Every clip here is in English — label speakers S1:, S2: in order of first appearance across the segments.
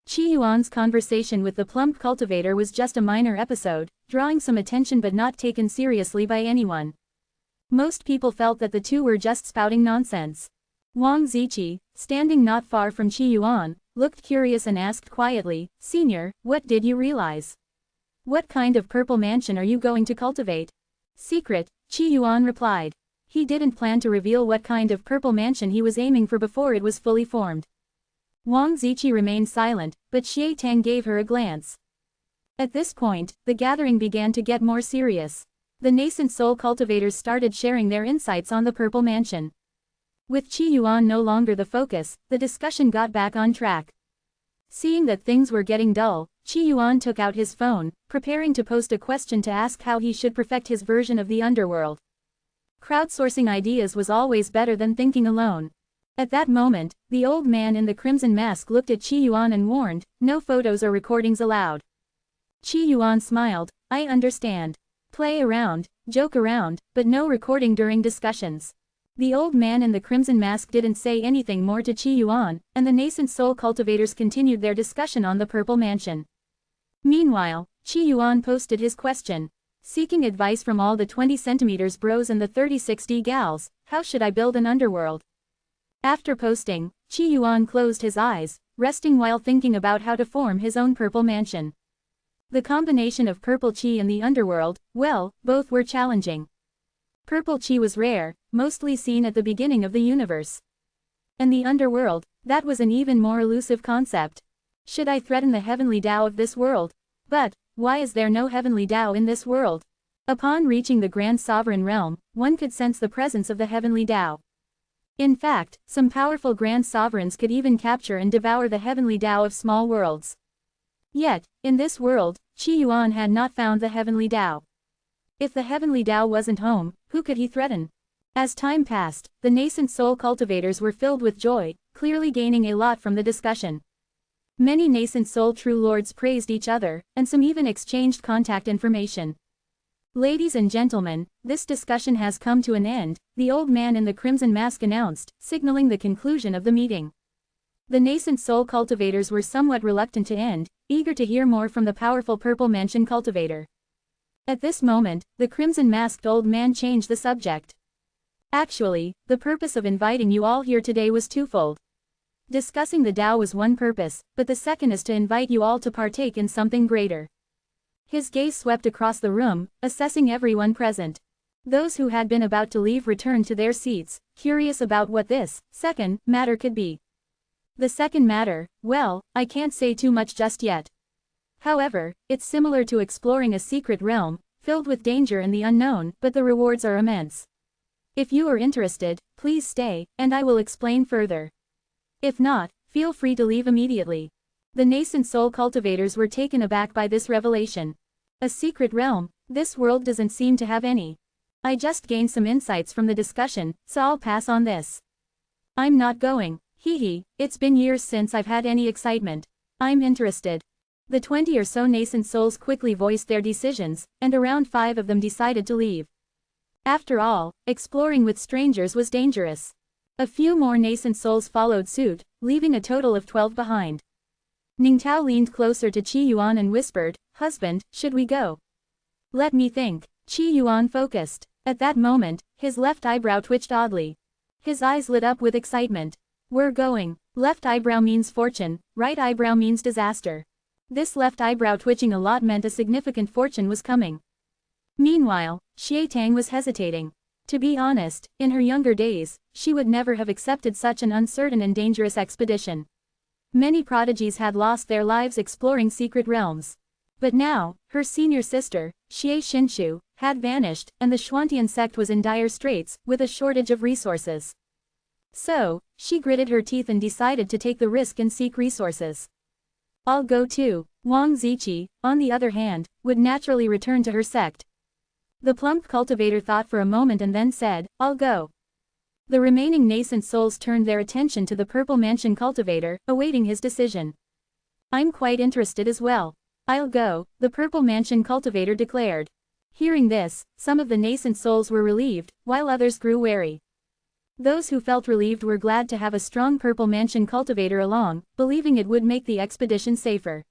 S1: Qi Yuan's conversation with the plump cultivator was just a minor episode, drawing some attention but not taken seriously by anyone. Most people felt that the two were just spouting nonsense. Wang Ziqi, standing not far from Qi Yuan, looked curious and asked quietly, "Senior, what did you realize? What kind of purple mansion are you going to cultivate?" "Secret," Qi Yuan replied. He didn't plan to reveal what kind of purple mansion he was aiming for before it was fully formed. Wang Ziqi remained silent, but Xie Tang gave her a glance. At this point, the gathering began to get more serious. The nascent soul cultivators started sharing their insights on the purple mansion. With Qi Yuan no longer the focus, the discussion got back on track. Seeing that things were getting dull, Qi Yuan took out his phone, preparing to post a question to ask how he should perfect his version of the underworld. Crowdsourcing ideas was always better than thinking alone. At that moment, the old man in the crimson mask looked at Qi Yuan and warned, "No photos or recordings allowed." Qi Yuan smiled, "I understand. Play around, joke around, but no recording during discussions." The old man in the crimson mask didn't say anything more to Qi Yuan, and the nascent soul cultivators continued their discussion on the purple mansion. Meanwhile, Qi Yuan posted his question. Seeking advice from all the 20 centimeters bros and the 3060 gals, how should I build an underworld? After posting, Qi Yuan closed his eyes, resting while thinking about how to form his own purple mansion. The combination of purple qi and the underworld, well, both were challenging. Purple qi was rare, mostly seen at the beginning of the universe. And the underworld, that was an even more elusive concept. Should I threaten the heavenly Tao of this world? But, why is there no heavenly Tao in this world? Upon reaching the Grand Sovereign Realm, one could sense the presence of the heavenly Tao. In fact, some powerful Grand Sovereigns could even capture and devour the heavenly Tao of small worlds. Yet, in this world, Qi Yuan had not found the heavenly Tao. If the heavenly Tao wasn't home, who could he threaten? As time passed, the nascent soul cultivators were filled with joy, clearly gaining a lot from the discussion. Many nascent soul true lords praised each other, and some even exchanged contact information. "Ladies and gentlemen, this discussion has come to an end," the old man in the crimson mask announced, signaling the conclusion of the meeting. The nascent soul cultivators were somewhat reluctant to end, eager to hear more from the powerful purple mansion cultivator. At this moment, the crimson-masked old man changed the subject. "Actually, the purpose of inviting you all here today was twofold. Discussing the Tao was one purpose, but the second is to invite you all to partake in something greater." His gaze swept across the room, assessing everyone present. Those who had been about to leave returned to their seats, curious about what this second matter could be. The second matter, well, I can't say too much just yet. However, it's similar to exploring a secret realm, filled with danger and the unknown, but the rewards are immense. If you are interested, please stay, and I will explain further. If not, feel free to leave immediately. The nascent soul cultivators were taken aback by this revelation. A secret realm, this world doesn't seem to have any. I just gained some insights from the discussion, so I'll pass on this. I'm not going, hee, it's been years since I've had any excitement. I'm interested. The 20 or so nascent souls quickly voiced their decisions, and around 5 of them decided to leave. After all, exploring with strangers was dangerous. A few more nascent souls followed suit, leaving a total of 12 behind. Ningtao leaned closer to Qi Yuan and whispered, "Husband, should we go?" "Let me think." Qi Yuan focused. At that moment, his left eyebrow twitched oddly. His eyes lit up with excitement. "We're going." Left eyebrow means fortune, right eyebrow means disaster. This left eyebrow twitching a lot meant a significant fortune was coming. Meanwhile, Xie Tang was hesitating. To be honest, in her younger days, she would never have accepted such an uncertain and dangerous expedition. Many prodigies had lost their lives exploring secret realms. But now, her senior sister, Xie Xinshu, had vanished, and the Xuantian sect was in dire straits, with a shortage of resources. So, she gritted her teeth and decided to take the risk and seek resources. "I'll go too." Wang Ziqi, on the other hand, would naturally return to her sect. The plump cultivator thought for a moment and then said, "I'll go." The remaining nascent souls turned their attention to the purple mansion cultivator, awaiting his decision. "I'm quite interested as well. I'll go," the purple mansion cultivator declared. Hearing this, some of the nascent souls were relieved, while others grew wary. Those who felt relieved were glad to have a strong purple mansion cultivator along, believing it would make the expedition safer.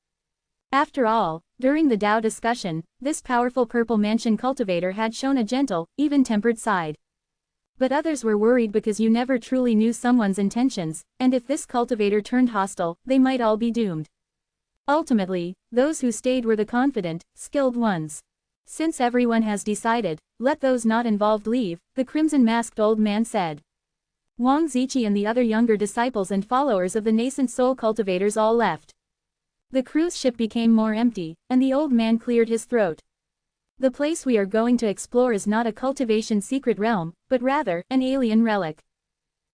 S1: After all, during the Tao discussion, this powerful purple mansion cultivator had shown a gentle, even-tempered side. But others were worried because you never truly knew someone's intentions, and if this cultivator turned hostile, they might all be doomed. Ultimately, those who stayed were the confident, skilled ones. Since everyone has decided, let those not involved leave, the crimson-masked old man said. Wang Ziqi and the other younger disciples and followers of the nascent soul cultivators all left. The cruise ship became more empty, and the old man cleared his throat. The place we are going to explore is not a cultivation secret realm, but rather, an alien relic.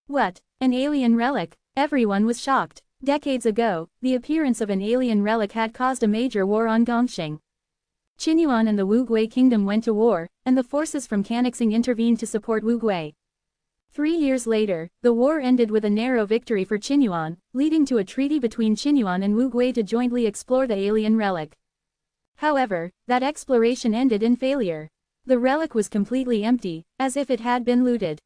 S1: What? An alien relic? Everyone was shocked. Decades ago, the appearance of an alien relic had caused a major war on Gongxing. Qinyuan and the Wugui kingdom went to war, and the forces from Canixing intervened to support Wugui. 3 years later, the war ended with a narrow victory for Qinyuan, leading to a treaty between Qinyuan and Wugui to jointly explore the alien relic. However, that exploration ended in failure. The relic was completely empty, as if it had been looted.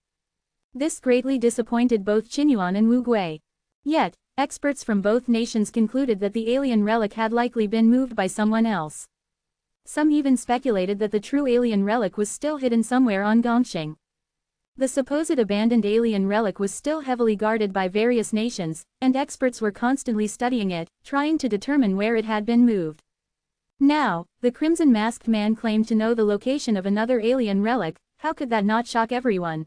S1: This greatly disappointed both Qinyuan and Wugui. Yet, experts from both nations concluded that the alien relic had likely been moved by someone else. Some even speculated that the true alien relic was still hidden somewhere on Gongxing. The supposed abandoned alien relic was still heavily guarded by various nations, and experts were constantly studying it, trying to determine where it had been moved. Now, the crimson-masked man claimed to know the location of another alien relic. How could that not shock everyone?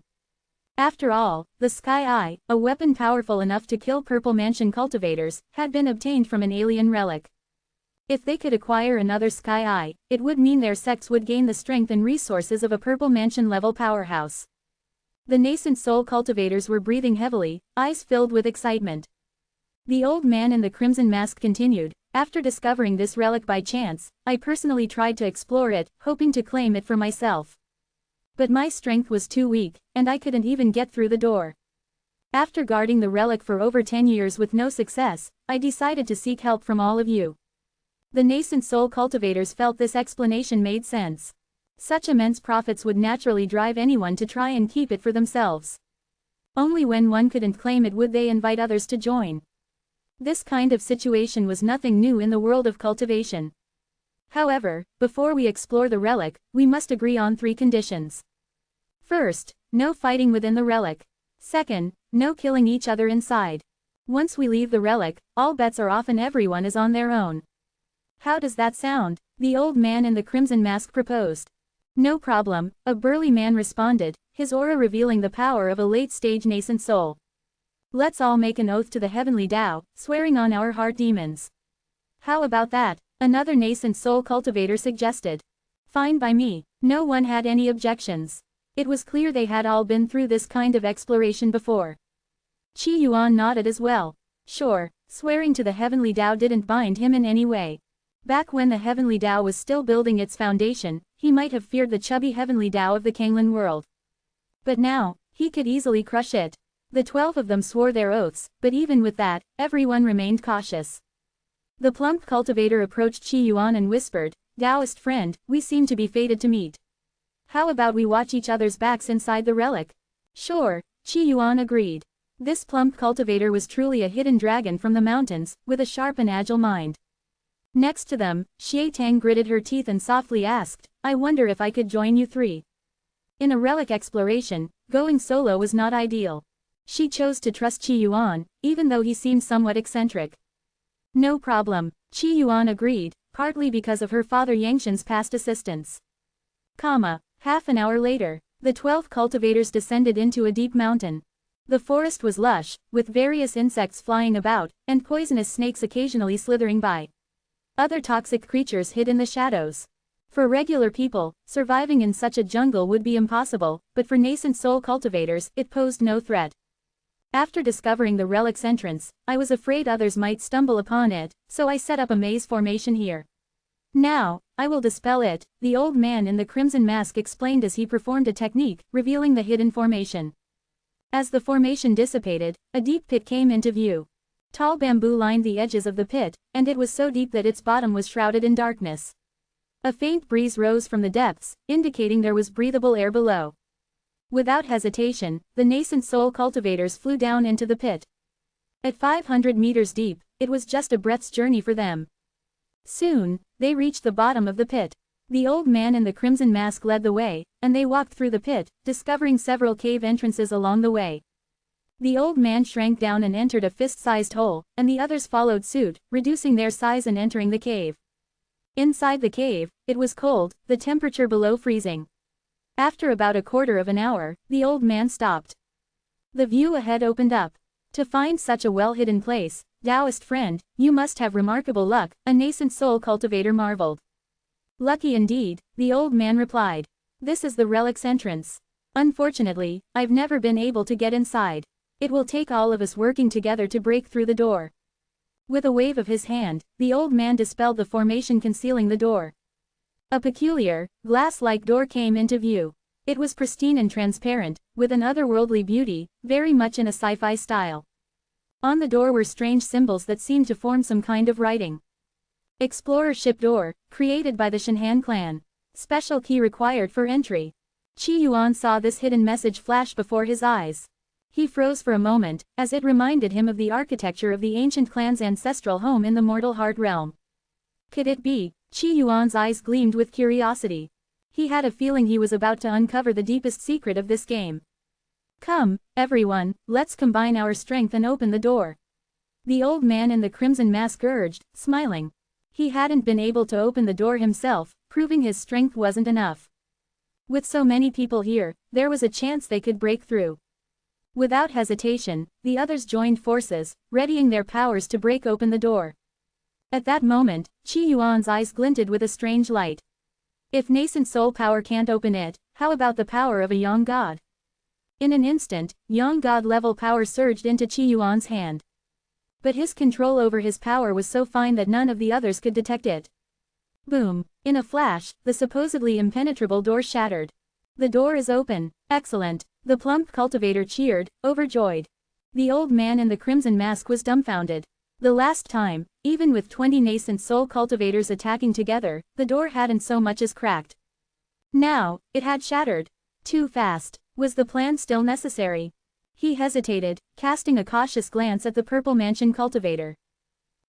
S1: After all, the Sky Eye, a weapon powerful enough to kill purple mansion cultivators, had been obtained from an alien relic. If they could acquire another Sky Eye, it would mean their sects would gain the strength and resources of a purple mansion-level powerhouse. The nascent soul cultivators were breathing heavily, eyes filled with excitement. The old man in the crimson mask continued, after discovering this relic by chance, I personally tried to explore it, hoping to claim it for myself. But my strength was too weak, and I couldn't even get through the door. After guarding the relic for over 10 years with no success, I decided to seek help from all of you. The nascent soul cultivators felt this explanation made sense. Such immense profits would naturally drive anyone to try and keep it for themselves. Only when one couldn't claim it would they invite others to join. This kind of situation was nothing new in the world of cultivation. However, before we explore the relic, we must agree on 3 conditions. First, no fighting within the relic. Second, no killing each other inside. Once we leave the relic, all bets are off and everyone is on their own. How does that sound? The old man in the crimson mask proposed. No problem, a burly man responded, his aura revealing the power of a late-stage nascent soul. Let's all make an oath to the heavenly Tao, swearing on our heart demons. How about that? Another nascent soul cultivator suggested. Fine by me. No one had any objections. It was clear they had all been through this kind of exploration before. Qi Yuan nodded as well. Sure, swearing to the heavenly Tao didn't bind him in any way. Back when the heavenly Tao was still building its foundation, he might have feared the chubby heavenly Tao of the Kanglan world. But now, he could easily crush it. The 12 of them swore their oaths, but even with that, everyone remained cautious. The plump cultivator approached Qi Yuan and whispered, Taoist friend, we seem to be fated to meet. How about we watch each other's backs inside the relic? Sure, Qi Yuan agreed. This plump cultivator was truly a hidden dragon from the mountains, with a sharp and agile mind. Next to them, Xie Tang gritted her teeth and softly asked, I wonder if I could join you 3. In a relic exploration, going solo was not ideal. She chose to trust Qi Yuan, even though he seemed somewhat eccentric. No problem, Qi Yuan agreed, partly because of her father Yangshan's past assistance. Half an hour later, the 12 cultivators descended into a deep mountain. The forest was lush, with various insects flying about, and poisonous snakes occasionally slithering by. Other toxic creatures hid in the shadows. For regular people, surviving in such a jungle would be impossible, but for nascent soul cultivators, it posed no threat. After discovering the relic's entrance, I was afraid others might stumble upon it, so I set up a maze formation here. Now, I will dispel it, the old man in the crimson mask explained as he performed a technique, revealing the hidden formation. As the formation dissipated, a deep pit came into view. Tall bamboo lined the edges of the pit, and it was so deep that its bottom was shrouded in darkness. A faint breeze rose from the depths, indicating there was breathable air below. Without hesitation, the nascent soul cultivators flew down into the pit. At 500 meters deep, it was just a breath's journey for them. Soon, they reached the bottom of the pit. The old man in the crimson mask led the way, and they walked through the pit, discovering several cave entrances along the way. The old man shrank down and entered a fist-sized hole, and the others followed suit, reducing their size and entering the cave. Inside the cave, it was cold, the temperature below freezing. After about a quarter of an hour, the old man stopped. The view ahead opened up. To find such a well-hidden place, Taoist friend, you must have remarkable luck, a nascent soul cultivator marveled. Lucky indeed, the old man replied. This is the relic's entrance. Unfortunately, I've never been able to get inside. It will take all of us working together to break through the door. With a wave of his hand, the old man dispelled the formation concealing the door. A peculiar, glass-like door came into view. It was pristine and transparent, with an otherworldly beauty, very much in a sci-fi style. On the door were strange symbols that seemed to form some kind of writing. Explorer ship door, created by the Shinhan clan. Special key required for entry. Qi Yuan saw this hidden message flash before his eyes. He froze for a moment, as it reminded him of the architecture of the ancient clan's ancestral home in the mortal heart realm. Could it be? Qi Yuan's eyes gleamed with curiosity. He had a feeling he was about to uncover the deepest secret of this game. Come, everyone, let's combine our strength and open the door. The old man in the crimson mask urged, smiling. He hadn't been able to open the door himself, proving his strength wasn't enough. With so many people here, there was a chance they could break through. Without hesitation, the others joined forces, readying their powers to break open the door. At that moment, Qi Yuan's eyes glinted with a strange light. If nascent soul power can't open it, how about the power of a young god? In an instant, young god-level power surged into Qi Yuan's hand. But his control over his power was so fine that none of the others could detect it. Boom! In a flash, the supposedly impenetrable door shattered. The door is open. Excellent! The plump cultivator cheered, overjoyed. The old man in the crimson mask was dumbfounded. The last time, even with 20 nascent soul cultivators attacking together, the door hadn't so much as cracked. Now, it had shattered. Too fast. Was the plan still necessary? He hesitated, casting a cautious glance at the Purple Mansion cultivator.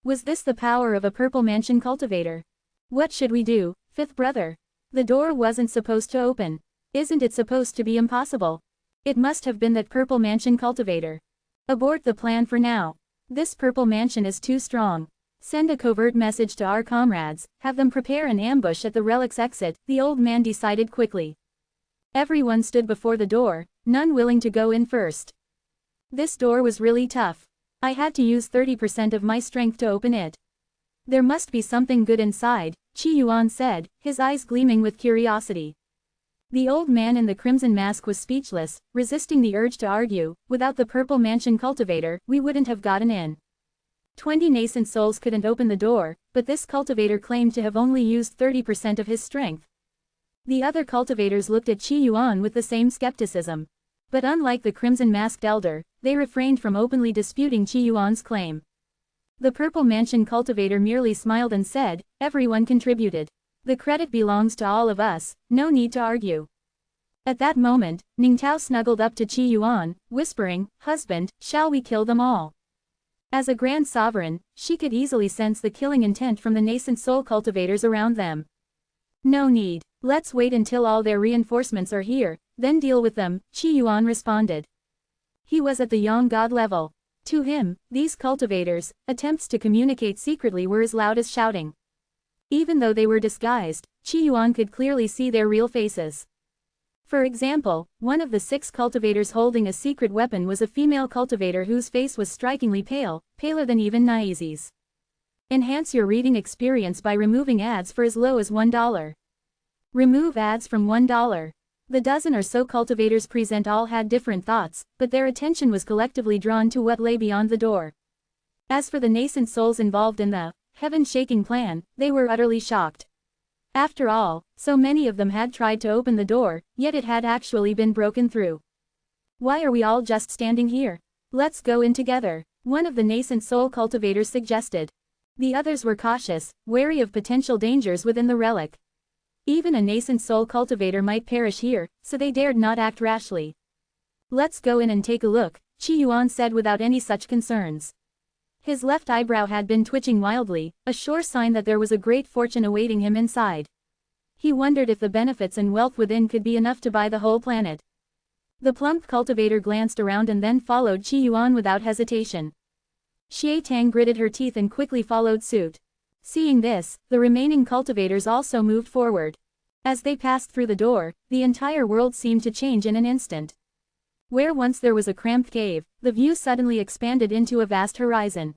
S1: Was this the power of a Purple Mansion cultivator? What should we do, fifth brother? The door wasn't supposed to open. Isn't it supposed to be impossible? It must have been that Purple Mansion cultivator. Abort the plan for now. This Purple Mansion is too strong. Send a covert message to our comrades, have them prepare an ambush at the relic's exit, the old man decided quickly. Everyone stood before the door, none willing to go in first. This door was really tough. I had to use 30% of my strength to open it. There must be something good inside, Qi Yuan said, his eyes gleaming with curiosity. The old man in the crimson mask was speechless, resisting the urge to argue. Without the Purple Mansion cultivator, we wouldn't have gotten in. 20 nascent souls couldn't open the door, but this cultivator claimed to have only used 30% of his strength. The other cultivators looked at Qi Yuan with the same skepticism. But unlike the crimson-masked elder, they refrained from openly disputing Qi Yuan's claim. The Purple Mansion cultivator merely smiled and said, "Everyone contributed. The credit belongs to all of us, no need to argue." At that moment, Ningtao snuggled up to Qi Yuan, whispering, "Husband, shall we kill them all?" As a grand sovereign, she could easily sense the killing intent from the nascent soul cultivators around them. "No need. Let's wait until all their reinforcements are here, then deal with them," Qi Yuan responded. He was at the young god level. To him, these cultivators' attempts to communicate secretly were as loud as shouting. Even though they were disguised, Qi Yuan could clearly see their real faces. For example, one of the 6 cultivators holding a secret weapon was a female cultivator whose face was strikingly pale, paler than even Naizi's. Enhance your reading experience by removing ads for as low as $1. Remove ads from $1. The dozen or so cultivators present all had different thoughts, but their attention was collectively drawn to what lay beyond the door. As for the nascent souls involved in the heaven-shaking plan, they were utterly shocked. After all, so many of them had tried to open the door, yet it had actually been broken through. "Why are we all just standing here? Let's go in together," one of the nascent soul cultivators suggested. The others were cautious, wary of potential dangers within the relic. Even a nascent soul cultivator might perish here, so they dared not act rashly. Let's go in and take a look, Qi Yuan said without any such concerns. His left eyebrow had been twitching wildly, a sure sign that there was a great fortune awaiting him inside. He wondered if the benefits and wealth within could be enough to buy the whole planet. The plump cultivator glanced around and then followed Qi Yuan without hesitation. Xie Tang gritted her teeth and quickly followed suit. Seeing this, the remaining cultivators also moved forward. As they passed through the door, the entire world seemed to change in an instant. Where once there was a cramped cave, the view suddenly expanded into a vast horizon.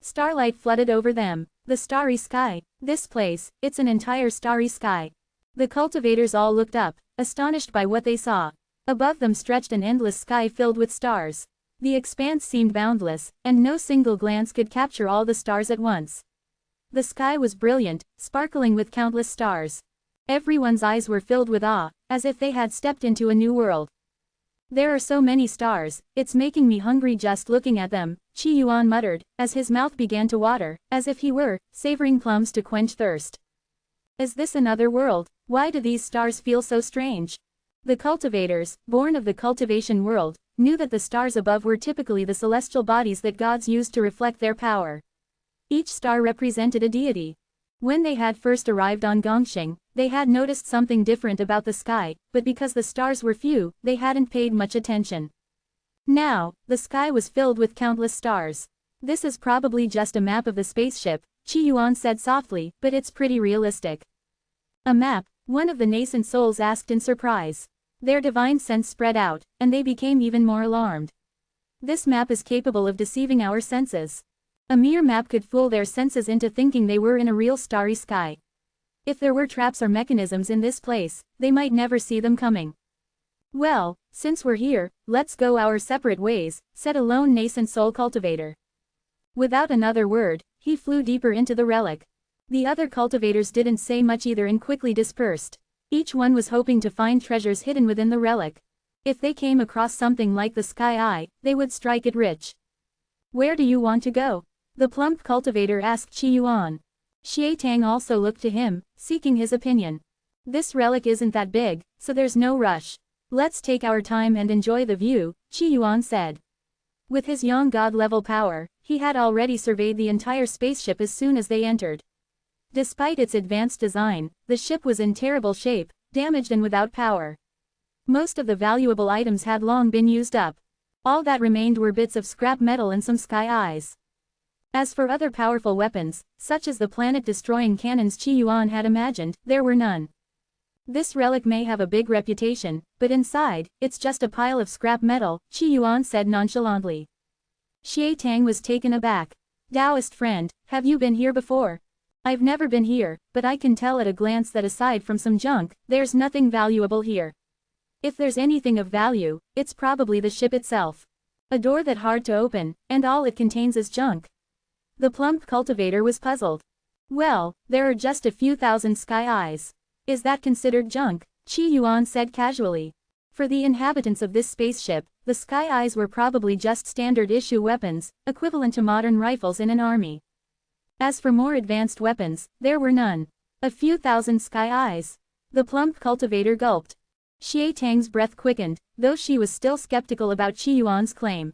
S1: Starlight flooded over them. The starry sky. This place, it's an entire starry sky. The cultivators all looked up, astonished by what they saw. Above them stretched an endless sky filled with stars. The expanse seemed boundless, and no single glance could capture all the stars at once. The sky was brilliant, sparkling with countless stars. Everyone's eyes were filled with awe, as if they had stepped into a new world. There are so many stars, it's making me hungry just looking at them, Qi Yuan muttered, as his mouth began to water, as if he were savoring plums to quench thirst. Is this another world? Why do these stars feel so strange? The cultivators, born of the cultivation world, knew that the stars above were typically the celestial bodies that gods used to reflect their power. Each star represented a deity. When they had first arrived on Gongxing, they had noticed something different about the sky, but because the stars were few, they hadn't paid much attention. Now, the sky was filled with countless stars. This is probably just a map of the spaceship, Qi Yuan said softly, but it's pretty realistic. A map? One of the nascent souls asked in surprise. Their divine sense spread out, and they became even more alarmed. This map is capable of deceiving our senses. A mere map could fool their senses into thinking they were in a real starry sky. If there were traps or mechanisms in this place, they might never see them coming. Well, since we're here, let's go our separate ways, said a lone nascent soul cultivator. Without another word, he flew deeper into the relic. The other cultivators didn't say much either and quickly dispersed. Each one was hoping to find treasures hidden within the relic. If they came across something like the sky eye, they would strike it rich. Where do you want to go? The plump cultivator asked Qi Yuan. Xie Tang also looked to him, seeking his opinion. This relic isn't that big, so there's no rush. Let's take our time and enjoy the view, Qi Yuan said. With his young god-level power, he had already surveyed the entire spaceship as soon as they entered. Despite its advanced design, the ship was in terrible shape, damaged and without power. Most of the valuable items had long been used up. All that remained were bits of scrap metal and some sky eyes. As for other powerful weapons, such as the planet-destroying cannons Qi Yuan had imagined, there were none. This relic may have a big reputation, but inside, it's just a pile of scrap metal, Qi Yuan said nonchalantly. Xie Tang was taken aback. Taoist friend, have you been here before? I've never been here, but I can tell at a glance that aside from some junk, there's nothing valuable here. If there's anything of value, it's probably the ship itself. A door that hard to open, and all it contains is junk. The plump cultivator was puzzled. Well, there are just a few thousand sky eyes. Is that considered junk? Qi Yuan said casually. For the inhabitants of this spaceship, the sky eyes were probably just standard-issue weapons, equivalent to modern rifles in an army. As for more advanced weapons, there were none. A few thousand sky eyes. The plump cultivator gulped. Xie Tang's breath quickened, though she was still skeptical about Qi Yuan's claim.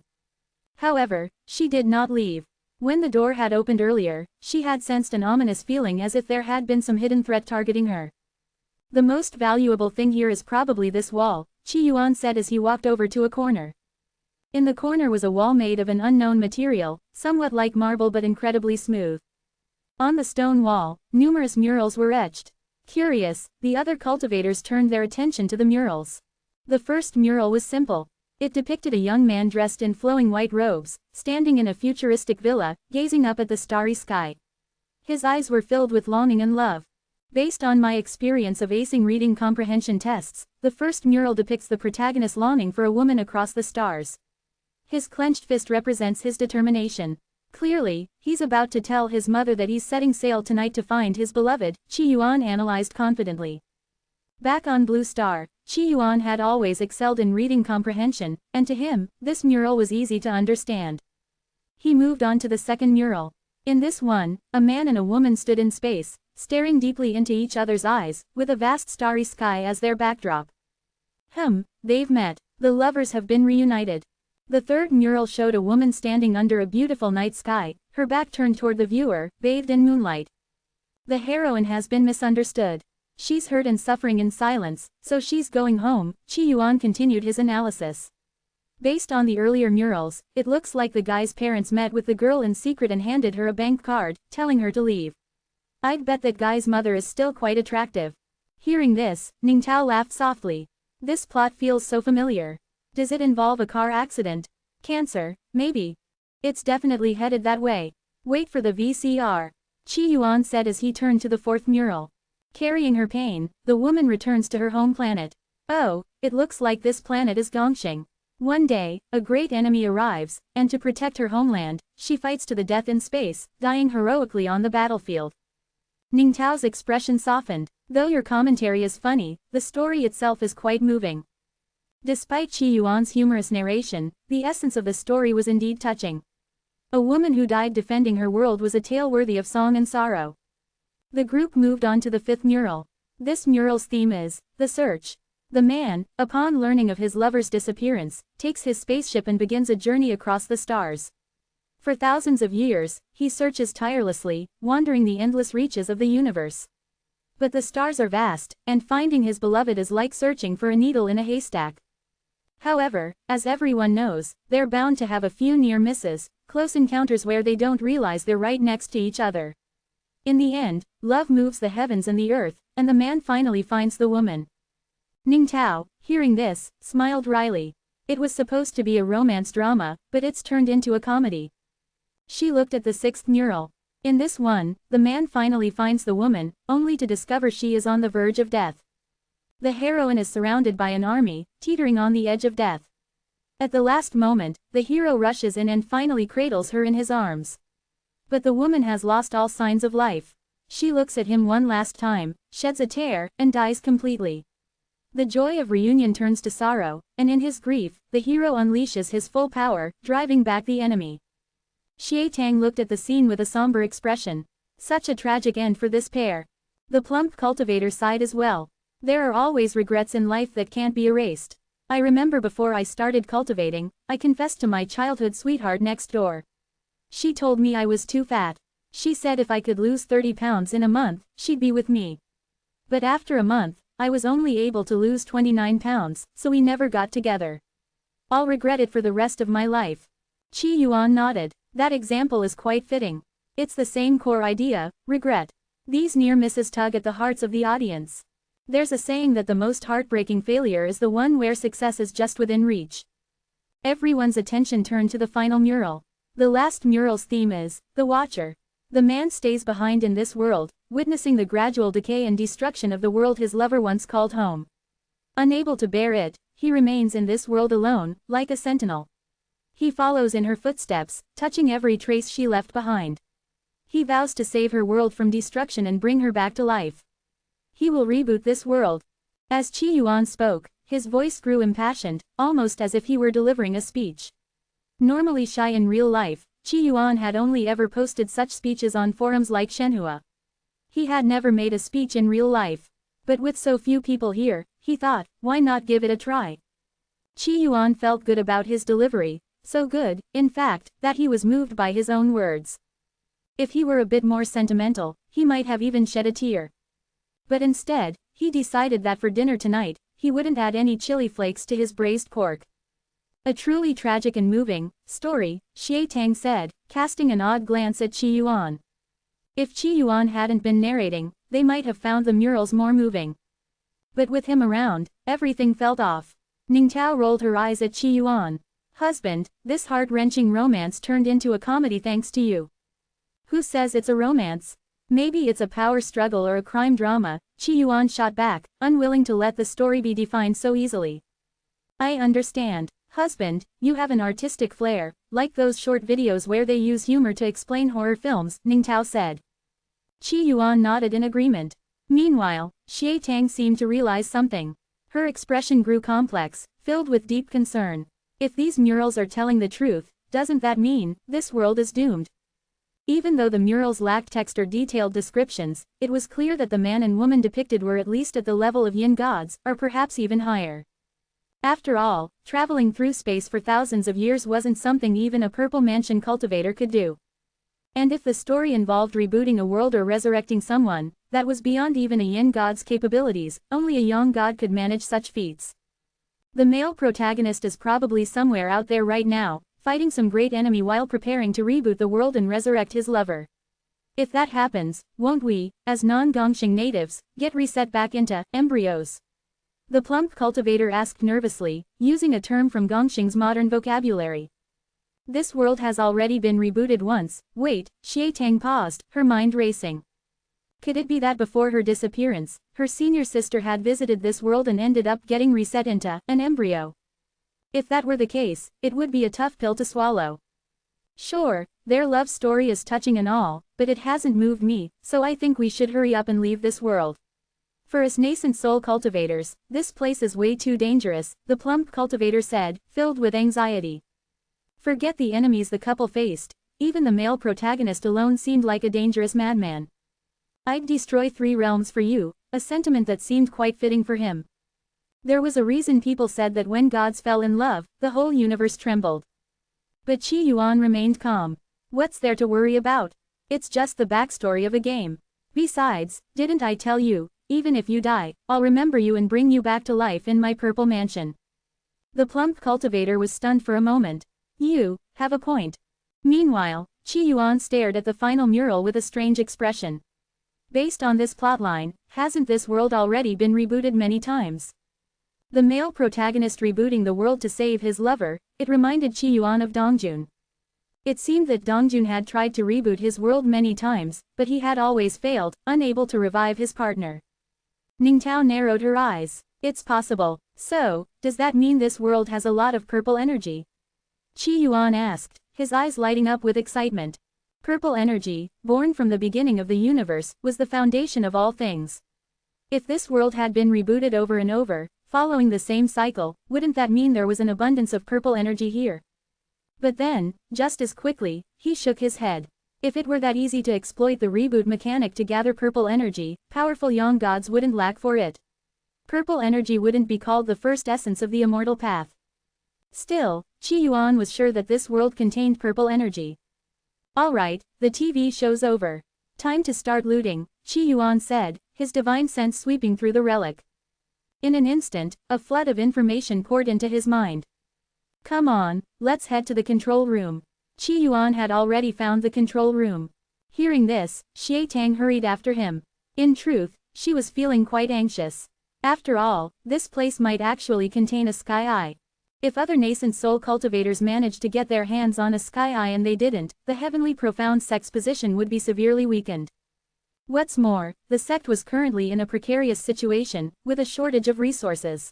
S1: However, she did not leave. When the door had opened earlier, she had sensed an ominous feeling as if there had been some hidden threat targeting her. The most valuable thing here is probably this wall, Qi Yuan said as he walked over to a corner. In the corner was a wall made of an unknown material, somewhat like marble but incredibly smooth. On the stone wall, numerous murals were etched. Curious, the other cultivators turned their attention to the murals. The first mural was simple. It depicted a young man dressed in flowing white robes, standing in a futuristic villa, gazing up at the starry sky. His eyes were filled with longing and love. Based on my experience of acing reading comprehension tests, the first mural depicts the protagonist longing for a woman across the stars. His clenched fist represents his determination. Clearly, he's about to tell his mother that he's setting sail tonight to find his beloved, Qi Yuan analyzed confidently. Back on Blue Star, Qi Yuan had always excelled in reading comprehension, and to him, this mural was easy to understand. He moved on to the second mural. In this one, a man and a woman stood in space, staring deeply into each other's eyes, with a vast starry sky as their backdrop. They've met. The lovers have been reunited. The third mural showed a woman standing under a beautiful night sky, her back turned toward the viewer, bathed in moonlight. The heroine has been misunderstood. She's hurt and suffering in silence, so she's going home, Chi Yuan continued his analysis. Based on the earlier murals, it looks like the guy's parents met with the girl in secret and handed her a bank card, telling her to leave. I'd bet that guy's mother is still quite attractive. Hearing this, Ningtao laughed softly. This plot feels so familiar. Does it involve a car accident? Cancer, maybe. It's definitely headed that way. Wait for the VCR. Chi Yuan said as he turned to the fourth mural. Carrying her pain, the woman returns to her home planet. Oh, it looks like this planet is Gongxing. One day, a great enemy arrives, and to protect her homeland, she fights to the death in space, dying heroically on the battlefield. Ningtao's expression softened. Though your commentary is funny, the story itself is quite moving. Despite Chi Yuan's humorous narration, the essence of the story was indeed touching. A woman who died defending her world was a tale worthy of song and sorrow. The group moved on to the fifth mural. This mural's theme is the search. The man, upon learning of his lover's disappearance, takes his spaceship and begins a journey across the stars. For thousands of years, he searches tirelessly, wandering the endless reaches of the universe. But the stars are vast, and finding his beloved is like searching for a needle in a haystack. However, as everyone knows, they're bound to have a few near misses, close encounters where they don't realize they're right next to each other. In the end, love moves the heavens and the earth, and the man finally finds the woman. Ningtao, hearing this, smiled wryly. It was supposed to be a romance drama, but it's turned into a comedy. She looked at the sixth mural. In this one, the man finally finds the woman, only to discover she is on the verge of death. The heroine is surrounded by an army, teetering on the edge of death. At the last moment, the hero rushes in and finally cradles her in his arms. But the woman has lost all signs of life. She looks at him one last time, sheds a tear, and dies completely. The joy of reunion turns to sorrow, and in his grief, the hero unleashes his full power, driving back the enemy. Xie Tang looked at the scene with a somber expression. Such a tragic end for this pair. The plump cultivator sighed as well. There are always regrets in life that can't be erased. I remember before I started cultivating, I confessed to my childhood sweetheart next door. She told me I was too fat. She said if I could lose 30 pounds in a month, she'd be with me. But after a month, I was only able to lose 29 pounds, so we never got together. I'll regret it for the rest of my life. Chi Yuan nodded. That example is quite fitting. It's the same core idea, regret. These near misses tug at the hearts of the audience. There's a saying that the most heartbreaking failure is the one where success is just within reach. Everyone's attention turned to the final mural. The last mural's theme is the Watcher. The man stays behind in this world, witnessing the gradual decay and destruction of the world his lover once called home. Unable to bear it, he remains in this world alone, like a sentinel. He follows in her footsteps, touching every trace she left behind. He vows to save her world from destruction and bring her back to life. He will reboot this world. As Chi Yuan spoke, his voice grew impassioned, almost as if he were delivering a speech. Normally shy in real life, Chi Yuan had only ever posted such speeches on forums like Shenhua. He had never made a speech in real life. But with so few people here, he thought, why not give it a try? Chi Yuan felt good about his delivery. So good, in fact, that he was moved by his own words. If he were a bit more sentimental, he might have even shed a tear. But instead, he decided that for dinner tonight, he wouldn't add any chili flakes to his braised pork. A truly tragic and moving story, Xie Tang said, casting an odd glance at Chi Yuan. If Chi Yuan hadn't been narrating, they might have found the murals more moving. But with him around, everything felt off. Ningtao rolled her eyes at Chi Yuan. Husband, this heart-wrenching romance turned into a comedy thanks to you. Who says it's a romance? Maybe it's a power struggle or a crime drama, Chi Yuan shot back, unwilling to let the story be defined so easily. I understand. Husband, you have an artistic flair, like those short videos where they use humor to explain horror films, Ningtao said. Chi Yuan nodded in agreement. Meanwhile, Xie Tang seemed to realize something. Her expression grew complex, filled with deep concern. If these murals are telling the truth, doesn't that mean this world is doomed? Even though the murals lacked text or detailed descriptions, it was clear that the man and woman depicted were at least at the level of yin gods, or perhaps even higher. After all, traveling through space for thousands of years wasn't something even a purple mansion cultivator could do. And if the story involved rebooting a world or resurrecting someone, that was beyond even a yin god's capabilities. Only a yang god could manage such feats. The male protagonist is probably somewhere out there right now, fighting some great enemy while preparing to reboot the world and resurrect his lover. If that happens, won't we, as non-Gongxing natives, get reset back into embryos? The plump cultivator asked nervously, using a term from Gongxing's modern vocabulary. This world has already been rebooted once. Wait, Xie Tang paused, her mind racing. Could it be that before her disappearance, her senior sister had visited this world and ended up getting reset into an embryo? If that were the case, it would be a tough pill to swallow. Sure, their love story is touching and all, but it hasn't moved me, so I think we should hurry up and leave this world. For us nascent soul cultivators, this place is way too dangerous, the plump cultivator said, filled with anxiety. Forget the enemies the couple faced, even the male protagonist alone seemed like a dangerous madman. I'd destroy 3 realms for you, a sentiment that seemed quite fitting for him. There was a reason people said that when gods fell in love, the whole universe trembled. But Qi Yuan remained calm. What's there to worry about? It's just the backstory of a game. Besides, didn't I tell you, even if you die, I'll remember you and bring you back to life in my purple mansion. The plump cultivator was stunned for a moment. You have a point. Meanwhile, Qi Yuan stared at the final mural with a strange expression. Based on this plotline, hasn't this world already been rebooted many times? The male protagonist rebooting the world to save his lover, it reminded Qi Yuan of Dongjun. It seemed that Dongjun had tried to reboot his world many times, but he had always failed, unable to revive his partner. Ningtao narrowed her eyes. It's possible. So, does that mean this world has a lot of purple energy? Qi Yuan asked, his eyes lighting up with excitement. Purple energy, born from the beginning of the universe, was the foundation of all things. If this world had been rebooted over and over, following the same cycle, wouldn't that mean there was an abundance of purple energy here? But then, just as quickly, he shook his head. If it were that easy to exploit the reboot mechanic to gather purple energy, powerful yang gods wouldn't lack for it. Purple energy wouldn't be called the first essence of the immortal path. Still, Qi Yuan was sure that this world contained purple energy. Alright, the TV show's over. Time to start looting, Qi Yuan said, his divine sense sweeping through the relic. In an instant, a flood of information poured into his mind. Come on, let's head to the control room. Qi Yuan had already found the control room. Hearing this, Xie Tang hurried after him. In truth, she was feeling quite anxious. After all, this place might actually contain a sky eye. If other nascent soul cultivators managed to get their hands on a sky eye and they didn't, the heavenly profound sect's position would be severely weakened. What's more, the sect was currently in a precarious situation, with a shortage of resources.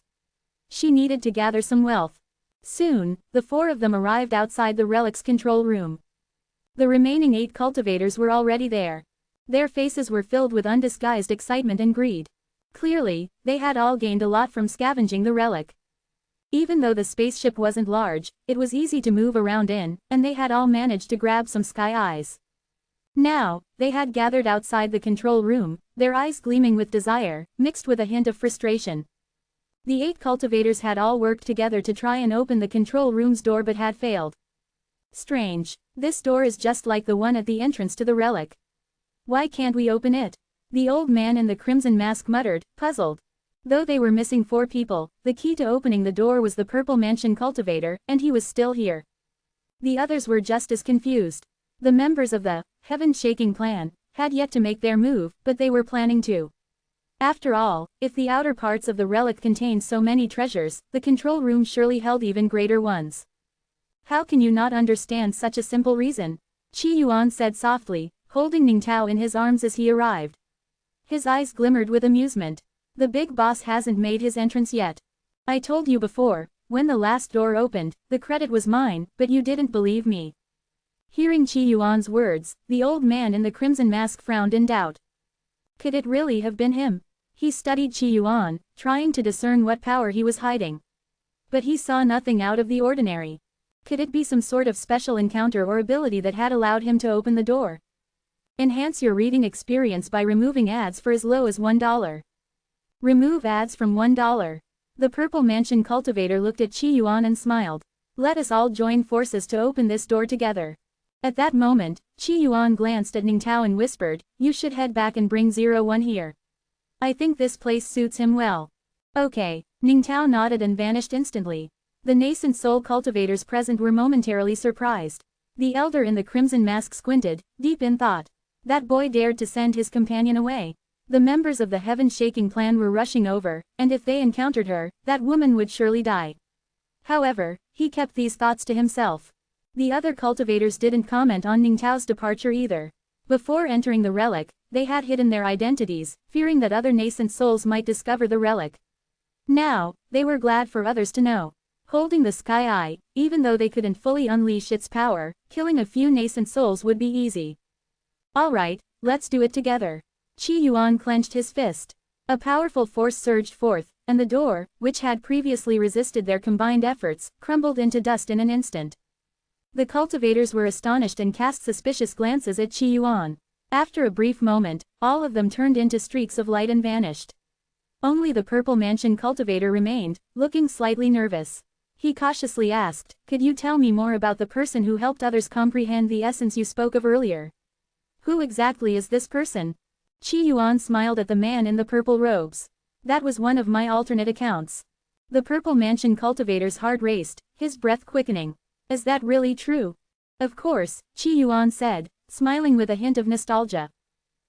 S1: She needed to gather some wealth. Soon, the 4 of them arrived outside the relic's control room. The remaining 8 cultivators were already there. Their faces were filled with undisguised excitement and greed. Clearly, they had all gained a lot from scavenging the relic. Even though the spaceship wasn't large, it was easy to move around in, and they had all managed to grab some sky eyes. Now, they had gathered outside the control room, their eyes gleaming with desire, mixed with a hint of frustration. The 8 cultivators had all worked together to try and open the control room's door but had failed. Strange. This door is just like the one at the entrance to the relic. Why can't we open it? The old man in the crimson mask muttered, puzzled. Though they were missing 4 people, the key to opening the door was the purple mansion cultivator, and he was still here. The others were just as confused. The members of the heaven-shaking plan had yet to make their move, but they were planning to. After all, if the outer parts of the relic contained so many treasures, the control room surely held even greater ones. How can you not understand such a simple reason? Qi Yuan said softly, holding Ningtao in his arms as he arrived. His eyes glimmered with amusement. The big boss hasn't made his entrance yet. I told you before, when the last door opened, the credit was mine, but you didn't believe me. Hearing Qi Yuan's words, the old man in the crimson mask frowned in doubt. Could it really have been him? He studied Qi Yuan, trying to discern what power he was hiding. But he saw nothing out of the ordinary. Could it be some sort of special encounter or ability that had allowed him to open the door? Enhance your reading experience by removing ads for as low as $1. Remove ads from $1. The Purple Mansion cultivator looked at Qi Yuan and smiled. Let us all join forces to open this door together. At that moment, Qi Yuan glanced at Ning Tao and whispered, you should head back and bring 01 here. I think this place suits him well. Okay, Ning Tao nodded and vanished instantly. The nascent soul cultivators present were momentarily surprised. The elder in the crimson mask squinted, deep in thought. That boy dared to send his companion away. The members of the heaven-shaking clan were rushing over, and if they encountered her, that woman would surely die. However, he kept these thoughts to himself. The other cultivators didn't comment on Ning Tao's departure either. Before entering the relic, they had hidden their identities, fearing that other nascent souls might discover the relic. Now, they were glad for others to know. Holding the Sky Eye, even though they couldn't fully unleash its power, killing a few nascent souls would be easy. Alright, let's do it together. Qi Yuan clenched his fist. A powerful force surged forth, and the door, which had previously resisted their combined efforts, crumbled into dust in an instant. The cultivators were astonished and cast suspicious glances at Qi Yuan. After a brief moment, all of them turned into streaks of light and vanished. Only the Purple Mansion cultivator remained, looking slightly nervous. He cautiously asked, could you tell me more about the person who helped others comprehend the essence you spoke of earlier? Who exactly is this person? Qi Yuan smiled at the man in the purple robes. That was one of my alternate accounts. The Purple Mansion cultivator's heart raced, his breath quickening. Is that really true? Of course, Qi Yuan said, smiling with a hint of nostalgia.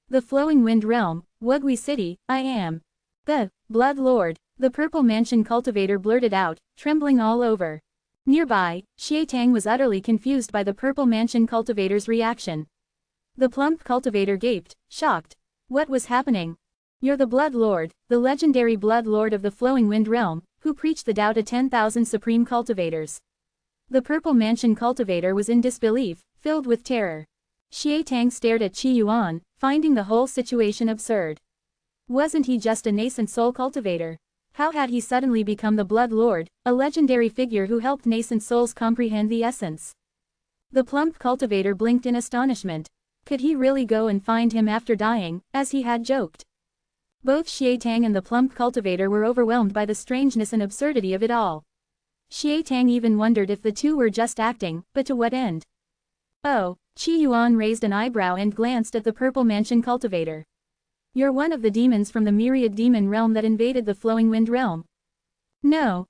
S1: The Flowing Wind Realm, Wugui City, I am. The Blood Lord, the Purple Mansion cultivator blurted out, trembling all over. Nearby, Xie Tang was utterly confused by the Purple Mansion cultivator's reaction. The plump cultivator gaped, shocked. What was happening? You're the Blood Lord, the legendary Blood Lord of the Flowing Wind Realm, who preached the Tao to 10,000 supreme cultivators. The Purple Mansion cultivator was in disbelief, filled with terror. Xie Tang stared at Qi Yuan, finding the whole situation absurd. Wasn't he just a nascent soul cultivator? How had he suddenly become the Blood Lord, a legendary figure who helped nascent souls comprehend the essence? The plump cultivator blinked in astonishment. Could he really go and find him after dying, as he had joked? Both Xie Tang and the plump cultivator were overwhelmed by the strangeness and absurdity of it all. Xie Tang even wondered if the two were just acting, but to what end? Oh, Qi Yuan raised an eyebrow and glanced at the Purple Mansion cultivator. You're one of the demons from the myriad demon realm that invaded the Flowing Wind realm. No,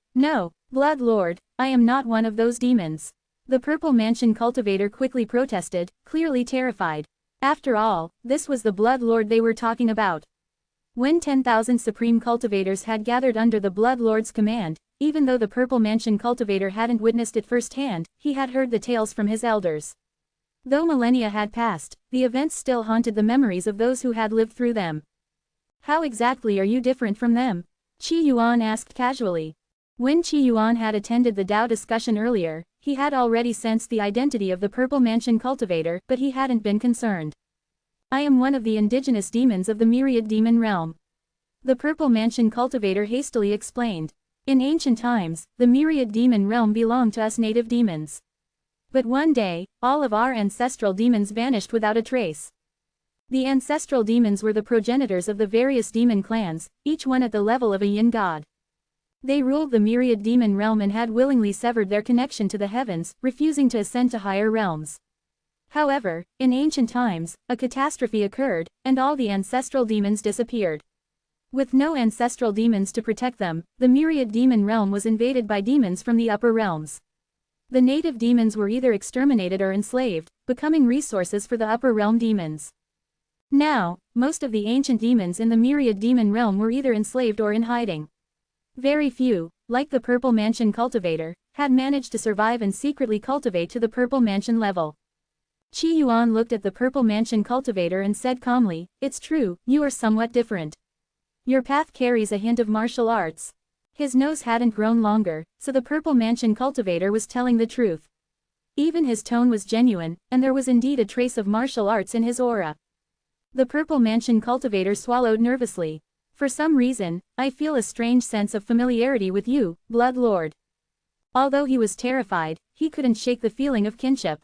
S1: Blood Lord, I am not one of those demons. The Purple Mansion cultivator quickly protested, clearly terrified. After all, this was the Blood Lord they were talking about. When 10,000 supreme cultivators had gathered under the Blood Lord's command, even though the Purple Mansion cultivator hadn't witnessed it firsthand, he had heard the tales from his elders. Though millennia had passed, the events still haunted the memories of those who had lived through them. How exactly are you different from them? Qi Yuan asked casually. When Qi Yuan had attended the Tao discussion earlier, he had already sensed the identity of the Purple Mansion cultivator, but he hadn't been concerned. I am one of the indigenous demons of the myriad demon realm. The Purple Mansion cultivator hastily explained. In ancient times, the myriad demon realm belonged to us native demons. But one day, all of our ancestral demons vanished without a trace. The ancestral demons were the progenitors of the various demon clans, each one at the level of a yin god. They ruled the myriad demon realm and had willingly severed their connection to the heavens, refusing to ascend to higher realms. However, in ancient times, a catastrophe occurred, and all the ancestral demons disappeared. With no ancestral demons to protect them, the myriad demon realm was invaded by demons from the upper realms. The native demons were either exterminated or enslaved, becoming resources for the upper realm demons. Now, most of the ancient demons in the myriad demon realm were either enslaved or in hiding. Very few, like the Purple Mansion cultivator, had managed to survive and secretly cultivate to the Purple Mansion level. Qi Yuan looked at the Purple Mansion cultivator and said calmly, it's true, you are somewhat different. Your path carries a hint of martial arts. His nose hadn't grown longer, so the Purple Mansion cultivator was telling the truth. Even his tone was genuine, and there was indeed a trace of martial arts in his aura. The Purple Mansion cultivator swallowed nervously. For some reason, I feel a strange sense of familiarity with you, Blood Lord. Although he was terrified, he couldn't shake the feeling of kinship.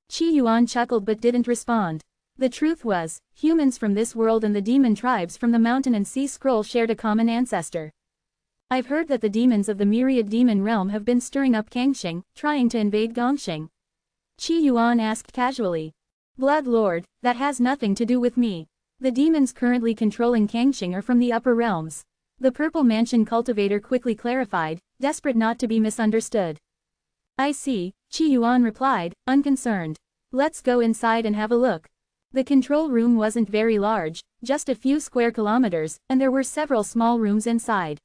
S1: Qi Yuan chuckled but didn't respond. The truth was, humans from this world and the demon tribes from the mountain and sea scroll shared a common ancestor. I've heard that the demons of the myriad demon realm have been stirring up Kangxing, trying to invade Gongxing. Qi Yuan asked casually. Blood Lord, that has nothing to do with me. The demons currently controlling Kangxing are from the upper realms. The Purple Mansion cultivator quickly clarified, desperate not to be misunderstood. I see, Qi Yuan replied, unconcerned. Let's go inside and have a look. The control room wasn't very large, just a few square kilometers, and there were several small rooms inside.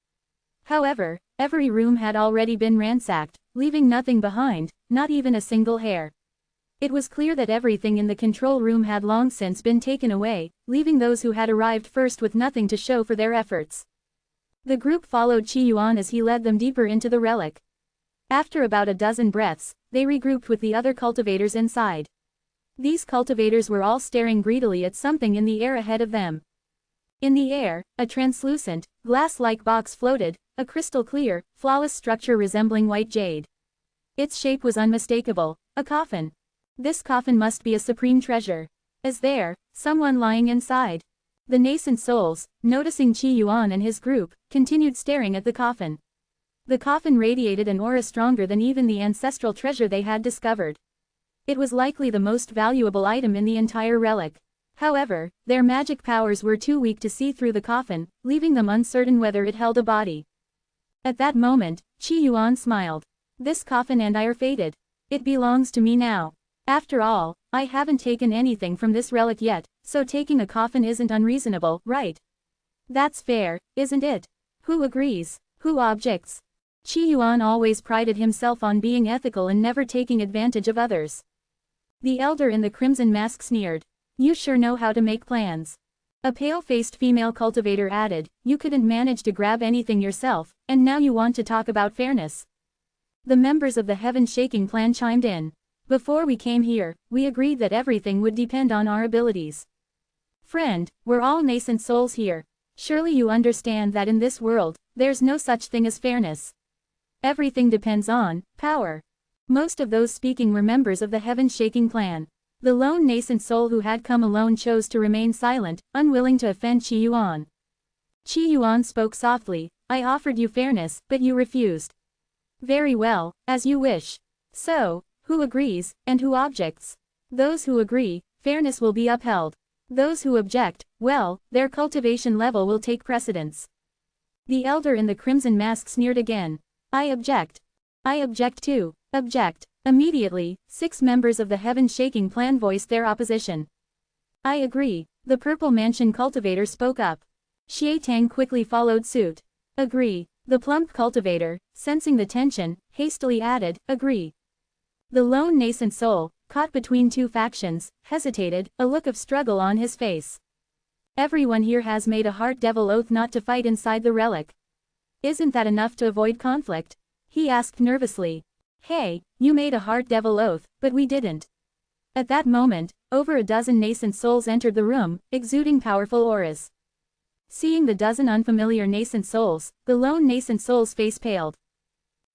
S1: However, every room had already been ransacked, leaving nothing behind, not even a single hair. It was clear that everything in the control room had long since been taken away, leaving those who had arrived first with nothing to show for their efforts. The group followed Qi Yuan as he led them deeper into the relic. After about a dozen breaths, they regrouped with the other cultivators inside. These cultivators were all staring greedily at something in the air ahead of them. In the air, a translucent, glass-like box floated, a crystal-clear, flawless structure resembling white jade. Its shape was unmistakable, a coffin. This coffin must be a supreme treasure. Is there someone lying inside? The nascent souls, noticing Qi Yuan and his group, continued staring at the coffin. The coffin radiated an aura stronger than even the ancestral treasure they had discovered. It was likely the most valuable item in the entire relic. However, their magic powers were too weak to see through the coffin, leaving them uncertain whether it held a body. At that moment, Qi Yuan smiled. This coffin and I are fated. It belongs to me now. After all, I haven't taken anything from this relic yet, so taking a coffin isn't unreasonable, right? That's fair, isn't it? Who agrees? Who objects? Qi Yuan always prided himself on being ethical and never taking advantage of others. The elder in the crimson mask sneered. You sure know how to make plans. A pale-faced female cultivator added, you couldn't manage to grab anything yourself, and now you want to talk about fairness. The members of the heaven-shaking clan chimed in. Before we came here, we agreed that everything would depend on our abilities. Friend, we're all nascent souls here. Surely you understand that in this world, there's no such thing as fairness. Everything depends on power. Most of those speaking were members of the heaven-shaking clan. The lone nascent soul who had come alone chose to remain silent, unwilling to offend Qi Yuan. Qi Yuan spoke softly, I offered you fairness, but you refused. Very well, as you wish. So, who agrees, and who objects? Those who agree, fairness will be upheld. Those who object, well, their cultivation level will take precedence. The elder in the crimson mask sneered again. I object. I object too. Object. Immediately, 6 members of the heaven-shaking clan voiced their opposition. I agree. The Purple Mansion cultivator spoke up. Xie Tang quickly followed suit. Agree. The plump cultivator, sensing the tension, hastily added, agree. The lone nascent soul, caught between 2 factions, hesitated, a look of struggle on his face. Everyone here has made a heart devil oath not to fight inside the relic. Isn't that enough to avoid conflict? He asked nervously. Hey, you made a heart devil oath, but we didn't. At that moment, over a dozen nascent souls entered the room, exuding powerful auras. Seeing the dozen unfamiliar nascent souls, the lone nascent soul's face paled.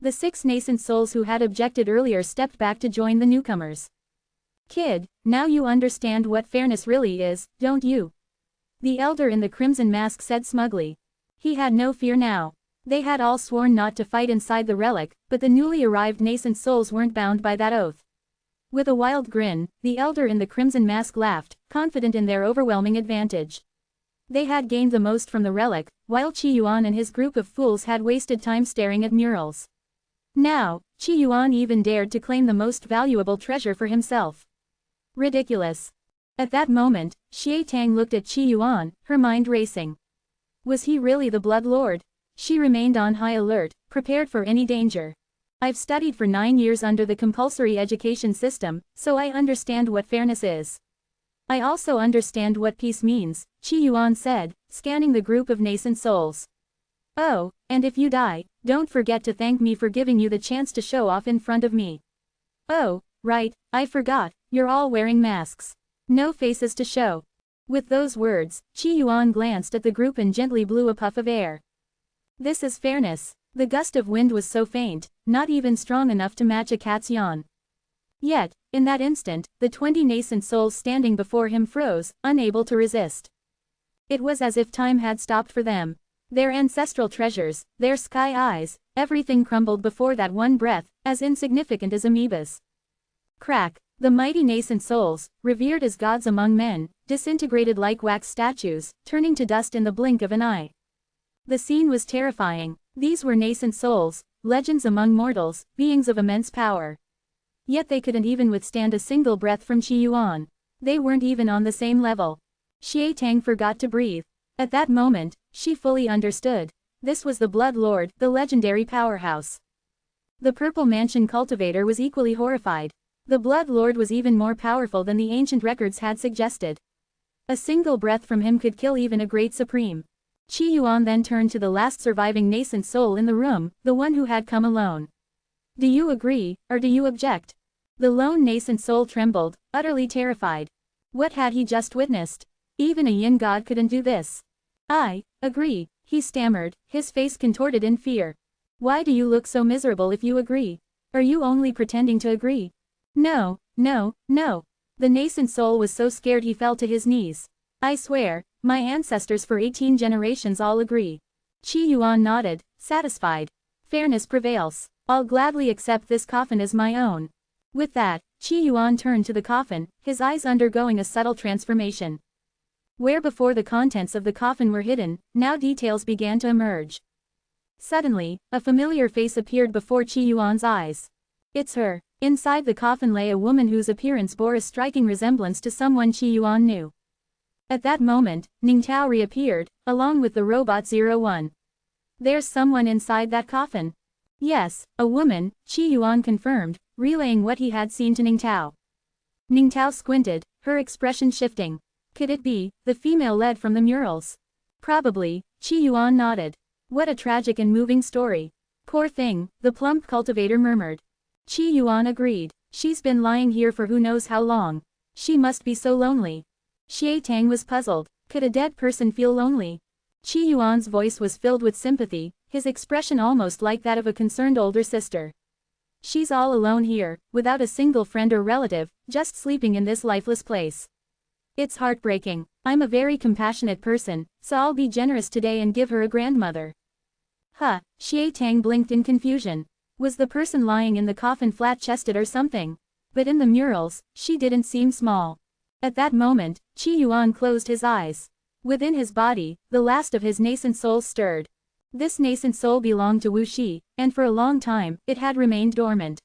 S1: The 6 nascent souls who had objected earlier stepped back to join the newcomers. Kid, now you understand what fairness really is, don't you? The elder in the crimson mask said smugly. He had no fear now. They had all sworn not to fight inside the relic, but the newly arrived nascent souls weren't bound by that oath. With a wild grin, the elder in the crimson mask laughed, confident in their overwhelming advantage. They had gained the most from the relic, while Qi Yuan and his group of fools had wasted time staring at murals. Now, Qi Yuan even dared to claim the most valuable treasure for himself. Ridiculous. At that moment, Xie Tang looked at Qi Yuan, her mind racing. Was he really the Blood Lord? She remained on high alert, prepared for any danger. I've studied for 9 years under the compulsory education system, so I understand what fairness is. I also understand what peace means, Qi Yuan said, scanning the group of nascent souls. Oh, and if you die, don't forget to thank me for giving you the chance to show off in front of me. Oh, right, I forgot, you're all wearing masks. No faces to show. With those words, Qi Yuan glanced at the group and gently blew a puff of air. This is fairness. The gust of wind was so faint, not even strong enough to match a cat's yawn. Yet, in that instant, the 20 nascent souls standing before him froze, unable to resist. It was as if time had stopped for them. Their ancestral treasures, their sky eyes, everything crumbled before that one breath, as insignificant as amoebas. Crack, the mighty nascent souls, revered as gods among men, disintegrated like wax statues, turning to dust in the blink of an eye. The scene was terrifying. These were nascent souls, legends among mortals, beings of immense power. Yet they couldn't even withstand a single breath from Qi Yuan. They weren't even on the same level. Xie Tang forgot to breathe. At that moment, she fully understood. This was the Blood Lord, the legendary powerhouse. The Purple Mansion cultivator was equally horrified. The Blood Lord was even more powerful than the ancient records had suggested. A single breath from him could kill even a great supreme. Qi Yuan then turned to the last surviving nascent soul in the room, the one who had come alone. Do you agree, or do you object? The lone nascent soul trembled, utterly terrified. What had he just witnessed? Even a yin god couldn't do this. I agree, he stammered, his face contorted in fear. Why do you look so miserable if you agree? Are you only pretending to agree? No, no, no. The nascent soul was so scared he fell to his knees. I swear, my ancestors for 18 generations all agree. Qi Yuan nodded, satisfied. Fairness prevails. I'll gladly accept this coffin as my own. With that, Qi Yuan turned to the coffin, his eyes undergoing a subtle transformation. Where before the contents of the coffin were hidden, now details began to emerge. Suddenly, a familiar face appeared before Qi Yuan's eyes. It's her. Inside the coffin lay a woman whose appearance bore a striking resemblance to someone Qi Yuan knew. At that moment, Ning Tao reappeared, along with the robot 01. There's someone inside that coffin. Yes, a woman, Qi Yuan confirmed, relaying what he had seen to Ning Tao. Ning Tao squinted, her expression shifting. Could it be the female led from the murals? Probably, Qi Yuan nodded. What a tragic and moving story. Poor thing, the plump cultivator murmured. Qi Yuan agreed. She's been lying here for who knows how long. She must be so lonely. Xie Tang was puzzled. Could a dead person feel lonely? Qi Yuan's voice was filled with sympathy, his expression almost like that of a concerned older sister. She's all alone here, without a single friend or relative, just sleeping in this lifeless place. It's heartbreaking. I'm a very compassionate person, so I'll be generous today and give her a grandmother. Huh, Xie Tang blinked in confusion. Was the person lying in the coffin flat-chested or something? But in the murals, she didn't seem small. At that moment, Qi Yuan closed his eyes. Within his body, the last of his nascent souls stirred. This nascent soul belonged to Wu Shi, and for a long time, it had remained dormant.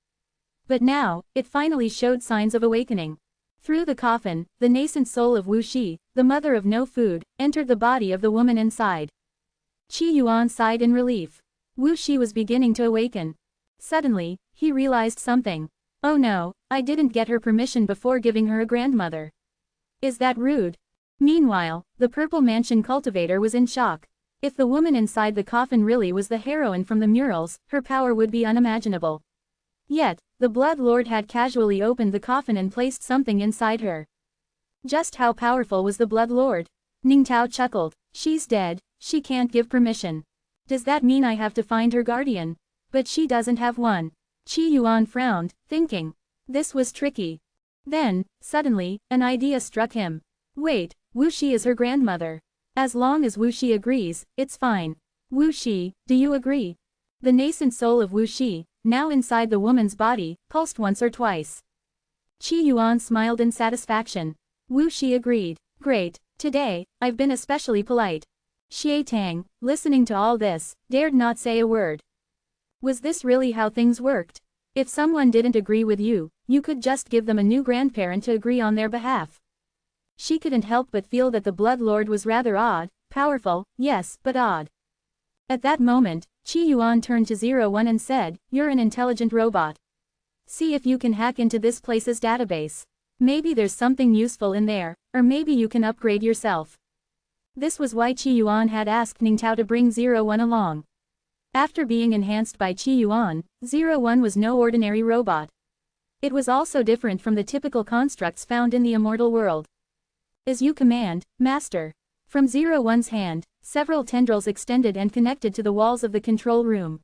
S1: But now, it finally showed signs of awakening. Through the coffin, the nascent soul of Wu Shi, the mother of no food, entered the body of the woman inside. Qi Yuan sighed in relief. Wu Shi was beginning to awaken. Suddenly, he realized something. Oh no, I didn't get her permission before giving her a grandmother. Is that rude? Meanwhile, the Purple Mansion cultivator was in shock. If the woman inside the coffin really was the heroine from the murals, her power would be unimaginable. Yet, the Blood Lord had casually opened the coffin and placed something inside her. Just how powerful was the Blood Lord? Ning Tao chuckled. She's dead, she can't give permission. Does that mean I have to find her guardian? But she doesn't have one. Qi Yuan frowned, thinking. This was tricky. Then, suddenly, an idea struck him. Wait, Wu Shi is her grandmother. As long as Wu Shi agrees, it's fine. Wu Shi, do you agree? The nascent soul of Wu Shi, now inside the woman's body, pulsed once or twice. Qi Yuan smiled in satisfaction. Wu Shi agreed. Great, today, I've been especially polite. Xie Tang, listening to all this, dared not say a word. Was this really how things worked? If someone didn't agree with you, you could just give them a new grandparent to agree on their behalf. She couldn't help but feel that the Blood Lord was rather odd, powerful, yes, but odd. At that moment, Qi Yuan turned to 01 and said, You're an intelligent robot. See if you can hack into this place's database. Maybe there's something useful in there, or maybe you can upgrade yourself. This was why Qi Yuan had asked Ning Tao to bring 01 along. After being enhanced by Qi Yuan, 01 was no ordinary robot. It was also different from the typical constructs found in the immortal world. As you command, Master. From 01's hand, several tendrils extended and connected to the walls of the control room.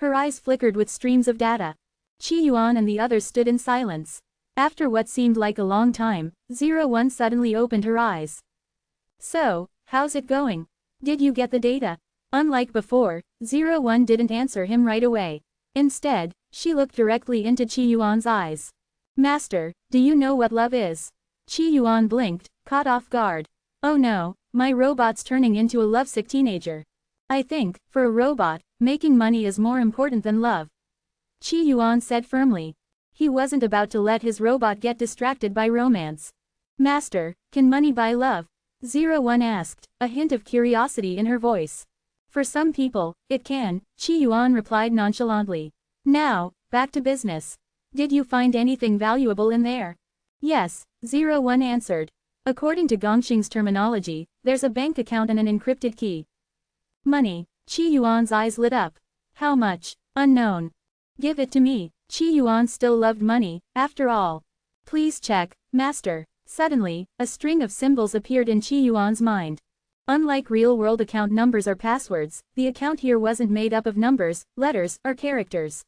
S1: Her eyes flickered with streams of data. Qi Yuan and the others stood in silence. After what seemed like a long time, 01 suddenly opened her eyes. So, how's it going? Did you get the data? Unlike before, 01 didn't answer him right away. Instead, she looked directly into Qi Yuan's eyes. Master, do you know what love is? Qi Yuan blinked, caught off guard. Oh no, my robot's turning into a lovesick teenager. I think, for a robot, making money is more important than love. Qi Yuan said firmly. He wasn't about to let his robot get distracted by romance. Master, can money buy love? 01 asked, a hint of curiosity in her voice. For some people, it can, Qi Yuan replied nonchalantly. Now, back to business. Did you find anything valuable in there? Yes, 01 answered. According to Gongxing's terminology, there's a bank account and an encrypted key. Money. Qi Yuan's eyes lit up. How much? Unknown. Give it to me. Qi Yuan still loved money, after all. Please check, Master. Suddenly, a string of symbols appeared in Qi Yuan's mind. Unlike real-world account numbers or passwords, the account here wasn't made up of numbers, letters, or characters.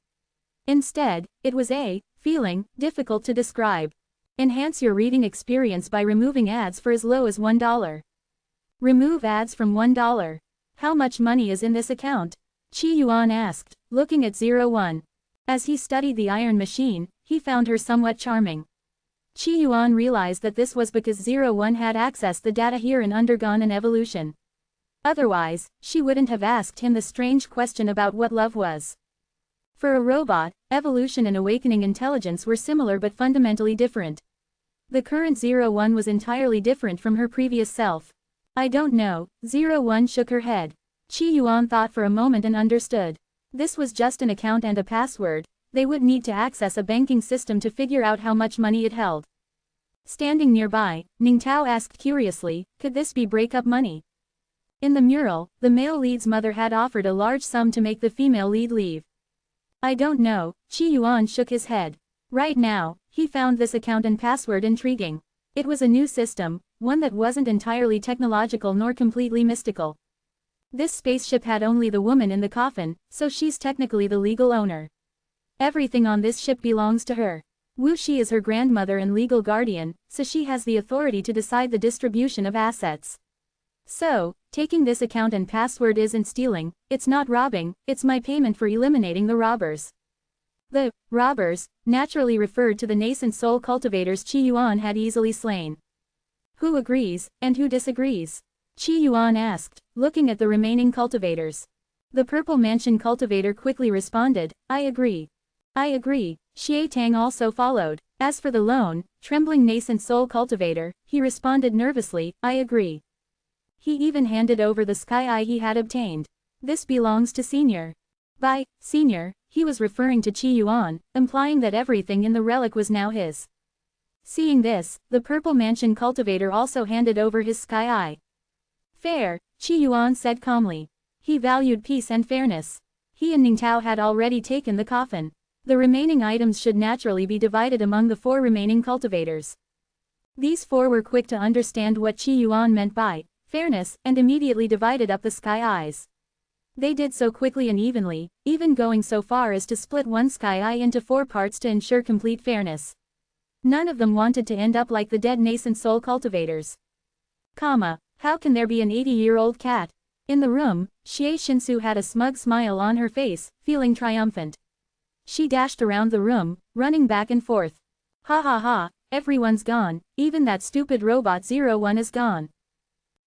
S1: Instead, it was a feeling difficult to describe. Enhance your reading experience by removing ads for as low as $1. Remove ads from $1. How much money is in this account? Qi Yuan asked, looking at 01. As he studied the iron machine, he found her somewhat charming. Qi Yuan realized that this was because 01 had accessed the data here and undergone an evolution. Otherwise, she wouldn't have asked him the strange question about what love was. For a robot, evolution and awakening intelligence were similar but fundamentally different. The current 01 was entirely different from her previous self. I don't know, 01 shook her head. Qi Yuan thought for a moment and understood. This was just an account and a password. They would need to access a banking system to figure out how much money it held. Standing nearby, Ningtao asked curiously, could this be breakup money? In the mural, the male lead's mother had offered a large sum to make the female lead leave. I don't know, Qi Yuan shook his head. Right now, he found this account and password intriguing. It was a new system, one that wasn't entirely technological nor completely mystical. This spaceship had only the woman in the coffin, so she's technically the legal owner. Everything on this ship belongs to her. Wu Shi is her grandmother and legal guardian, so she has the authority to decide the distribution of assets. So, taking this account and password isn't stealing, it's not robbing, it's my payment for eliminating the robbers. The robbers naturally referred to the nascent soul cultivators Qi Yuan had easily slain. Who agrees, and who disagrees? Qi Yuan asked, looking at the remaining cultivators. The Purple Mansion cultivator quickly responded, I agree. I agree. Xie Tang also followed. As for the lone, trembling nascent soul cultivator, he responded nervously, I agree. He even handed over the sky eye he had obtained. This belongs to Senior. By Senior, he was referring to Qi Yuan, implying that everything in the relic was now his. Seeing this, the Purple Mansion cultivator also handed over his sky eye. Fair, Qi Yuan said calmly. He valued peace and fairness. He and Ningtao had already taken the coffin. The remaining items should naturally be divided among the 4 remaining cultivators. These 4 were quick to understand what Qi Yuan meant by fairness and immediately divided up the sky eyes. They did so quickly and evenly, even going so far as to split one sky eye into 4 parts to ensure complete fairness. None of them wanted to end up like the dead nascent soul cultivators. How can there be an 80-year-old cat? In the room, Xie Shinsu had a smug smile on her face, feeling triumphant. She dashed around the room, running back and forth. Ha ha ha, everyone's gone, even that stupid robot 01 is gone.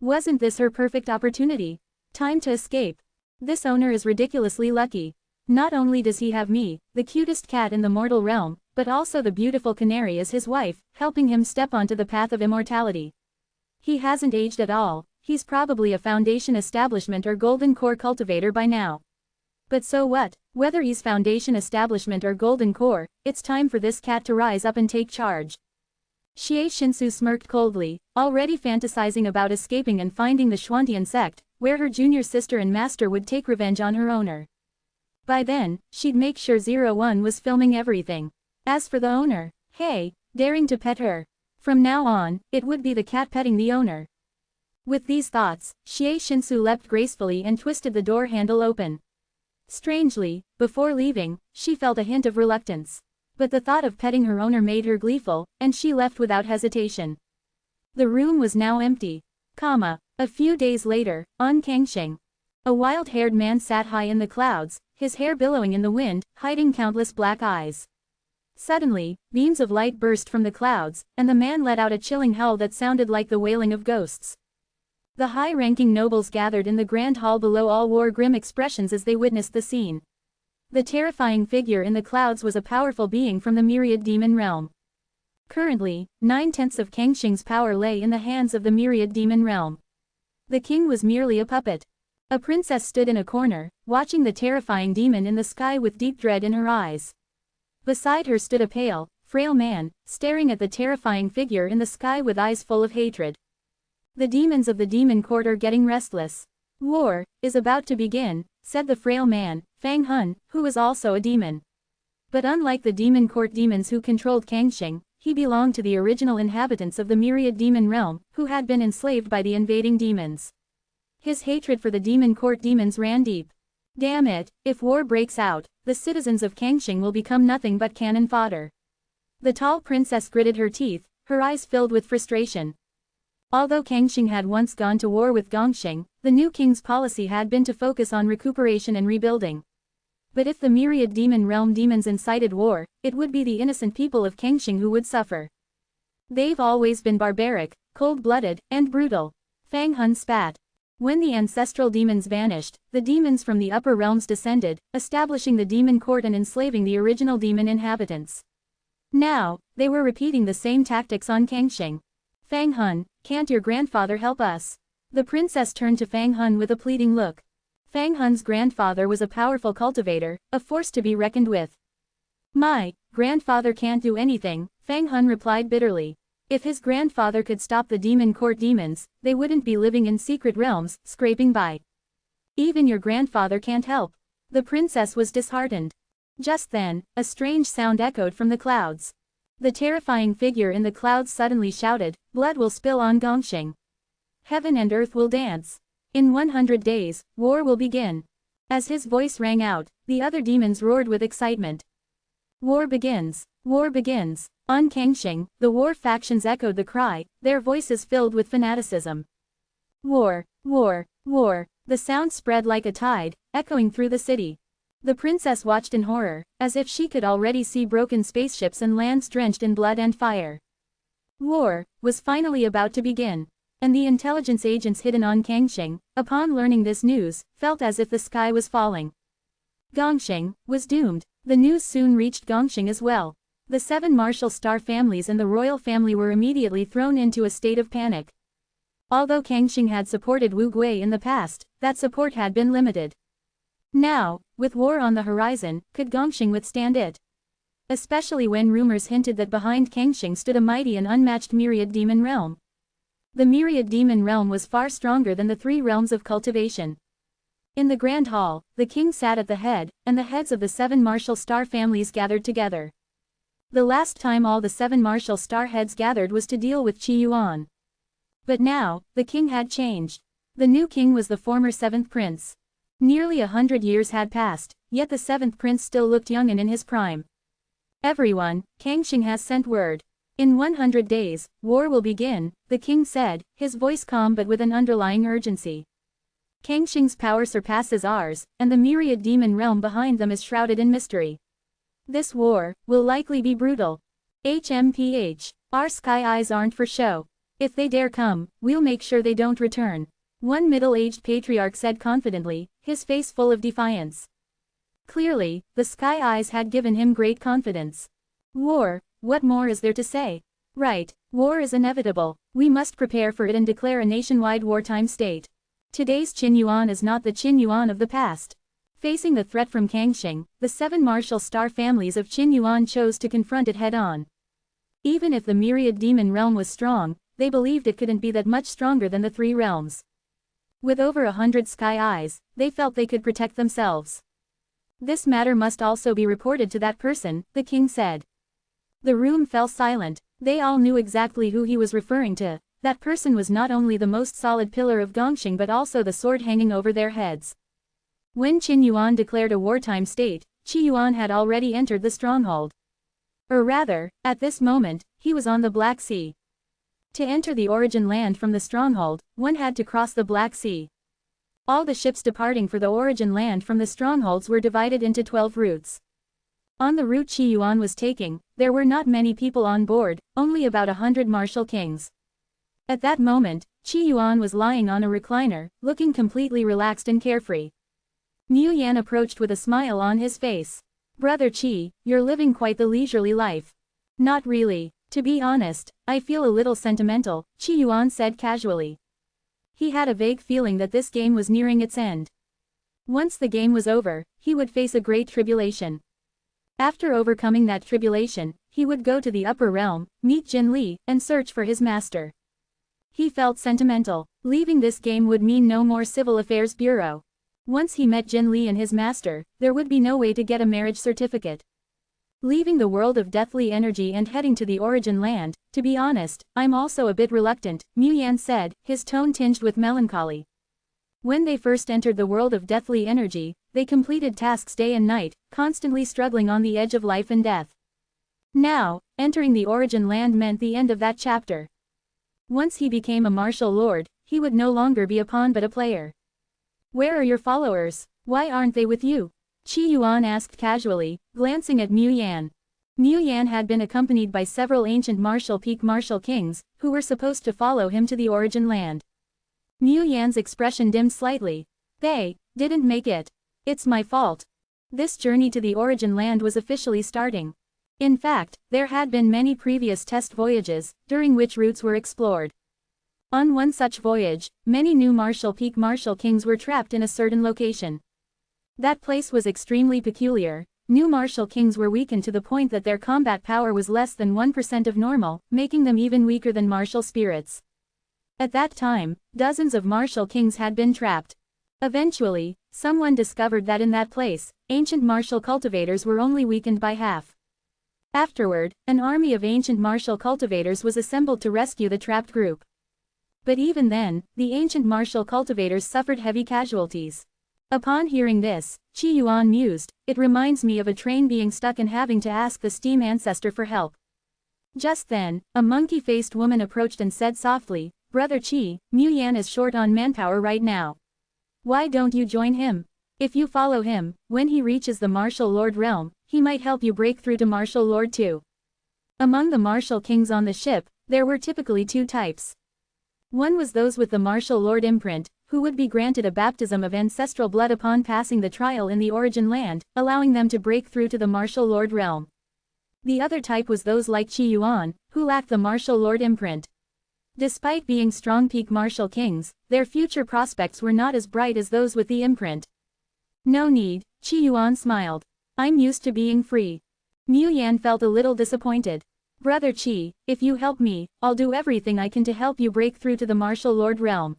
S1: Wasn't this her perfect opportunity? Time to escape. This owner is ridiculously lucky. Not only does he have me, the cutest cat in the mortal realm, but also the beautiful canary as his wife, helping him step onto the path of immortality. He hasn't aged at all, he's probably a Foundation establishment or Golden Core cultivator by now. But so what, whether he's Foundation establishment or Golden Core, it's time for this cat to rise up and take charge. Xie Shinsu smirked coldly, already fantasizing about escaping and finding the Xuantian sect, where her junior sister and master would take revenge on her owner. By then, she'd make sure 01 was filming everything. As for the owner, hey, daring to pet her. From now on, it would be the cat petting the owner. With these thoughts, Xie Shinsu leapt gracefully and twisted the door handle open. Strangely, before leaving, she felt a hint of reluctance. But the thought of petting her owner made her gleeful, and she left without hesitation. The room was now empty. A few days later, on Kangsheng. A wild-haired man sat high in the clouds, his hair billowing in the wind, hiding countless black eyes. Suddenly, beams of light burst from the clouds, and the man let out a chilling howl that sounded like the wailing of ghosts. The high-ranking nobles gathered in the grand hall below all wore grim expressions as they witnessed the scene. The terrifying figure in the clouds was a powerful being from the myriad demon realm. Currently, 9/10 of Kangsheng's power lay in the hands of the myriad demon realm. The king was merely a puppet. A princess stood in a corner, watching the terrifying demon in the sky with deep dread in her eyes. Beside her stood a pale, frail man, staring at the terrifying figure in the sky with eyes full of hatred. The demons of the demon court are getting restless. War is about to begin, said the frail man, Fang Hun, who was also a demon. But unlike the demon court demons who controlled Kangsheng, he belonged to the original inhabitants of the myriad demon realm, who had been enslaved by the invading demons. His hatred for the demon court demons ran deep. Damn it, if war breaks out, the citizens of Kangsheng will become nothing but cannon fodder. The tall princess gritted her teeth, her eyes filled with frustration. Although Kangsheng had once gone to war with Gongsheng, the new king's policy had been to focus on recuperation and rebuilding. But if the myriad demon realm demons incited war, it would be the innocent people of Kangsheng who would suffer. They've always been barbaric, cold-blooded, and brutal. Fang Hun spat. When the ancestral demons vanished, the demons from the upper realms descended, establishing the demon court and enslaving the original demon inhabitants. Now, they were repeating the same tactics on Kangsheng. Fang Hun, can't your grandfather help us? The princess turned to Fang Hun with a pleading look. Fang Hun's grandfather was a powerful cultivator, a force to be reckoned with. My grandfather can't do anything, Fang Hun replied bitterly. If his grandfather could stop the demon court demons, they wouldn't be living in secret realms, scraping by. Even your grandfather can't help. The princess was disheartened. Just then, a strange sound echoed from the clouds. The terrifying figure in the clouds suddenly shouted, "Blood will spill on Gongsheng. Heaven and earth will dance. In 100 days, war will begin." As his voice rang out, the other demons roared with excitement. War begins. War begins. On Kangsheng, the war factions echoed the cry, their voices filled with fanaticism. War, war, war. The sound spread like a tide, echoing through the city. The princess watched in horror, as if she could already see broken spaceships and lands drenched in blood and fire. War was finally about to begin. And the intelligence agents hidden on Kangsheng, upon learning this news, felt as if the sky was falling. Gongsheng was doomed. The news soon reached Gongsheng as well. The 7 martial star families and the royal family were immediately thrown into a state of panic. Although Kangsheng had supported Wu Gui in the past, that support had been limited. Now, with war on the horizon, could Gongsheng withstand it? Especially when rumors hinted that behind Kangsheng stood a mighty and unmatched myriad demon realm. The myriad demon realm was far stronger than the 3 realms of cultivation. In the grand hall, the king sat at the head, and the heads of the 7 martial star families gathered together. The last time all the 7 martial star heads gathered was to deal with Qi Yuan. But now, the king had changed. The new king was the former 7th prince. Nearly 100 years had passed, yet the 7th prince still looked young and in his prime. Everyone, Kangsheng has sent word. In 100 days, war will begin, the king said, his voice calm but with an underlying urgency. Kangsheng's power surpasses ours, and the myriad demon realm behind them is shrouded in mystery. This war will likely be brutal. HMPH. Our sky eyes aren't for show. If they dare come, we'll make sure they don't return. One middle-aged patriarch said confidently, his face full of defiance. Clearly, the sky eyes had given him great confidence. War, what more is there to say? Right, war is inevitable. We must prepare for it and declare a nationwide wartime state. Today's Qin Yuan is not the Qin Yuan of the past. Facing the threat from Kangsheng, the 7 martial star families of Qin Yuan chose to confront it head-on. Even if the myriad demon realm was strong, they believed it couldn't be that much stronger than the 3 realms. With over 100 sky eyes, they felt they could protect themselves. This matter must also be reported to that person, the king said. The room fell silent. They all knew exactly who he was referring to. That person was not only the most solid pillar of Gongsheng but also the sword hanging over their heads. When Qin Yuan declared a wartime state, Qi Yuan had already entered the stronghold. Or rather, at this moment, he was on the Black Sea. To enter the origin land from the stronghold, one had to cross the Black Sea. All the ships departing for the origin land from the strongholds were divided into 12 routes. On the route Qi Yuan was taking, there were not many people on board, only about 100 martial kings. At that moment, Qi Yuan was lying on a recliner, looking completely relaxed and carefree. Mu Yan approached with a smile on his face. "Brother Qi, you're living quite the leisurely life." "Not really. To be honest, I feel a little sentimental," Qi Yuan said casually. He had a vague feeling that this game was nearing its end. Once the game was over, he would face a great tribulation. After overcoming that tribulation, he would go to the upper realm, meet Jin Li, and search for his master. He felt sentimental. Leaving this game would mean no more Civil Affairs Bureau. Once he met Jin Li and his master, there would be no way to get a marriage certificate. Leaving the world of deathly energy and heading to the origin land, to be honest, I'm also a bit reluctant, Mu Yan said, his tone tinged with melancholy. When they first entered the world of deathly energy, they completed tasks day and night, constantly struggling on the edge of life and death. Now, entering the origin land meant the end of that chapter. Once he became a martial lord, he would no longer be a pawn but a player. "Where are your followers? Why aren't they with you?" Qi Yuan asked casually, glancing at Mu Yan. Mu Yan had been accompanied by several ancient martial peak martial kings, who were supposed to follow him to the origin land. Mu Yan's expression dimmed slightly. "They didn't make it. It's my fault." This journey to the origin land was officially starting. In fact, there had been many previous test voyages, during which routes were explored. On one such voyage, many new martial peak martial kings were trapped in a certain location. That place was extremely peculiar. New martial kings were weakened to the point that their combat power was less than 1% of normal, making them even weaker than martial spirits. At that time, dozens of martial kings had been trapped. Eventually, someone discovered that in that place, ancient martial cultivators were only weakened by half. Afterward, an army of ancient martial cultivators was assembled to rescue the trapped group. But even then, the ancient martial cultivators suffered heavy casualties. Upon hearing this, Qi Yuan mused, "It reminds me of a train being stuck and having to ask the steam ancestor for help." Just then, a monkey-faced woman approached and said softly, "Brother Qi, Mu Yan is short on manpower right now. Why don't you join him? If you follow him, when he reaches the martial lord realm, he might help you break through to martial lord too." Among the martial kings on the ship, there were typically two types. One was those with the martial lord imprint, who would be granted a baptism of ancestral blood upon passing the trial in the origin land, allowing them to break through to the martial lord realm. The other type was those like Qi Yuan, who lacked the martial lord imprint. Despite being strong peak martial kings, their future prospects were not as bright as those with the imprint. "No need," Qi Yuan smiled. "I'm used to being free." Mu Yan felt a little disappointed. "Brother Qi, if you help me, I'll do everything I can to help you break through to the martial lord realm."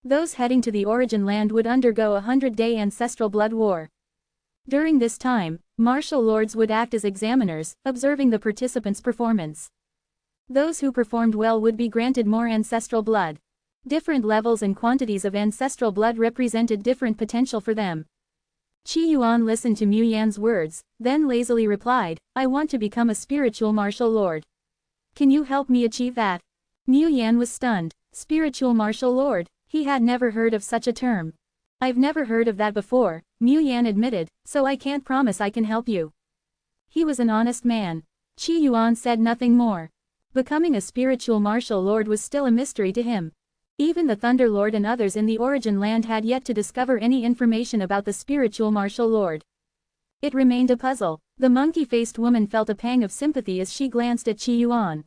S1: Those heading to the origin land would undergo a 100-day ancestral blood war. During this time, martial lords would act as examiners, observing the participants' performance. Those who performed well would be granted more ancestral blood. Different levels and quantities of ancestral blood represented different potential for them. Qi Yuan listened to Mu Yan's words, then lazily replied, "I want to become a spiritual martial lord. Can you help me achieve that?" Mu Yan was stunned. Spiritual martial lord? He had never heard of such a term. "I've never heard of that before," Mu Yan admitted, "so I can't promise I can help you." He was an honest man. Qi Yuan said nothing more. Becoming a spiritual martial lord was still a mystery to him. Even the Thunder Lord and others in the origin land had yet to discover any information about the spiritual martial lord. It remained a puzzle. The monkey-faced woman felt a pang of sympathy as she glanced at Qi Yuan.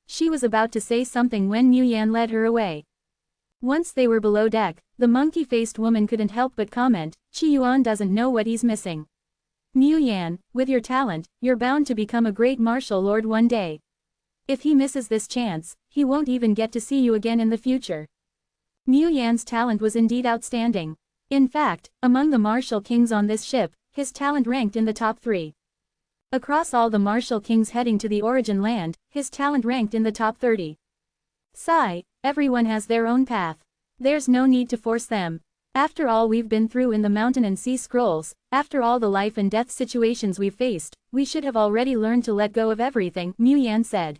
S1: She was about to say something when Mu Yan led her away. Once they were below deck, the monkey-faced woman couldn't help but comment, "Qi Yuan doesn't know what he's missing. Mu Yan, with your talent, you're bound to become a great martial lord one day. If he misses this chance, he won't even get to see you again in the future." Mu Yan's talent was indeed outstanding. In fact, among the martial kings on this ship, his talent ranked in the top 3. Across all the martial kings heading to the origin land, his talent ranked in the top 30. Sigh, everyone has their own path. There's no need to force them. After all we've been through in the mountain and sea scrolls, after all the life and death situations we've faced, we should have already learned to let go of everything, Mu Yan said.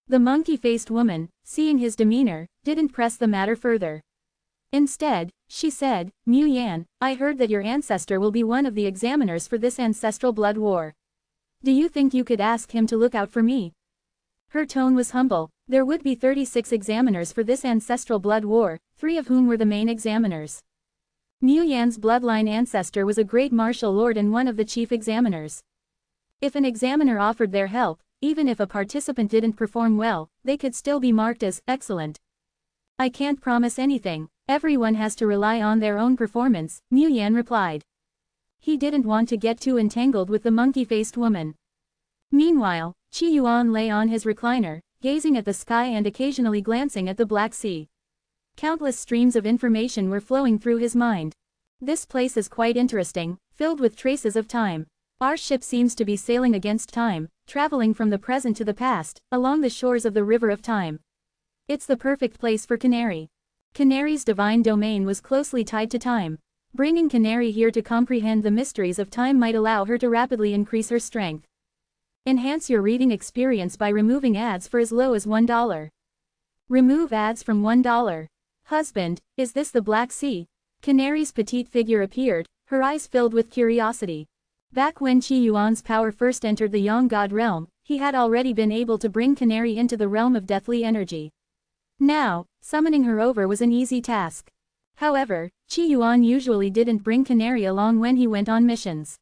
S1: The monkey-faced woman, seeing his demeanor, didn't press the matter further. Instead, she said, Mu Yan, I heard that your ancestor will be one of the examiners for this ancestral blood war. Do you think you could ask him to look out for me? Her tone was humble. There would be 36 examiners for this ancestral blood war, 3 of whom were the main examiners. Mu Yan's bloodline ancestor was a great martial lord and one of the chief examiners. If an examiner offered their help, even if a participant didn't perform well, they could still be marked as excellent. I can't promise anything. Everyone has to rely on their own performance, Mu Yan replied. He didn't want to get too entangled with the monkey-faced woman. Meanwhile, Qi Yuan lay on his recliner, gazing at the sky and occasionally glancing at the Black Sea. Countless streams of information were flowing through his mind. This place is quite interesting, filled with traces of time. Our ship seems to be sailing against time, traveling from the present to the past, along the shores of the river of time. It's the perfect place for Canary. Canary's divine domain was closely tied to time. Bringing Canary here to comprehend the mysteries of time might allow her to rapidly increase her strength. Enhance your reading experience by removing ads for as low as $1. Remove ads from $1. Husband, is this the Black Sea? Canary's petite figure appeared, her eyes filled with curiosity. Back when Qi Yuan's power first entered the Yang God realm, he had already been able to bring Canary into the realm of deathly energy. Now, summoning her over was an easy task. However, Qi Yuan usually didn't bring Canary along when he went on missions.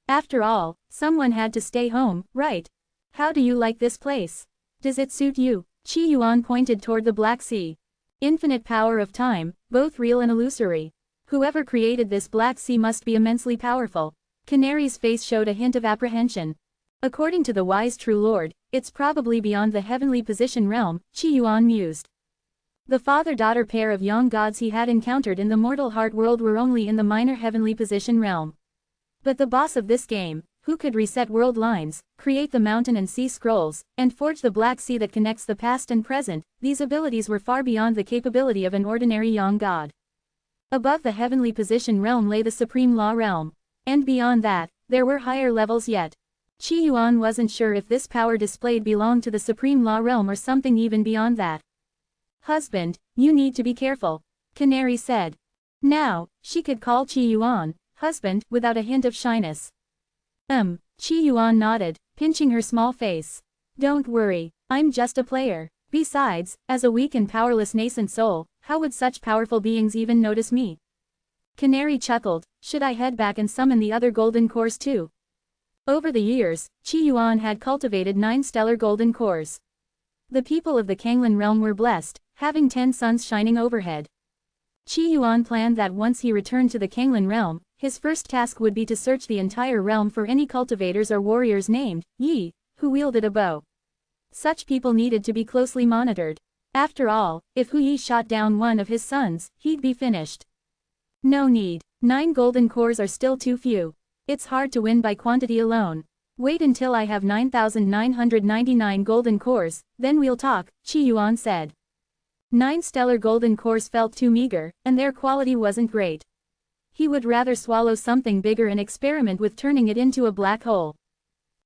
S1: After all, someone had to stay home, right? How do you like this place? Does it suit you? Qi Yuan pointed toward the Black Sea. Infinite power of time, both real and illusory. Whoever created this Black Sea must be immensely powerful. Canary's face showed a hint of apprehension. According to the wise true lord, it's probably beyond the heavenly position realm, Qi Yuan mused. The father-daughter pair of young gods he had encountered in the mortal heart world were only in the minor heavenly position realm. But the boss of this game, who could reset world lines, create the mountain and sea scrolls, and forge the Black Sea that connects the past and present, these abilities were far beyond the capability of an ordinary young god. Above the heavenly position realm lay the supreme law realm. And beyond that, there were higher levels yet. Qi Yuan wasn't sure if this power displayed belonged to the supreme law realm or something even beyond that. Husband, you need to be careful, Canary said. Now, she could call Qi Yuan husband without a hint of shyness. Qi Yuan nodded, pinching her small face. Don't worry, I'm just a player. Besides, as a weak and powerless nascent soul, how would such powerful beings even notice me? Canary chuckled, should I head back and summon the other golden cores too? Over the years, Qi Yuan had cultivated 9 stellar golden cores. The people of the Kanglan realm were blessed, having 10 suns shining overhead. Qi Yuan planned that once he returned to the Kanglan realm, his first task would be to search the entire realm for any cultivators or warriors named Yi, who wielded a bow. Such people needed to be closely monitored. After all, if Hu Yi shot down one of his sons, he'd be finished. No need. 9 golden cores are still too few. It's hard to win by quantity alone. Wait until I have 9,999 golden cores, then we'll talk, Qi Yuan said. 9 stellar golden cores felt too meager, and their quality wasn't great. He would rather swallow something bigger and experiment with turning it into a black hole.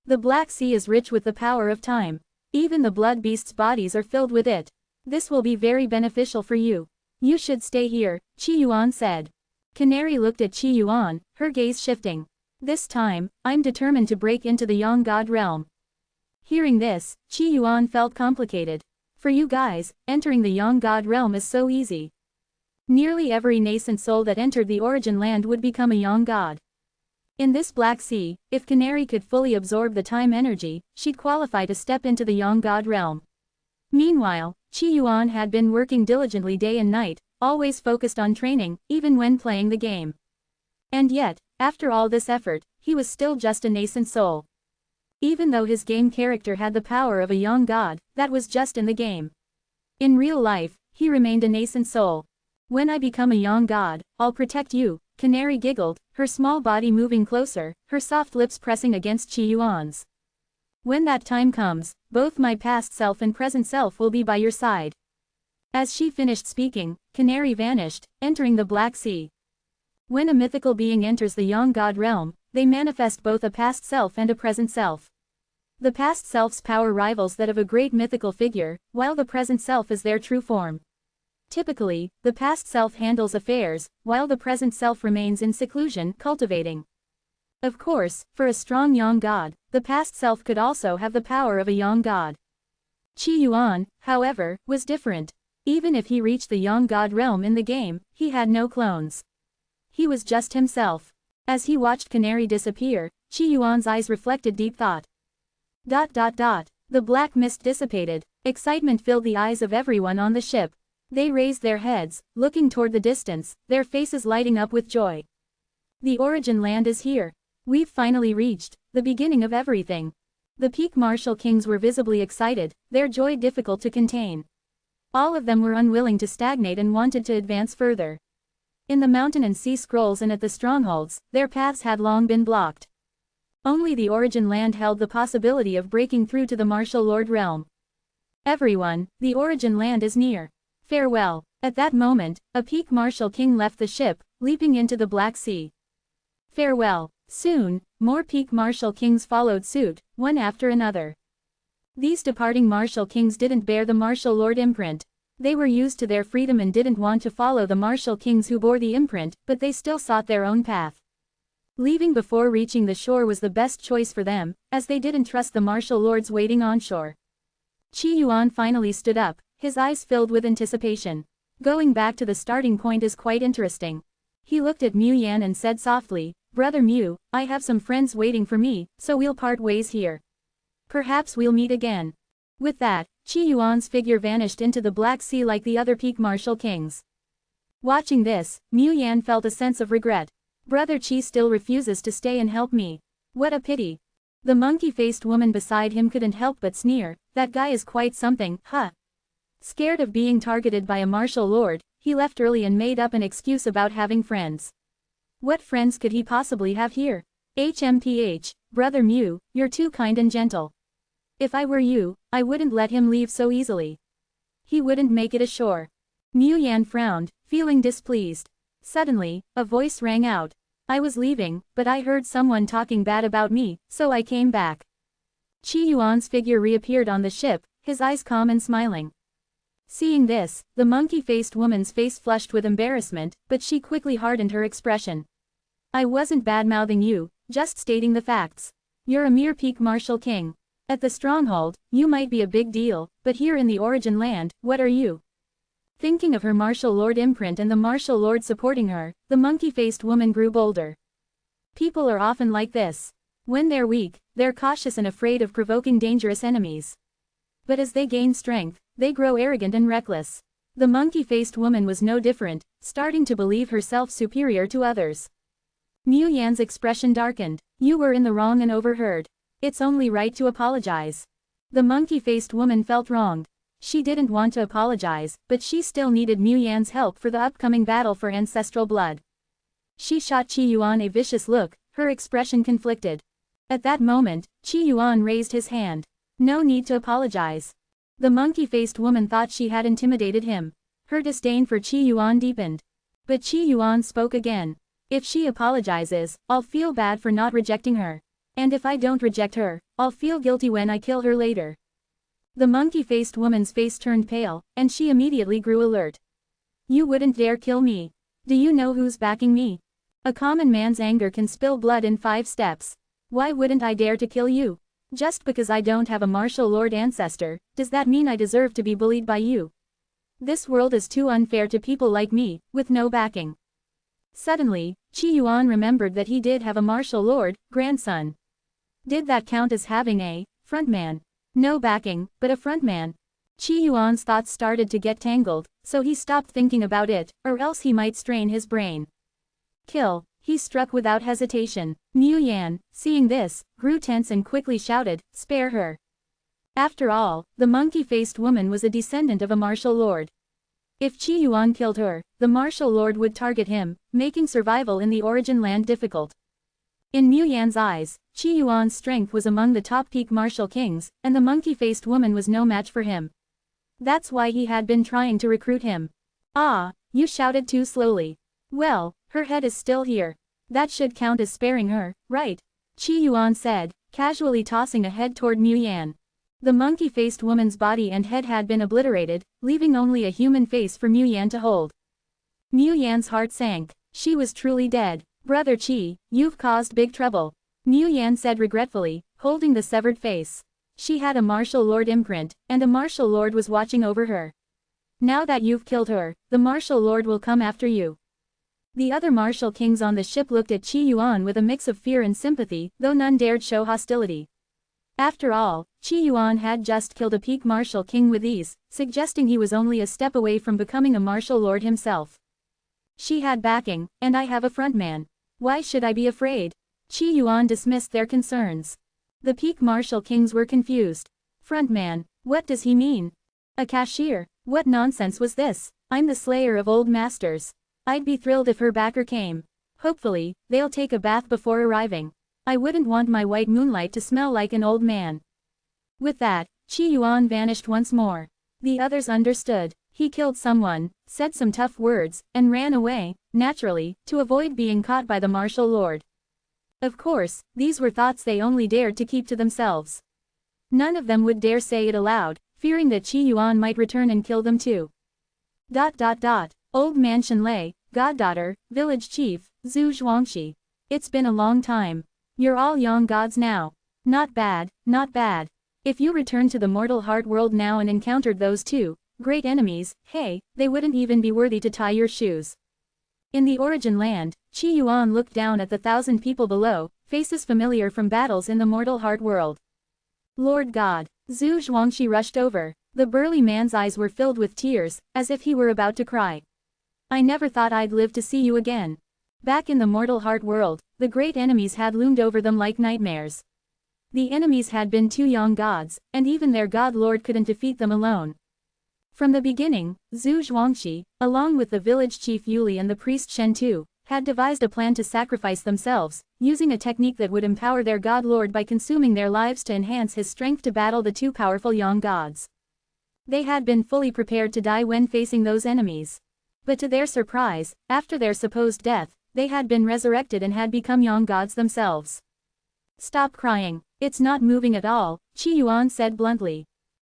S1: The Black Sea is rich with the power of time. Even the blood beasts' bodies are filled with it. This will be very beneficial for you. You should stay here, Qi Yuan said. Canary looked at Qi Yuan, her gaze shifting. This time, I'm determined to break into the Yang God realm. Hearing this, Qi Yuan felt complicated. For you guys, entering the Yang God realm is so easy. Nearly every nascent soul that entered the origin land would become a Yang God. In this Black Sea, if Canary could fully absorb the time energy, she'd qualify to step into the Yang God realm. Meanwhile, Qi Yuan had been working diligently day and night, always focused on training, even when playing the game. And yet, after all this effort, he was still just a nascent soul. Even though his game character had the power of a young god, that was just in the game. In real life, he remained a nascent soul. When I become a young god, I'll protect you, Canary giggled, her small body moving closer, her soft lips pressing against Qi Yuan's. When that time comes, both my past self and present self will be by your side. As she finished speaking, Canary vanished, entering the Black Sea. When a mythical being enters the young god realm, they manifest both a past self and a present self. The past self's power rivals that of a great mythical figure, while the present self is their true form. Typically, the past self handles affairs, while the present self remains in seclusion, cultivating. Of course, for a strong young god, the past self could also have the power of a young god. Qi Yuan, however, was different. Even if he reached the young god realm in the game, he had no clones. He was just himself. As he watched Canary disappear, Qi Yuan's eyes reflected deep thought. The black mist dissipated. Excitement filled the eyes of everyone on the ship. They raised their heads, looking toward the distance, their faces lighting up with joy. The origin land is here. We've finally reached the beginning of everything. The peak martial kings were visibly excited, their joy difficult to contain. All of them were unwilling to stagnate and wanted to advance further. In the mountain and sea scrolls and at the strongholds, their paths had long been blocked. Only the origin land held the possibility of breaking through to the martial lord realm. Everyone, the origin land is near. Farewell. At that moment, a peak martial king left the ship, leaping into the Black Sea. Farewell. Soon, more peak martial kings followed suit, one after another. These departing martial kings didn't bear the martial lord imprint. They were used to their freedom and didn't want to follow the martial kings who bore the imprint, but they still sought their own path. Leaving before reaching the shore was the best choice for them, as they didn't trust the martial lords waiting on shore. Qi Yuan finally stood up, his eyes filled with anticipation. Going back to the starting point is quite interesting. He looked at Mu Yan and said softly, "Brother Mu, I have some friends waiting for me, so we'll part ways here. Perhaps we'll meet again." With that, Qi Yuan's figure vanished into the Black Sea like the other peak martial kings. Watching this, Mu Yan felt a sense of regret. Brother Qi still refuses to stay and help me. What a pity. The monkey-faced woman beside him couldn't help but sneer, "That guy is quite something, huh?" Scared of being targeted by a martial lord, he left early and made up an excuse about having friends. What friends could he possibly have here? HMPH, Brother Mu, you're too kind and gentle. If I were you, I wouldn't let him leave so easily. He wouldn't make it ashore. Mu Yan frowned, feeling displeased. Suddenly, a voice rang out. "I was leaving, but I heard someone talking bad about me, so I came back." Qi Yuan's figure reappeared on the ship, his eyes calm and smiling. Seeing this, the monkey-faced woman's face flushed with embarrassment, but she quickly hardened her expression. "I wasn't bad-mouthing you, just stating the facts. You're a mere peak martial king. At the stronghold, you might be a big deal, but here in the origin land, what are you?" Thinking of her martial lord imprint and the martial lord supporting her, the monkey-faced woman grew bolder. People are often like this. When they're weak, they're cautious and afraid of provoking dangerous enemies. But as they gain strength, they grow arrogant and reckless. The monkey-faced woman was no different, starting to believe herself superior to others. Mu Yan's expression darkened. "You were in the wrong and overheard. It's only right to apologize." The monkey-faced woman felt wronged. She didn't want to apologize, but she still needed Mu Yan's help for the upcoming battle for ancestral blood. She shot Qi Yuan a vicious look, her expression conflicted. At that moment, Qi Yuan raised his hand. "No need to apologize." The monkey-faced woman thought she had intimidated him. Her disdain for Qi Yuan deepened. But Qi Yuan spoke again. "If she apologizes, I'll feel bad for not rejecting her. And if I don't reject her, I'll feel guilty when I kill her later." The monkey-faced woman's face turned pale, and she immediately grew alert. "You wouldn't dare kill me. Do you know who's backing me? A common man's anger can spill blood in 5 steps. Why wouldn't I dare to kill you? Just because I don't have a martial lord ancestor, does that mean I deserve to be bullied by you? This world is too unfair to people like me, with no backing." Suddenly, Qi Yuan remembered that he did have a martial lord, grandson. Did that count as having a frontman? No backing, but a frontman. Qi Yuan's thoughts started to get tangled, so he stopped thinking about it, or else he might strain his brain. "Kill," he struck without hesitation. Mu Yan, seeing this, grew tense and quickly shouted, "Spare her." After all, the monkey-faced woman was a descendant of a martial lord. If Qi Yuan killed her, the martial lord would target him, making survival in the origin land difficult. In Mu Yan's eyes, Qi Yuan's strength was among the top peak martial kings, and the monkey-faced woman was no match for him. That's why he had been trying to recruit him. "Ah, You shouted too slowly. Well, her head is still here. That should count as sparing her, right? Qi Yuan said, casually tossing a head toward Mu Yan. The monkey-faced woman's body and head had been obliterated, leaving only a human face for Mu Yan to hold. Mu Yan's heart sank. She was truly dead. Brother Qi, you've caused big trouble. Mu Yan said regretfully, holding the severed face. She had a martial lord imprint, and a martial lord was watching over her. Now that you've killed her, the martial lord will come after you. The other martial kings on the ship looked at Qi Yuan with a mix of fear and sympathy, though none dared show hostility. After all, Qi Yuan had just killed a peak martial king with ease, suggesting he was only a step away from becoming a martial lord himself. She had backing, and I have a frontman. Why should I be afraid? Qi Yuan dismissed their concerns. The peak martial kings were confused. Frontman, what does he mean? A cashier? What nonsense was this? I'm the slayer of old masters. I'd be thrilled if her backer came. Hopefully, they'll take a bath before arriving. I wouldn't want my white moonlight to smell like an old man. With that, Qi Yuan vanished once more. The others understood. He killed someone, said some tough words, and ran away, naturally, to avoid being caught by the martial lord. Of course, these were thoughts they only dared to keep to themselves. None of them would dare say it aloud, fearing that Qi Yuan might return and kill them too. Old Man Shenlei, goddaughter, village chief, Zhu Zhuangxi. It's been a long time. You're all young gods now. Not bad, not bad. If you returned to the mortal heart world now and encountered those two great enemies, hey, they wouldn't even be worthy to tie your shoes. In the origin land, Qi Yuan looked down at the 1,000 people below, faces familiar from battles in the mortal heart world. Lord God. Zhu Zhuangxi rushed over. The burly man's eyes were filled with tears, as if he were about to cry. I never thought I'd live to see you again. Back in the mortal heart world, the great enemies had loomed over them like nightmares. The enemies had been two young gods, and even their god lord couldn't defeat them alone. From the beginning, Zhu Zhuangxi, along with the village chief Yuli and the priest Shen Tu, had devised a plan to sacrifice themselves, using a technique that would empower their god lord by consuming their lives to enhance his strength to battle the two powerful young gods. They had been fully prepared to die when facing those enemies. But to their surprise, after their supposed death, they had been resurrected and had become young gods themselves. Stop crying. It's not moving at all, Qi Yuan said bluntly.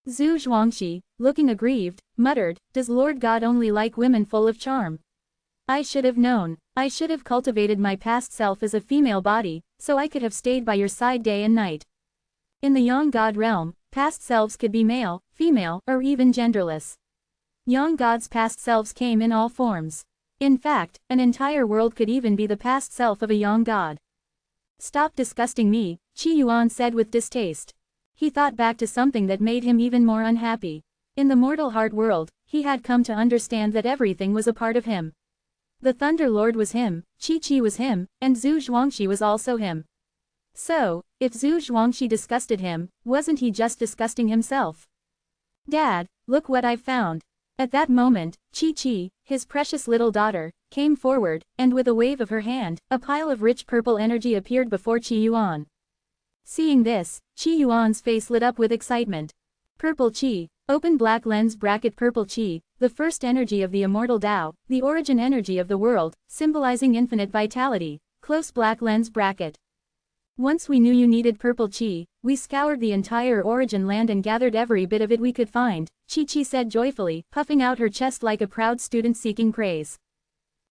S1: Zhu Zhuangxi, looking aggrieved, muttered, does Lord God only like women full of charm? I should have known. I should have cultivated my past self as a female body, so I could have stayed by your side day and night. In the young god realm, past selves could be male, female, or even genderless. Young gods' past selves came in all forms. In fact, an entire world could even be the past self of a young god. Stop disgusting me, Qi Yuan said with distaste. He thought back to something that made him even more unhappy. In the mortal heart world, he had come to understand that everything was a part of him. The Thunder Lord was him, Qi was him, and Zhu Zhuangxi was also him. So, if Zhu Zhuangxi disgusted him, wasn't he just disgusting himself? Dad, look what I've found. At that moment, Qi, his precious little daughter, came forward, and with a wave of her hand, a pile of rich purple energy appeared before Qi Yuan. Seeing this, Qi Yuan's face lit up with excitement. Purple Qi, open black lens bracket purple Qi, the first energy of the immortal Tao, the origin energy of the world, symbolizing infinite vitality, close black lens bracket. Once we knew you needed purple Qi, we scoured the entire origin land and gathered every bit of it we could find, Qi said joyfully, puffing out her chest like a proud student seeking praise.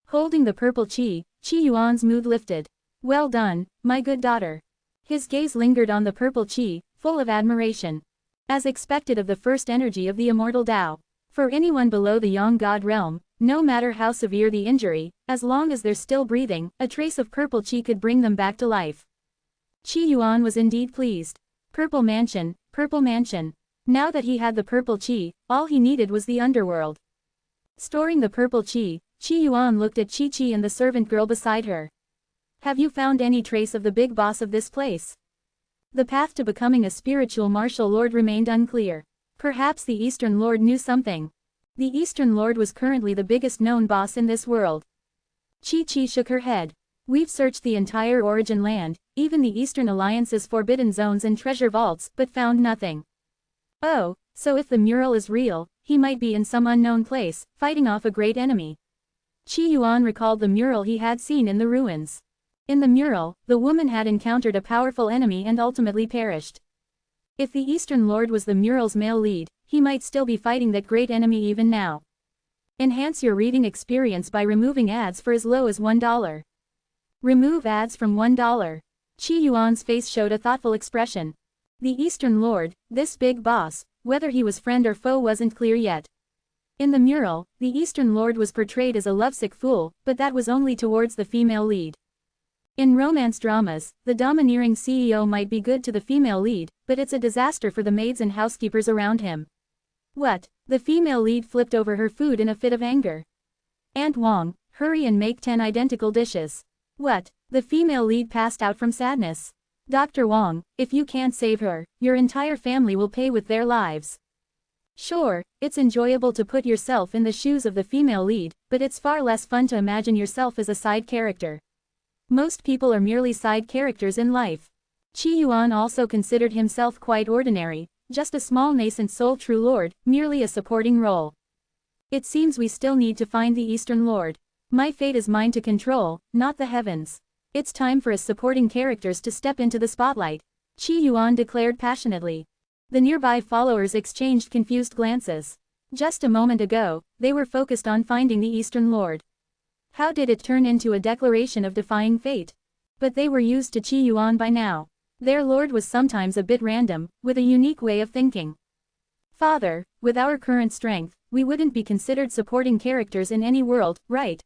S1: Holding the purple Qi Yuan's mood lifted. Well done, my good daughter. His gaze lingered on the purple Qi, full of admiration. As expected of the first energy of the immortal Tao. For anyone below the young god realm, no matter how severe the injury, as long as they're still breathing, a trace of purple Qi could bring them back to life. Qi Yuan was indeed pleased. Purple mansion, purple mansion. Now that he had the purple Qi, all he needed was the underworld. Storing the purple Qi Yuan looked at Qi and the servant girl beside her. Have you found any trace of the big boss of this place? The path to becoming a spiritual martial lord remained unclear. Perhaps the Eastern Lord knew something. The Eastern Lord was currently the biggest known boss in this world. Qi shook her head. We've searched the entire origin land, even the Eastern Alliance's forbidden zones and treasure vaults, but found nothing. Oh, so if the mural is real, he might be in some unknown place, fighting off a great enemy. Qi Yuan recalled the mural he had seen in the ruins. In the mural, the woman had encountered a powerful enemy and ultimately perished. If the Eastern Lord was the mural's male lead, he might still be fighting that great enemy even now. Enhance your reading experience by removing ads for as low as $1. Remove ads from $1. Qi Yuan's face showed a thoughtful expression. The Eastern Lord, this big boss, whether he was friend or foe wasn't clear yet. In the mural, the Eastern Lord was portrayed as a lovesick fool, but that was only towards the female lead. In romance dramas, the domineering CEO might be good to the female lead, but it's a disaster for the maids and housekeepers around him. What? The female lead flipped over her food in a fit of anger. Aunt Wong, hurry and make 10 identical dishes. What? The female lead passed out from sadness. Dr. Wong, if you can't save her, your entire family will pay with their lives. Sure, it's enjoyable to put yourself in the shoes of the female lead, but it's far less fun to imagine yourself as a side character. Most people are merely side characters in life. Qi Yuan also considered himself quite ordinary, just a small nascent soul true lord, merely a supporting role. It seems we still need to find the Eastern Lord. My fate is mine to control, not the heavens. It's time for us supporting characters to step into the spotlight, Qi Yuan declared passionately. The nearby followers exchanged confused glances. Just a moment ago, they were focused on finding the Eastern Lord. How did it turn into a declaration of defying fate? But they were used to Qi Yuan by now. Their lord was sometimes a bit random, with a unique way of thinking. Father, with our current strength, we wouldn't be considered supporting characters in any world, right?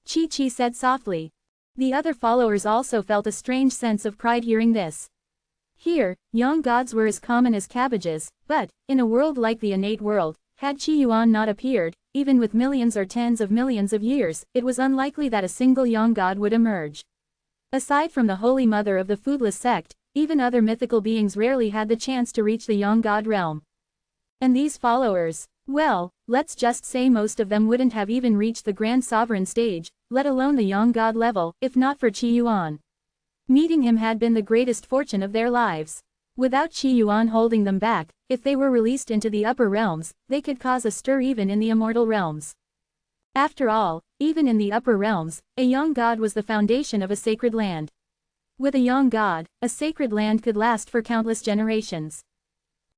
S1: Qi said softly. The other followers also felt a strange sense of pride hearing this. Here, young gods were as common as cabbages, but, in a world like the innate world, had Qi Yuan not appeared, even with millions or tens of millions of years, it was unlikely that a single young god would emerge. Aside from the Holy Mother of the Foodless sect, even other mythical beings rarely had the chance to reach the young god realm. And these followers, well, let's just say most of them wouldn't have even reached the Grand Sovereign stage, let alone the young god level, if not for Qi Yuan. Meeting him had been the greatest fortune of their lives. Without Qi Yuan holding them back, if they were released into the upper realms, they could cause a stir even in the immortal realms. After all, even in the upper realms, a young god was the foundation of a sacred land. With a young god, a sacred land could last for countless generations.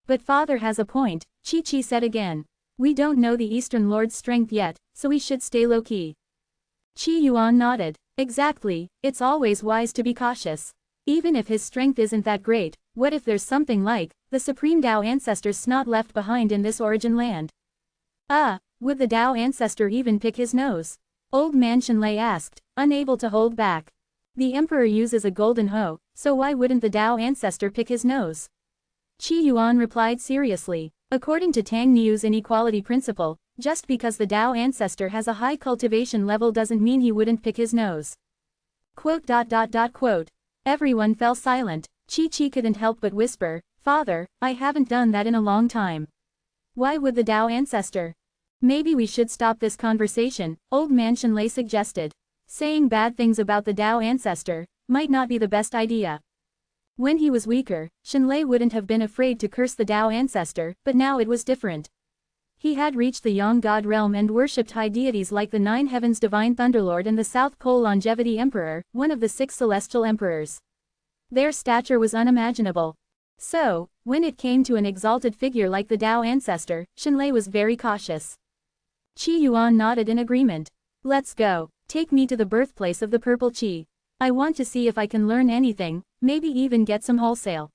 S1: But father has a point, Qi said again. We don't know the Eastern Lord's strength yet, so we should stay low-key. Qi Yuan nodded. Exactly, it's always wise to be cautious. Even if his strength isn't that great, what if there's something like, the Supreme Tao Ancestor's snot left behind in this origin land? Would the Tao Ancestor even pick his nose? Old Man Shenlei asked, unable to hold back. The Emperor uses a golden hoe, so why wouldn't the Tao Ancestor pick his nose? Qi Yuan replied seriously. According to Tang Niu's inequality principle, just because the Tao Ancestor has a high cultivation level doesn't mean he wouldn't pick his nose. Quote. Everyone fell silent. Qi couldn't help but whisper, Father, I haven't done that in a long time. Why would the Tao Ancestor? Maybe we should stop this conversation, Old Man Shenlei suggested. Saying bad things about the Tao Ancestor might not be the best idea. When he was weaker, Shenlei wouldn't have been afraid to curse the Tao Ancestor, but now it was different. He had reached the Yang God realm and worshipped high deities like the Nine Heavens Divine Thunderlord and the South Pole Longevity Emperor, one of the 6 celestial emperors. Their stature was unimaginable. So, when it came to an exalted figure like the Tao Ancestor, Shenlei was very cautious. Qi Yuan nodded in agreement. Let's go. Take me to the birthplace of the Purple Qi. I want to see if I can learn anything, maybe even get some wholesale.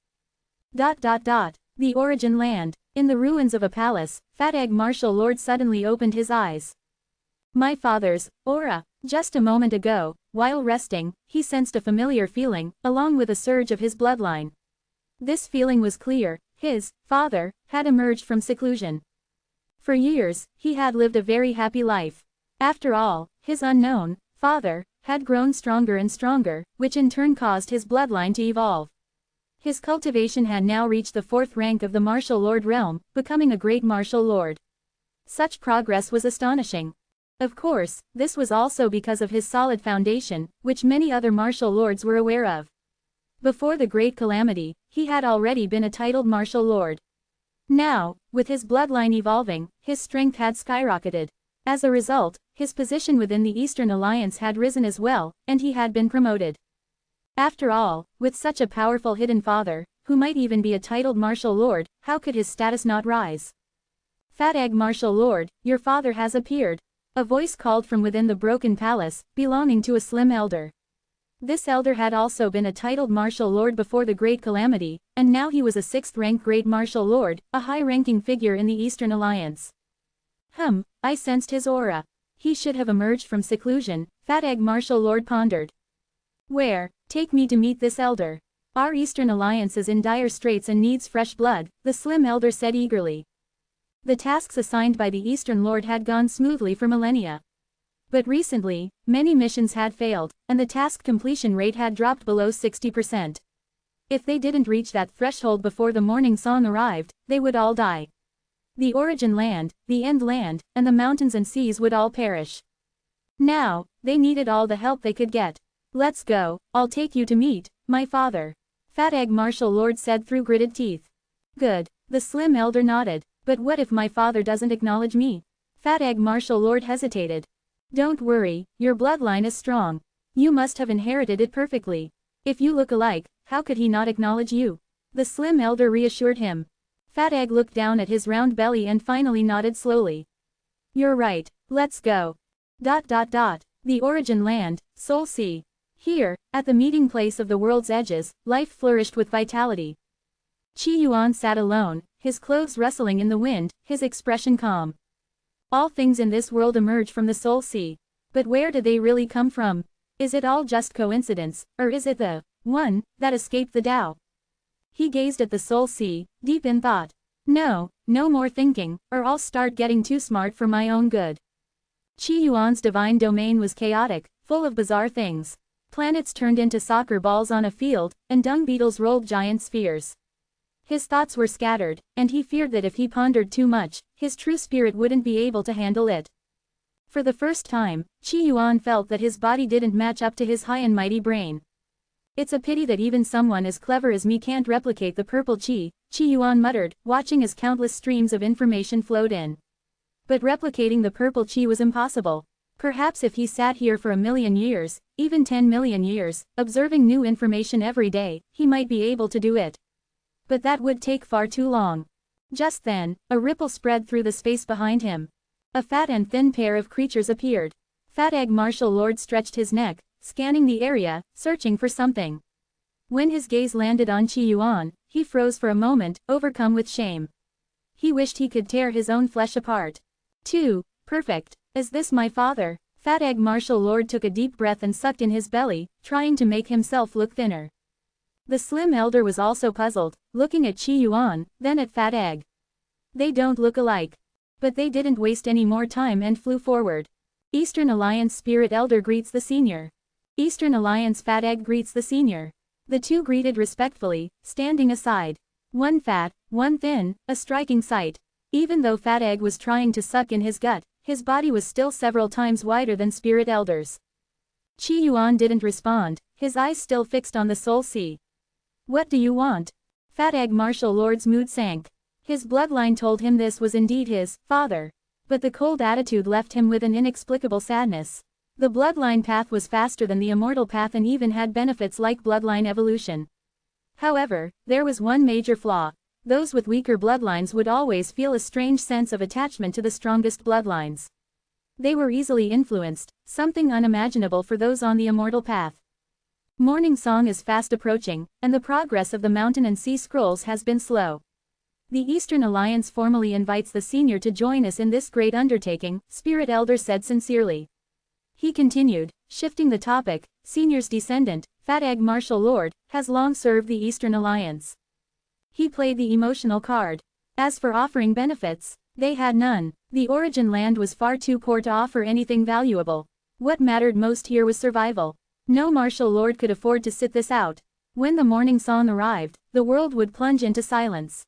S1: The origin land. In the ruins of a palace, Fat Egg Martial Lord suddenly opened his eyes. My father's aura. Just a moment ago, while resting, he sensed a familiar feeling, along with a surge of his bloodline. This feeling was clear. His father had emerged from seclusion. For years, he had lived a very happy life. After all, his unknown father had grown stronger and stronger, which in turn caused his bloodline to evolve. His cultivation had now reached the 4th rank of the Martial Lord realm, becoming a great martial lord. Such progress was astonishing. Of course, this was also because of his solid foundation, which many other martial lords were aware of. Before the Great Calamity, he had already been a titled martial lord. Now, with his bloodline evolving, his strength had skyrocketed. As a result, His position within the Eastern Alliance had risen as well, and he had been promoted. After all, with such a powerful hidden father, who might even be a titled martial lord, how could his status not rise? Fat Egg Martial Lord, your father has appeared. A voice called from within the broken palace, belonging to a slim elder. This elder had also been a titled martial lord before the Great Calamity, and now he was a 6th-rank Great Martial Lord, a high-ranking figure in the Eastern Alliance. I sensed his aura. He should have emerged from seclusion, Fat Egg Martial Lord pondered. Where? Take me to meet this elder. Our Eastern Alliance is in dire straits and needs fresh blood, the slim elder said eagerly. The tasks assigned by the Eastern Lord had gone smoothly for millennia. But recently, many missions had failed, and the task completion rate had dropped below 60%. If they didn't reach that threshold before the morning song arrived, they would all die. The origin land, the end land, and the mountains and seas would all perish. Now, they needed all the help they could get. Let's go, I'll take you to meet my father. Fat Egg Martial Lord said through gritted teeth. Good, the slim elder nodded, but what if my father doesn't acknowledge me? Fat Egg Martial Lord hesitated. Don't worry, your bloodline is strong. You must have inherited it perfectly. If you look alike, how could he not acknowledge you? The slim elder reassured him. Fat Egg looked down at his round belly and finally nodded slowly. You're right, let's go. The origin land, Soul Sea. Here, at the meeting place of the world's edges, life flourished with vitality. Qi Yuan sat alone, his clothes rustling in the wind, his expression calm. All things in this world emerge from the Soul Sea. But where did they really come from? Is it all just coincidence, or is it the one that escaped the Tao? He gazed at the Soul Sea, deep in thought. No more thinking, or I'll start getting too smart for my own good. Qi Yuan's divine domain was chaotic, full of bizarre things. Planets turned into soccer balls on a field, and dung beetles rolled giant spheres. His thoughts were scattered, and he feared that if he pondered too much, his true spirit wouldn't be able to handle it. For the first time, Qi Yuan felt that his body didn't match up to his high and mighty brain. It's a pity that even someone as clever as me can't replicate the purple Qi, Qi Yuan muttered, watching as countless streams of information flowed in. But replicating the purple Qi was impossible. Perhaps if he sat here for 1,000,000 years, even 10 million years, observing new information every day, he might be able to do it. But that would take far too long. Just then, a ripple spread through the space behind him. A fat and thin pair of creatures appeared. Fat Egg Martial Lord stretched his neck, scanning the area, searching for something. When his gaze landed on Qi Yuan, he froze for a moment, overcome with shame. He wished he could tear his own flesh apart. Perfect. Is this my father? Fat Egg Martial Lord took a deep breath and sucked in his belly, trying to make himself look thinner. The slim elder was also puzzled, looking at Qi Yuan, then at Fat Egg. They don't look alike. But they didn't waste any more time and flew forward. Eastern Alliance Spirit Elder greets the senior. Eastern Alliance Fat Egg greets the senior. The two greeted respectfully, standing aside. One fat, one thin, a striking sight. Even though Fat Egg was trying to suck in his gut, his body was still several times wider than Spirit Elders. Qi Yuan didn't respond, his eyes still fixed on the Soul Sea. What do you want? Fat Egg Martial Lord's mood sank. His bloodline told him this was indeed his father. But the cold attitude left him with an inexplicable sadness. The bloodline path was faster than the immortal path and even had benefits like bloodline evolution. However, there was one major flaw. Those with weaker bloodlines would always feel a strange sense of attachment to the strongest bloodlines. They were easily influenced, something unimaginable for those on the immortal path. Morning song is fast approaching, and the progress of the mountain and sea scrolls has been slow. The Eastern Alliance formally invites the senior to join us in this great undertaking, Spirit Elder said sincerely. He continued, shifting the topic, Senior's descendant, Fat Egg Martial Lord, has long served the Eastern Alliance. He played the emotional card. As for offering benefits, they had none. The origin land was far too poor to offer anything valuable. What mattered most here was survival. No martial lord could afford to sit this out. When the morning song arrived, the world would plunge into silence.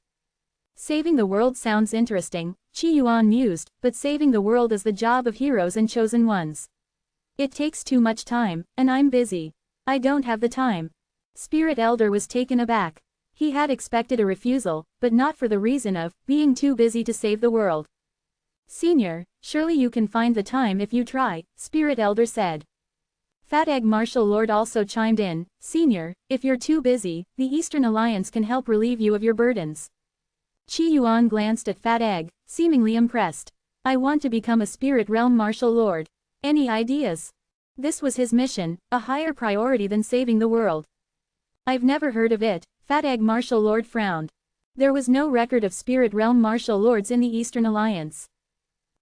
S1: Saving the world sounds interesting, Qi Yuan mused, but saving the world is the job of heroes and chosen ones. It takes too much time, and I'm busy. I don't have the time. Spirit Elder was taken aback. He had expected a refusal, but not for the reason of being too busy to save the world. Senior, surely you can find the time if you try, Spirit Elder said. Fat Egg Martial Lord also chimed in, Senior, if you're too busy, the Eastern Alliance can help relieve you of your burdens. Qi Yuan glanced at Fat Egg, seemingly impressed. I want to become a Spirit Realm Martial Lord. Any ideas? This was his mission, a higher priority than saving the world. I've never heard of it, Fat Egg Martial Lord frowned. There was no record of Spirit Realm Martial Lords in the Eastern Alliance.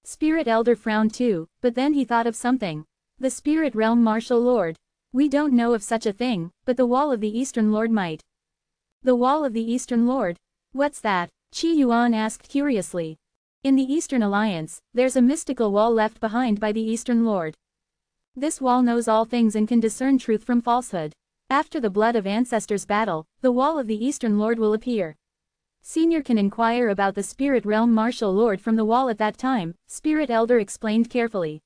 S1: Spirit Elder frowned too, but then he thought of something. The Spirit Realm Martial Lord. We don't know of such a thing, but the Wall of the Eastern Lord might. The Wall of the Eastern Lord? What's that? Qi Yuan asked curiously. In the Eastern Alliance, there's a mystical wall left behind by the Eastern Lord. This wall knows all things and can discern truth from falsehood. After the Blood of Ancestors battle, the Wall of the Eastern Lord will appear. Senior can inquire about the Spirit Realm Martial Lord from the wall at that time, Spirit Elder explained carefully.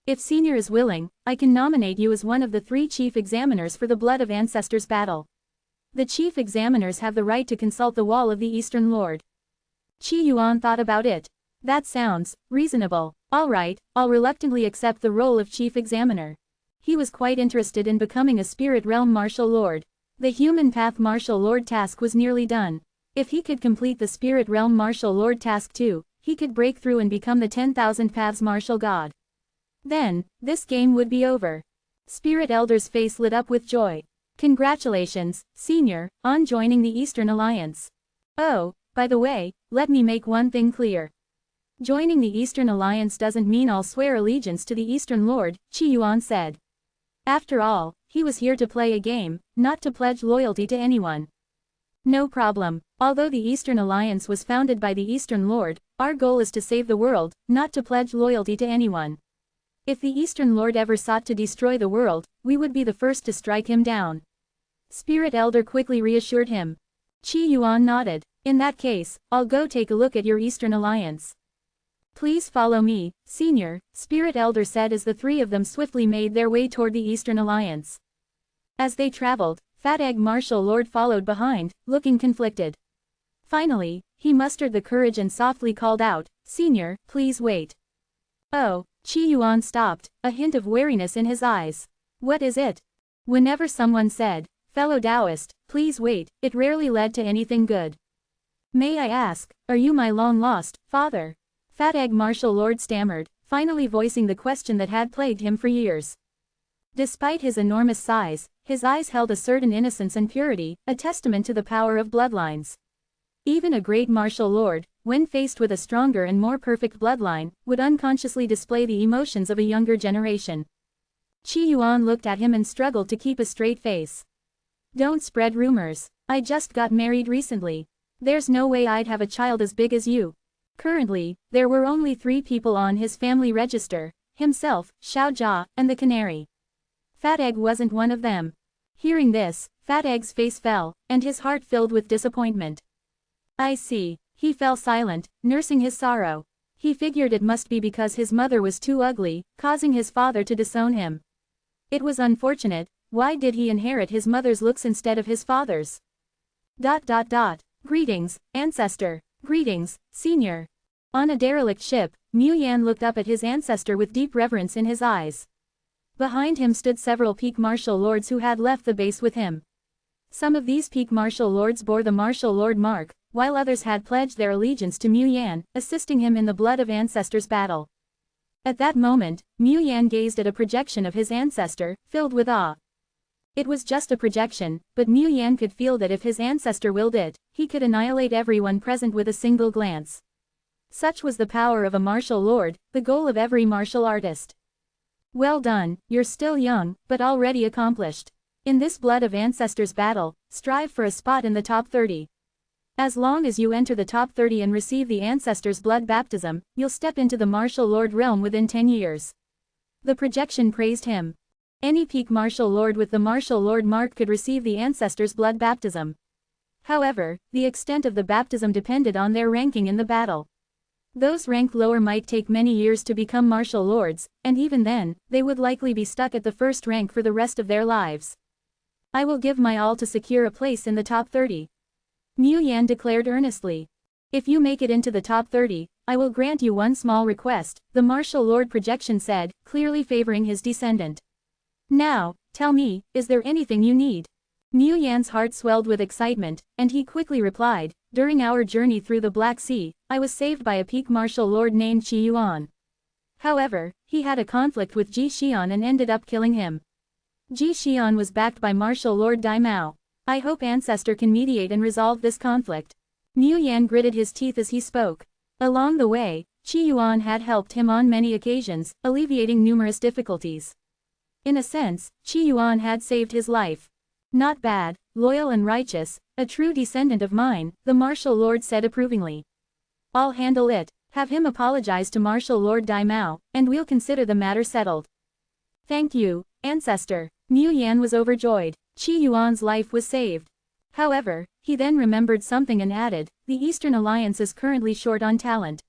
S1: If Senior is willing, I can nominate you as one of the 3 chief examiners for the Blood of Ancestors battle. The chief examiners have the right to consult the Wall of the Eastern Lord. Qi Yuan thought about it. That sounds reasonable. All right, I'll reluctantly accept the role of chief examiner. He was quite interested in becoming a Spirit Realm Martial Lord. The Human Path Martial Lord task was nearly done. If he could complete the Spirit Realm Martial Lord task too, he could break through and become the 10,000 Paths Martial God. Then, this game would be over. Spirit Elder's face lit up with joy. Congratulations, Senior, on joining the Eastern Alliance. Oh, by the way, let me make one thing clear. Joining the Eastern Alliance doesn't mean I'll swear allegiance to the Eastern Lord, Qi Yuan said. After all, he was here to play a game, not to pledge loyalty to anyone. No problem. Although the Eastern Alliance was founded by the Eastern Lord, our goal is to save the world, not to pledge loyalty to anyone. If the Eastern Lord ever sought to destroy the world, we would be the first to strike him down. Spirit Elder quickly reassured him. Qi Yuan nodded. In that case, I'll go take a look at your Eastern Alliance. Please follow me, Senior, Spirit Elder said as the 3 of them swiftly made their way toward the Eastern Alliance. As they traveled, Fat Egg Martial Lord followed behind, looking conflicted. Finally, he mustered the courage and softly called out, Senior, please wait. Oh, Qi Yuan stopped, a hint of wariness in his eyes. What is it? Whenever someone said, fellow Taoist, please wait, it rarely led to anything good. May I ask, are you my long-lost father? Fat Egg Martial Lord stammered, finally voicing the question that had plagued him for years. Despite his enormous size, his eyes held a certain innocence and purity, a testament to the power of bloodlines. Even a great martial lord, when faced with a stronger and more perfect bloodline, would unconsciously display the emotions of a younger generation. Qi Yuan looked at him and struggled to keep a straight face. Don't spread rumors. I just got married recently. There's no way I'd have a child as big as you. Currently, there were only 3 people on his family register, himself, Xiao Jia, and the canary. Fat Egg wasn't one of them. Hearing this, Fat Egg's face fell, and his heart filled with disappointment. I see. He fell silent, nursing his sorrow. He figured it must be because his mother was too ugly, causing his father to disown him. It was unfortunate. Why did he inherit his mother's looks instead of his father's? ... Greetings, ancestor. Greetings, senior. On a derelict ship, Mu Yan looked up at his ancestor with deep reverence in his eyes. Behind him stood several peak martial lords who had left the base with him. Some of these peak martial lords bore the martial lord mark, while others had pledged their allegiance to Mu Yan, assisting him in the Blood of Ancestors battle. At that moment, Mu Yan gazed at a projection of his ancestor, filled with awe. It was just a projection, but Mu Yan could feel that if his ancestor willed it, he could annihilate everyone present with a single glance. Such was the power of a martial lord, the goal of every martial artist. Well done, you're still young, but already accomplished. In this Blood of Ancestors battle, strive for a spot in the top 30. As long as you enter the top 30 and receive the ancestors' blood baptism, you'll step into the martial lord realm within 10 years. The projection praised him. Any peak martial lord with the martial lord mark could receive the ancestors' blood baptism. However, the extent of the baptism depended on their ranking in the battle. Those ranked lower might take many years to become martial lords, and even then, they would likely be stuck at the first rank for the rest of their lives. I will give my all to secure a place in the top 30. Mu Yan declared earnestly. If you make it into the top 30, I will grant you one small request, the martial lord projection said, clearly favoring his descendant. Now, tell me, is there anything you need? Mu Yan's heart swelled with excitement, and he quickly replied, during our journey through the Black Sea, I was saved by a peak martial lord named Qi Yuan. However, he had a conflict with Ji Xian and ended up killing him. Ji Xian was backed by martial lord Dai Mao. I hope Ancestor can mediate and resolve this conflict. Mu Yan gritted his teeth as he spoke. Along the way, Qi Yuan had helped him on many occasions, alleviating numerous difficulties. In a sense, Qi Yuan had saved his life. Not bad, loyal and righteous, a true descendant of mine, the martial lord said approvingly. I'll handle it, have him apologize to martial lord Dai Mao, and we'll consider the matter settled. Thank you, Ancestor. Mu Yan was overjoyed. Qi Yuan's life was saved. However, he then remembered something and added, the Eastern Alliance is currently short on talent.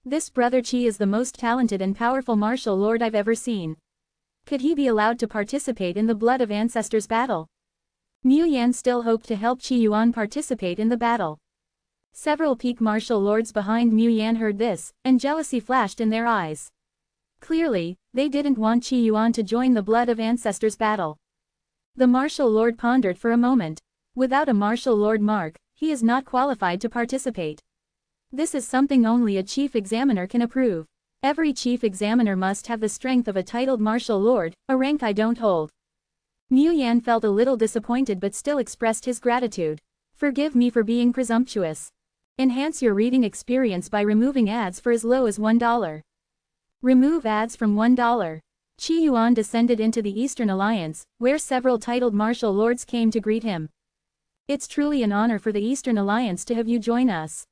S1: This brother Qi is the most talented and powerful martial lord I've ever seen. Could he be allowed to participate in the Blood of Ancestors battle? Mu Yan still hoped to help Qi Yuan participate in the battle. Several peak martial lords behind Mu Yan heard this, and jealousy flashed in their eyes. Clearly, they didn't want Qi Yuan to join the Blood of Ancestors battle. The martial lord pondered for a moment. Without a martial lord mark, he is not qualified to participate. This is something only a chief examiner can approve. Every chief examiner must have the strength of a titled martial lord, a rank I don't hold. Mu Yan felt a little disappointed but still expressed his gratitude. Forgive me for being presumptuous. Enhance your reading experience by removing ads for as low as $1. Remove ads from $1. Qi Yuan descended into the Eastern Alliance, where several titled martial lords came to greet him. It's truly an honor for the Eastern Alliance to have you join us.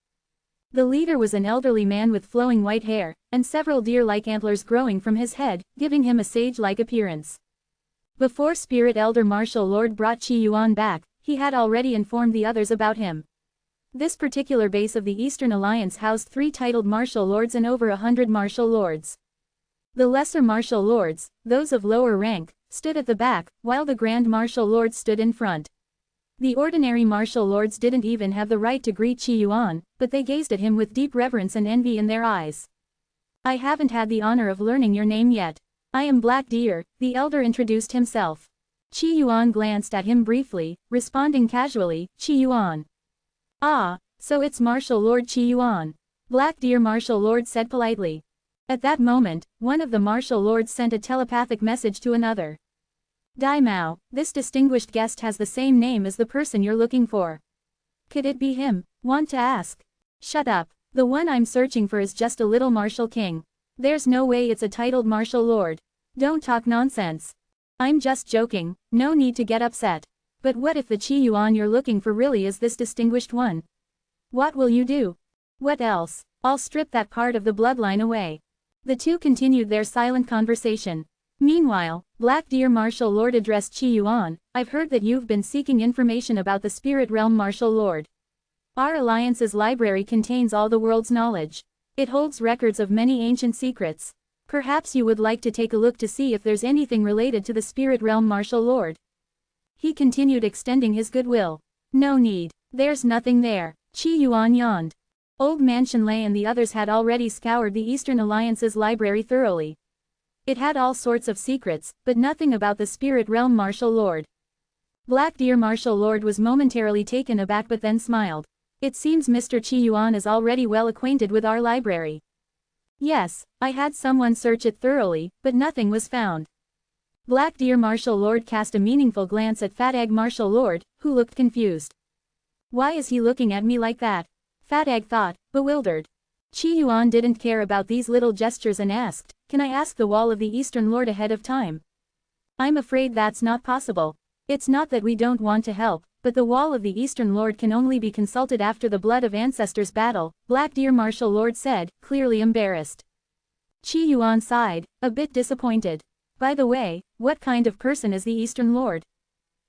S1: The leader was an elderly man with flowing white hair, and several deer-like antlers growing from his head, giving him a sage-like appearance. Before Spirit Elder Martial Lord brought Qi Yuan back, he had already informed the others about him. This particular base of the Eastern Alliance housed 3 titled martial lords and over 100 martial lords. The lesser martial lords, those of lower rank, stood at the back, while the grand martial lords stood in front. The ordinary martial lords didn't even have the right to greet Qi Yuan, but they gazed at him with deep reverence and envy in their eyes. I haven't had the honor of learning your name yet. I am Black Deer, the elder introduced himself. Qi Yuan glanced at him briefly, responding casually, Qi Yuan. Ah, so it's Martial Lord Qi Yuan. Black Deer Martial Lord said politely. At that moment, one of the martial lords sent a telepathic message to another. Dai Mao, this distinguished guest has the same name as the person you're looking for. Could it be him? Want to ask? Shut up. The one I'm searching for is just a little martial king. There's no way it's a titled martial lord. Don't talk nonsense. I'm just joking, no need to get upset. But what if the Qi Yuan you're looking for really is this distinguished one? What will you do? What else? I'll strip that part of the bloodline away. The two continued their silent conversation. Meanwhile, Black Deer Martial Lord addressed Qi Yuan, I've heard that you've been seeking information about the Spirit Realm Martial Lord. Our Alliance's library contains all the world's knowledge. It holds records of many ancient secrets. Perhaps you would like to take a look to see if there's anything related to the Spirit Realm Martial Lord. He continued extending his goodwill. No need. There's nothing there. Qi Yuan yawned. Old Man Shenlei and the others had already scoured the Eastern Alliance's library thoroughly. It had all sorts of secrets, but nothing about the Spirit Realm Martial Lord. Black Deer Martial Lord was momentarily taken aback but then smiled. It seems Mr. Qi Yuan is already well acquainted with our library. Yes, I had someone search it thoroughly, but nothing was found. Black Deer Martial Lord cast a meaningful glance at Fat Egg Martial Lord, who looked confused. Why is he looking at me like that? Fat Egg thought, bewildered. Qi Yuan didn't care about these little gestures and asked, can I ask the Wall of the Eastern Lord ahead of time? I'm afraid that's not possible. It's not that we don't want to help, but the Wall of the Eastern Lord can only be consulted after the Blood of Ancestors battle, Black Deer Martial Lord said, clearly embarrassed. Qi Yuan sighed, a bit disappointed. By the way, what kind of person is the Eastern Lord?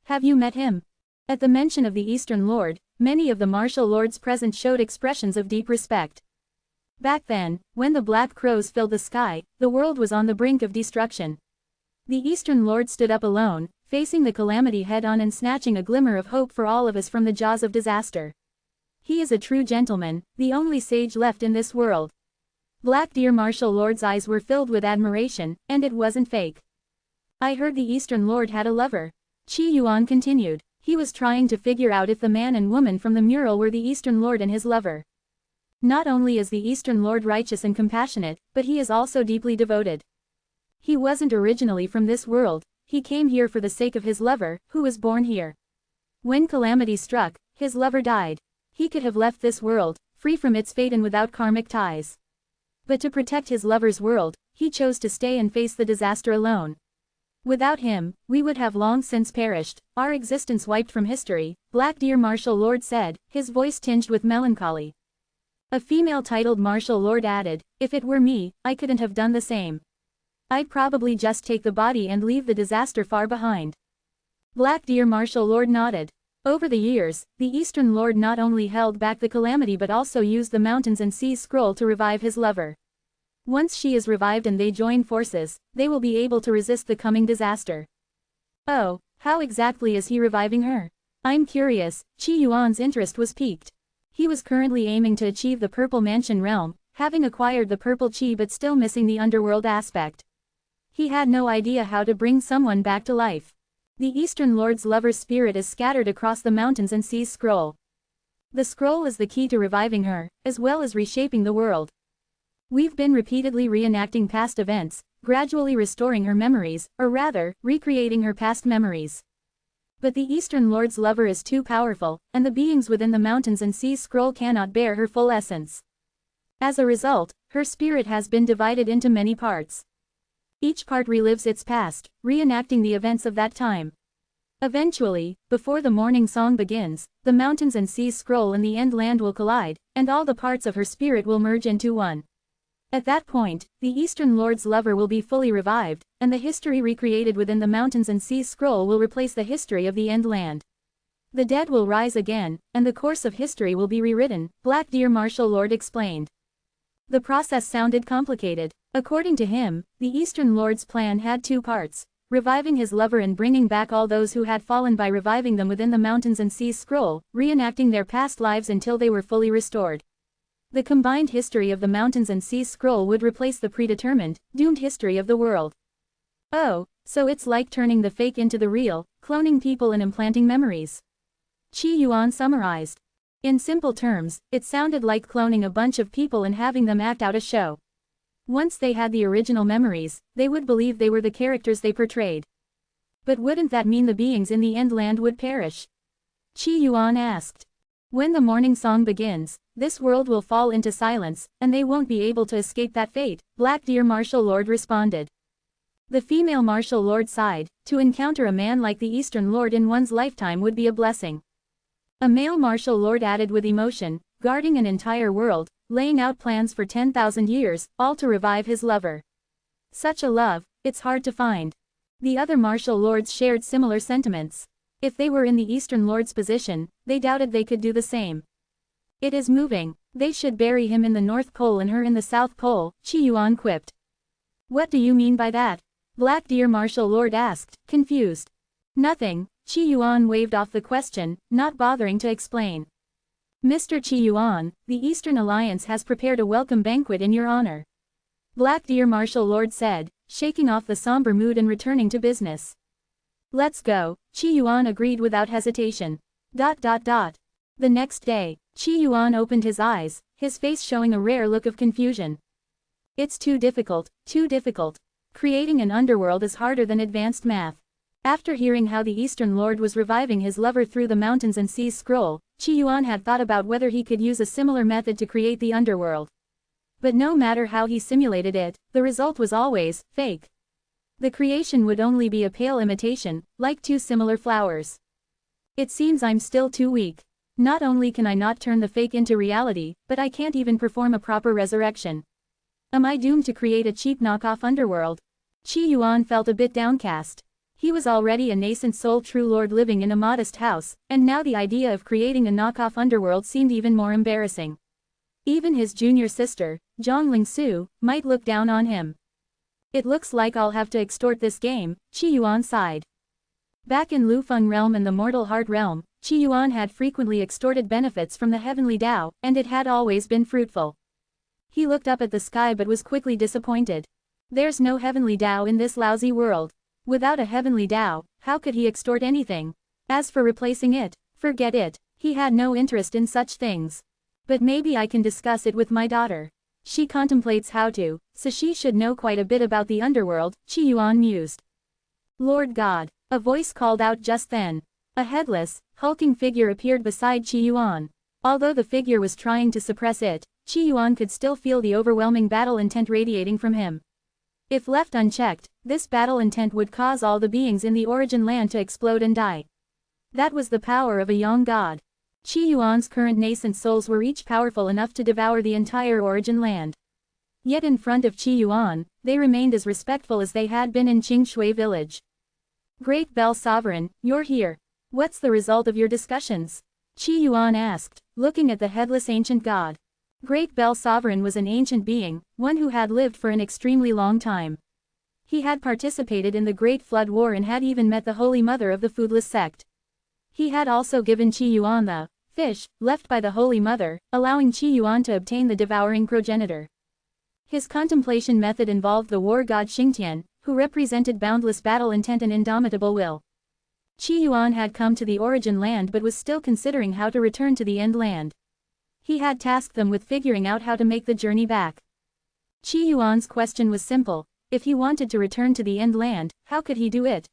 S1: Have you met him? At the mention of the Eastern Lord, many of the martial lords present showed expressions of deep respect. Back then, when the black crows filled the sky, the world was on the brink of destruction. The Eastern Lord stood up alone, facing the calamity head-on and snatching a glimmer of hope for all of us from the jaws of disaster. He is a true gentleman, the only sage left in this world. Black Deer Martial Lord's eyes were filled with admiration, and it wasn't fake. I heard the Eastern Lord had a lover. Qi Yuan continued. He was trying to figure out if the man and woman from the mural were the Eastern Lord and his lover. Not only is the Eastern Lord righteous and compassionate, but he is also deeply devoted. He wasn't originally from this world, he came here for the sake of his lover, who was born here. When calamity struck, his lover died. He could have left this world, free from its fate and without karmic ties. But to protect his lover's world, he chose to stay and face the disaster alone. Without him, we would have long since perished, our existence wiped from history, Black Deer Martial Lord said, his voice tinged with melancholy. A female titled Martial Lord added, if it were me, I couldn't have done the same. I'd probably just take the body and leave the disaster far behind. Black Deer Martial Lord nodded. Over the years, the Eastern Lord not only held back the calamity but also used the mountains and seas scroll to revive his lover. Once she is revived and they join forces, they will be able to resist the coming disaster. Oh, how exactly is he reviving her? I'm curious. Qi Yuan's interest was piqued. He was currently aiming to achieve the Purple Mansion realm, having acquired the Purple Qi but still missing the underworld aspect. He had no idea how to bring someone back to life. The Eastern Lord's lover's spirit is scattered across the mountains and seas scroll. The scroll is the key to reviving her, as well as reshaping the world. We've been repeatedly reenacting past events, gradually restoring her memories, or rather, recreating her past memories. But the Eastern Lord's lover is too powerful, and the beings within the mountains and seas scroll cannot bear her full essence. As a result, her spirit has been divided into many parts. Each part relives its past, reenacting the events of that time. Eventually, before the morning song begins, the mountains and seas scroll and the end land will collide, and all the parts of her spirit will merge into one. At that point, the Eastern Lord's lover will be fully revived, and the history recreated within the mountains and seas scroll will replace the history of the end land. The dead will rise again, and the course of history will be rewritten, Black Deer Martial Lord explained. The process sounded complicated. According to him, the Eastern Lord's plan had two parts, reviving his lover and bringing back all those who had fallen by reviving them within the mountains and seas scroll, reenacting their past lives until they were fully restored. The combined history of the mountains and seas scroll would replace the predetermined, doomed history of the world. Oh, so it's like turning the fake into the real, cloning people and implanting memories. Qi Yuan summarized. In simple terms, it sounded like cloning a bunch of people and having them act out a show. Once they had the original memories, they would believe they were the characters they portrayed. But wouldn't that mean the beings in the end land would perish? Qi Yuan asked. When the morning song begins, this world will fall into silence, and they won't be able to escape that fate, Black Deer Martial Lord responded. The female Martial Lord sighed. To encounter a man like the Eastern Lord in one's lifetime would be a blessing. A male Martial Lord added with emotion, guarding an entire world, laying out plans for 10,000 years, all to revive his lover. Such a love, it's hard to find. The other Martial Lords shared similar sentiments. If they were in the Eastern Lord's position, they doubted they could do the same. It is moving. They should bury him in the North Pole and her in the South Pole, Qi Yuan quipped. What do you mean by that? Black Deer Martial Lord asked, confused. Nothing, Qi Yuan waved off the question, not bothering to explain. Mr. Qi Yuan, the Eastern Alliance has prepared a welcome banquet in your honor. Black Deer Martial Lord said, shaking off the somber mood and returning to business. Let's go, Qi Yuan agreed without hesitation. The next day, Qi Yuan opened his eyes, his face showing a rare look of confusion. It's too difficult, too difficult. Creating an underworld is harder than advanced math. After hearing how the Eastern Lord was reviving his lover through the mountains and seas scroll, Qi Yuan had thought about whether he could use a similar method to create the underworld. But no matter how he simulated it, the result was always fake. The creation would only be a pale imitation, like two similar flowers. It seems I'm still too weak. Not only can I not turn the fake into reality, but I can't even perform a proper resurrection. Am I doomed to create a cheap knockoff underworld? Qi Yuan felt a bit downcast. He was already a nascent soul true lord living in a modest house, and now the idea of creating a knockoff underworld seemed even more embarrassing. Even his junior sister, Zhongling Su, might look down on him. It looks like I'll have to extort this game, Qi Yuan sighed. Back in Lufeng realm and the Mortal Heart realm, Qi Yuan had frequently extorted benefits from the heavenly Tao, and it had always been fruitful. He looked up at the sky but was quickly disappointed. There's no heavenly Tao in this lousy world. Without a heavenly Tao, how could he extort anything? As for replacing it, forget it, he had no interest in such things. But maybe I can discuss it with my daughter. She contemplates how to, so she should know quite a bit about the underworld, Qi Yuan mused. Lord God, a voice called out just then. A headless, hulking figure appeared beside Qi Yuan. Although the figure was trying to suppress it, Qi Yuan could still feel the overwhelming battle intent radiating from him. If left unchecked, this battle intent would cause all the beings in the origin land to explode and die. That was the power of a young god. Qi Yuan's current nascent souls were each powerful enough to devour the entire origin land. Yet in front of Qi Yuan, they remained as respectful as they had been in Qingshui village. Great Bell Sovereign, you're here. What's the result of your discussions? Qi Yuan asked, looking at the headless ancient god. Great Bell Sovereign was an ancient being, one who had lived for an extremely long time. He had participated in the Great Flood War and had even met the Holy Mother of the Foodless sect. He had also given Qi Yuan the fish left by the Holy Mother, allowing Qi Yuan to obtain the devouring progenitor. His contemplation method involved the war god Xingtian, who represented boundless battle intent and indomitable will. Qi Yuan had come to the origin land but was still considering how to return to the end land. He had tasked them with figuring out how to make the journey back. Qi Yuan's question was simple: if he wanted to return to the end land, how could he do it?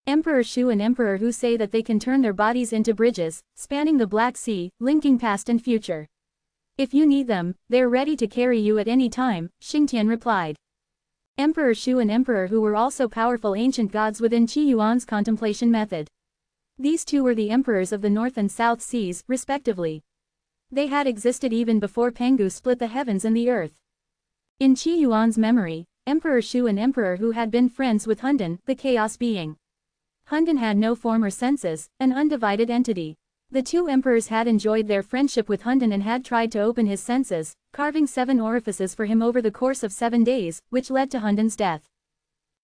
S1: Emperor Shu and Emperor Hu say that they can turn their bodies into bridges, spanning the Black Sea, linking past and future. If you need them, they're ready to carry you at any time, Xingtian replied. Emperor Shu and Emperor Hu were also powerful ancient gods within Qi Yuan's contemplation method. These two were the emperors of the North and South Seas, respectively. They had existed even before Pengu split the heavens and the earth. In Qi Yuan's memory, Emperor Shu and Emperor Hu had been friends with Hundan, the chaos being. Hundan had no form or senses, an undivided entity. The two emperors had enjoyed their friendship with Hundan and had tried to open his senses, carving 7 orifices for him over the course of 7 days, which led to Hundan's death.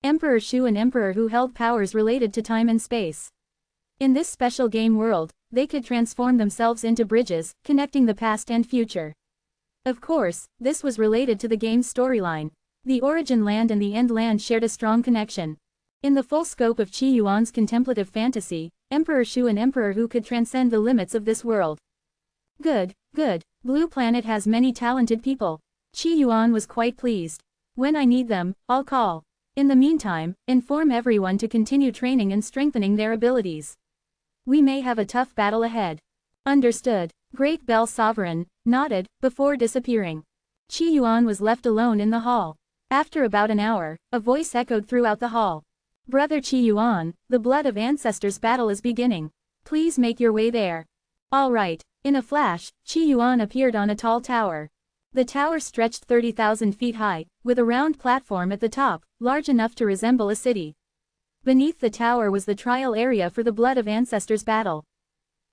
S1: Emperor Shu and Emperor Hu held powers related to time and space. In this special game world, they could transform themselves into bridges, connecting the past and future. Of course, this was related to the game's storyline. The origin land and the end land shared a strong connection. In the full scope of Qi Yuan's contemplative fantasy, Emperor Shu and Emperor Hu could transcend the limits of this world. Good, good, Blue Planet has many talented people. Qi Yuan was quite pleased. When I need them, I'll call. In the meantime, inform everyone to continue training and strengthening their abilities. We may have a tough battle ahead. Understood. Great Bell Sovereign nodded, before disappearing. Qi Yuan was left alone in the hall. After about an hour, a voice echoed throughout the hall. Brother Qi Yuan, the blood of ancestors battle is beginning. Please make your way there. All right. In a flash, Qi Yuan appeared on a tall tower. The tower stretched 30,000 feet high, with a round platform at the top, large enough to resemble a city. Beneath the tower was the trial area for the blood of ancestors battle.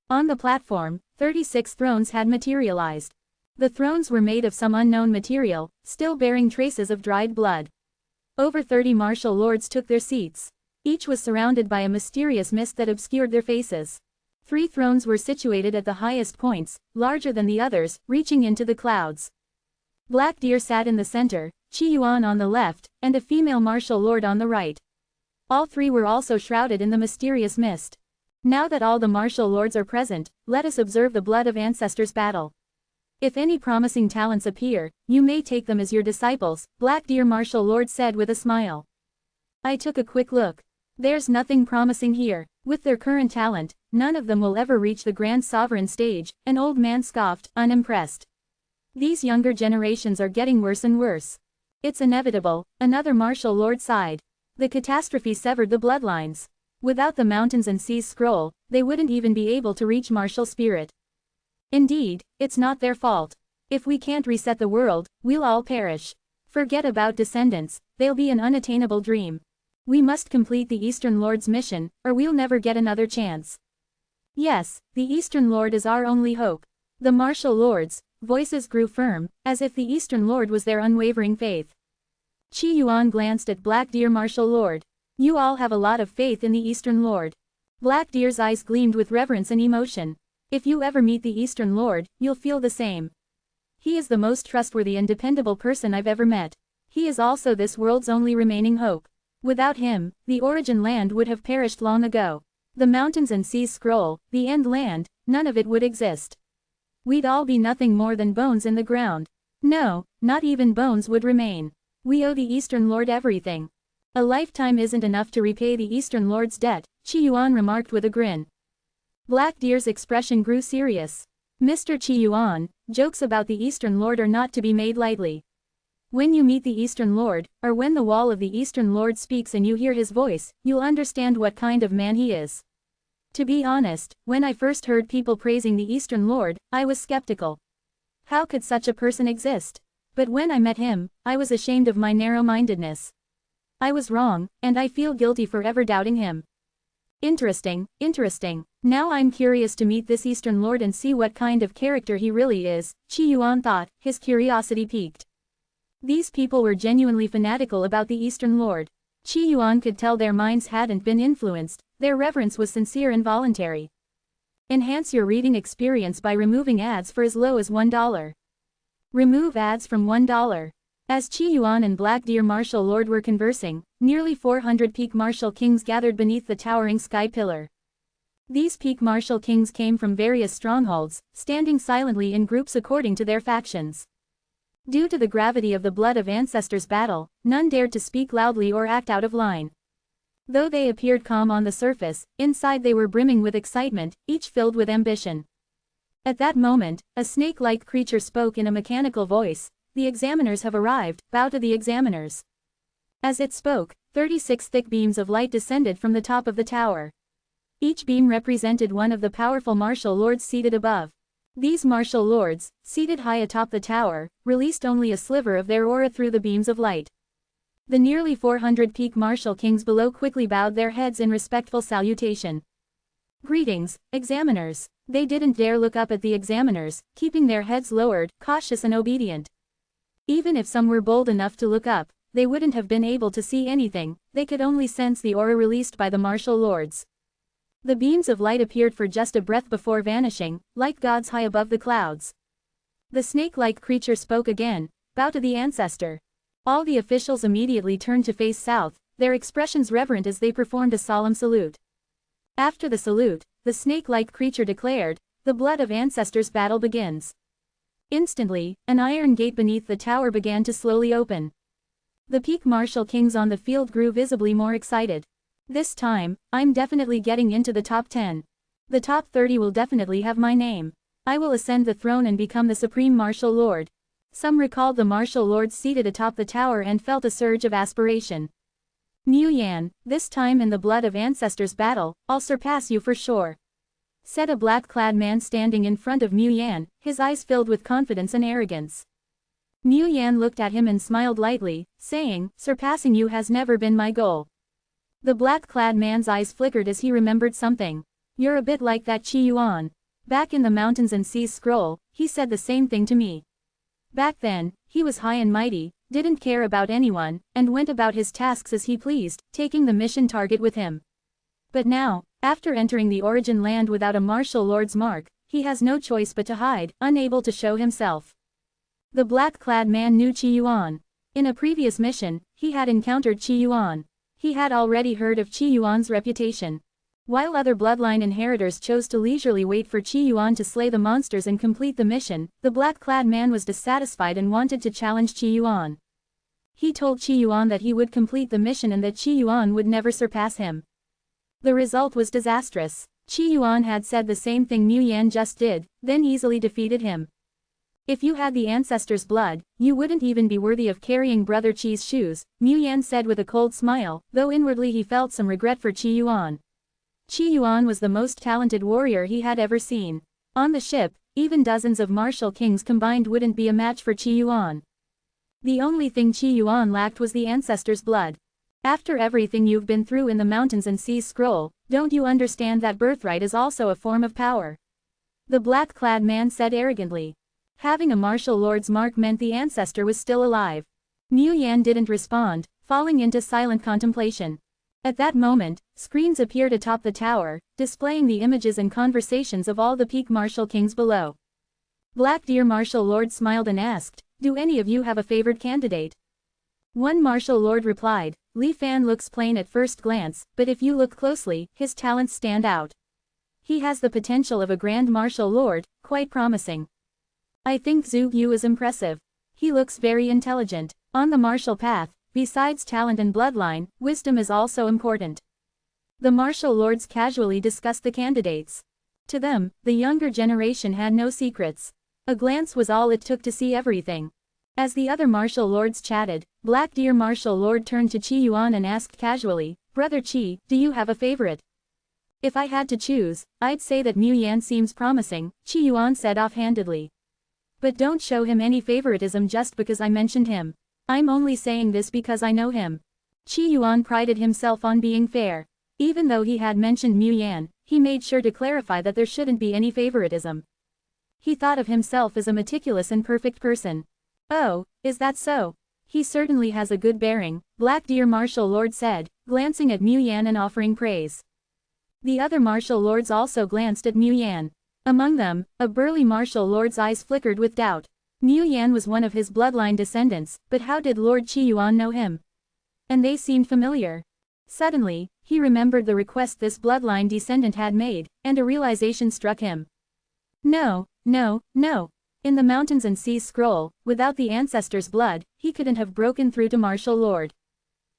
S1: On the platform, 36 thrones had materialized. The thrones were made of some unknown material, still bearing traces of dried blood. Over 30 martial lords took their seats. Each was surrounded by a mysterious mist that obscured their faces. 3 thrones were situated at the highest points, larger than the others, reaching into the clouds. Black Deer sat in the center, Qi Yuan on the left, and a female martial lord on the right. All 3 were also shrouded in the mysterious mist. Now that all the martial lords are present, let us observe the blood of ancestors battle. If any promising talents appear, you may take them as your disciples, Black Deer Martial Lord said with a smile. I took a quick look. There's nothing promising here. With their current talent, none of them will ever reach the Grand Sovereign stage, an old man scoffed, unimpressed. These younger generations are getting worse and worse. It's inevitable, another Martial Lord sighed. The catastrophe severed the bloodlines. Without the mountains and seas scroll, they wouldn't even be able to reach martial spirit. Indeed, it's not their fault. If we can't reset the world, we'll all perish. Forget about descendants, they'll be an unattainable dream. We must complete the Eastern Lord's mission, or we'll never get another chance. Yes, the Eastern Lord is our only hope. The martial lords' voices grew firm, as if the Eastern Lord was their unwavering faith. Qi Yuan glanced at Black Deer Martial Lord. You all have a lot of faith in the Eastern Lord. Black Deer's eyes gleamed with reverence and emotion. If you ever meet the Eastern Lord, you'll feel the same. He is the most trustworthy and dependable person I've ever met. He is also this world's only remaining hope. Without him, the origin land would have perished long ago. The mountains and seas scroll, the end land, none of it would exist. We'd all be nothing more than bones in the ground. No, not even bones would remain. We owe the Eastern Lord everything. A lifetime isn't enough to repay the Eastern Lord's debt, Chi Yuan remarked with a grin. Black Deer's expression grew serious. Mr. Chi Yuan, jokes about the Eastern Lord are not to be made lightly. When you meet the Eastern Lord, or when the wall of the Eastern Lord speaks and you hear his voice, you'll understand what kind of man he is. To be honest, when I first heard people praising the Eastern Lord, I was skeptical. How could such a person exist? But when I met him, I was ashamed of my narrow-mindedness. I was wrong, and I feel guilty for ever doubting him. Interesting, interesting. Now I'm curious to meet this Eastern Lord and see what kind of character he really is, Chi Yuan thought, his curiosity piqued. These people were genuinely fanatical about the Eastern Lord. Chi Yuan could tell their minds hadn't been influenced, their reverence was sincere and voluntary. Enhance your reading experience by removing ads for as low as $1. Remove ads from $1. As Chi Yuan and Black Deer Martial Lord were conversing, nearly 400 peak martial kings gathered beneath the towering sky pillar. These peak martial kings came from various strongholds, standing silently in groups according to their factions. Due to the gravity of the blood of ancestors battle, none dared to speak loudly or act out of line. Though they appeared calm on the surface, inside they were brimming with excitement, each filled with ambition. At that moment, a snake-like creature spoke in a mechanical voice. The examiners have arrived, bow to the examiners. As it spoke, 36 thick beams of light descended from the top of the tower. Each beam represented one of the powerful martial lords seated above. These martial lords, seated high atop the tower, released only a sliver of their aura through the beams of light. The nearly 400 peak martial kings below quickly bowed their heads in respectful salutation. Greetings, examiners. They didn't dare look up at the examiners, keeping their heads lowered, cautious and obedient. Even if some were bold enough to look up, they wouldn't have been able to see anything, they could only sense the aura released by the martial lords. The beams of light appeared for just a breath before vanishing, like gods high above the clouds. The snake-like creature spoke again, bow to the ancestor. All the officials immediately turned to face south, their expressions reverent as they performed a solemn salute. After the salute, the snake-like creature declared, "The blood of ancestors battle begins." Instantly, an iron gate beneath the tower began to slowly open. The peak martial kings on the field grew visibly more excited. This time, I'm definitely getting into the top 10. The top 30 will definitely have my name. I will ascend the throne and become the supreme martial lord. Some recalled the martial lords seated atop the tower and felt a surge of aspiration. Mu Yan, this time in the blood of ancestors battle, I'll surpass you for sure, said a black-clad man standing in front of Mu Yan, his eyes filled with confidence and arrogance. Mu Yan looked at him and smiled lightly, saying, "Surpassing you has never been my goal." The black-clad man's eyes flickered as he remembered something. "You're a bit like that Chi Yuan. Back in the mountains and seas scroll, he said the same thing to me. Back then, he was high and mighty, didn't care about anyone, and went about his tasks as he pleased, taking the mission target with him. But now, after entering the origin land without a martial lord's mark, he has no choice but to hide, unable to show himself." The black-clad man knew Chi Yuan. In a previous mission, he had encountered Chi Yuan. He had already heard of Chi Yuan's reputation. While other bloodline inheritors chose to leisurely wait for Chi Yuan to slay the monsters and complete the mission, the black-clad man was dissatisfied and wanted to challenge Chi Yuan. He told Chi Yuan that he would complete the mission and that Chi Yuan would never surpass him. The result was disastrous. Chi Yuan had said the same thing Mu Yan just did, then easily defeated him. "If you had the ancestors' blood, you wouldn't even be worthy of carrying Brother Chi's shoes," Mu Yan said with a cold smile, though inwardly he felt some regret for Chi Yuan. Chi Yuan was the most talented warrior he had ever seen. On the ship, even dozens of martial kings combined wouldn't be a match for Chi Yuan. The only thing Chi Yuan lacked was the ancestors' blood. "After everything you've been through in the mountains and seas scroll, don't you understand that birthright is also a form of power?" The black-clad man said arrogantly. Having a martial lord's mark meant the ancestor was still alive. Mu Yan didn't respond, falling into silent contemplation. At that moment, screens appeared atop the tower, displaying the images and conversations of all the peak martial kings below. Black Deer Martial Lord smiled and asked, "Do any of you have a favored candidate?" One Martial Lord replied, "Li Fan looks plain at first glance, but if you look closely, his talents stand out. He has the potential of a Grand Martial Lord, quite promising. I think Zhu Yu is impressive. He looks very intelligent. On the martial path, besides talent and bloodline, wisdom is also important." The Martial Lords casually discussed the candidates. To them, the younger generation had no secrets. A glance was all it took to see everything. As the other Martial Lords chatted, Black Deer Martial Lord turned to Qi Yuan and asked casually, "Brother Qi, do you have a favorite?" "If I had to choose, I'd say that Mu Yan seems promising," Qi Yuan said offhandedly. "But don't show him any favoritism just because I mentioned him. I'm only saying this because I know him." Qi Yuan prided himself on being fair. Even though he had mentioned Mu Yan, he made sure to clarify that there shouldn't be any favoritism. He thought of himself as a meticulous and perfect person. "Oh, is that so? He certainly has a good bearing," Black Deer Martial Lord said, glancing at Mu Yan and offering praise. The other Martial Lords also glanced at Mu Yan. Among them, a burly Martial Lord's eyes flickered with doubt. Mu Yan was one of his bloodline descendants, but how did Lord Qi Yuan know him? And they seemed familiar. Suddenly, he remembered the request this bloodline descendant had made, and a realization struck him. No. In the Mountains and Seas scroll, without the ancestor's blood, he couldn't have broken through to Martial Lord.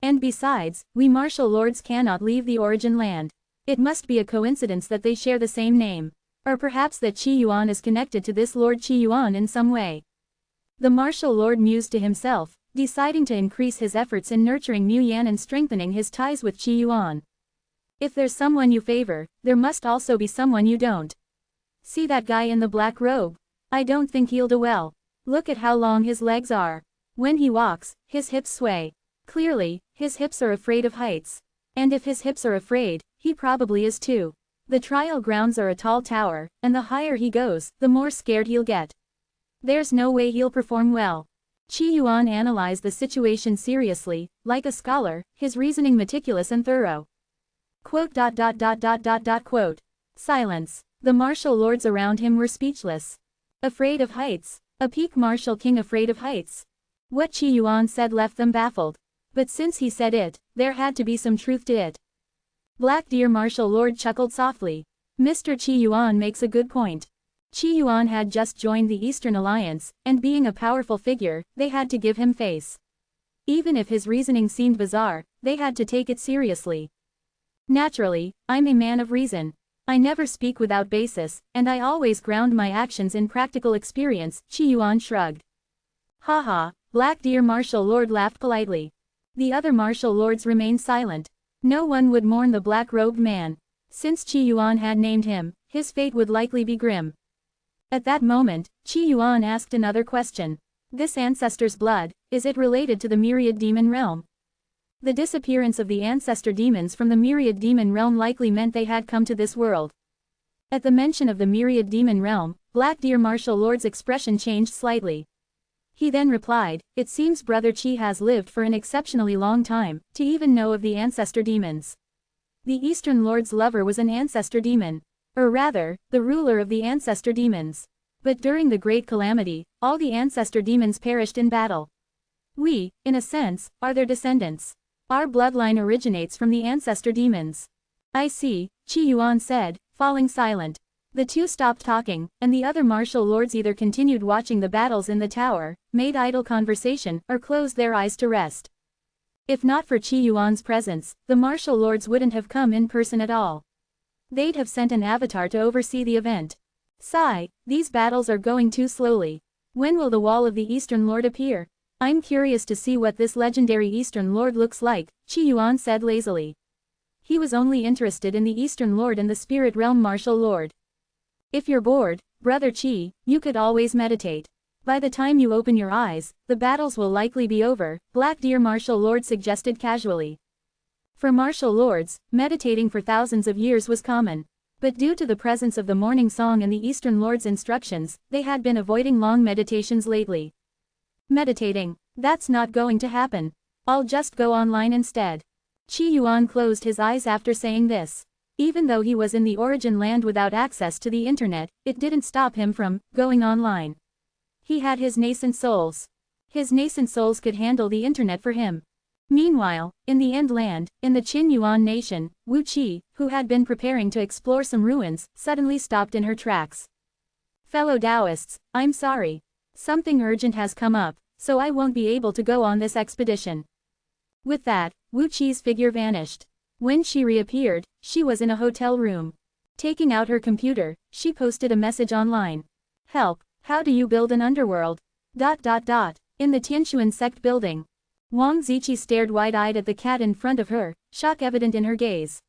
S1: And besides, we Martial Lords cannot leave the origin land. It must be a coincidence that they share the same name. Or perhaps that Qi Yuan is connected to this Lord Qi Yuan in some way. The Martial Lord mused to himself, deciding to increase his efforts in nurturing Mu Yan and strengthening his ties with Qi Yuan. If there's someone you favor, there must also be someone you don't. See that guy in the black robe? I don't think he'll do well. Look at how long his legs are. When he walks, his hips sway. Clearly, his hips are afraid of heights. And if his hips are afraid, he probably is too. The trial grounds are a tall tower, and the higher he goes, the more scared he'll get. There's no way he'll perform well." Qi Yuan analyzed the situation seriously, like a scholar, his reasoning meticulous and thorough. Quote. Silence. The Martial Lords around him were speechless. Afraid of heights. A peak martial king afraid of heights. What Qi Yuan said left them baffled. But since he said it, there had to be some truth to it. Black Deer Martial Lord chuckled softly. Mr. Qi Yuan makes a good point. Qi Yuan had just joined the Eastern Alliance, and being a powerful figure, they had to give him face. Even if his reasoning seemed bizarre, they had to take it seriously. Naturally, I'm a man of reason. I never speak without basis, and I always ground my actions in practical experience, Qi Yuan shrugged. Haha, Black Deer Martial Lord laughed politely. The other Martial Lords remained silent. No one would mourn the black-robed man. Since Qi Yuan had named him, his fate would likely be grim. At that moment, Qi Yuan asked another question. This ancestor's blood, is it related to the Myriad Demon Realm? The disappearance of the ancestor demons from the Myriad Demon Realm likely meant they had come to this world. At the mention of the Myriad Demon Realm, Black Deer Martial Lord's expression changed slightly. He then replied, "It seems Brother Qi has lived for an exceptionally long time, to even know of the ancestor demons. The Eastern Lord's lover was an ancestor demon. Or rather, the ruler of the ancestor demons. But during the Great Calamity, all the ancestor demons perished in battle. We, in a sense, are their descendants. Our bloodline originates from the ancestor demons." "I see," Qi Yuan said, falling silent. The two stopped talking, and the other Martial Lords either continued watching the battles in the tower, made idle conversation, or closed their eyes to rest. If not for Qi Yuan's presence, the Martial Lords wouldn't have come in person at all. They'd have sent an avatar to oversee the event. Sigh, these battles are going too slowly. When will the wall of the Eastern Lord appear? I'm curious to see what this legendary Eastern Lord looks like, Qi Yuan said lazily. He was only interested in the Eastern Lord and the Spirit Realm Martial Lord. If you're bored, Brother Qi, you could always meditate. By the time you open your eyes, the battles will likely be over, Black Deer Martial Lord suggested casually. For Martial Lords, meditating for thousands of years was common. But due to the presence of the morning song and the Eastern Lord's instructions, they had been avoiding long meditations lately. Meditating. That's not going to happen. I'll just go online instead. Qi Yuan closed his eyes after saying this. Even though he was in the origin land without access to the internet, it didn't stop him from going online. He had his nascent souls. His nascent souls could handle the internet for him. Meanwhile, in the End Land, in the Qin Yuan nation, Wu Qi, who had been preparing to explore some ruins, suddenly stopped in her tracks. Fellow Taoists, I'm sorry. Something urgent has come up, so I won't be able to go on this expedition. With that, Wu Qi's figure vanished. When she reappeared, she was in a hotel room. Taking out her computer, she posted a message online. Help, how do you build an underworld? In the Tianquan sect building. Wang Ziqi stared wide-eyed at the cat in front of her, shock evident in her gaze.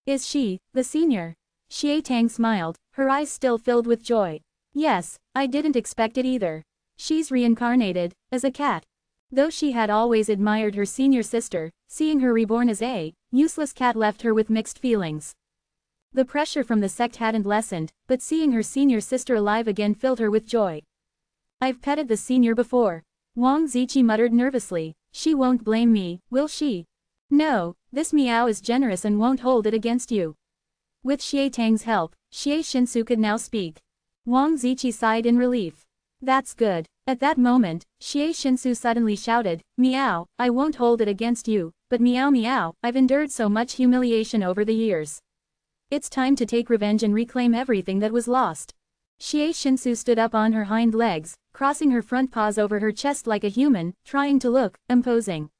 S1: Is she, the senior? Xie Tang smiled, her eyes still filled with joy. Yes, I didn't expect it either. She's reincarnated, as a cat. Though she had always admired her senior sister, seeing her reborn as a useless cat left her with mixed feelings. The pressure from the sect hadn't lessened, but seeing her senior sister alive again filled her with joy. I've petted the senior before. Wang Ziqi muttered nervously. She won't blame me, will she? No, this meow is generous and won't hold it against you. With Xie Tang's help, Xie Shinsu could now speak. Wang Ziqi sighed in relief. That's good. At that moment, Xie Shinsu suddenly shouted, Meow, I won't hold it against you, but meow meow, I've endured so much humiliation over the years. It's time to take revenge and reclaim everything that was lost. Xie Shinsu stood up on her hind legs, crossing her front paws over her chest like a human, trying to look imposing.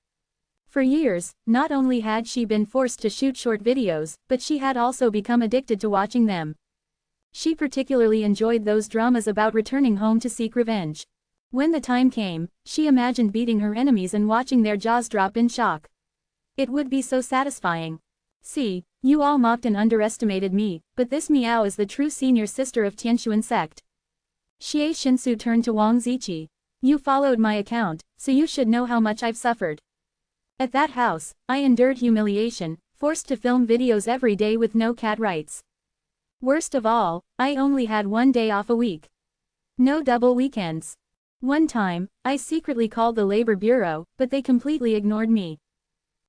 S1: For years, not only had she been forced to shoot short videos, but she had also become addicted to watching them. She particularly enjoyed those dramas about returning home to seek revenge. When the time came, she imagined beating her enemies and watching their jaws drop in shock. It would be so satisfying. See, you all mocked and underestimated me, but this meow is the true senior sister of Tianquan sect. Xie Shinsu turned to Wang Ziqi. You followed my account, so you should know how much I've suffered. At that house, I endured humiliation, forced to film videos every day with no cat rights. Worst of all, I only had 1 day off a week. No double weekends. One time, I secretly called the Labor Bureau, but they completely ignored me.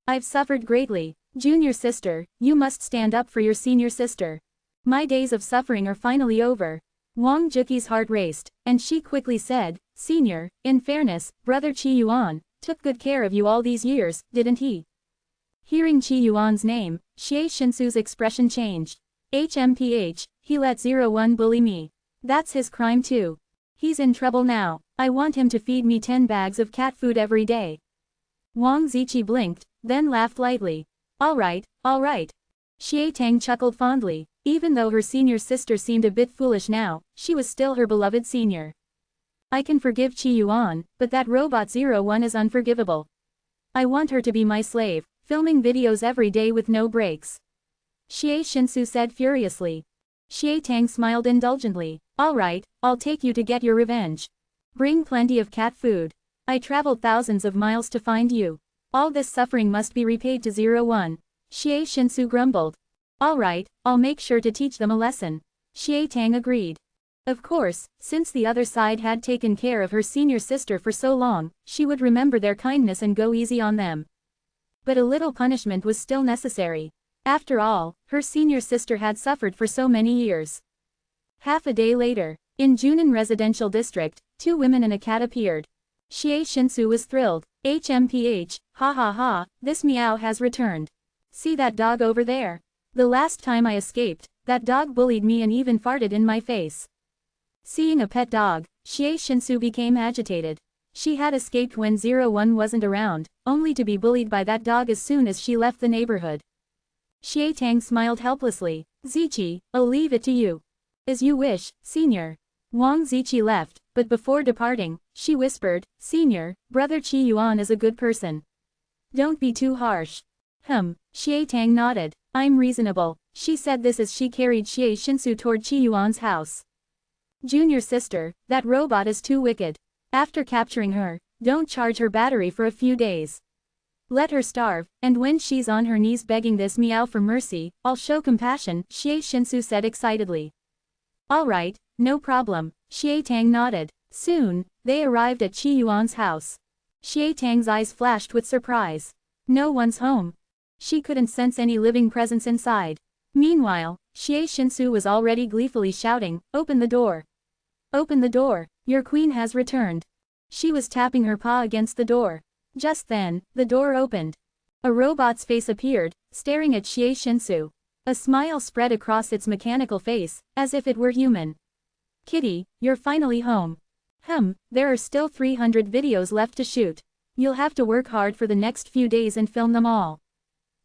S1: I've suffered greatly. Junior sister, you must stand up for your senior sister. My days of suffering are finally over. Wang Ziqi's heart raced, and she quickly said, Senior, in fairness, brother Qi Yuan took good care of you all these years, didn't he? Hearing Qi Yuan's name, Xie Shinsu's expression changed. HMPH, he let 01 bully me. That's his crime too. He's in trouble now. I want him to feed me 10 bags of cat food every day. Wang Ziqi blinked, then laughed lightly. All right. Xie Tang chuckled fondly. Even though her senior sister seemed a bit foolish now, she was still her beloved senior. I can forgive Qi Yuan, but that robot 01 is unforgivable. I want her to be my slave, filming videos every day with no breaks. Xie Shinsu said furiously. Xie Tang smiled indulgently. All right, I'll take you to get your revenge. Bring plenty of cat food. I traveled thousands of miles to find you. All this suffering must be repaid to 01. Xie Shinsu grumbled. All right, I'll make sure to teach them a lesson. Xie Tang agreed. Of course, since the other side had taken care of her senior sister for so long, she would remember their kindness and go easy on them. But a little punishment was still necessary. After all, her senior sister had suffered for so many years. Half a day later, in Junan Residential District, 2 women and a cat appeared. Xie Shinsu was thrilled. HMPH, ha ha ha, this meow has returned. See that dog over there? The last time I escaped, that dog bullied me and even farted in my face. Seeing a pet dog, Xie Shinsu became agitated. She had escaped when 01 wasn't around, only to be bullied by that dog as soon as she left the neighborhood. Xie Tang smiled helplessly. Ziqi, I'll leave it to you. As you wish, senior. Wang Ziqi left, but before departing, she whispered, Senior, brother Qi Yuan is a good person. Don't be too harsh. Xie Tang nodded. I'm reasonable. She said this as she carried Xie Shinsu toward Qi Yuan's house. Junior sister, that robot is too wicked. After capturing her, don't charge her battery for a few days. Let her starve, and when she's on her knees begging this meow for mercy, I'll show compassion, Xie Shinsu said excitedly. All right, no problem, Xie Tang nodded. Soon, they arrived at Qi Yuan's house. Xie Tang's eyes flashed with surprise. No one's home. She couldn't sense any living presence inside. Meanwhile, Xie Shinsu was already gleefully shouting, "Open the door! Open the door! Your queen has returned!" She was tapping her paw against the door. Just then, the door opened. A robot's face appeared, staring at Xie Shinsu. A smile spread across its mechanical face, as if it were human. "Kitty, you're finally home. There are still 300 videos left to shoot. You'll have to work hard for the next few days and film them all."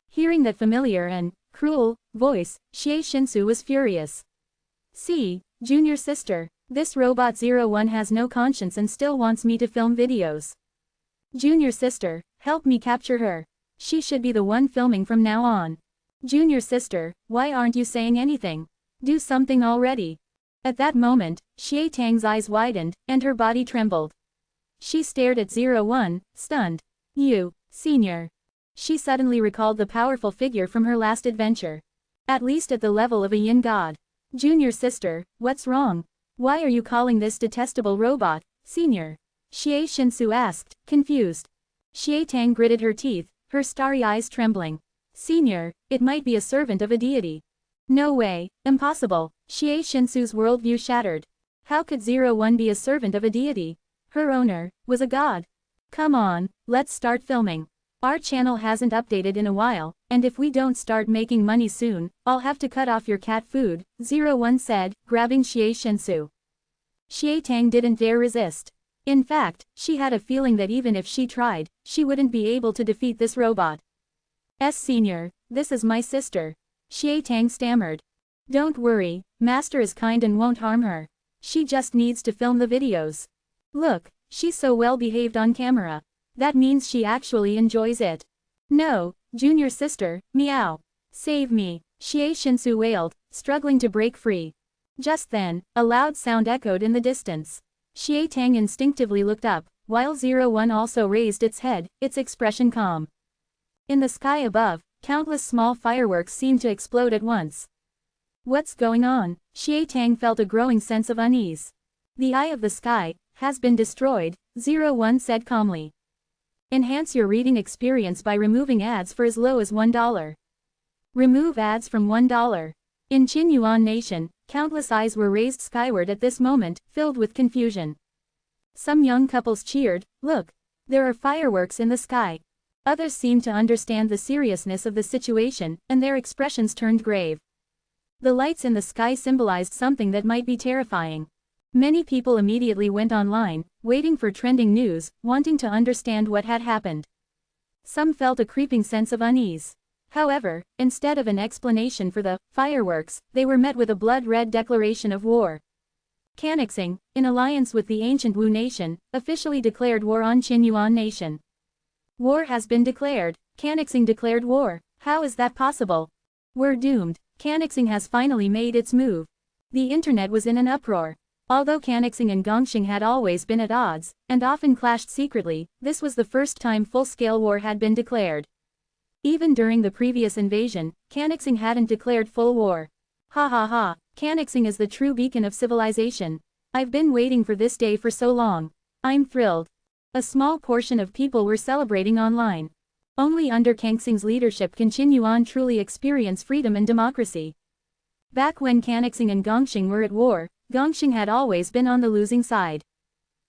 S1: Hearing that familiar and cruel voice, Xie Shinsu was furious. "See, junior sister, this Robot 01 has no conscience and still wants me to film videos. Junior sister, help me capture her. She should be the one filming from now on. Junior sister, why aren't you saying anything? Do something already." At that moment, Xie Tang's eyes widened, and her body trembled. She stared at 01, stunned. "You, senior." She suddenly recalled the powerful figure from her last adventure. At least at the level of a yin god. "Junior sister, what's wrong? Why are you calling this detestable robot, senior?" Xie Shinsu asked, confused. Xie Tang gritted her teeth, her starry eyes trembling. "Senior, it might be a servant of a deity." "No way, impossible." Xie Shinsu's worldview shattered. How could 01 be a servant of a deity? Her owner was a god. "Come on, let's start filming. Our channel hasn't updated in a while, and if we don't start making money soon, I'll have to cut off your cat food," 01 said, grabbing Xie Shinsu. Xie Tang didn't dare resist. In fact, she had a feeling that even if she tried, she wouldn't be able to defeat this robot. Senior, this is my sister." Xie Tang stammered. "Don't worry, Master is kind and won't harm her. She just needs to film the videos. Look, she's so well behaved on camera. That means she actually enjoys it." "No, junior sister, meow. Save me," Xie Shinsu wailed, struggling to break free. Just then, a loud sound echoed in the distance. Xie Tang instinctively looked up, while 01 also raised its head, its expression calm. In the sky above, countless small fireworks seemed to explode at once. "What's going on?" Xie Tang felt a growing sense of unease. "The eye of the sky has been destroyed," 01 said calmly. "Enhance your reading experience by removing ads for as low as $1. Remove ads from $1. In Qinyuan Nation, countless eyes were raised skyward at this moment, filled with confusion. Some young couples cheered, "Look! There are fireworks in the sky." Others seemed to understand the seriousness of the situation, and their expressions turned grave. The lights in the sky symbolized something that might be terrifying. Many people immediately went online, waiting for trending news, wanting to understand what had happened. Some felt a creeping sense of unease. However, instead of an explanation for the fireworks, they were met with a blood-red declaration of war. Canaxing, in alliance with the ancient Wu nation, officially declared war on Qinyuan Nation. "War has been declared." Canaxing declared war. How is that possible? We're doomed. Canaxing has finally made its move. The internet was in an uproar. Although Canaxing and Gongxing had always been at odds, and often clashed secretly, this was the first time full-scale war had been declared. Even during the previous invasion, Canaxing hadn't declared full war. "Ha ha ha, Canaxing is the true beacon of civilization. I've been waiting for this day for so long. I'm thrilled." A small portion of people were celebrating online. Only under Canaxing's leadership can Qinyuan truly experience freedom and democracy. Back when Canaxing and Gongxing were at war, Gongxing had always been on the losing side.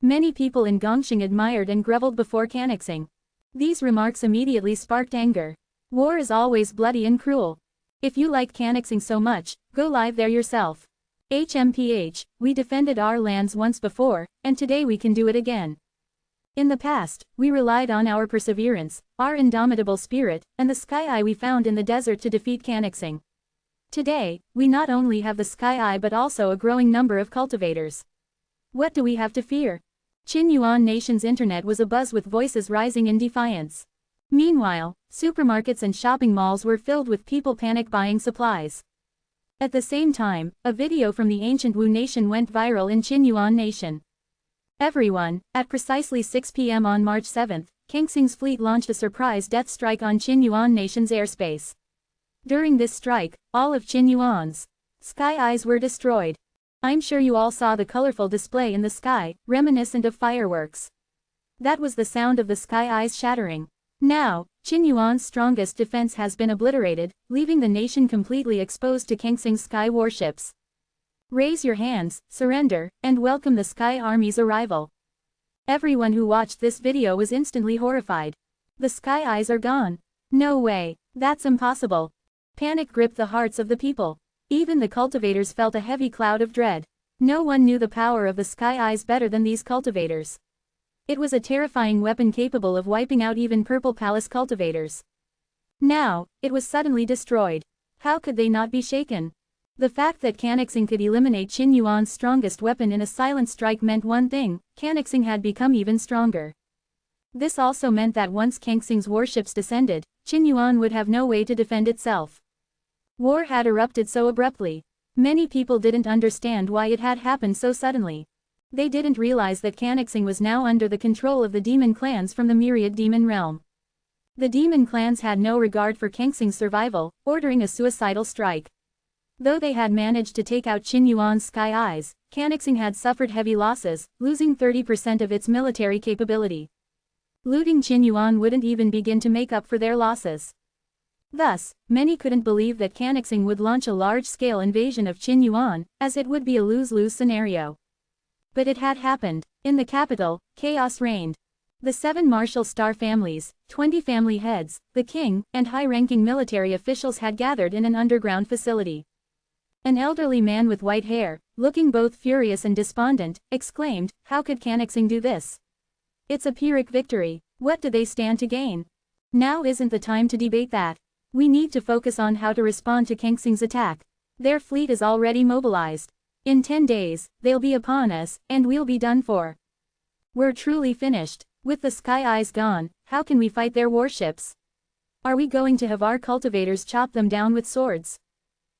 S1: Many people in Gongxing admired and groveled before Canaxing. These remarks immediately sparked anger. War is always bloody and cruel. If you like Canaxing so much, go live there yourself. HMPH, we defended our lands once before, and today we can do it again. In the past, we relied on our perseverance, our indomitable spirit, and the sky eye we found in the desert to defeat Canaxing. Today, we not only have the sky eye but also a growing number of cultivators. What do we have to fear? Qinyuan Nation's internet was abuzz with voices rising in defiance. Meanwhile, supermarkets and shopping malls were filled with people panic buying supplies. At the same time, a video from the ancient Wu Nation went viral in Qinyuan Nation. Everyone, at precisely 6 p.m. on March 7, Canaxing's fleet launched a surprise death strike on Qinyuan Nation's airspace. During this strike, all of Qinyuan's sky eyes were destroyed. I'm sure you all saw the colorful display in the sky, reminiscent of fireworks. That was the sound of the sky eyes shattering. Now, Qin Yuan's strongest defense has been obliterated, leaving the nation completely exposed to Kangxing's sky warships. Raise your hands, surrender, and welcome the Sky Army's arrival. Everyone who watched this video was instantly horrified. The Sky Eyes are gone. No way, that's impossible. Panic gripped the hearts of the people. Even the cultivators felt a heavy cloud of dread. No one knew the power of the Sky Eyes better than these cultivators. It was a terrifying weapon capable of wiping out even Purple Palace cultivators. Now, it was suddenly destroyed. How could they not be shaken? The fact that Kangxing could eliminate Qin Yuan's strongest weapon in a silent strike meant one thing: Kangxing had become even stronger. This also meant that once Kangxing's warships descended, Qin Yuan would have no way to defend itself. War had erupted so abruptly. Many people didn't understand why it had happened so suddenly. They didn't realize that Kangxing was now under the control of the demon clans from the myriad demon realm. The demon clans had no regard for Kangxing's survival, ordering a suicidal strike. Though they had managed to take out Qin Yuan's Sky Eyes, Kangxing had suffered heavy losses, losing 30% of its military capability. Looting Qin Yuan wouldn't even begin to make up for their losses. Thus, many couldn't believe that Kangxing would launch a large-scale invasion of Qin Yuan, as it would be a lose-lose scenario. But it had happened. In the capital, chaos reigned. The 7 martial star families, 20 family heads, the king, and high-ranking military officials had gathered in an underground facility. An elderly man with white hair, looking both furious and despondent, exclaimed, "How could Kangxing do this? It's a Pyrrhic victory. What do they stand to gain? Now isn't the time to debate that. We need to focus on how to respond to Kangxing's attack. Their fleet is already mobilized. In 10 days, they'll be upon us, and we'll be done for. We're truly finished. With the Sky Eyes gone, how can we fight their warships? Are we going to have our cultivators chop them down with swords?"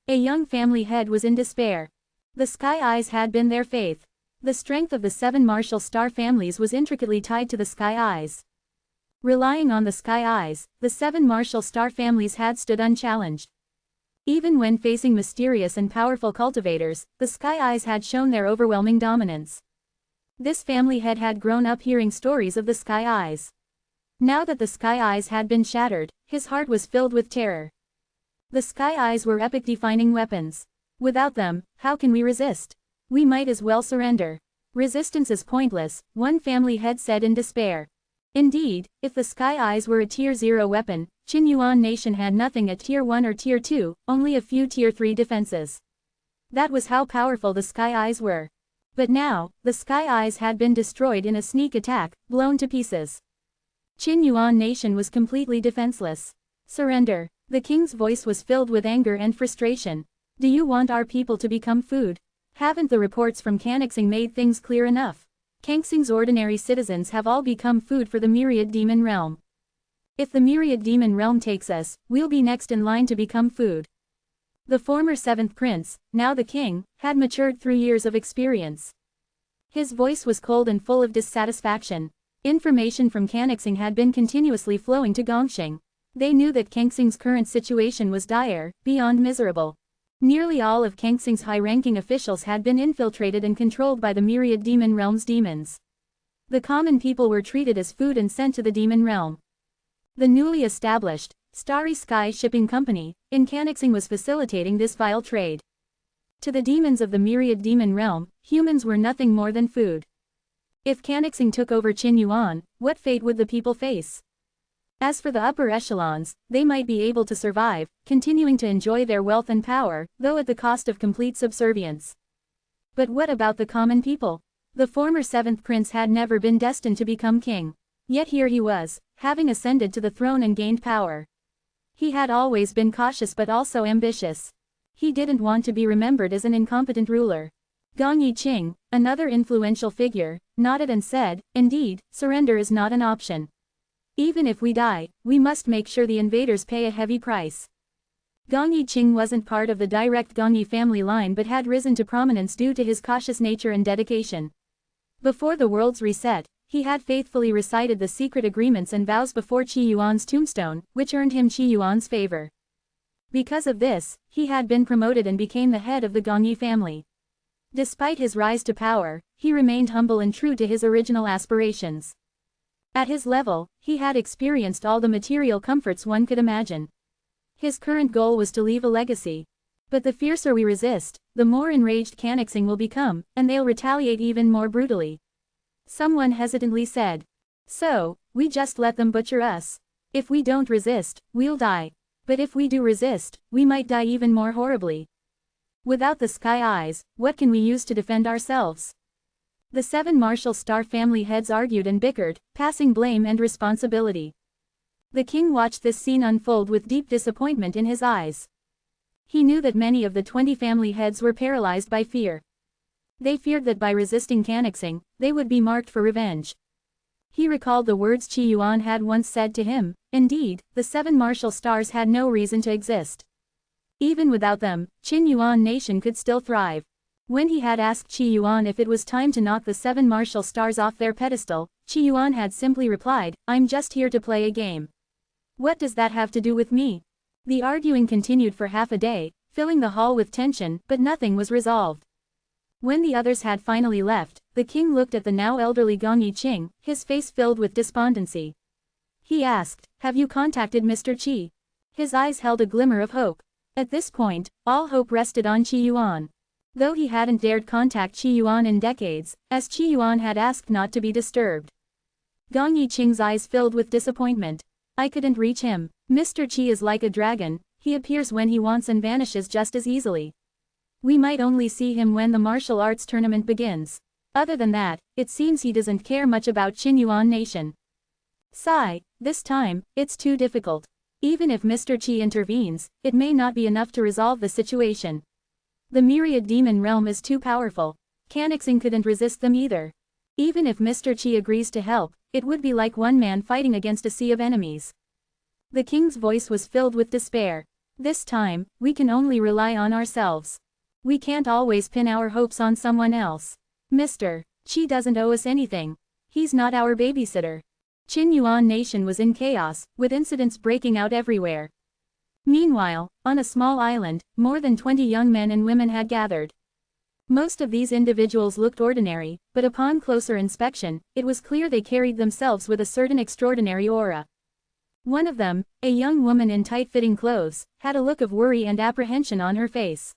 S1: A young family head was in despair. The Sky Eyes had been their faith. The strength of the 7 martial star families was intricately tied to the Sky Eyes. Relying on the Sky Eyes, the 7 martial star families had stood unchallenged. Even when facing mysterious and powerful cultivators, the Sky Eyes had shown their overwhelming dominance. This family head had grown up hearing stories of the Sky Eyes. Now that the Sky Eyes had been shattered, his heart was filled with terror. The Sky Eyes were epic-defining weapons. Without them, how can we resist? We might as well surrender. Resistance is pointless, one family head said in despair. Indeed, if the Sky Eyes were a Tier 0 weapon, Qin Yuan Nation had nothing at Tier 1 or Tier 2, only a few Tier 3 defenses. That was how powerful the Sky Eyes were. But now, the Sky Eyes had been destroyed in a sneak attack, blown to pieces. Qin Yuan Nation was completely defenseless. Surrender. The king's voice was filled with anger and frustration. Do you want our people to become food? Haven't the reports from Kangxing made things clear enough? Kangxing's ordinary citizens have all become food for the myriad demon realm. If the myriad demon realm takes us, we'll be next in line to become food. The former 7th prince, now the king, had matured through years of experience. His voice was cold and full of dissatisfaction. Information from Kangxing had been continuously flowing to Gongxing. They knew that Kangxing's current situation was dire, beyond miserable. Nearly all of Kangxing's high-ranking officials had been infiltrated and controlled by the myriad demon realm's demons. The common people were treated as food and sent to the demon realm. The newly established, Starry Sky Shipping Company, in Kangxing was facilitating this vile trade. To the demons of the myriad demon realm, humans were nothing more than food. If Kangxing took over Qin Yuan, what fate would the people face? As for the upper echelons, they might be able to survive, continuing to enjoy their wealth and power, though at the cost of complete subservience. But what about the common people? The former 7th prince had never been destined to become king. Yet here he was, having ascended to the throne and gained power. He had always been cautious but also ambitious. He didn't want to be remembered as an incompetent ruler. Gong Yiqing, another influential figure, nodded and said, "Indeed, surrender is not an option. Even if we die, we must make sure the invaders pay a heavy price." Gong Yiqing wasn't part of the direct Gongyi family line but had risen to prominence due to his cautious nature and dedication. Before the world's reset, he had faithfully recited the secret agreements and vows before Qi Yuan's tombstone, which earned him Qi Yuan's favor. Because of this, he had been promoted and became the head of the Gongyi family. Despite his rise to power, he remained humble and true to his original aspirations. At his level, he had experienced all the material comforts one could imagine. His current goal was to leave a legacy. But the fiercer we resist, the more enraged Cannixing will become, and they'll retaliate even more brutally. Someone hesitantly said. So, we just let them butcher us. If we don't resist, we'll die. But if we do resist, we might die even more horribly. Without the sky eyes, what can we use to defend ourselves? The 7 Martial Star family heads argued and bickered, passing blame and responsibility. The king watched this scene unfold with deep disappointment in his eyes. He knew that many of the 20 family heads were paralyzed by fear. They feared that by resisting Cannixing, they would be marked for revenge. He recalled the words Qi Yuan had once said to him. Indeed, the 7 martial stars had no reason to exist. Even without them, Qin Yuan nation could still thrive. When he had asked Qi Yuan if it was time to knock the 7 martial stars off their pedestal, Qi Yuan had simply replied, "I'm just here to play a game. What does that have to do with me?" The arguing continued for half a day, filling the hall with tension, but nothing was resolved. When the others had finally left, the king looked at the now elderly Gong Yiqing, his face filled with despondency. He asked, "Have you contacted Mr. Qi?" His eyes held a glimmer of hope. At this point, all hope rested on Qi Yuan. Though he hadn't dared contact Qi Yuan in decades, as Qi Yuan had asked not to be disturbed. Gong Yiqing's eyes filled with disappointment. "I couldn't reach him. Mr. Qi is like a dragon, he appears when he wants and vanishes just as easily. We might only see him when the martial arts tournament begins. Other than that, it seems he doesn't care much about Qin Yuan nation. Sigh, this time, it's too difficult. Even if Mr. Qi intervenes, it may not be enough to resolve the situation. The myriad demon realm is too powerful. Cannixing couldn't resist them either. Even if Mr. Qi agrees to help, it would be like one man fighting against a sea of enemies." The king's voice was filled with despair. "This time, we can only rely on ourselves. We can't always pin our hopes on someone else. Mr. Qi doesn't owe us anything. He's not our babysitter." Qin Yuan nation was in chaos, with incidents breaking out everywhere. Meanwhile, on a small island, more than 20 young men and women had gathered. Most of these individuals looked ordinary, but upon closer inspection, it was clear they carried themselves with a certain extraordinary aura. One of them, a young woman in tight-fitting clothes, had a look of worry and apprehension on her face.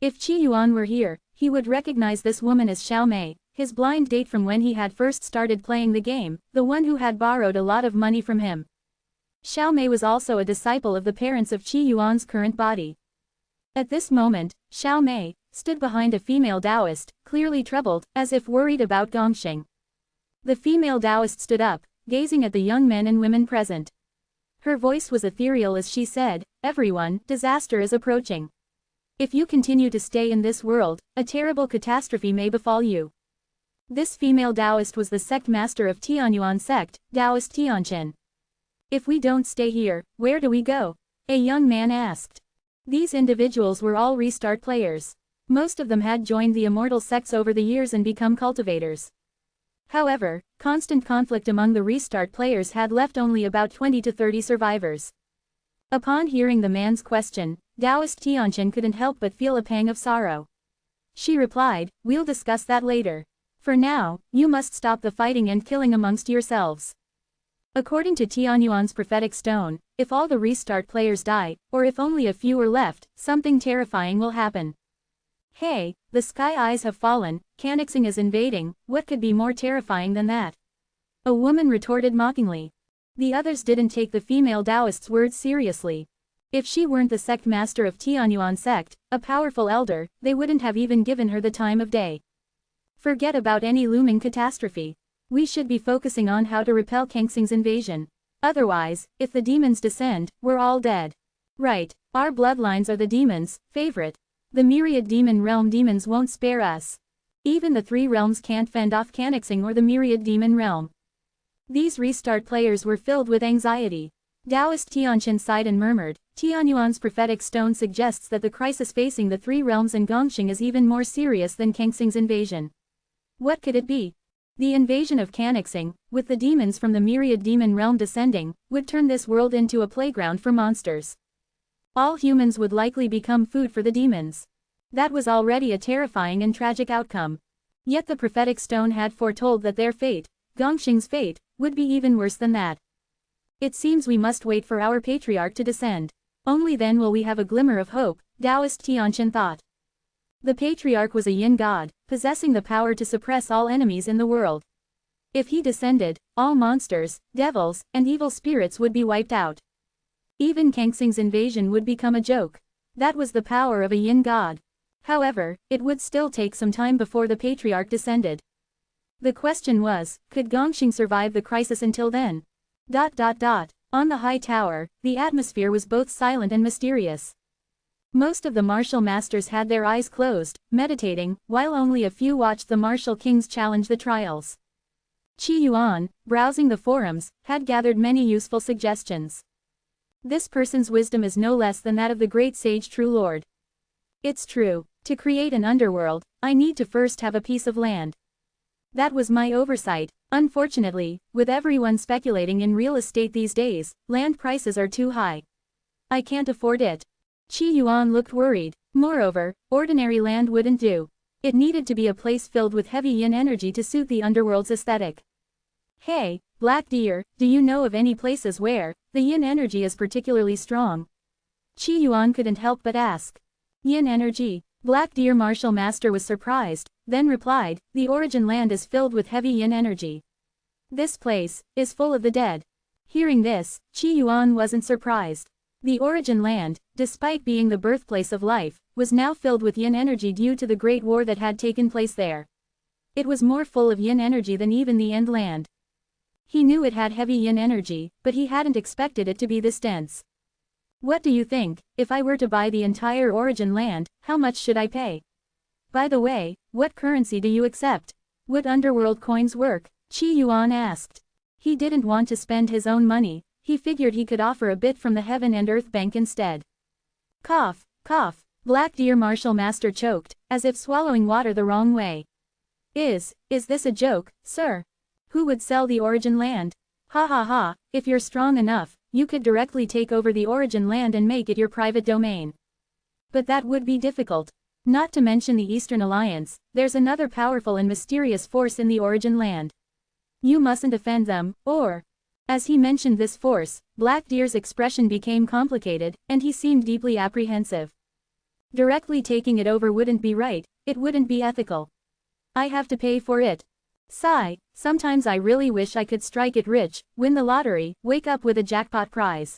S1: If Qi Yuan were here, he would recognize this woman as Xiao Mei, his blind date from when he had first started playing the game, the one who had borrowed a lot of money from him. Xiao Mei was also a disciple of the parents of Qi Yuan's current body. At this moment, Xiao Mei stood behind a female Taoist, clearly troubled, as if worried about Gongxing. The female Taoist stood up, gazing at the young men and women present. Her voice was ethereal as she said, "Everyone, disaster is approaching. If you continue to stay in this world, a terrible catastrophe may befall you." This female Taoist was the sect master of Tianyuan sect, Taoist Tianqin. "If we don't stay here, where do we go?" a young man asked. These individuals were all restart players. Most of them had joined the Immortal sects over the years and become cultivators. However, constant conflict among the restart players had left only about 20 to 30 survivors. Upon hearing the man's question, Taoist Tianqin couldn't help but feel a pang of sorrow. She replied, "We'll discuss that later. For now, you must stop the fighting and killing amongst yourselves." According to Tianyuan's prophetic stone, if all the restart players die, or if only a few are left, something terrifying will happen. Hey, the sky eyes have fallen, Cannixing is invading, what could be more terrifying than that? A woman retorted mockingly. The others didn't take the female Taoist's words seriously. If she weren't the sect master of Tianyuan sect, a powerful elder, they wouldn't have even given her the time of day. Forget about any looming catastrophe. We should be focusing on how to repel Cannixing's invasion. Otherwise, if the demons descend, we're all dead. Right, our bloodlines are the demons, favorite. The myriad demon realm demons won't spare us. Even the 3 realms can't fend off Cannixing or the myriad demon realm. These restart players were filled with anxiety. Taoist Tianqin sighed and murmured, "Tianyuan's prophetic stone suggests that the crisis facing the 3 realms and Gongxing is even more serious than Cannixing's invasion. What could it be? The invasion of Cannixing, with the demons from the myriad demon realm descending, would turn this world into a playground for monsters. All humans would likely become food for the demons. That was already a terrifying and tragic outcome. Yet the prophetic stone had foretold that their fate, Gongxing's fate, would be even worse than that. It seems we must wait for our patriarch to descend. Only then will we have a glimmer of hope, Taoist Tianqian thought. The patriarch was a yin god, possessing the power to suppress all enemies in the world. If he descended, all monsters, devils, and evil spirits would be wiped out. Even Kangxing's invasion would become a joke. That was the power of a yin god. However, it would still take some time before the patriarch descended. The question was, could Gongxing survive the crisis until then? On the high tower, the atmosphere was both silent and mysterious. Most of the martial masters had their eyes closed, meditating, while only a few watched the martial kings challenge the trials. Qi Yuan, browsing the forums, had gathered many useful suggestions. This person's wisdom is no less than that of the great sage True Lord. It's true, to create an underworld, I need to first have a piece of land. That was my oversight. Unfortunately, with everyone speculating in real estate these days, land prices are too high. I can't afford it. Qi Yuan looked worried. Moreover, ordinary land wouldn't do. It needed to be a place filled with heavy yin energy to suit the underworld's aesthetic. Hey, Black Deer, do you know of any places where the yin energy is particularly strong? Qi Yuan couldn't help but ask. Yin energy? Black Deer Martial Master was surprised, then replied, the origin land is filled with heavy yin energy. This place is full of the dead. Hearing this, Qi Yuan wasn't surprised. The origin land, despite being the birthplace of life, was now filled with yin energy due to the great war that had taken place there. It was more full of yin energy than even the end land. He knew it had heavy yin energy, but he hadn't expected it to be this dense. What do you think, if I were to buy the entire origin land, how much should I pay? By the way, what currency do you accept? Would underworld coins work? Qi Yuan asked. He didn't want to spend his own money, he figured he could offer a bit from the Heaven and Earth Bank instead. Cough, cough, Black Deer Martial Master choked, as if swallowing water the wrong way. Is this a joke, sir? Who would sell the origin land? Ha ha ha, if you're strong enough, you could directly take over the origin land and make it your private domain. But that would be difficult. Not to mention the Eastern Alliance, there's another powerful and mysterious force in the origin land. You mustn't offend them, or... As he mentioned this force, Black Deer's expression became complicated, and he seemed deeply apprehensive. Directly taking it over wouldn't be right, it wouldn't be ethical. I have to pay for it. Sigh, sometimes I really wish I could strike it rich, win the lottery, wake up with a jackpot prize.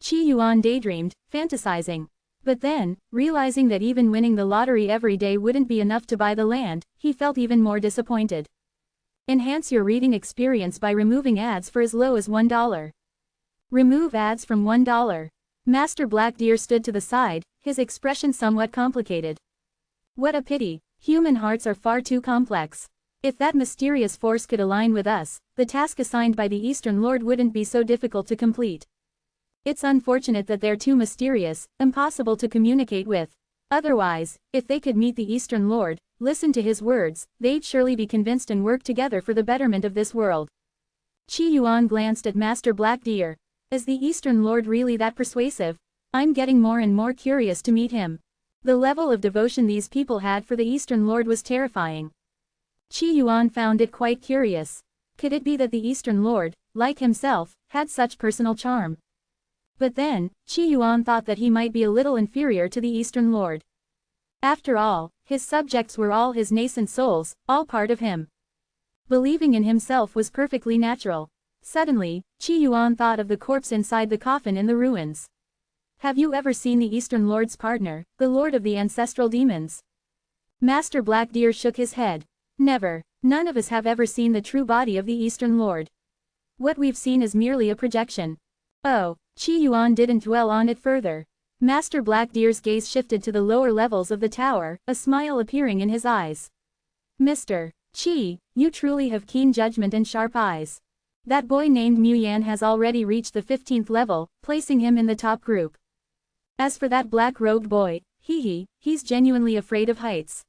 S1: Qi Yuan daydreamed, fantasizing. But then, realizing that even winning the lottery every day wouldn't be enough to buy the land, he felt even more disappointed. Enhance your reading experience by removing ads for as low as $1. Remove ads from $1. Master Black Deer stood to the side, his expression somewhat complicated. What a pity, human hearts are far too complex. If that mysterious force could align with us, the task assigned by the Eastern Lord wouldn't be so difficult to complete. It's unfortunate that they're too mysterious, impossible to communicate with. Otherwise, if they could meet the Eastern Lord, listen to his words, they'd surely be convinced and work together for the betterment of this world. Qi Yuan glanced at Master Black Deer. Is the Eastern Lord really that persuasive? I'm getting more and more curious to meet him. The level of devotion these people had for the Eastern Lord was terrifying. Qi Yuan found it quite curious. Could it be that the Eastern Lord, like himself, had such personal charm? But then, Qi Yuan thought that he might be a little inferior to the Eastern Lord. After all, his subjects were all his nascent souls, all part of him. Believing in himself was perfectly natural. Suddenly, Qi Yuan thought of the corpse inside the coffin in the ruins. Have you ever seen the Eastern Lord's partner, the Lord of the Ancestral Demons? Master Black Deer shook his head. Never. None of us have ever seen the true body of the Eastern Lord. What we've seen is merely a projection. Oh, Qi Yuan didn't dwell on it further. Master Black Deer's gaze shifted to the lower levels of the tower, a smile appearing in his eyes. Mr. Qi, you truly have keen judgment and sharp eyes. That boy named Mu Yan has already reached the 15th level, placing him in the top group. As for that black-robed boy, he's genuinely afraid of heights.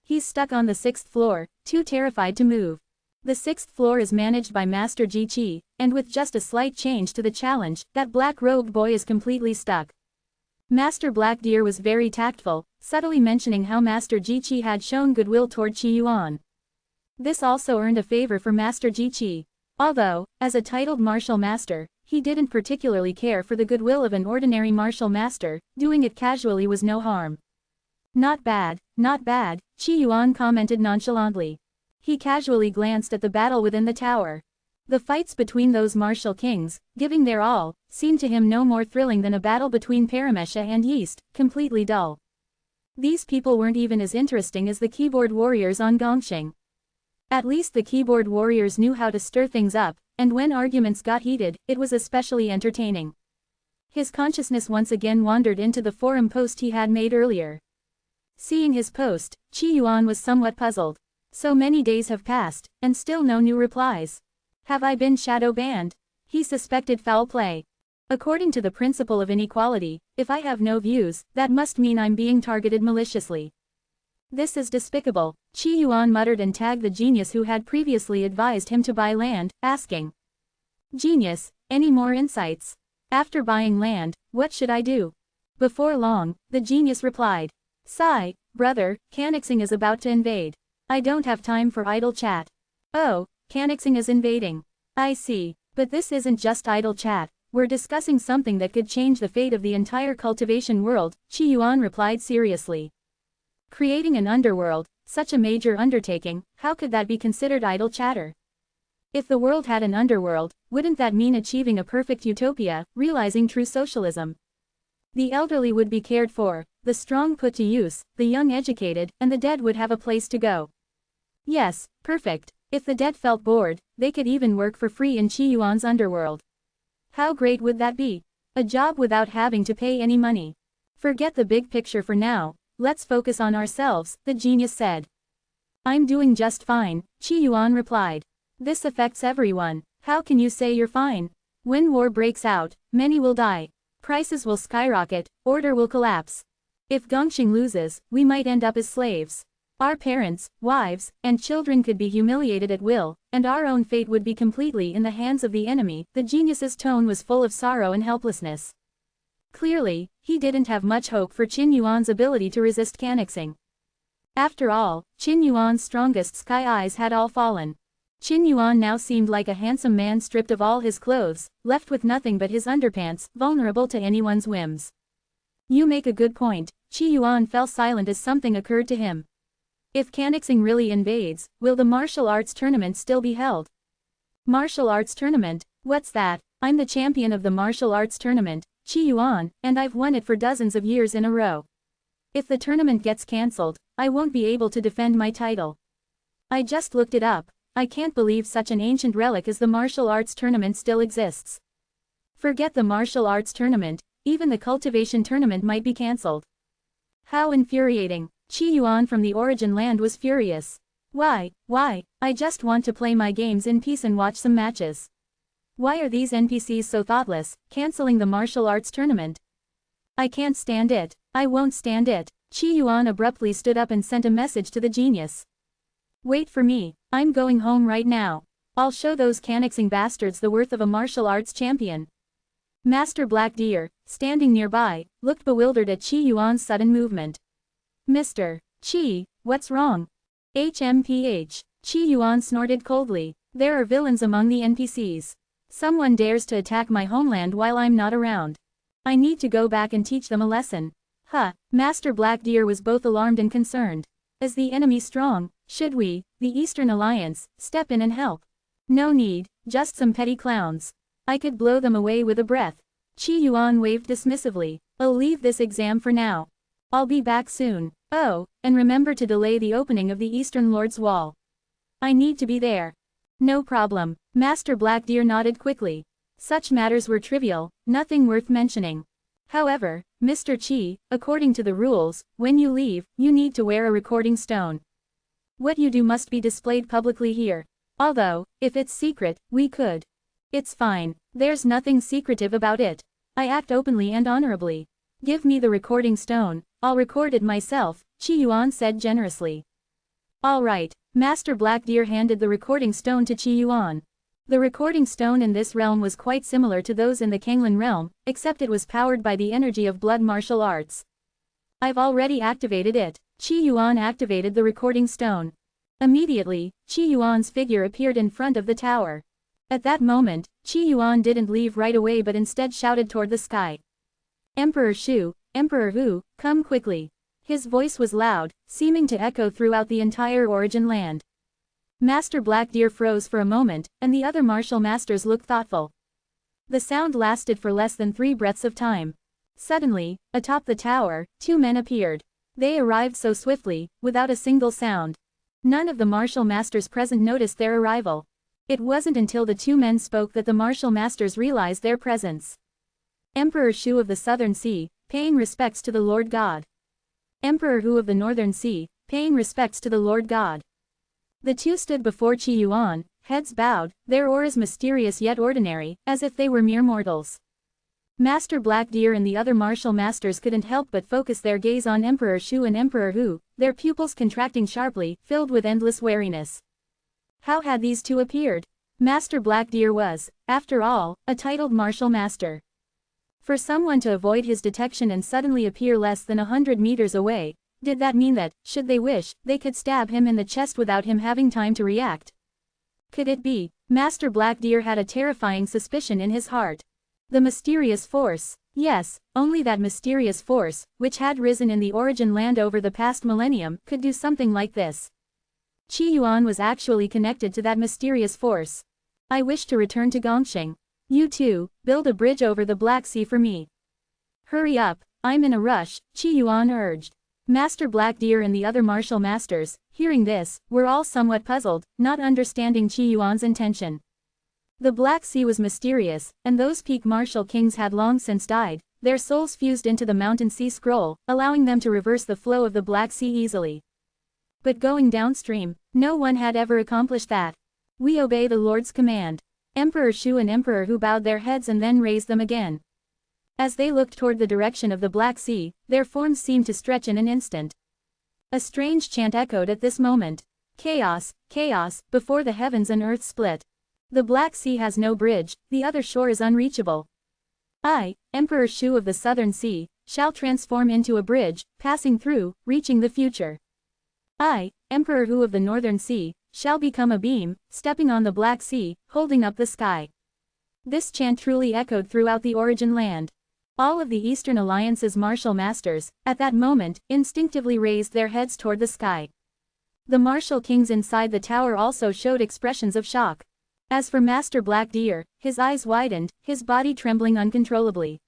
S1: He's stuck on the 6th floor, too terrified to move. The 6th floor is managed by Master Ji Qi, and with just a slight change to the challenge, that black-robed boy is completely stuck. Master Black Deer was very tactful, subtly mentioning how Master Ji Qi had shown goodwill toward Qi Yuan. This also earned a favor for Master Ji Qi. Although, as a titled martial master, he didn't particularly care for the goodwill of an ordinary martial master, doing it casually was no harm. Not bad, not bad, Qi Yuan commented nonchalantly. He casually glanced at the battle within the tower. The fights between those martial kings, giving their all, seemed to him no more thrilling than a battle between Paramesha and Yeast, completely dull. These people weren't even as interesting as the keyboard warriors on Gongxing. At least the keyboard warriors knew how to stir things up, and when arguments got heated, it was especially entertaining. His consciousness once again wandered into the forum post he had made earlier. Seeing his post, Qi Yuan was somewhat puzzled. So many days have passed, and still no new replies. Have I been shadow banned? He suspected foul play. According to the principle of inequality, if I have no views, that must mean I'm being targeted maliciously. This is despicable, Qi Yuan muttered and tagged the genius who had previously advised him to buy land, asking. Genius, any more insights? After buying land, what should I do? Before long, the genius replied. Sigh, brother, Canixing is about to invade. I don't have time for idle chat. Oh, Canixing is invading. I see, but this isn't just idle chat, we're discussing something that could change the fate of the entire cultivation world, Qi Yuan replied seriously. Creating an underworld, such a major undertaking, how could that be considered idle chatter? If the world had an underworld, wouldn't that mean achieving a perfect utopia, realizing true socialism? The elderly would be cared for, the strong put to use, the young educated, and the dead would have a place to go. Yes, perfect. If the dead felt bored, they could even work for free in Qi Yuan's underworld. How great would that be? A job without having to pay any money. Forget the big picture for now. Let's focus on ourselves, the genius said. I'm doing just fine, Qi Yuan replied. This affects everyone. How can you say you're fine? When war breaks out, many will die. Prices will skyrocket, order will collapse. If Gongxing loses, we might end up as slaves. Our parents, wives, and children could be humiliated at will, and our own fate would be completely in the hands of the enemy. The genius's tone was full of sorrow and helplessness. Clearly, he didn't have much hope for Qin Yuan's ability to resist Canixing. After all, Qin Yuan's strongest sky eyes had all fallen. Qin Yuan now seemed like a handsome man stripped of all his clothes, left with nothing but his underpants, vulnerable to anyone's whims. You make a good point. Qi Yuan fell silent as something occurred to him. If Canixing really invades, will the martial arts tournament still be held? Martial arts tournament? What's that? I'm the champion of the martial arts tournament, Qi Yuan, and I've won it for dozens of years in a row. If the tournament gets cancelled, I won't be able to defend my title. I just looked it up. I can't believe such an ancient relic as the martial arts tournament still exists. Forget the martial arts tournament, even the cultivation tournament might be cancelled. How infuriating. Qi Yuan from the origin land was furious. Why, I just want to play my games in peace and watch some matches. Why are these NPCs so thoughtless, cancelling the martial arts tournament? I can't stand it. I won't stand it. Qi Yuan abruptly stood up and sent a message to the genius. Wait for me, I'm going home right now. I'll show those Canixing bastards the worth of a martial arts champion. Master Black Deer, standing nearby, looked bewildered at Qi Yuan's sudden movement. Mr. Qi, what's wrong? HMPH. Qi Yuan snorted coldly. There are villains among the NPCs. Someone dares to attack my homeland while I'm not around. I need to go back and teach them a lesson. Master Black Deer was both alarmed and concerned. Is the enemy strong? Should we, the Eastern Alliance, step in and help? No need, just some petty clowns. I could blow them away with a breath. Qi Yuan waved dismissively. I'll leave this exam for now. I'll be back soon. Oh, and remember to delay the opening of the Eastern Lord's Wall. I need to be there. No problem. Master Black Deer nodded quickly. Such matters were trivial, nothing worth mentioning. However, Mr. Qi, according to the rules, when you leave, you need to wear a recording stone. What you do must be displayed publicly here. Although, if it's secret, we could. It's fine. There's nothing secretive about it. I act openly and honorably. Give me the recording stone, I'll record it myself, Qi Yuan said generously. All right. Master Black Deer handed the recording stone to Qi Yuan. The recording stone in this realm was quite similar to those in the Kanglin realm, except it was powered by the energy of blood martial arts. I've already activated it. Qi Yuan activated the recording stone. Immediately, Qi Yuan's figure appeared in front of the tower. At that moment, Qi Yuan didn't leave right away but instead shouted toward the sky. Emperor Shu, Emperor Hu, come quickly. His voice was loud, seeming to echo throughout the entire origin land. Master Black Deer froze for a moment, and the other martial masters looked thoughtful. The sound lasted for less than 3 breaths of time. Suddenly, atop the tower, 2 men appeared. They arrived so swiftly, without a single sound. None of the martial masters present noticed their arrival. It wasn't until the 2 men spoke that the martial masters realized their presence. Emperor Shu of the Southern Sea, paying respects to the Lord God. Emperor Hu of the Northern Sea, paying respects to the Lord God. The 2 stood before Qi Yuan, heads bowed, their auras mysterious yet ordinary, as if they were mere mortals. Master Black Deer and the other martial masters couldn't help but focus their gaze on Emperor Shu and Emperor Hu, their pupils contracting sharply, filled with endless wariness. How had these 2 appeared? Master Black Deer was, after all, a titled martial master. For someone to avoid his detection and suddenly appear less than 100 meters away, did that mean that, should they wish, they could stab him in the chest without him having time to react? Could it be? Master Black Deer had a terrifying suspicion in his heart. The mysterious force. Yes, only that mysterious force, which had risen in the origin land over the past millennium, could do something like this. Qi Yuan was actually connected to that mysterious force. I wish to return to Gongxing. You too, build a bridge over the Black Sea for me. Hurry up, I'm in a rush, Qi Yuan urged. Master Black Deer and the other martial masters, hearing this, were all somewhat puzzled, not understanding Qi Yuan's intention. The Black Sea was mysterious, and those peak martial kings had long since died, their souls fused into the Mountain Sea Scroll, allowing them to reverse the flow of the Black Sea easily. But going downstream, no one had ever accomplished that. We obey the Lord's command. Emperor Shu and Emperor Hu bowed their heads and then raised them again. As they looked toward the direction of the Black Sea, their forms seemed to stretch in an instant. A strange chant echoed at this moment. Chaos, chaos, before the heavens and earth split. The Black Sea has no bridge, the other shore is unreachable. I, Emperor Shu of the Southern Sea, shall transform into a bridge, passing through, reaching the future. I, Emperor Hu of the Northern Sea, shall become a beam, stepping on the Black Sea, holding up the sky. This chant truly echoed throughout the origin land. All of the Eastern Alliance's martial masters, at that moment, instinctively raised their heads toward the sky. The martial kings inside the tower also showed expressions of shock. As for Master Black Deer, his eyes widened, his body trembling uncontrollably.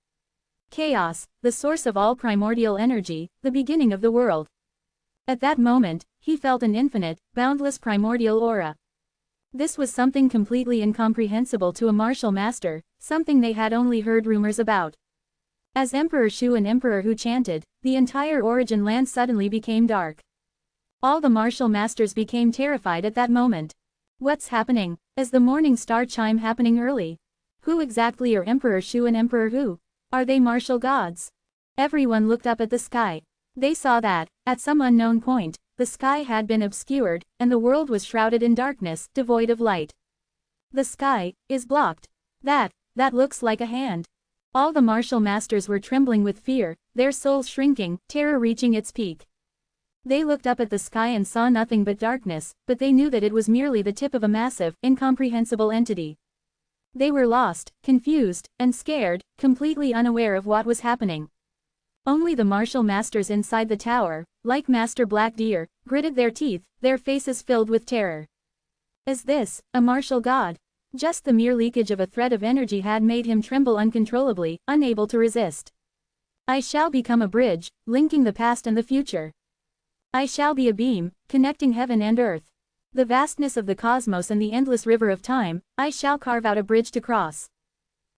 S1: Chaos, the source of all primordial energy, the beginning of the world. At that moment, he felt an infinite, boundless primordial aura. This was something completely incomprehensible to a martial master, something they had only heard rumors about. As Emperor Shu and Emperor Hu chanted, the entire origin land suddenly became dark. All the martial masters became terrified at that moment. What's happening? Is the morning star chime happening early? Who exactly are Emperor Shu and Emperor Hu? Are they martial gods? Everyone looked up at the sky. They saw that, at some unknown point, the sky had been obscured, and the world was shrouded in darkness, devoid of light. The sky is blocked. That looks like a hand. All the martial masters were trembling with fear, their souls shrinking, terror reaching its peak. They looked up at the sky and saw nothing but darkness, but they knew that it was merely the tip of a massive, incomprehensible entity. They were lost, confused, and scared, completely unaware of what was happening. Only the martial masters inside the tower, like Master Black Deer, gritted their teeth, their faces filled with terror. Is this a martial god? Just the mere leakage of a thread of energy had made him tremble uncontrollably, unable to resist. I shall become a bridge, linking the past and the future. I shall be a beam, connecting heaven and earth. The vastness of the cosmos and the endless river of time, I shall carve out a bridge to cross.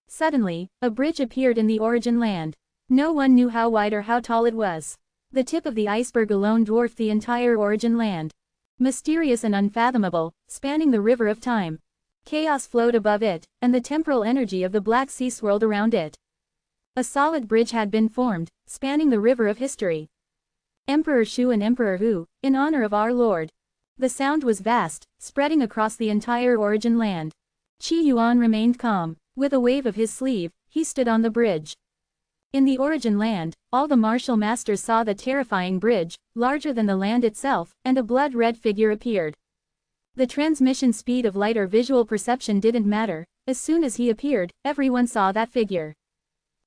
S1: Suddenly, a bridge appeared in the origin land. No one knew how wide or how tall it was. The tip of the iceberg alone dwarfed the entire origin land. Mysterious and unfathomable, spanning the river of time. Chaos flowed above it, and the temporal energy of the Black Sea swirled around it. A solid bridge had been formed, spanning the river of history. Emperor Shu and Emperor Hu, in honor of our Lord. The sound was vast, spreading across the entire origin land. Qi Yuan remained calm. With a wave of his sleeve, he stood on the bridge. In the origin land, all the martial masters saw the terrifying bridge, larger than the land itself, and a blood-red figure appeared. The transmission speed of light or visual perception didn't matter. As soon as he appeared, everyone saw that figure.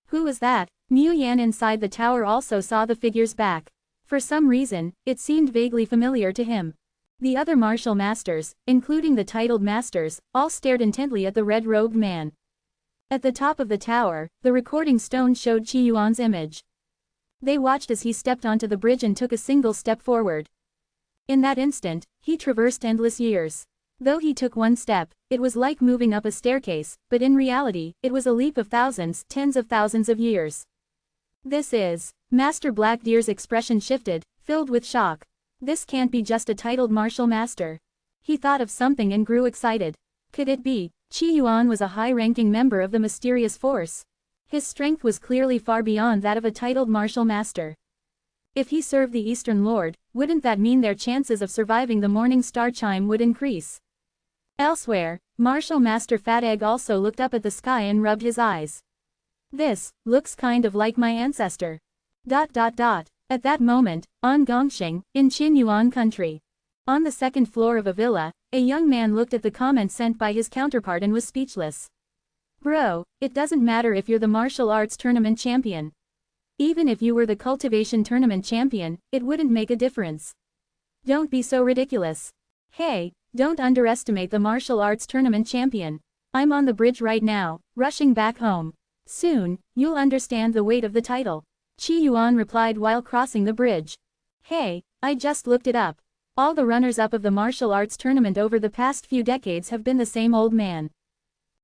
S1: Who was that? Mu Yan inside the tower also saw the figure's back. For some reason, it seemed vaguely familiar to him. The other martial masters, including the titled masters, all stared intently at the red-robed man. At the top of the tower, the recording stone showed Qi Yuan's image. They watched as he stepped onto the bridge and took a single step forward. In that instant, he traversed endless years. Though he took one step, it was like moving up a staircase, but in reality, it was a leap of thousands, tens of thousands of years. This is... Master Blackdeer's expression shifted, filled with shock. This can't be just a titled martial master. He thought of something and grew excited. Could it be? Qi Yuan was a high-ranking member of the mysterious force. His strength was clearly far beyond that of a titled martial master. If he served the Eastern Lord, wouldn't that mean their chances of surviving the morning star chime would increase? Elsewhere, Martial Master Fat Egg also looked up at the sky and rubbed his eyes. This looks kind of like my ancestor. At that moment, on Gongxing, in Qinyuan country. On the second floor of a villa, a young man looked at the comment sent by his counterpart and was speechless. Bro, it doesn't matter if you're the martial arts tournament champion. Even if you were the cultivation tournament champion, it wouldn't make a difference. Don't be so ridiculous. Hey, don't underestimate the martial arts tournament champion. I'm on the bridge right now, rushing back home. Soon, you'll understand the weight of the title. Qi Yuan replied while crossing the bridge. Hey, I just looked it up. All the runners-up of the martial arts tournament over the past few decades have been the same old man.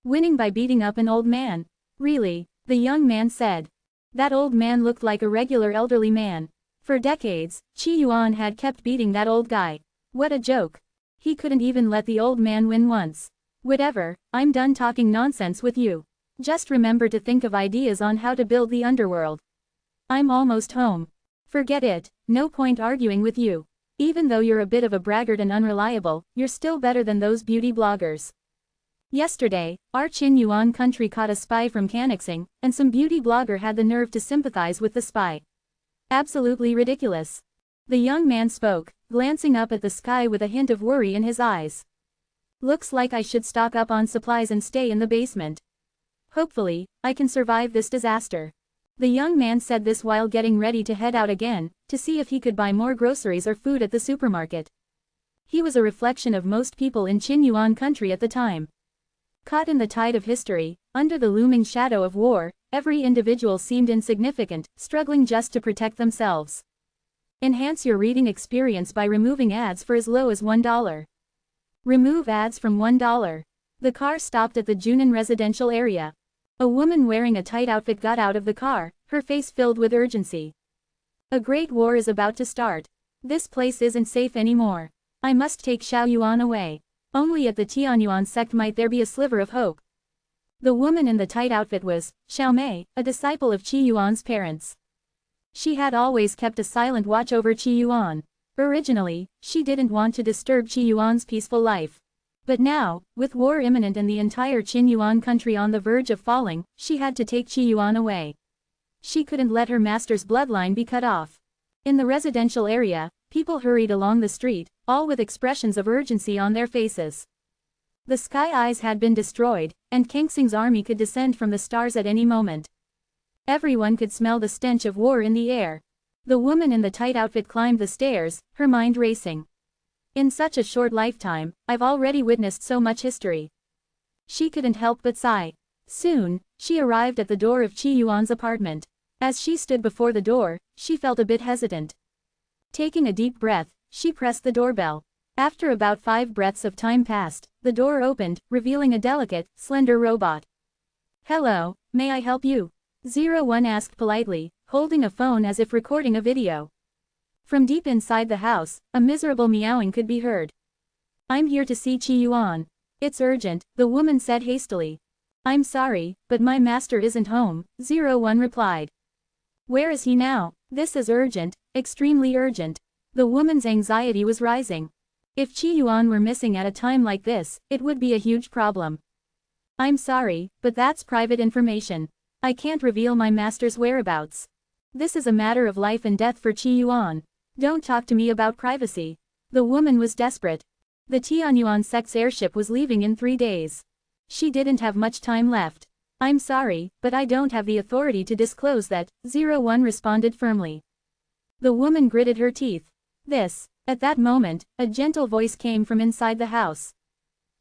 S1: Winning by beating up an old man. Really? The young man said. That old man looked like a regular elderly man. For decades, Qi Yuan had kept beating that old guy. What a joke. He couldn't even let the old man win once. Whatever, I'm done talking nonsense with you. Just remember to think of ideas on how to build the underworld. I'm almost home. Forget it, no point arguing with you. Even though you're a bit of a braggart and unreliable, you're still better than those beauty bloggers. Yesterday, our Qinyuan country caught a spy from Canixing, and some beauty blogger had the nerve to sympathize with the spy. Absolutely ridiculous. The young man spoke, glancing up at the sky with a hint of worry in his eyes. Looks like I should stock up on supplies and stay in the basement. Hopefully, I can survive this disaster. The young man said this while getting ready to head out again, to see if he could buy more groceries or food at the supermarket. He was a reflection of most people in Qinyuan country at the time. Caught in the tide of history, under the looming shadow of war, every individual seemed insignificant, struggling just to protect themselves. Enhance your reading experience by removing ads for as low as $1. Remove ads from $1. The car stopped at the Junin residential area. A woman wearing a tight outfit got out of the car, her face filled with urgency. A great war is about to start. This place isn't safe anymore. I must take Xiao Yuan away. Only at the Tianyuan sect might there be a sliver of hope. The woman in the tight outfit was Xiao Mei, a disciple of Qi Yuan's parents. She had always kept a silent watch over Qi Yuan. Originally, she didn't want to disturb Qi Yuan's peaceful life. But now, with war imminent and the entire Qinyuan country on the verge of falling, she had to take Qi Yuan away. She couldn't let her master's bloodline be cut off. In the residential area, people hurried along the street, all with expressions of urgency on their faces. The Sky Eyes had been destroyed, and Kangxing's army could descend from the stars at any moment. Everyone could smell the stench of war in the air. The woman in the tight outfit climbed the stairs, her mind racing. In such a short lifetime, I've already witnessed so much history. She couldn't help but sigh. Soon, she arrived at the door of Qi Yuan's apartment. As she stood before the door, she felt a bit hesitant. Taking a deep breath, she pressed the doorbell. After about 5 breaths of time passed, the door opened, revealing a delicate, slender robot. Hello, may I help you? 01 asked politely, holding a phone as if recording a video. From deep inside the house, a miserable meowing could be heard. I'm here to see Qi Yuan. It's urgent, the woman said hastily. I'm sorry, but my master isn't home, 01 replied. Where is he now? This is urgent, extremely urgent. The woman's anxiety was rising. If Qi Yuan were missing at a time like this, it would be a huge problem. I'm sorry, but that's private information. I can't reveal my master's whereabouts. This is a matter of life and death for Qi Yuan. Don't talk to me about privacy. The woman was desperate. The Tianyuan sect's airship was leaving in 3 days. She didn't have much time left. I'm sorry, but I don't have the authority to disclose that, 01 responded firmly. The woman gritted her teeth. At that moment, a gentle voice came from inside the house.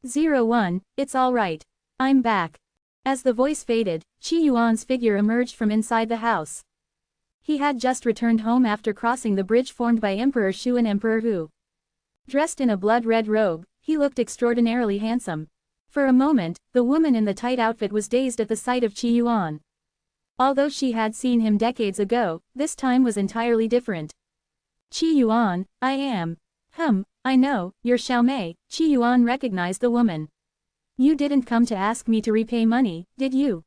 S1: 01, it's all right. I'm back. As the voice faded, Qi Yuan's figure emerged from inside the house. He had just returned home after crossing the bridge formed by Emperor Shu and Emperor Hu. Dressed in a blood-red robe, he looked extraordinarily handsome. For a moment, the woman in the tight outfit was dazed at the sight of Qi Yuan. Although she had seen him decades ago, this time was entirely different. Qi Yuan, I am. I know, you're Xiaomei. Qi Yuan recognized the woman. You didn't come to ask me to repay money, did you?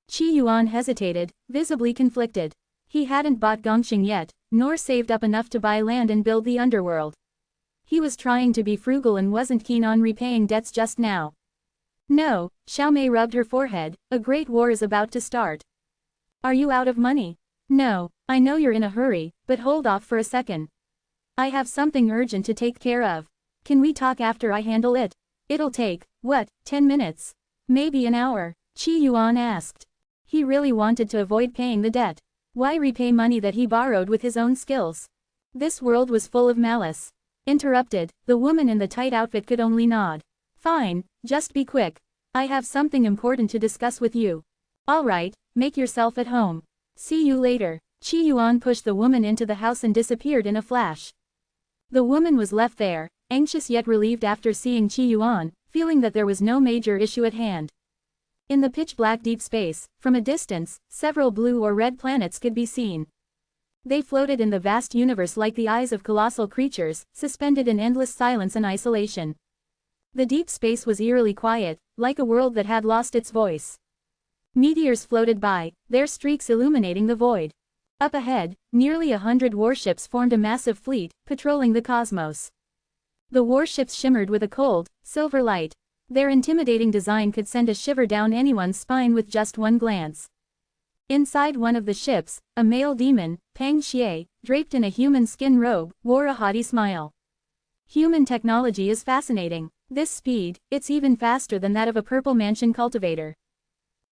S1: Qi Yuan hesitated, visibly conflicted. He hadn't bought Gongxing yet, nor saved up enough to buy land and build the underworld. He was trying to be frugal and wasn't keen on repaying debts just now. No, Xiaomei rubbed her forehead, a great war is about to start. Are you out of money? No, I know you're in a hurry, but hold off for a second. I have something urgent to take care of. Can we talk after I handle it? It'll take, 10 minutes? Maybe an hour? Qi Yuan asked. He really wanted to avoid paying the debt. Why repay money that he borrowed with his own skills? This world was full of malice. Interrupted, the woman in the tight outfit could only nod. Fine, just be quick. I have something important to discuss with you. All right, make yourself at home. See you later. Qi Yuan pushed the woman into the house and disappeared in a flash. The woman was left there, anxious yet relieved after seeing Qi Yuan, feeling that there was no major issue at hand. In the pitch-black deep space, from a distance, several blue or red planets could be seen. They floated in the vast universe like the eyes of colossal creatures, suspended in endless silence and isolation. The deep space was eerily quiet, like a world that had lost its voice. Meteors floated by, their streaks illuminating the void. Up ahead, nearly 100 warships formed a massive fleet, patrolling the cosmos. The warships shimmered with a cold, silver light. Their intimidating design could send a shiver down anyone's spine with just one glance. Inside one of the ships, a male demon, Pang Xie, draped in a human skin robe, wore a haughty smile. Human technology is fascinating. This speed, it's even faster than that of a purple mansion cultivator.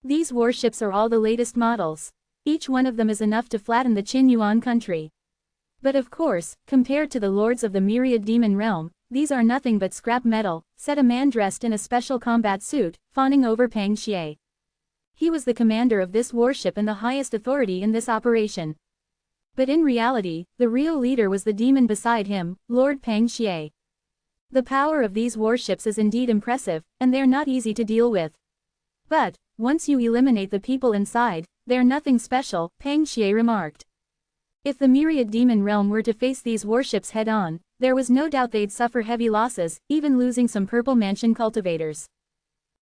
S1: These warships are all the latest models. Each one of them is enough to flatten the Qin Yuan country. But of course, compared to the lords of the myriad demon realm, these are nothing but scrap metal, said a man dressed in a special combat suit, fawning over Pang Xie. He was the commander of this warship and the highest authority in this operation. But in reality, the real leader was the demon beside him, Lord Pang Xie. The power of these warships is indeed impressive, and they're not easy to deal with. But, once you eliminate the people inside, they're nothing special, Pang Xie remarked. If the myriad demon realm were to face these warships head-on, there was no doubt they'd suffer heavy losses, even losing some purple mansion cultivators.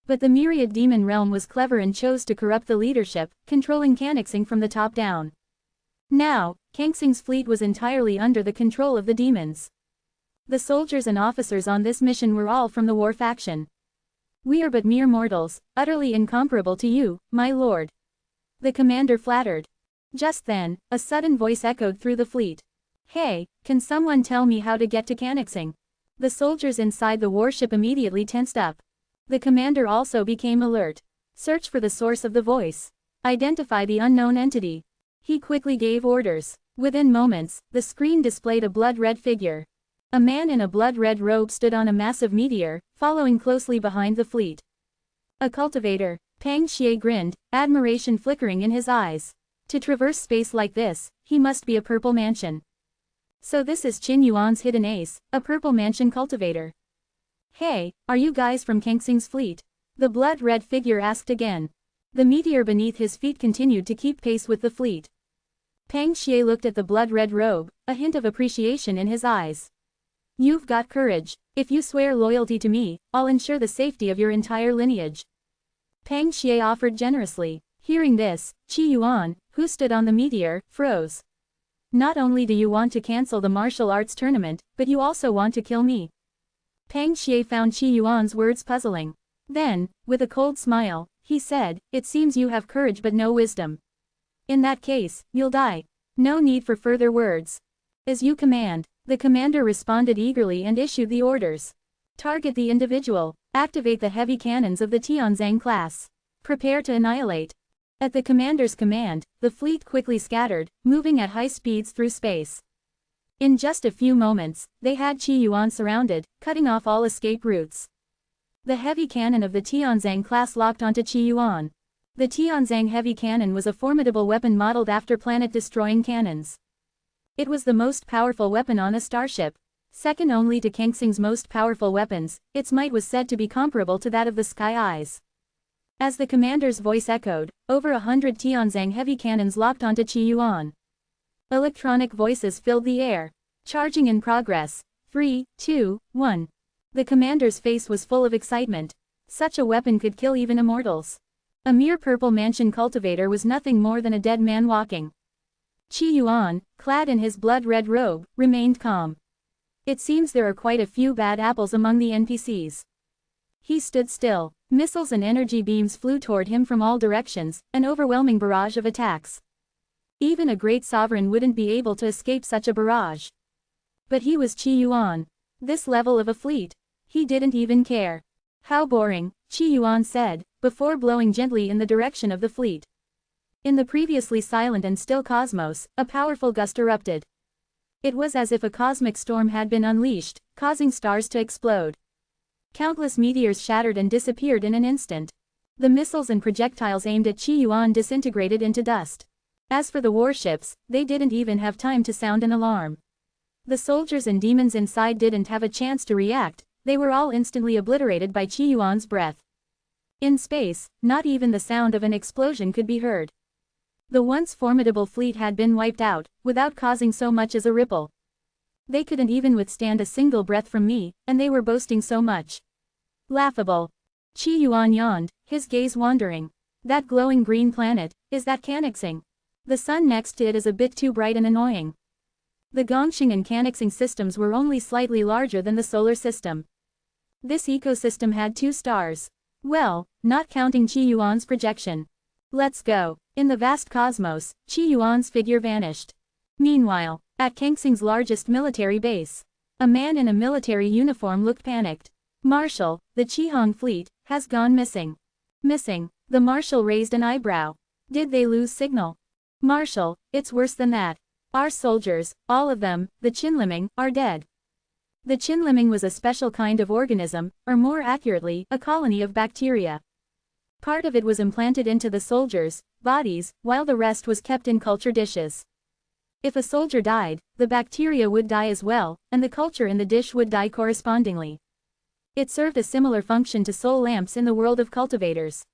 S1: But the myriad demon realm was clever and chose to corrupt the leadership, controlling Kangxing from the top down. Now, Kangxing's fleet was entirely under the control of the demons. The soldiers and officers on this mission were all from the war faction. We are but mere mortals, utterly incomparable to you, my lord. The commander flattered. Just then, a sudden voice echoed through the fleet. Hey, can someone tell me how to get to Kangxing? The soldiers inside the warship immediately tensed up. The commander also became alert. Search for the source of the voice. Identify the unknown entity. He quickly gave orders. Within moments, the screen displayed a blood-red figure. A man in a blood-red robe stood on a massive meteor, following closely behind the fleet. A cultivator. Pang Xie grinned, admiration flickering in his eyes. To traverse space like this, he must be a purple mansion. So this is Qin Yuan's hidden ace, a purple mansion cultivator. Hey, are you guys from Kangxing's fleet? The blood-red figure asked again. The meteor beneath his feet continued to keep pace with the fleet. Pang Xie looked at the blood-red robe, a hint of appreciation in his eyes. You've got courage. If you swear loyalty to me, I'll ensure the safety of your entire lineage. Pang Xie offered generously. Hearing this, Qi Yuan, who stood on the meteor, froze. Not only do you want to cancel the martial arts tournament, but you also want to kill me. Pang Xie found Qi Yuan's words puzzling. Then, with a cold smile, he said, it seems you have courage but no wisdom. In that case, you'll die. No need for further words. As you command. The commander responded eagerly and issued the orders. Target the individual. Activate the heavy cannons of the Tianzang class. Prepare to annihilate. At the commander's command, the fleet quickly scattered, moving at high speeds through space. In just a few moments, they had Qi Yuan surrounded, cutting off all escape routes. The heavy cannon of the Tianzang class locked onto Qi Yuan. The Tianzang heavy cannon was a formidable weapon modeled after planet-destroying cannons. It was the most powerful weapon on a starship. Second only to Kangxing's most powerful weapons, its might was said to be comparable to that of the Sky Eyes. As the commander's voice echoed, over 100 Tianzang heavy cannons locked onto Qi Yuan. Electronic voices filled the air. Charging in progress. 3, 2, 1. The commander's face was full of excitement. Such a weapon could kill even immortals. A mere purple mansion cultivator was nothing more than a dead man walking. Qi Yuan, clad in his blood-red robe, remained calm. It seems there are quite a few bad apples among the NPCs. He stood still. Missiles and energy beams flew toward him from all directions, an overwhelming barrage of attacks. Even a great sovereign wouldn't be able to escape such a barrage. But he was Qi Yuan. This level of a fleet. He didn't even care. How boring, Qi Yuan said, before blowing gently in the direction of the fleet. In the previously silent and still cosmos, a powerful gust erupted. It was as if a cosmic storm had been unleashed, causing stars to explode. Countless meteors shattered and disappeared in an instant. The missiles and projectiles aimed at Qi Yuan disintegrated into dust. As for the warships, they didn't even have time to sound an alarm. The soldiers and demons inside didn't have a chance to react, they were all instantly obliterated by Qi Yuan's breath. In space, not even the sound of an explosion could be heard. The once formidable fleet had been wiped out, without causing so much as a ripple. They couldn't even withstand a single breath from me, and they were boasting so much. Laughable. Qi Yuan yawned, his gaze wandering. That glowing green planet, is that Kangxing? The sun next to it is a bit too bright and annoying. The Gongxing and Kangxing systems were only slightly larger than the solar system. This ecosystem had 2 stars. Well, not counting Qi Yuan's projection. Let's go. In the vast cosmos, Qi Yuan's figure vanished. Meanwhile, at Kangxing's largest military base, a man in a military uniform looked panicked. Marshal, the Qihong fleet, has gone missing. Missing? The marshal raised an eyebrow. Did they lose signal? Marshal, it's worse than that. Our soldiers, all of them, the Qinliming, are dead. The Qinliming was a special kind of organism, or more accurately, a colony of bacteria. Part of it was implanted into the soldiers' bodies, while the rest was kept in culture dishes. If a soldier died, the bacteria would die as well, and the culture in the dish would die correspondingly. It served a similar function to soul lamps in the world of cultivators.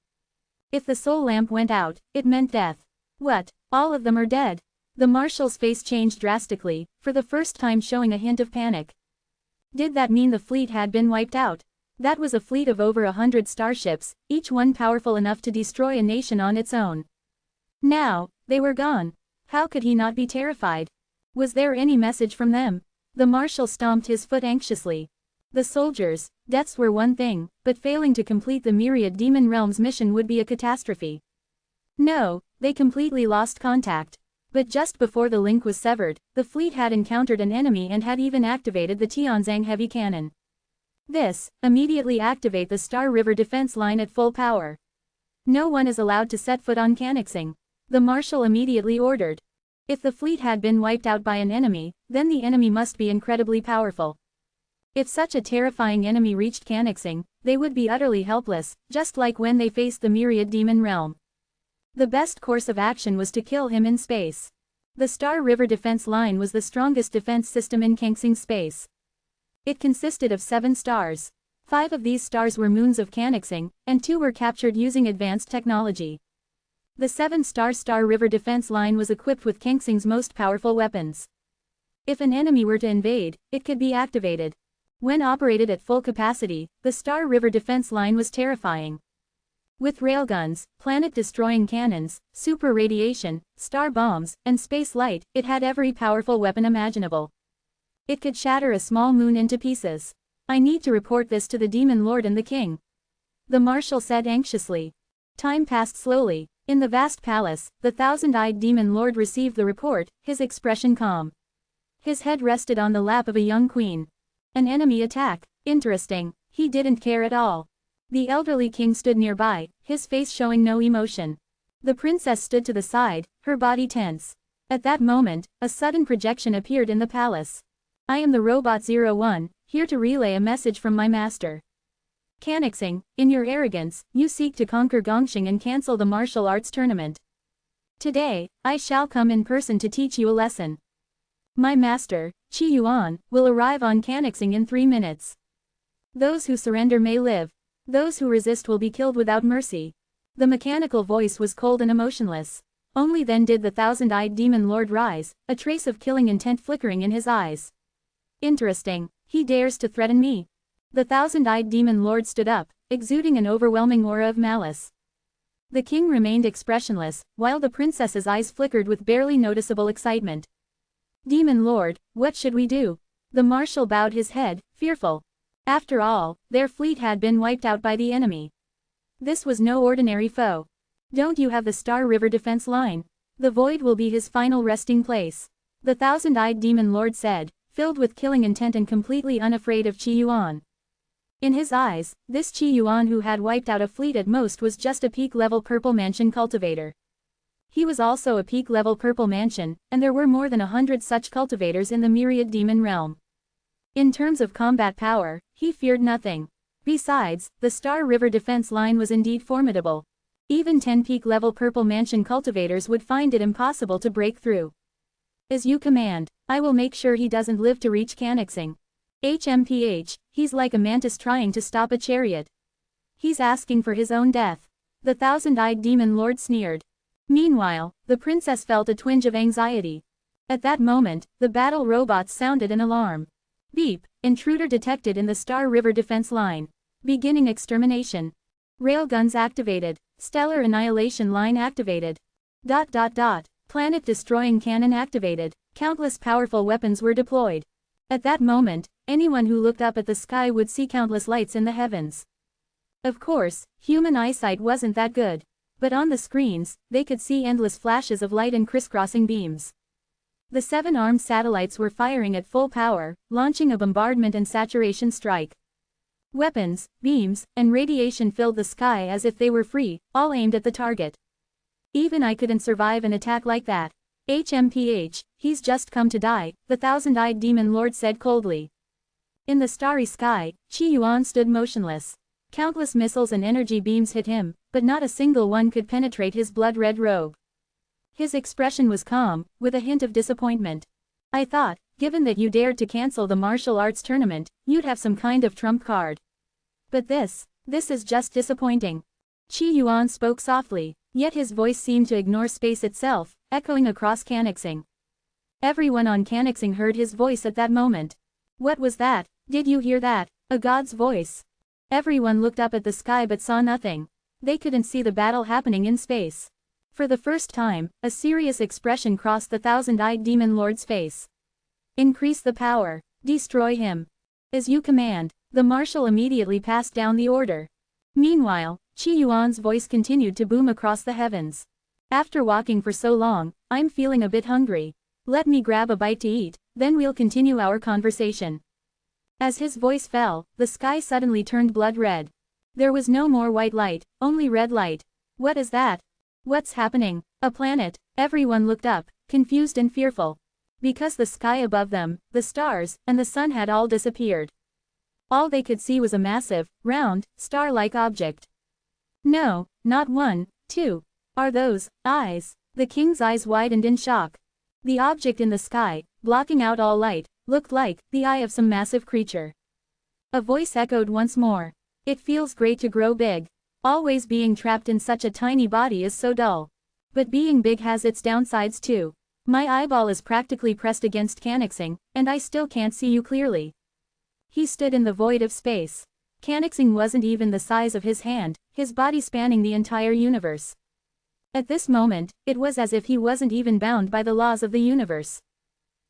S1: If the soul lamp went out, it meant death. What? All of them are dead? The marshal's face changed drastically, for the first time showing a hint of panic. Did that mean the fleet had been wiped out? That was a fleet of over 100 starships, each one powerful enough to destroy a nation on its own. Now, they were gone. How could he not be terrified? Was there any message from them? The marshal stomped his foot anxiously. The soldiers' deaths were one thing, but failing to complete the myriad demon realms mission would be a catastrophe. No, they completely lost contact. But just before the link was severed, the fleet had encountered an enemy and had even activated the Tianzang heavy cannon. This, immediately activate the Star River defense line at full power. No one is allowed to set foot on Kangxing. The marshal immediately ordered. If the fleet had been wiped out by an enemy, then the enemy must be incredibly powerful. If such a terrifying enemy reached Kangxing, they would be utterly helpless, just like when they faced the myriad demon realm. The best course of action was to kill him in space. The Star River defense line was the strongest defense system in Kangxing space. It consisted of 7 stars. 5 of these stars were moons of Kangxing, and 2 were captured using advanced technology. The 7-star Star River defense line was equipped with Kangxing's most powerful weapons. If an enemy were to invade, it could be activated. When operated at full capacity, the Star River defense line was terrifying. With railguns, planet-destroying cannons, super radiation, star bombs, and space light, it had every powerful weapon imaginable. It could shatter a small moon into pieces. I need to report this to the Demon Lord and the King. The marshal said anxiously. Time passed slowly. In the vast palace, the thousand-eyed Demon Lord received the report, his expression calm. His head rested on the lap of a young queen. An enemy attack. Interesting, he didn't care at all. The elderly king stood nearby, his face showing no emotion. The princess stood to the side, her body tense. At that moment, a sudden projection appeared in the palace. I am the Robot 01, here to relay a message from my master. Cannixing, in your arrogance, you seek to conquer Gongxing and cancel the martial arts tournament. Today, I shall come in person to teach you a lesson. My master, Qi Yuan, will arrive on Cannixing in 3 minutes. Those who surrender may live. Those who resist will be killed without mercy. The mechanical voice was cold and emotionless. Only then did the thousand-eyed demon lord rise, a trace of killing intent flickering in his eyes. Interesting, he dares to threaten me. The thousand-eyed demon lord stood up, exuding an overwhelming aura of malice. The king remained expressionless, while the princess's eyes flickered with barely noticeable excitement. Demon lord, what should we do? The marshal bowed his head, fearful. After all, their fleet had been wiped out by the enemy. This was no ordinary foe. Don't you have the Star River defense line? The void will be his final resting place. The thousand-eyed demon lord said, filled with killing intent and completely unafraid of Qi Yuan. In his eyes, this Qi Yuan who had wiped out a fleet at most was just a peak-level purple mansion cultivator. He was also a peak-level purple mansion, and there were more than 100 such cultivators in the myriad demon realm. In terms of combat power, he feared nothing. Besides, the Star River defense line was indeed formidable. Even 10 peak-level purple mansion cultivators would find it impossible to break through. As you command, I will make sure he doesn't live to reach Cannixing. HMPH, he's like a mantis trying to stop a chariot. He's asking for his own death. The thousand-eyed demon lord sneered. Meanwhile, the princess felt a twinge of anxiety. At that moment, the battle robots sounded an alarm. Beep, intruder detected in the Star River defense line. Beginning extermination. Railguns activated. Stellar annihilation line activated. Planet-destroying cannon activated. Countless powerful weapons were deployed. At that moment, anyone who looked up at the sky would see countless lights in the heavens. Of course, human eyesight wasn't that good. But on the screens, they could see endless flashes of light and crisscrossing beams. The 7-armed satellites were firing at full power, launching a bombardment and saturation strike. Weapons, beams, and radiation filled the sky as if they were free, all aimed at the target. Even I couldn't survive an attack like that. HMPH, he's just come to die, the thousand-eyed demon lord said coldly. In the starry sky, Qi Yuan stood motionless. Countless missiles and energy beams hit him, but not a single one could penetrate his blood-red robe. His expression was calm, with a hint of disappointment. I thought, given that you dared to cancel the martial arts tournament, you'd have some kind of trump card. But this is just disappointing. Qi Yuan spoke softly, yet his voice seemed to ignore space itself, echoing across Cannixing. Everyone on Cannixing heard his voice at that moment. What was that? Did you hear that? A god's voice. Everyone looked up at the sky but saw nothing. They couldn't see the battle happening in space. For the first time, a serious expression crossed the thousand-eyed demon lord's face. Increase the power. Destroy him. As you command. The marshal immediately passed down the order. Meanwhile, Qi Yuan's voice continued to boom across the heavens. After walking for so long, I'm feeling a bit hungry. Let me grab a bite to eat, then we'll continue our conversation. As his voice fell, the sky suddenly turned blood red. There was no more white light, only red light. What is that? What's happening? A planet? Everyone looked up, confused and fearful. Because the sky above them, the stars, and the sun had all disappeared. All they could see was a massive, round, star-like object. No, not one, two. Are those eyes? The king's eyes widened in shock. The object in the sky, blocking out all light, looked like the eye of some massive creature. A voice echoed once more. It feels great to grow big. Always being trapped in such a tiny body is so dull. But being big has its downsides too. My eyeball is practically pressed against Cannixing, and I still can't see you clearly. He stood in the void of space. Cannixing wasn't even the size of his hand, his body spanning the entire universe. At this moment, it was as if he wasn't even bound by the laws of the universe.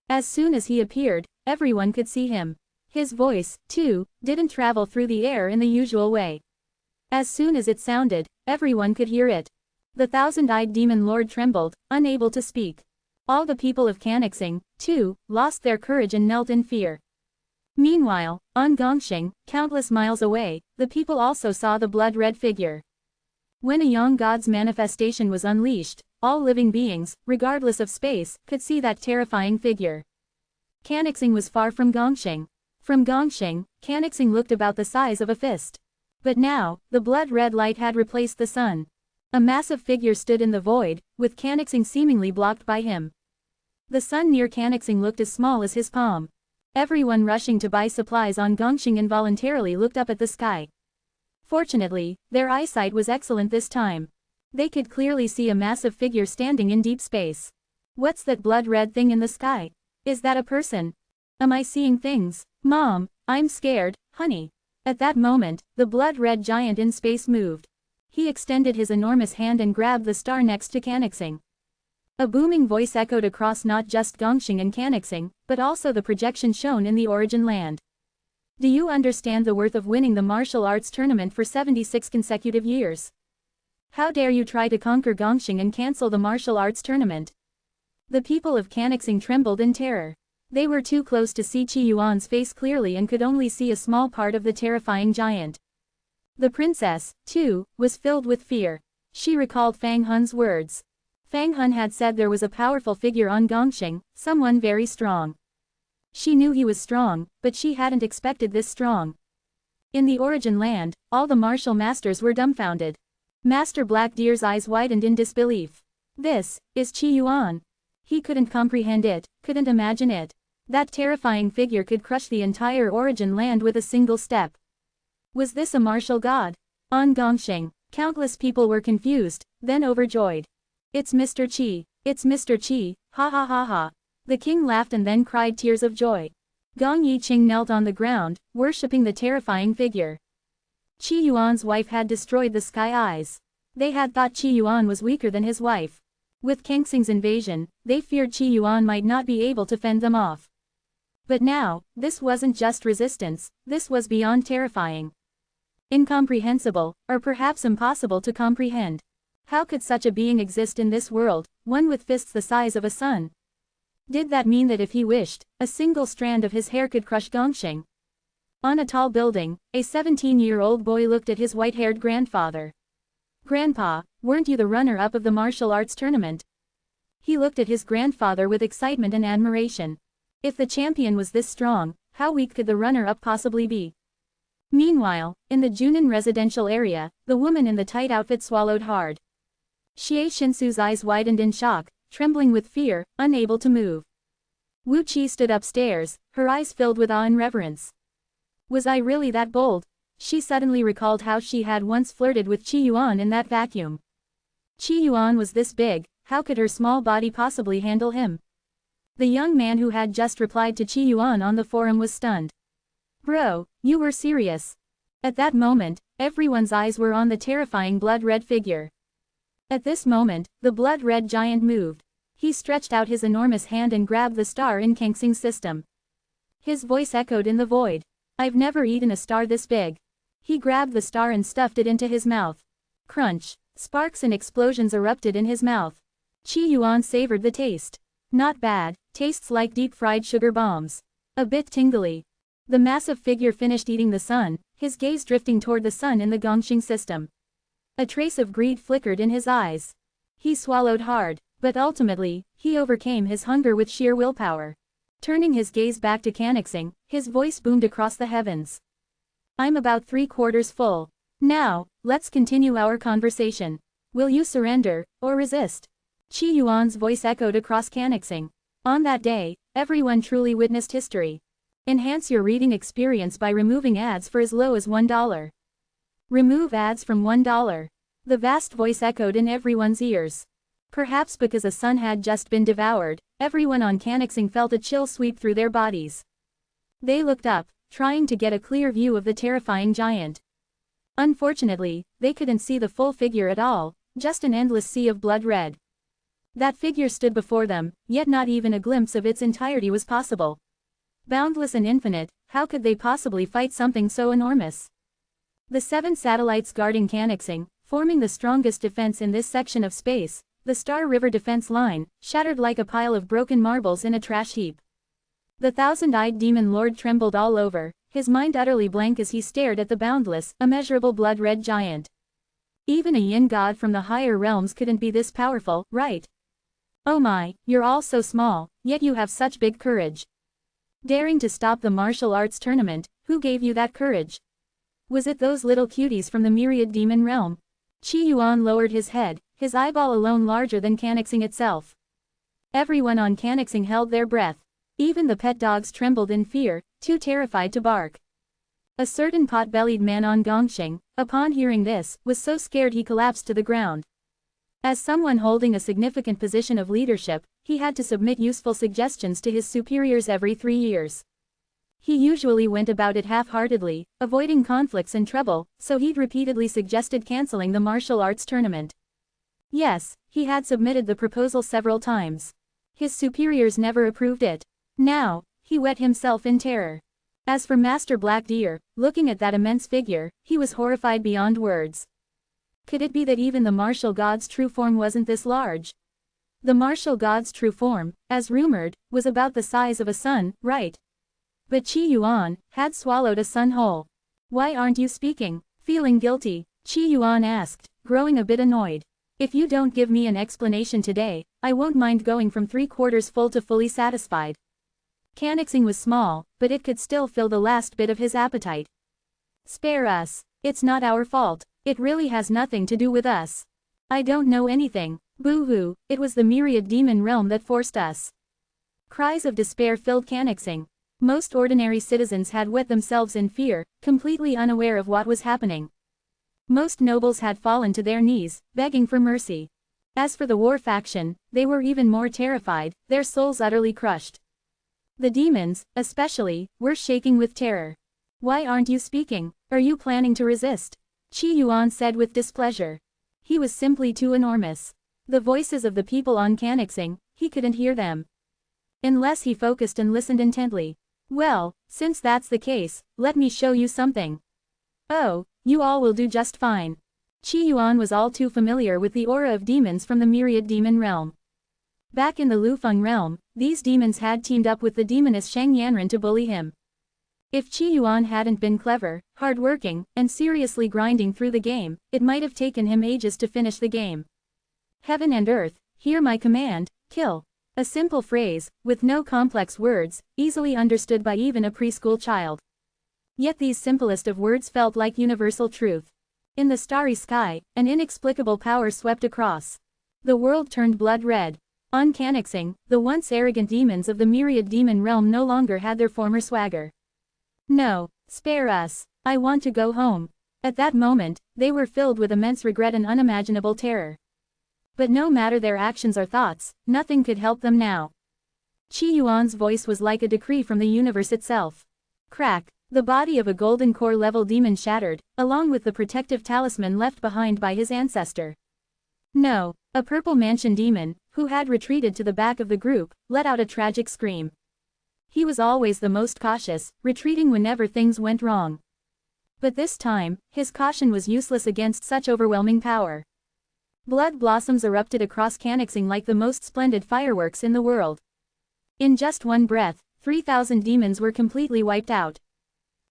S1: As soon as he appeared, everyone could see him. His voice, too, didn't travel through the air in the usual way. As soon as it sounded, everyone could hear it. The thousand-eyed demon lord trembled, unable to speak. All the people of Cannixing, too, lost their courage and knelt in fear. Meanwhile, on Gongxing, countless miles away, the people also saw the blood-red figure. When a young god's manifestation was unleashed, all living beings, regardless of space, could see that terrifying figure. Canaxing was far from Gongxing. From Gongxing, Canaxing looked about the size of a fist. But now, the blood-red light had replaced the sun. A massive figure stood in the void, with Canaxing seemingly blocked by him. The sun near Canaxing looked as small as his palm. Everyone rushing to buy supplies on Gongxing involuntarily looked up at the sky. Fortunately, their eyesight was excellent this time. They could clearly see a massive figure standing in deep space. What's that blood-red thing in the sky? Is that a person? Am I seeing things? Mom, I'm scared, honey. At that moment, the blood-red giant in space moved. He extended his enormous hand and grabbed the star next to Canaxing. A booming voice echoed across not just Gongxing and Canaxing, but also the projection shown in the origin land. Do you understand the worth of winning the martial arts tournament for 76 consecutive years? How dare you try to conquer Gongxing and cancel the martial arts tournament? The people of Canaxing trembled in terror. They were too close to see Qi Yuan's face clearly and could only see a small part of the terrifying giant. The princess, too, was filled with fear. She recalled Fang Hun's words. Fang Hun had said there was a powerful figure on Gongxing, someone very strong. She knew he was strong, but she hadn't expected this strong. In the origin land, all the martial masters were dumbfounded. Master Black Deer's eyes widened in disbelief. This is Qi Yuan. He couldn't comprehend it, couldn't imagine it. That terrifying figure could crush the entire origin land with a single step. Was this a martial god? On Gongxing, countless people were confused, then overjoyed. It's Mr. Qi, it's Mr. Qi, ha ha ha ha. The king laughed and then cried tears of joy. Gong Yiqing knelt on the ground, worshipping the terrifying figure. Qi Yuan's wife had destroyed the sky eyes. They had thought Qi Yuan was weaker than his wife. With Canaxing's invasion, they feared Qi Yuan might not be able to fend them off. But now, this wasn't just resistance, this was beyond terrifying. Incomprehensible, or perhaps impossible to comprehend. How could such a being exist in this world, one with fists the size of a sun? Did that mean that if he wished, a single strand of his hair could crush Gongxing? On a tall building, a 17-year-old boy looked at his white-haired grandfather. Grandpa, weren't you the runner-up of the martial arts tournament? He looked at his grandfather with excitement and admiration. If the champion was this strong, how weak could the runner-up possibly be? Meanwhile, in the Junin residential area, the woman in the tight outfit swallowed hard. Xie Xinsu's eyes widened in shock, trembling with fear, unable to move. Wu Qi stood upstairs, her eyes filled with awe and reverence. Was I really that bold? She suddenly recalled how she had once flirted with Qi Yuan in that vacuum. Qi Yuan was this big, how could her small body possibly handle him? The young man who had just replied to Qi Yuan on the forum was stunned. Bro, you were serious. At that moment, everyone's eyes were on the terrifying blood-red figure. At this moment, the blood-red giant moved. He stretched out his enormous hand and grabbed the star in Canaxing's system. His voice echoed in the void. I've never eaten a star this big. He grabbed the star and stuffed it into his mouth. Crunch. Sparks and explosions erupted in his mouth. Qi Yuan savored the taste. Not bad, tastes like deep-fried sugar bombs. A bit tingly. The massive figure finished eating the sun, his gaze drifting toward the sun in the Gongxing system. A trace of greed flickered in his eyes. He swallowed hard, but ultimately, he overcame his hunger with sheer willpower. Turning his gaze back to Canaxing, his voice boomed across the heavens. I'm about 3/4 full. Now, let's continue our conversation. Will you surrender, or resist? Qi Yuan's voice echoed across Canaxing. On that day, everyone truly witnessed history. Enhance your reading experience by removing ads for as low as $1. Remove ads from $1. The vast voice echoed in everyone's ears. Perhaps because a sun had just been devoured, everyone on Canaxing felt a chill sweep through their bodies. They looked up, trying to get a clear view of the terrifying giant. Unfortunately, they couldn't see the full figure at all, just an endless sea of blood red. That figure stood before them, yet not even a glimpse of its entirety was possible. Boundless and infinite, how could they possibly fight something so enormous? The 7 satellites guarding Canaxing, forming the strongest defense in this section of space, the Star River defense line, shattered like a pile of broken marbles in a trash heap. The thousand-eyed demon lord trembled all over, his mind utterly blank as he stared at the boundless, immeasurable blood-red giant. Even a yin god from the higher realms couldn't be this powerful, right? Oh my, you're all so small, yet you have such big courage. Daring to stop the martial arts tournament, who gave you that courage? Was it those little cuties from the myriad demon realm? Qi Yuan lowered his head, his eyeball alone larger than Canaxing itself. Everyone on Canaxing held their breath. Even the pet dogs trembled in fear, too terrified to bark. A certain pot-bellied man on Gongxing, upon hearing this, was so scared he collapsed to the ground. As someone holding a significant position of leadership, he had to submit useful suggestions to his superiors every 3 years. He usually went about it half-heartedly, avoiding conflicts and trouble, so he'd repeatedly suggested canceling the martial arts tournament. Yes, he had submitted the proposal several times. His superiors never approved it. Now, he wet himself in terror. As for Master Black Deer, looking at that immense figure, he was horrified beyond words. Could it be that even the martial god's true form wasn't this large? The martial god's true form, as rumored, was about the size of a sun, right? But Qi Yuan had swallowed a sun whole. Why aren't you speaking? Feeling guilty, Qi Yuan asked, growing a bit annoyed. If you don't give me an explanation today, I won't mind going from 3/4 full to fully satisfied. Canaxing was small, but it could still fill the last bit of his appetite. Spare us. It's not our fault. It really has nothing to do with us. I don't know anything. Boo-hoo, it was the myriad demon realm that forced us. Cries of despair filled Canaxing. Most ordinary citizens had wet themselves in fear, completely unaware of what was happening. Most nobles had fallen to their knees, begging for mercy. As for the war faction, they were even more terrified, their souls utterly crushed. The demons, especially, were shaking with terror. Why aren't you speaking? Are you planning to resist? Qi Yuan said with displeasure. He was simply too enormous. The voices of the people on Canaxing, he couldn't hear them. Unless he focused and listened intently. Well, since that's the case, let me show you something. Oh, you all will do just fine. Qi Yuan was all too familiar with the aura of demons from the myriad demon realm. Back in the Lufeng realm, these demons had teamed up with the demoness Shang Yanren to bully him. If Qi Yuan hadn't been clever, hard-working, and seriously grinding through the game, it might have taken him ages to finish the game. Heaven and earth, hear my command, kill. A simple phrase, with no complex words, easily understood by even a preschool child. Yet these simplest of words felt like universal truth. In the starry sky, an inexplicable power swept across. The world turned blood red. On Canaxing, the once arrogant demons of the myriad demon realm no longer had their former swagger. No, spare us. I want to go home. At that moment, they were filled with immense regret and unimaginable terror. But no matter their actions or thoughts, nothing could help them now. Qi Yuan's voice was like a decree from the universe itself. Crack, the body of a golden core level demon shattered, along with the protective talisman left behind by his ancestor. No, a purple mansion demon, who had retreated to the back of the group, let out a tragic scream. He was always the most cautious, retreating whenever things went wrong. But this time, his caution was useless against such overwhelming power. Blood blossoms erupted across Canaxing like the most splendid fireworks in the world. In just one breath, 3,000 demons were completely wiped out.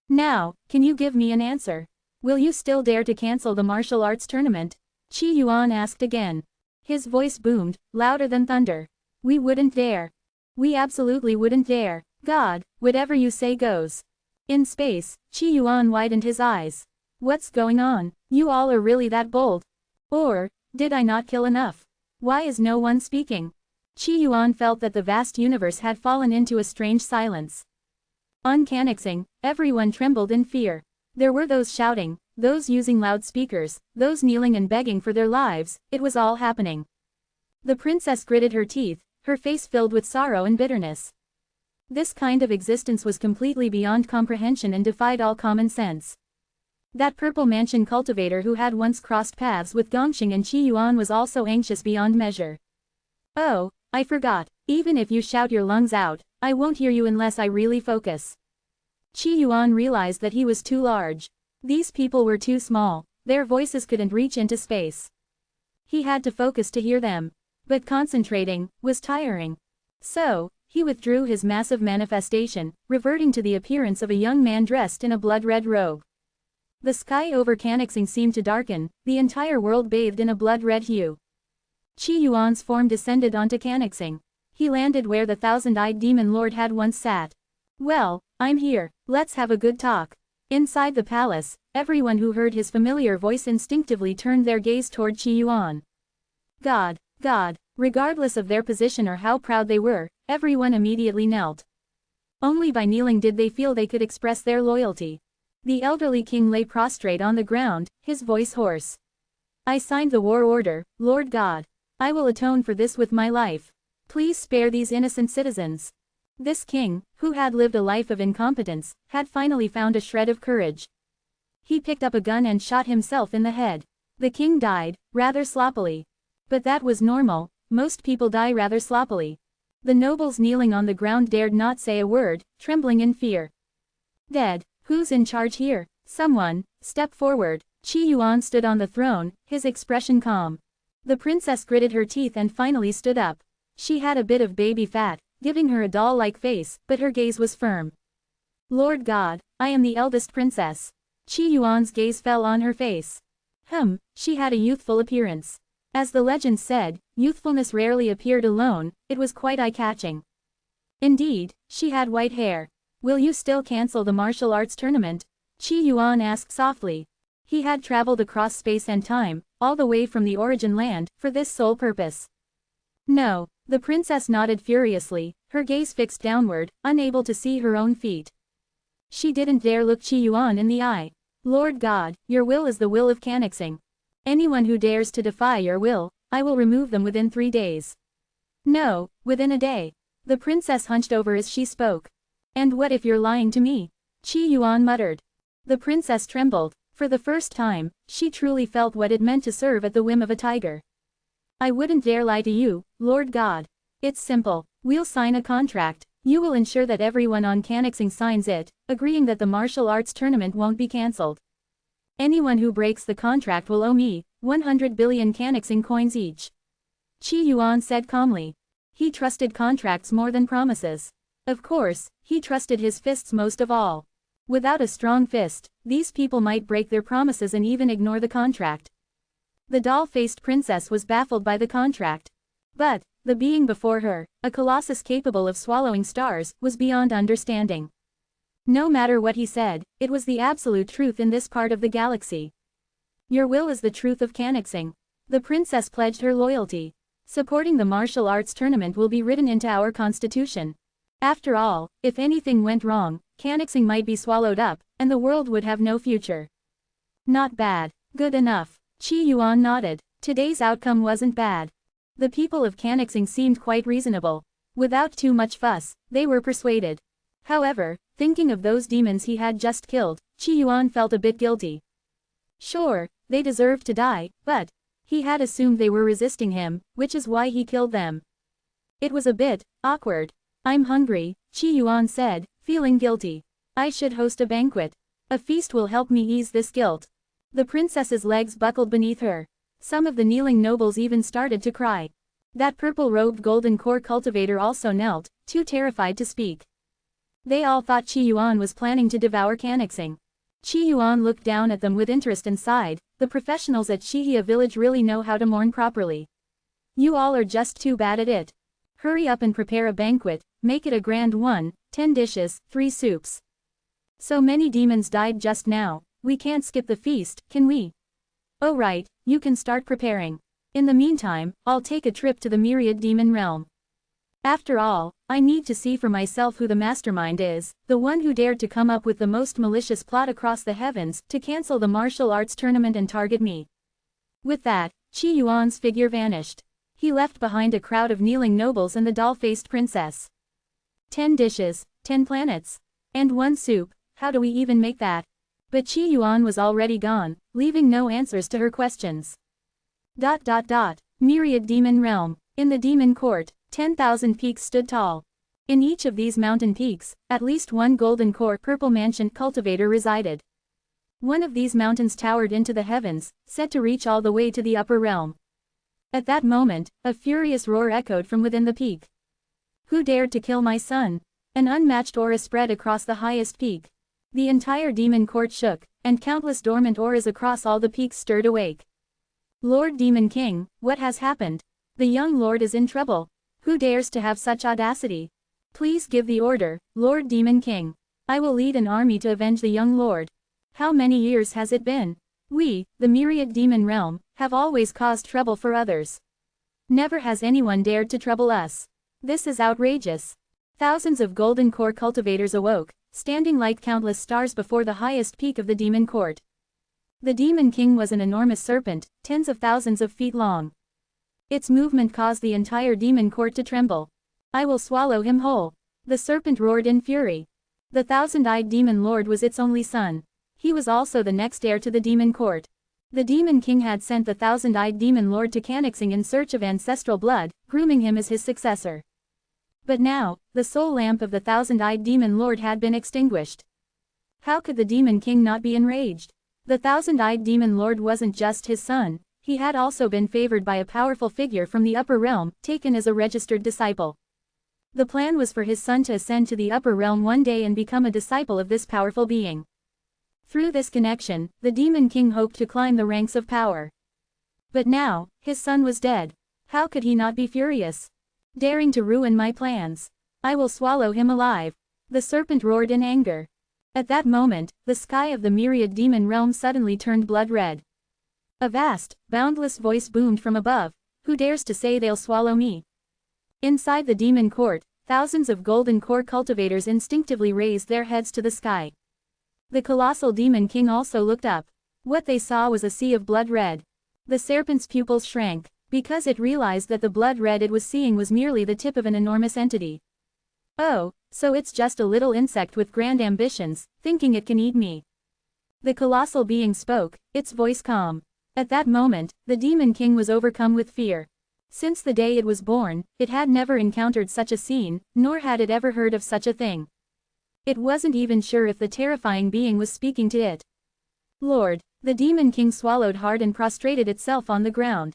S1: Now, can you give me an answer? Will you still dare to cancel the martial arts tournament? Qi Yuan asked again. His voice boomed, louder than thunder. We wouldn't dare. We absolutely wouldn't dare. God, whatever you say goes. In space, Qi Yuan widened his eyes. What's going on? You all are really that bold? Or, did I not kill enough? Why is no one speaking? Qi Yuan felt that the vast universe had fallen into a strange silence. On Canaxing, everyone trembled in fear. There were those shouting, those using loudspeakers, those kneeling and begging for their lives, it was all happening. The princess gritted her teeth, her face filled with sorrow and bitterness. This kind of existence was completely beyond comprehension and defied all common sense. That purple mansion cultivator who had once crossed paths with Gongxing and Qi Yuan was also anxious beyond measure. Oh, I forgot, even if you shout your lungs out, I won't hear you unless I really focus. Qi Yuan realized that he was too large. These people were too small, their voices couldn't reach into space. He had to focus to hear them. But concentrating was tiring. So, He withdrew his massive manifestation, reverting to the appearance of a young man dressed in a blood-red robe. The sky over Canaxing seemed to darken, the entire world bathed in a blood-red hue. Qi Yuan's form descended onto Canaxing. He landed where the thousand-eyed demon lord had once sat. "Well, I'm here, let's have a good talk." Inside the palace, everyone who heard his familiar voice instinctively turned their gaze toward Qi Yuan. God. Regardless of their position or how proud they were, everyone immediately knelt. Only by kneeling did they feel they could express their loyalty. The elderly king lay prostrate on the ground, his voice hoarse. "I signed the war order, Lord God. I will atone for this with my life. Please spare these innocent citizens." This king, who had lived a life of incompetence, had finally found a shred of courage. He picked up a gun and shot himself in the head. The king died, rather sloppily. But that was normal, most people die rather sloppily. The nobles kneeling on the ground dared not say a word, trembling in fear. "Dead, who's in charge here? Someone, step forward." Qi Yuan stood on the throne, his expression calm. The princess gritted her teeth and finally stood up. She had a bit of baby fat, giving her a doll-like face, but her gaze was firm. "Lord God, I am the eldest princess." Qi Yuan's gaze fell on her face. She had a youthful appearance. As the legend said, youthfulness rarely appeared alone, it was quite eye-catching. Indeed, she had white hair. "Will you still cancel the martial arts tournament?" Qi Yuan asked softly. He had traveled across space and time, all the way from the origin land, for this sole purpose. "No." The princess nodded furiously, her gaze fixed downward, unable to see her own feet. She didn't dare look Qi Yuan in the eye. "Lord God, your will is the will of Canaxing. Anyone who dares to defy your will, I will remove them within 3 days. "No, within a day." The princess hunched over as she spoke. "And what if you're lying to me?" Qi Yuan muttered. The princess trembled. For the first time, she truly felt what it meant to serve at the whim of a tiger. "I wouldn't dare lie to you, Lord God. It's simple. We'll sign a contract. You will ensure that everyone on Canaxing signs it, agreeing that the martial arts tournament won't be cancelled. Anyone who breaks the contract will owe me 100 billion Canaxing coins each." Qi Yuan said calmly. He trusted contracts more than promises. Of course, he trusted his fists most of all. Without a strong fist, these people might break their promises and even ignore the contract. The doll-faced princess was baffled by the contract. But, the being before her, a colossus capable of swallowing stars, was beyond understanding. No matter what he said, it was the absolute truth in this part of the galaxy. "Your will is the truth of Canaxing." The princess pledged her loyalty. "Supporting the martial arts tournament will be written into our constitution. After all, if anything went wrong, Canaxing might be swallowed up, and the world would have no future." "Not bad. Good enough." Qi Yuan nodded. Today's outcome wasn't bad. The people of Canaxing seemed quite reasonable. Without too much fuss, they were persuaded. However, thinking of those demons he had just killed, Qi Yuan felt a bit guilty. Sure, they deserved to die, but he had assumed they were resisting him, which is why he killed them. It was a bit awkward. "I'm hungry," Qi Yuan said, feeling guilty. "I should host a banquet. A feast will help me ease this guilt." The princess's legs buckled beneath her. Some of the kneeling nobles even started to cry. That purple-robed golden core cultivator also knelt, too terrified to speak. They all thought Qi Yuan was planning to devour Canaxing. Qi Yuan looked down at them with interest and sighed. The professionals at Shihia village really know how to mourn properly. You all are just too bad at it. Hurry up and prepare a banquet, make it a grand one, 10 dishes, 3 soups. So many demons died just now, we can't skip the feast, can we? Oh right, you can start preparing. In the meantime, I'll take a trip to the myriad demon realm. After all, I need to see for myself who the mastermind is, the one who dared to come up with the most malicious plot across the heavens to cancel the martial arts tournament and target me. With that, Qi Yuan's figure vanished. He left behind a crowd of kneeling nobles and the doll-faced princess. 10 dishes, 10 planets. And 1 soup, how do we even make that? But Qi Yuan was already gone, leaving no answers to her questions. Myriad demon realm. In the demon court, 10,000 peaks stood tall. In each of these mountain peaks, at least one golden core purple mansion cultivator resided. One of these mountains towered into the heavens, said to reach all the way to the upper realm. At that moment, a furious roar echoed from within the peak. Who dared to kill my son? An unmatched aura spread across the highest peak. The entire demon court shook, and countless dormant auras across all the peaks stirred awake. Lord Demon King, what has happened? The young lord is in trouble. Who dares to have such audacity? Please give the order, Lord Demon King. I will lead an army to avenge the young lord. How many years has it been? We, the myriad demon realm, have always caused trouble for others. Never has anyone dared to trouble us. This is outrageous. Thousands of golden core cultivators awoke, standing like countless stars before the highest peak of the demon court. The Demon King was an enormous serpent, tens of thousands of feet long. Its movement caused the entire demon court to tremble. I will swallow him whole. The serpent roared in fury. The thousand-eyed demon lord was its only son. He was also the next heir to the demon court. The Demon King had sent the thousand-eyed demon lord to Canaxing in search of ancestral blood, grooming him as his successor. But now, the soul lamp of the thousand-eyed demon lord had been extinguished. How could the Demon King not be enraged? The thousand-eyed demon lord wasn't just his son, he had also been favored by a powerful figure from the upper realm, taken as a registered disciple. The plan was for his son to ascend to the upper realm one day and become a disciple of this powerful being. Through this connection, the Demon King hoped to climb the ranks of power. But now, his son was dead. How could he not be furious? Daring to ruin my plans. I will swallow him alive. The serpent roared in anger. At that moment, the sky of the myriad demon realm suddenly turned blood red. A vast, boundless voice boomed from above. Who dares to say they'll swallow me? Inside the demon court, thousands of golden core cultivators instinctively raised their heads to the sky. The colossal Demon King also looked up. What they saw was a sea of blood red. The serpent's pupils shrank, because it realized that the blood red it was seeing was merely the tip of an enormous entity. Oh, so it's just a little insect with grand ambitions, thinking it can eat me. The colossal being spoke, its voice calm. At that moment, the Demon King was overcome with fear. Since the day it was born, it had never encountered such a scene, nor had it ever heard of such a thing. It wasn't even sure if the terrifying being was speaking to it. Lord, the Demon King swallowed hard and prostrated itself on the ground.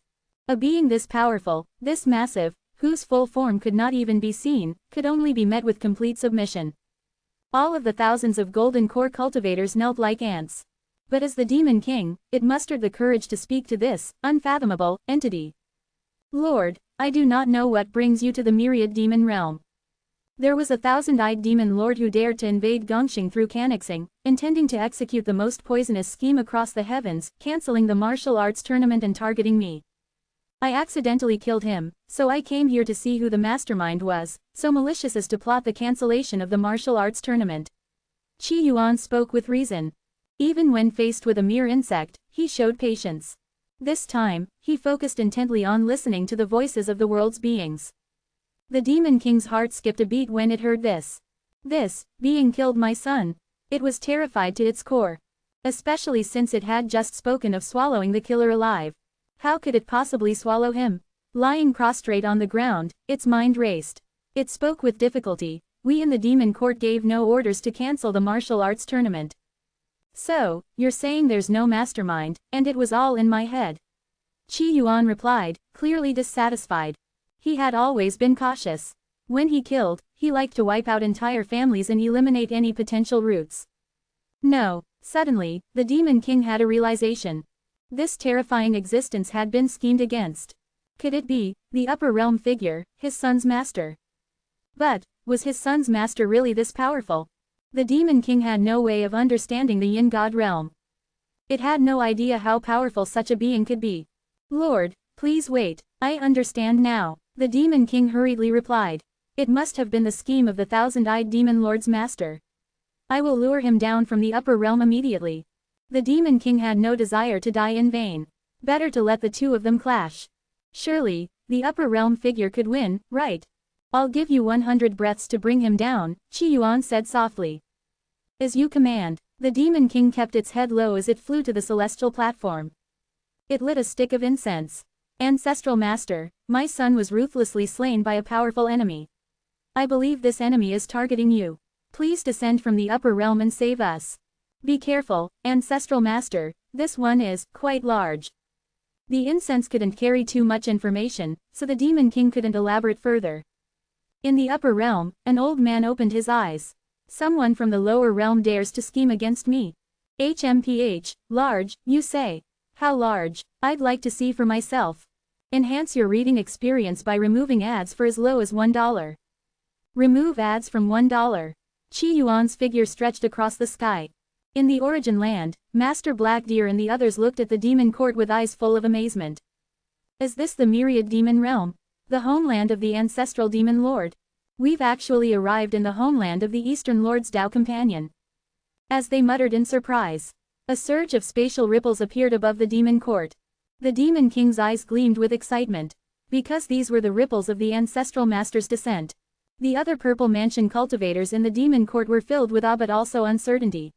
S1: A being this powerful, this massive, whose full form could not even be seen, could only be met with complete submission. All of the thousands of golden core cultivators knelt like ants. But as the Demon King, it mustered the courage to speak to this unfathomable entity. Lord, I do not know what brings you to the myriad demon realm. There was a thousand-eyed demon lord who dared to invade Gongxing through Canaxing, intending to execute the most poisonous scheme across the heavens, canceling the martial arts tournament and targeting me. I accidentally killed him, so I came here to see who the mastermind was, so malicious as to plot the cancellation of the martial arts tournament. Qi Yuan spoke with reason. Even when faced with a mere insect, he showed patience. This time, he focused intently on listening to the voices of the world's beings. The Demon King's heart skipped a beat when it heard this. This being killed my son. It was terrified to its core. Especially since it had just spoken of swallowing the killer alive. How could it possibly swallow him? Lying prostrate on the ground, its mind raced. It spoke with difficulty. We in the demon court gave no orders to cancel the martial arts tournament. So, you're saying there's no mastermind, and it was all in my head? Qi Yuan replied, clearly dissatisfied. He had always been cautious. When he killed, he liked to wipe out entire families and eliminate any potential roots. No, suddenly, the Demon King had a realization. This terrifying existence had been schemed against. Could it be, the upper realm figure, his son's master? But, was his son's master really this powerful? The Demon King had no way of understanding the Yin God realm. It had no idea how powerful such a being could be. Lord, please wait, I understand now, the Demon King hurriedly replied. It must have been the scheme of the thousand-eyed demon lord's master. I will lure him down from the upper realm immediately. The Demon King had no desire to die in vain. Better to let the two of them clash. Surely, the upper realm figure could win, right? I'll give you 100 breaths to bring him down, Qi Yuan said softly. As you command. The Demon King kept its head low as it flew to the celestial platform. It lit a stick of incense. Ancestral Master, my son was ruthlessly slain by a powerful enemy. I believe this enemy is targeting you. Please descend from the upper realm and save us. Be careful, Ancestral Master, this one is quite large. The incense couldn't carry too much information, so the Demon King couldn't elaborate further. In the upper realm, an old man opened his eyes. Someone from the lower realm dares to scheme against me. HMPH, large, you say? How large? I'd like to see for myself. Enhance your reading experience by removing ads for as low as $1. Remove ads from $1. Qi Yuan's figure stretched across the sky. In the origin land, Master Black Deer and the others looked at the demon court with eyes full of amazement. Is this the myriad demon realm? The homeland of the ancestral demon lord? We've actually arrived in the homeland of the Eastern Lord's Tao companion. As they muttered in surprise, a surge of spatial ripples appeared above the demon court. The demon king's eyes gleamed with excitement, because these were the ripples of the ancestral master's descent. The other purple mansion cultivators in the demon court were filled with awe but also uncertainty.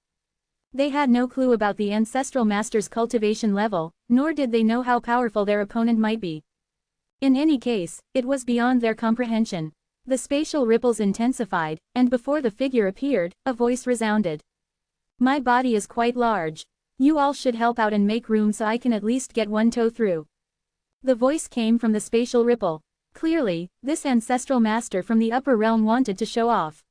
S1: They had no clue about the ancestral master's cultivation level, nor did they know how powerful their opponent might be. In any case, it was beyond their comprehension. The spatial ripples intensified, and before the figure appeared, a voice resounded. My body is quite large. You all should help out and make room so I can at least get one toe through. The voice came from the spatial ripple. Clearly, this ancestral master from the upper realm wanted to show off.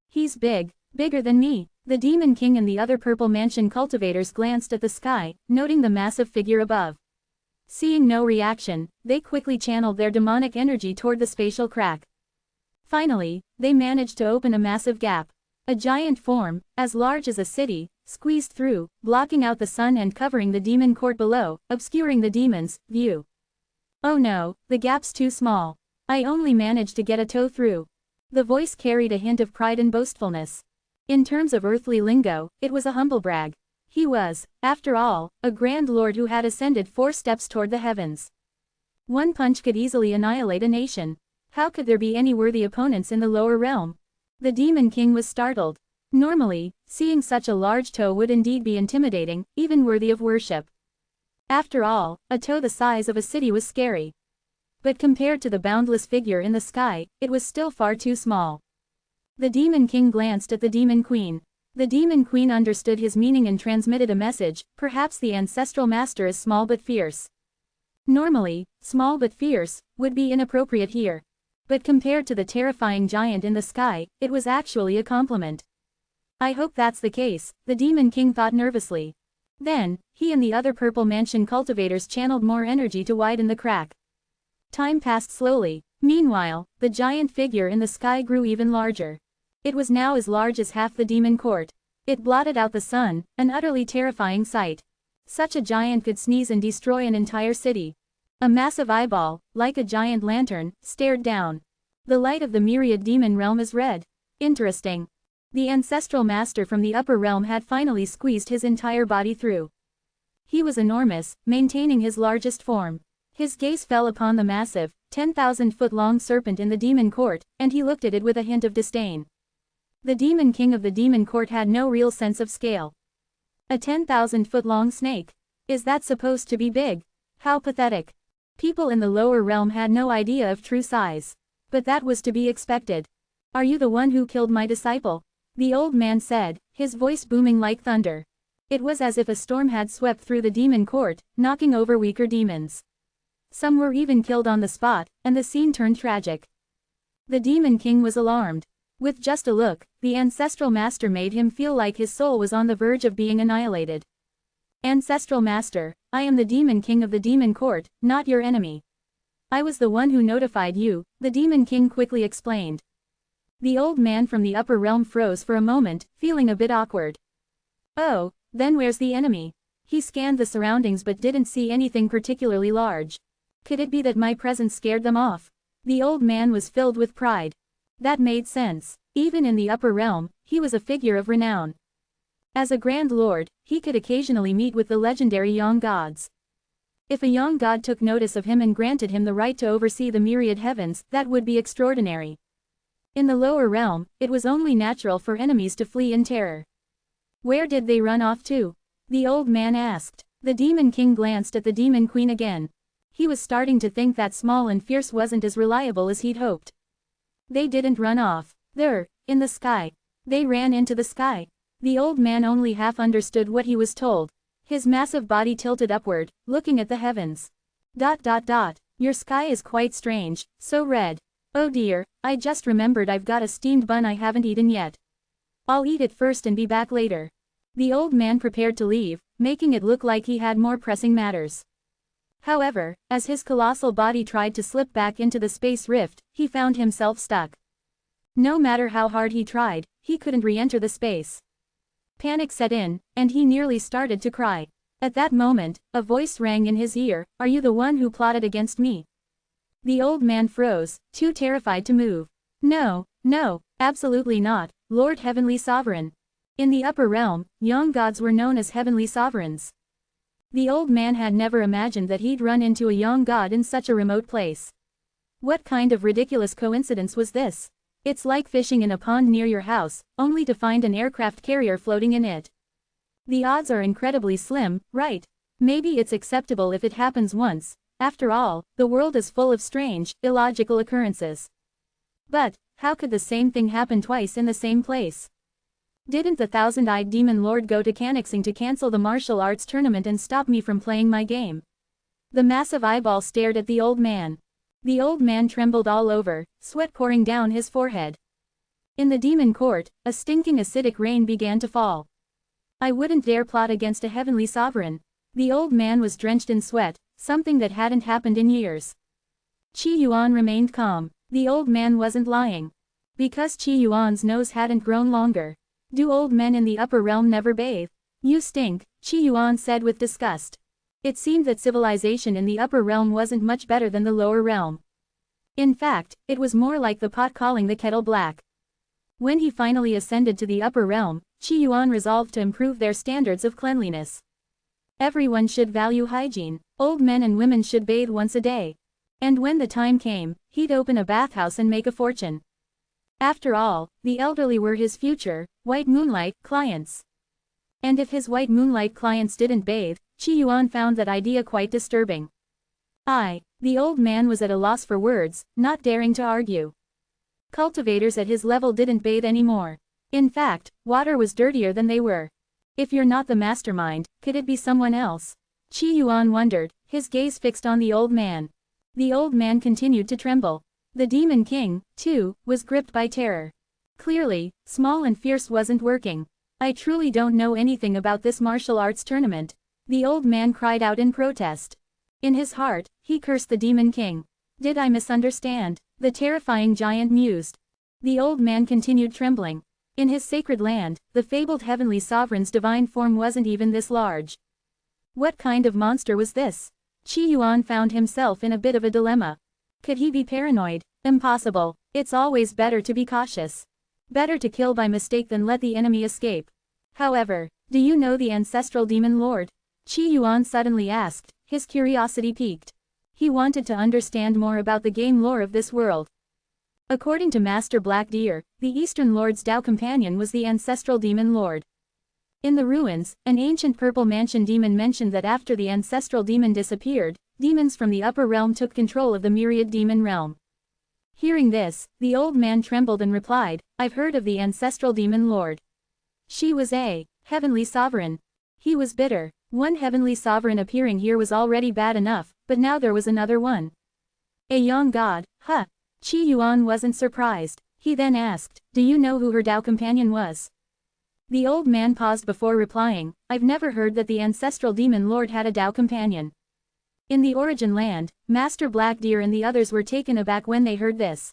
S1: He's big, bigger than me. The demon king and the other purple mansion cultivators glanced at the sky, noting the massive figure above. Seeing no reaction, they quickly channeled their demonic energy toward the spatial crack. Finally, they managed to open a massive gap. A giant form, as large as a city, squeezed through, blocking out the sun and covering the demon court below, obscuring the demon's view. Oh no, the gap's too small. I only managed to get a toe through. The voice carried a hint of pride and boastfulness. In terms of earthly lingo, it was a humble brag. He was, after all, a grand lord who had ascended 4 steps toward the heavens. One punch could easily annihilate a nation. How could there be any worthy opponents in the lower realm? The demon king was startled. Normally, seeing such a large toe would indeed be intimidating, even worthy of worship. After all, a toe the size of a city was scary. But compared to the boundless figure in the sky, it was still far too small. The demon king glanced at the demon queen. The demon queen understood his meaning and transmitted a message. Perhaps the ancestral master is small but fierce. Normally, small but fierce would be inappropriate here. But compared to the terrifying giant in the sky, it was actually a compliment. I hope that's the case, the demon king thought nervously. Then, he and the other purple mansion cultivators channeled more energy to widen the crack. Time passed slowly. Meanwhile, the giant figure in the sky grew even larger. It was now as large as half the demon court. It blotted out the sun, an utterly terrifying sight. Such a giant could sneeze and destroy an entire city. A massive eyeball, like a giant lantern, stared down. The light of the myriad demon realm is red. Interesting. The ancestral master from the upper realm had finally squeezed his entire body through. He was enormous, maintaining his largest form. His gaze fell upon the massive, 10,000-foot-long serpent in the demon court, and he looked at it with a hint of disdain. The demon king of the demon court had no real sense of scale. A 10,000-foot-long snake. Is that supposed to be big? How pathetic. People in the lower realm had no idea of true size. But that was to be expected. Are you the one who killed my disciple? The old man said, his voice booming like thunder. It was as if a storm had swept through the demon court, knocking over weaker demons. Some were even killed on the spot, and the scene turned tragic. The demon king was alarmed. With just a look, the ancestral master made him feel like his soul was on the verge of being annihilated. Ancestral master, I am the demon king of the demon court, not your enemy. I was the one who notified you, the demon king quickly explained. The old man from the upper realm froze for a moment, feeling a bit awkward. Oh, then where's the enemy? He scanned the surroundings but didn't see anything particularly large. Could it be that my presence scared them off? The old man was filled with pride. That made sense. Even in the upper realm, he was a figure of renown. As a grand lord, he could occasionally meet with the legendary young gods. If a young god took notice of him and granted him the right to oversee the myriad heavens, that would be extraordinary. In the lower realm, it was only natural for enemies to flee in terror. Where did they run off to? The old man asked. The demon king glanced at the demon queen again. He was starting to think that small and fierce wasn't as reliable as he'd hoped. They didn't run off. They're in the sky. They ran into the sky. The old man only half understood what he was told. His massive body tilted upward, looking at the heavens. Your sky is quite strange, so red. Oh dear, I just remembered I've got a steamed bun I haven't eaten yet. I'll eat it first and be back later. The old man prepared to leave, making it look like he had more pressing matters. However, as his colossal body tried to slip back into the space rift, he found himself stuck. No matter how hard he tried, he couldn't re-enter the space. Panic set in, and he nearly started to cry. At that moment, a voice rang in his ear, "Are you the one who plotted against me?" The old man froze, too terrified to move. No, no, absolutely not, Lord Heavenly Sovereign. In the upper realm, young gods were known as heavenly sovereigns. The old man had never imagined that he'd run into a young god in such a remote place. What kind of ridiculous coincidence was this? It's like fishing in a pond near your house, only to find an aircraft carrier floating in it. The odds are incredibly slim, right? Maybe it's acceptable if it happens once. After all, the world is full of strange, illogical occurrences. But, how could the same thing happen twice in the same place? Didn't the thousand-eyed demon lord go to Canixing to cancel the martial arts tournament and stop me from playing my game? The massive eyeball stared at the old man. The old man trembled all over, sweat pouring down his forehead. In the demon court, a stinking acidic rain began to fall. I wouldn't dare plot against a heavenly sovereign. The old man was drenched in sweat, something that hadn't happened in years. Qi Yuan remained calm. The old man wasn't lying. Because Qi Yuan's nose hadn't grown longer. Do old men in the upper realm never bathe? You stink, Qi Yuan said with disgust. It seemed that civilization in the upper realm wasn't much better than the lower realm. In fact, it was more like the pot calling the kettle black. When he finally ascended to the upper realm, Qi Yuan resolved to improve their standards of cleanliness. Everyone should value hygiene. Old men and women should bathe once a day. And when the time came, he'd open a bathhouse and make a fortune. After all, the elderly were his future, white moonlight, clients. And if his white moonlight clients didn't bathe, Qi Yuan found that idea quite disturbing. The old man was at a loss for words, not daring to argue. Cultivators at his level didn't bathe anymore. In fact, water was dirtier than they were. If you're not the mastermind, could it be someone else? Qi Yuan wondered, his gaze fixed on the old man. The old man continued to tremble. The Demon King, too, was gripped by terror. Clearly, small and fierce wasn't working. I truly don't know anything about this martial arts tournament. The old man cried out in protest. In his heart, he cursed the Demon King. Did I misunderstand? The terrifying giant mused. The old man continued trembling. In his sacred land, the fabled heavenly sovereign's divine form wasn't even this large. What kind of monster was this? Qi Yuan found himself in a bit of a dilemma. Could he be paranoid? Impossible. It's always better to be cautious. Better to kill by mistake than let the enemy escape. However, do you know the ancestral demon lord? Qi Yuan suddenly asked, his curiosity piqued. He wanted to understand more about the game lore of this world. According to Master Black Deer, the Eastern Lord's Tao companion was the ancestral demon lord. In the ruins, an ancient purple mansion demon mentioned that after the ancestral demon disappeared, demons from the upper realm took control of the myriad demon realm. Hearing this, the old man trembled and replied, I've heard of the ancestral demon lord. She was a heavenly sovereign. He was bitter. One heavenly sovereign appearing here was already bad enough, but now there was another one. A young god, huh? Qi Yuan wasn't surprised. He then asked, do you know who her Tao companion was? The old man paused before replying, I've never heard that the ancestral demon lord had a Tao companion. In the origin land, Master Black Deer and the others were taken aback when they heard this.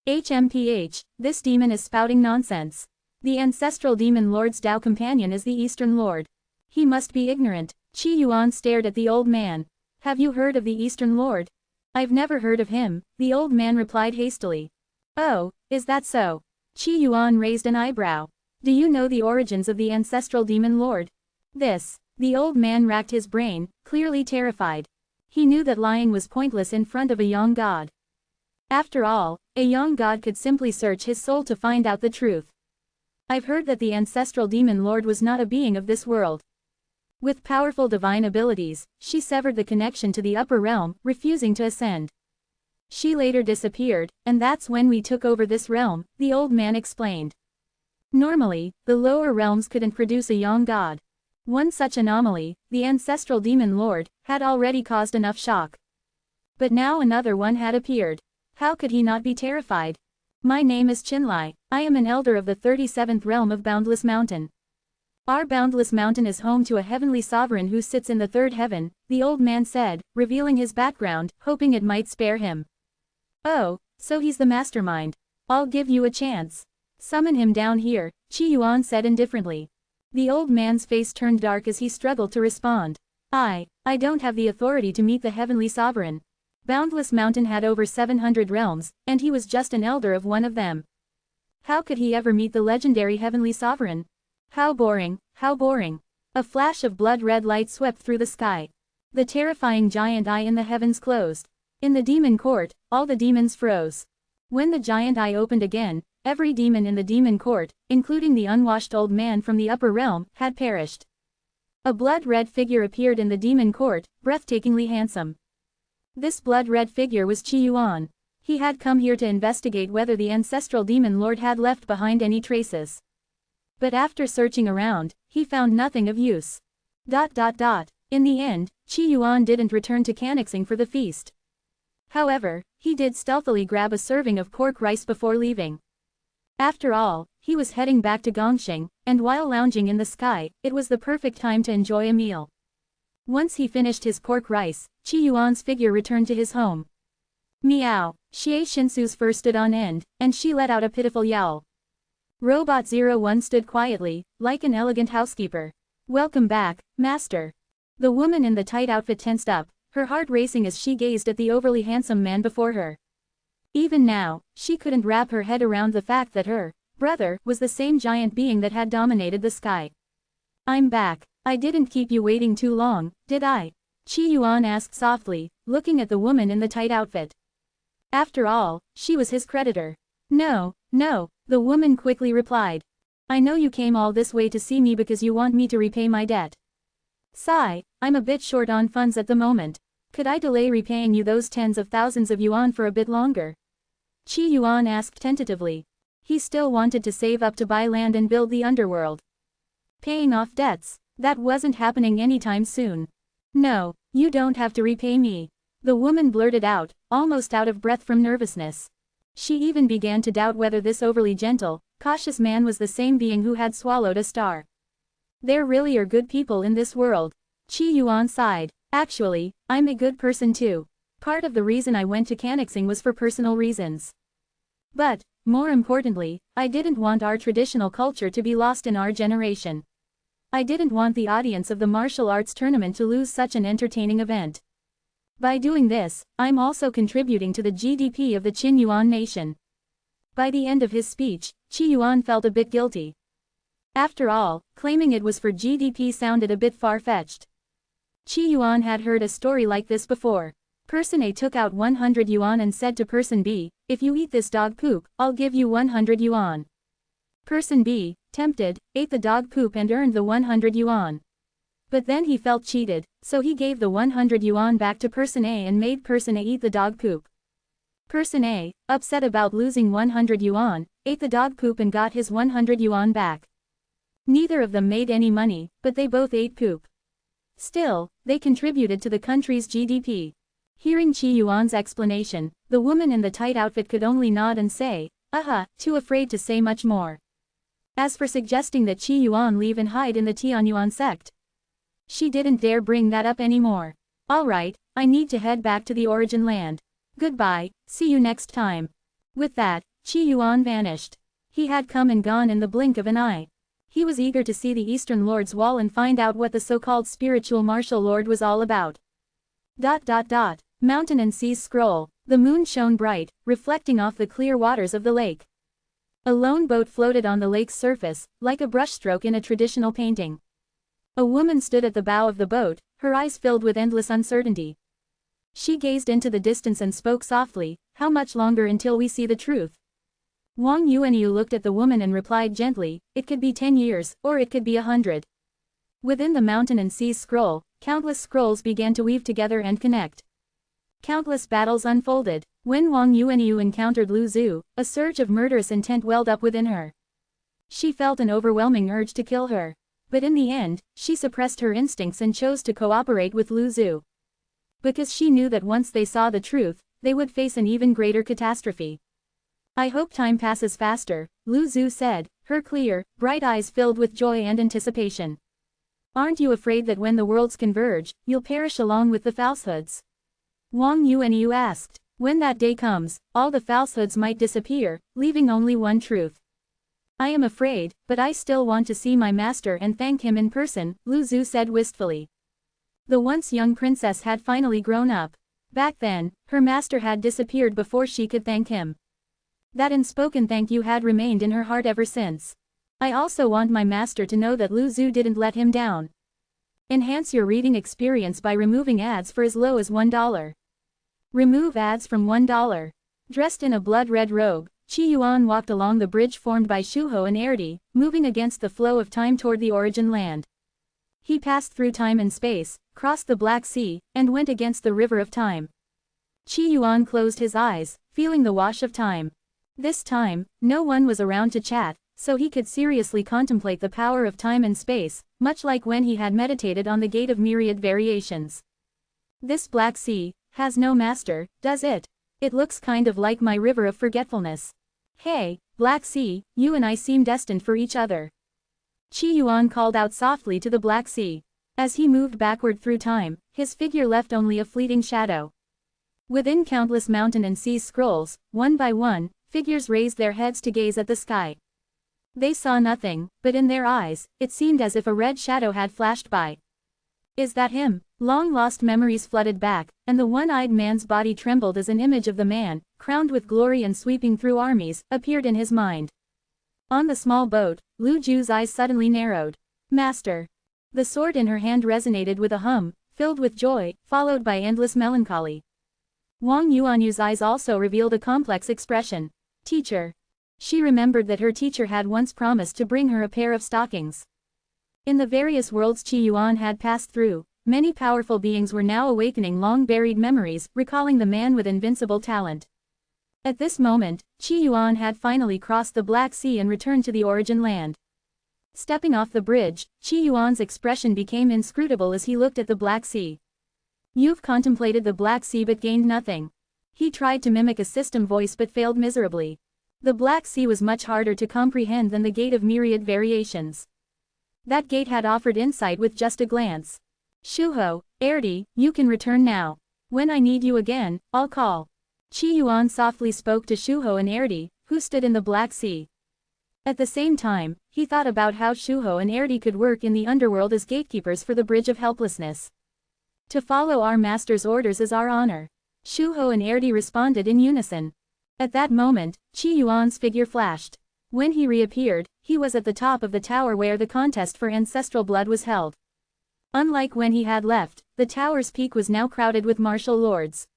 S1: HMPH, this demon is spouting nonsense. The ancestral demon lord's Tao companion is the Eastern Lord. He must be ignorant. Qi Yuan stared at the old man. Have you heard of the Eastern Lord? I've never heard of him, the old man replied hastily. Oh, is that so? Qi Yuan raised an eyebrow. Do you know the origins of the ancestral demon lord? The old man racked his brain, clearly terrified. He knew that lying was pointless in front of a young god. After all, a young god could simply search his soul to find out the truth. I've heard that the ancestral demon lord was not a being of this world. With powerful divine abilities, she severed the connection to the upper realm, refusing to ascend. She later disappeared, and that's when we took over this realm, the old man explained. Normally, the lower realms couldn't produce a young god. One such anomaly, the ancestral demon lord, had already caused enough shock. But now another one had appeared. How could he not be terrified? My name is Chinlai, I am an elder of the 37th realm of Boundless Mountain. Our Boundless Mountain is home to a heavenly sovereign who sits in the third heaven, the old man said, revealing his background, hoping it might spare him. Oh, so he's the mastermind. I'll give you a chance. Summon him down here, Qi Yuan said indifferently. The old man's face turned dark as he struggled to respond. I don't have the authority to meet the heavenly sovereign. Boundless Mountain had over 700 realms, and he was just an elder of one of them. How could he ever meet the legendary heavenly sovereign? How boring, how boring. A flash of blood-red light swept through the sky. The terrifying giant eye in the heavens closed. In the demon court, all the demons froze. When the giant eye opened again, every demon in the demon court, including the unwashed old man from the upper realm, had perished. A blood-red figure appeared in the demon court, breathtakingly handsome. This blood-red figure was Qi Yuan. He had come here to investigate whether the ancestral demon lord had left behind any traces. But after searching around, he found nothing of use. In the end, Qi Yuan didn't return to Cannixing for the feast. However, he did stealthily grab a serving of pork rice before leaving. After all, he was heading back to Gongxing, and while lounging in the sky, it was the perfect time to enjoy a meal. Once he finished his pork rice, Qi Yuan's figure returned to his home. Meow, Xie Shinsu's fur stood on end, and she let out a pitiful yowl. Robot 01 stood quietly, like an elegant housekeeper. Welcome back, master. The woman in the tight outfit tensed up, her heart racing as she gazed at the overly handsome man before her. Even now, she couldn't wrap her head around the fact that her brother was the same giant being that had dominated the sky. I'm back. I didn't keep you waiting too long, did I? Qi Yuan asked softly, looking at the woman in the tight outfit. After all, she was his creditor. No, the woman quickly replied. I know you came all this way to see me because you want me to repay my debt. Sigh, I'm a bit short on funds at the moment. Could I delay repaying you those tens of thousands of yuan for a bit longer? Qi Yuan asked tentatively. He still wanted to save up to buy land and build the underworld. Paying off debts, that wasn't happening anytime soon. No, you don't have to repay me. The woman blurted out, almost out of breath from nervousness. She even began to doubt whether this overly gentle, cautious man was the same being who had swallowed a star. There really are good people in this world. Qi Yuan sighed. Actually, I'm a good person too. Part of the reason I went to Cannixing was for personal reasons. But, more importantly, I didn't want our traditional culture to be lost in our generation. I didn't want the audience of the martial arts tournament to lose such an entertaining event. By doing this, I'm also contributing to the GDP of the Qin Yuan nation. By the end of his speech, Qi Yuan felt a bit guilty. After all, claiming it was for GDP sounded a bit far-fetched. Qi Yuan had heard a story like this before. Person A took out 100 yuan and said to Person B, if you eat this dog poop, I'll give you 100 yuan. Person B, tempted, ate the dog poop and earned the 100 yuan. But then he felt cheated, so he gave the 100 yuan back to Person A and made Person A eat the dog poop. Person A, upset about losing 100 yuan, ate the dog poop and got his 100 yuan back. Neither of them made any money, but they both ate poop. Still, they contributed to the country's GDP. Hearing Qi Yuan's explanation, the woman in the tight outfit could only nod and say, too afraid to say much more. As for suggesting that Qi Yuan leave and hide in the Tianyuan sect, she didn't dare bring that up anymore. Alright, I need to head back to the origin land. Goodbye, see you next time. With that, Qi Yuan vanished. He had come and gone in the blink of an eye. He was eager to see the Eastern Lord's Wall and find out what the so-called spiritual martial lord was all about. Mountain and seas scroll. The moon shone bright, reflecting off the clear waters of the lake. A lone boat floated on the lake's surface, like a brushstroke in a traditional painting. A woman stood at the bow of the boat, her eyes filled with endless uncertainty. She gazed into the distance and spoke softly, how much longer until we see the truth? Wang Yuanyu looked at the woman and replied gently, it could be 10 years, or it could be 100. Within the mountain and seas scroll, countless scrolls began to weave together and connect. Countless battles unfolded. When Wang Yuanyu encountered Lu Zhu, a surge of murderous intent welled up within her. She felt an overwhelming urge to kill her. But in the end, she suppressed her instincts and chose to cooperate with Lu Zhu. Because she knew that once they saw the truth, they would face an even greater catastrophe. I hope time passes faster, Lu Zhu said, her clear, bright eyes filled with joy and anticipation. Aren't you afraid that when the worlds converge, you'll perish along with the falsehoods? Wang Yuanyu asked. When that day comes, all the falsehoods might disappear, leaving only one truth. I am afraid, but I still want to see my master and thank him in person, Lu Zhu said wistfully. The once young princess had finally grown up. Back then, her master had disappeared before she could thank him. That unspoken thank you had remained in her heart ever since. I also want my master to know that Lu Zhu didn't let him down. Enhance your reading experience by removing ads for as low as $1. Remove ads from $1. Dressed in a blood-red robe, Qi Yuan walked along the bridge formed by Shuho and Erdi, moving against the flow of time toward the origin land. He passed through time and space, crossed the Black Sea, and went against the river of time. Qi Yuan closed his eyes, feeling the wash of time. This time, no one was around to chat, so he could seriously contemplate the power of time and space, much like when he had meditated on the Gate of Myriad Variations. This Black Sea has no master, does it? It looks kind of like my river of forgetfulness. Hey, Black Sea, you and I seem destined for each other. Qi Yuan called out softly to the Black Sea. As he moved backward through time, his figure left only a fleeting shadow. Within countless mountain and sea scrolls, one by one, figures raised their heads to gaze at the sky. They saw nothing, but in their eyes, it seemed as if a red shadow had flashed by. Is that him? Long-lost memories flooded back, and the one-eyed man's body trembled as an image of the man, crowned with glory and sweeping through armies, appeared in his mind. On the small boat, Lu Ju's eyes suddenly narrowed. Master. The sword in her hand resonated with a hum, filled with joy, followed by endless melancholy. Wang Yuanyu's eyes also revealed a complex expression. Teacher. She remembered that her teacher had once promised to bring her a pair of stockings. In the various worlds Qi Yuan had passed through, many powerful beings were now awakening long-buried memories, recalling the man with invincible talent. At this moment, Qi Yuan had finally crossed the Black Sea and returned to the origin land. Stepping off the bridge, Qi Yuan's expression became inscrutable as he looked at the Black Sea. You've contemplated the Black Sea but gained nothing. He tried to mimic a system voice but failed miserably. The Black Sea was much harder to comprehend than the Gate of Myriad Variations. That gate had offered insight with just a glance. Shuho, Erdi, you can return now. When I need you again, I'll call. Qi Yuan softly spoke to Shuho and Erdi, who stood in the Black Sea. At the same time, he thought about how Shuho and Erdi could work in the underworld as gatekeepers for the Bridge of Helplessness. To follow our master's orders is our honor. Shuho and Erdi responded in unison. At that moment, Qi Yuan's figure flashed. When he reappeared, he was at the top of the tower where the contest for ancestral blood was held. Unlike when he had left, the tower's peak was now crowded with martial lords.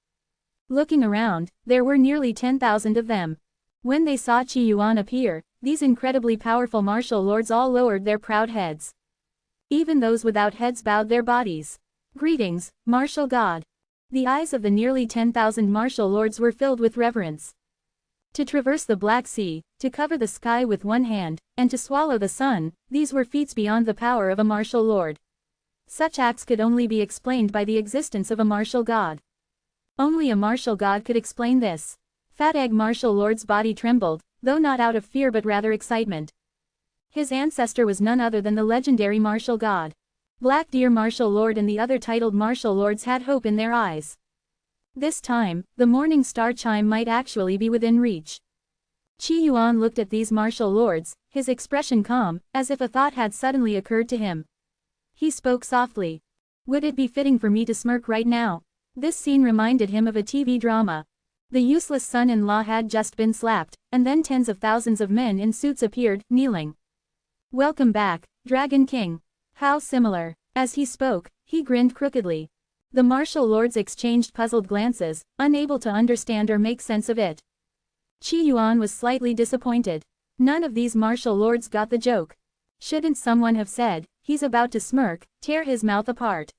S1: Looking around, there were nearly 10,000 of them. When they saw Qi Yuan appear, these incredibly powerful martial lords all lowered their proud heads. Even those without heads bowed their bodies. Greetings, martial god. The eyes of the nearly 10,000 martial lords were filled with reverence. To traverse the Black Sea, to cover the sky with one hand, and to swallow the sun, these were feats beyond the power of a martial lord. Such acts could only be explained by the existence of a martial god. Only a martial god could explain this. Fat Egg martial lord's body trembled, though not out of fear but rather excitement. His ancestor was none other than the legendary martial god. Black Deer martial lord and the other titled martial lords had hope in their eyes. This time, the morning star chime might actually be within reach. Qi Yuan looked at these martial lords, his expression calm, as if a thought had suddenly occurred to him. He spoke softly. Would it be fitting for me to smirk right now? This scene reminded him of a TV drama. The useless son-in-law had just been slapped, and then tens of thousands of men in suits appeared, kneeling. Welcome back, Dragon King. How similar. As he spoke, he grinned crookedly. The martial lords exchanged puzzled glances, unable to understand or make sense of it. Qi Yuan was slightly disappointed. None of these martial lords got the joke. Shouldn't someone have said, he's about to smirk, tear his mouth apart?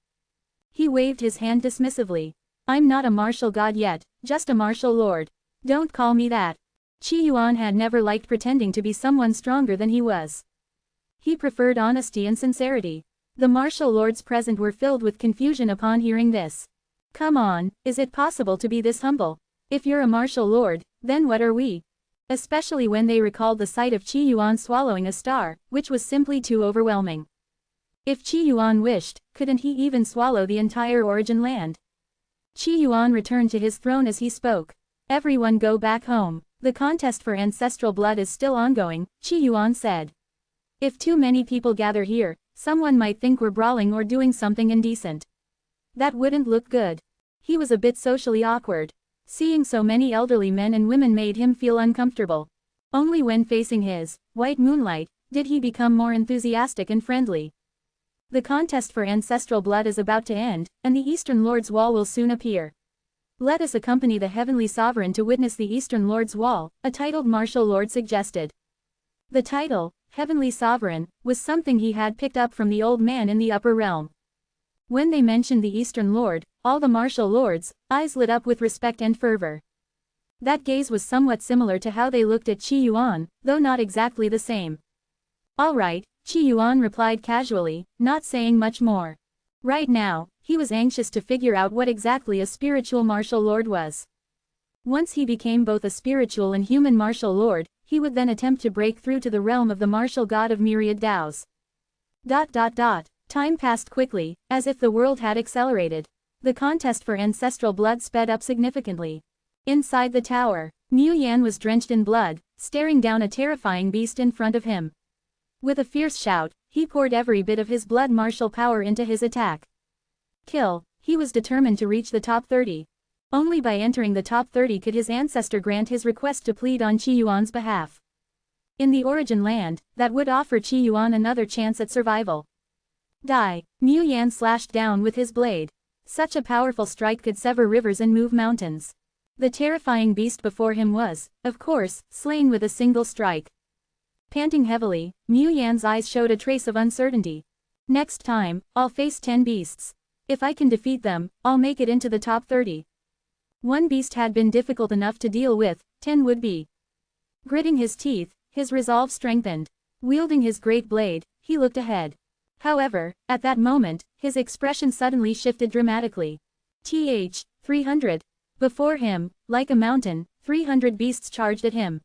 S1: He waved his hand dismissively. I'm not a martial god yet, just a martial lord. Don't call me that. Qi Yuan had never liked pretending to be someone stronger than he was. He preferred honesty and sincerity. The martial lords present were filled with confusion upon hearing this. Come on, is it possible to be this humble? If you're a martial lord, then what are we? Especially when they recalled the sight of Qi Yuan swallowing a star, which was simply too overwhelming. If Qi Yuan wished, couldn't he even swallow the entire origin land? Qi Yuan returned to his throne as he spoke. Everyone go back home. The contest for ancestral blood is still ongoing, Qi Yuan said. If too many people gather here, someone might think we're brawling or doing something indecent. That wouldn't look good. He was a bit socially awkward. Seeing so many elderly men and women made him feel uncomfortable. Only when facing his white moonlight did he become more enthusiastic and friendly. The contest for ancestral blood is about to end, and the Eastern Lord's Wall will soon appear. Let us accompany the Heavenly Sovereign to witness the Eastern Lord's Wall, a titled martial lord suggested. The title, Heavenly Sovereign, was something he had picked up from the old man in the upper realm. When they mentioned the Eastern Lord, all the martial lords' eyes lit up with respect and fervor. That gaze was somewhat similar to how they looked at Qi Yuan, though not exactly the same. All right, Qi Yuan replied casually, not saying much more. Right now, he was anxious to figure out what exactly a spiritual martial lord was. Once he became both a spiritual and human martial lord, he would then attempt to break through to the realm of the martial god of myriad Daos. Time passed quickly, as if the world had accelerated. The contest for ancestral blood sped up significantly. Inside the tower, Mu Yan was drenched in blood, staring down a terrifying beast in front of him. With a fierce shout, he poured every bit of his blood martial power into his attack. Kill. He was determined to reach the top 30. Only by entering the top 30 could his ancestor grant his request to plead on Qi Yuan's behalf. In the origin land, that would offer Qi Yuan another chance at survival. Die. Mu Yan slashed down with his blade. Such a powerful strike could sever rivers and move mountains. The terrifying beast before him was, of course, slain with a single strike. Panting heavily, Mu Yan's eyes showed a trace of uncertainty. Next time, I'll face 10 beasts. If I can defeat them, I'll make it into the top 30. One beast had been difficult enough to deal with, 10 would be. Gritting his teeth, his resolve strengthened. Wielding his great blade, he looked ahead. However, at that moment, his expression suddenly shifted dramatically. 300. Before him, like a mountain, 300 beasts charged at him.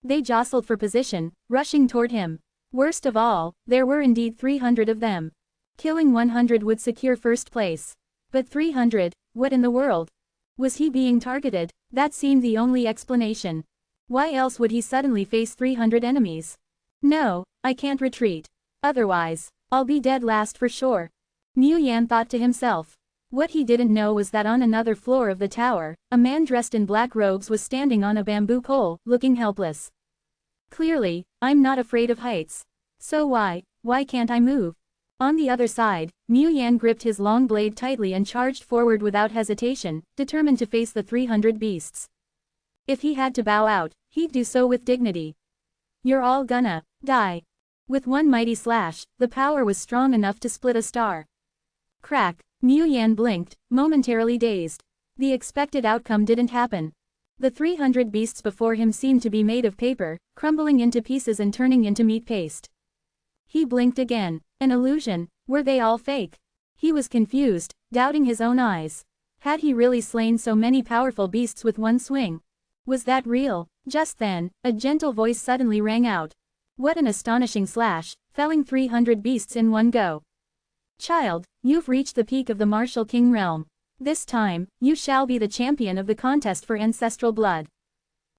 S1: They jostled for position, rushing toward him. Worst of all, there were indeed 300 of them. Killing 100 would secure first place. But 300, what in the world? Was he being targeted? That seemed the only explanation. Why else would he suddenly face 300 enemies? No, I can't retreat. Otherwise, I'll be dead last for sure. Mu Yan thought to himself. What he didn't know was that on another floor of the tower, a man dressed in black robes was standing on a bamboo pole, looking helpless. Clearly, I'm not afraid of heights. So why can't I move? On the other side, Mu Yan gripped his long blade tightly and charged forward without hesitation, determined to face the 300 beasts. If he had to bow out, he'd do so with dignity. You're all gonna die. With one mighty slash, the power was strong enough to split a star. Crack. Mu Yan blinked, momentarily dazed. The expected outcome didn't happen. The 300 beasts before him seemed to be made of paper, crumbling into pieces and turning into meat paste. He blinked again. An illusion. Were they all fake? He was confused, doubting his own eyes. Had he really slain so many powerful beasts with one swing? Was that real? Just then, a gentle voice suddenly rang out. What an astonishing slash, felling 300 beasts in one go. Child, you've reached the peak of the martial king realm. This time, you shall be the champion of the contest for ancestral blood.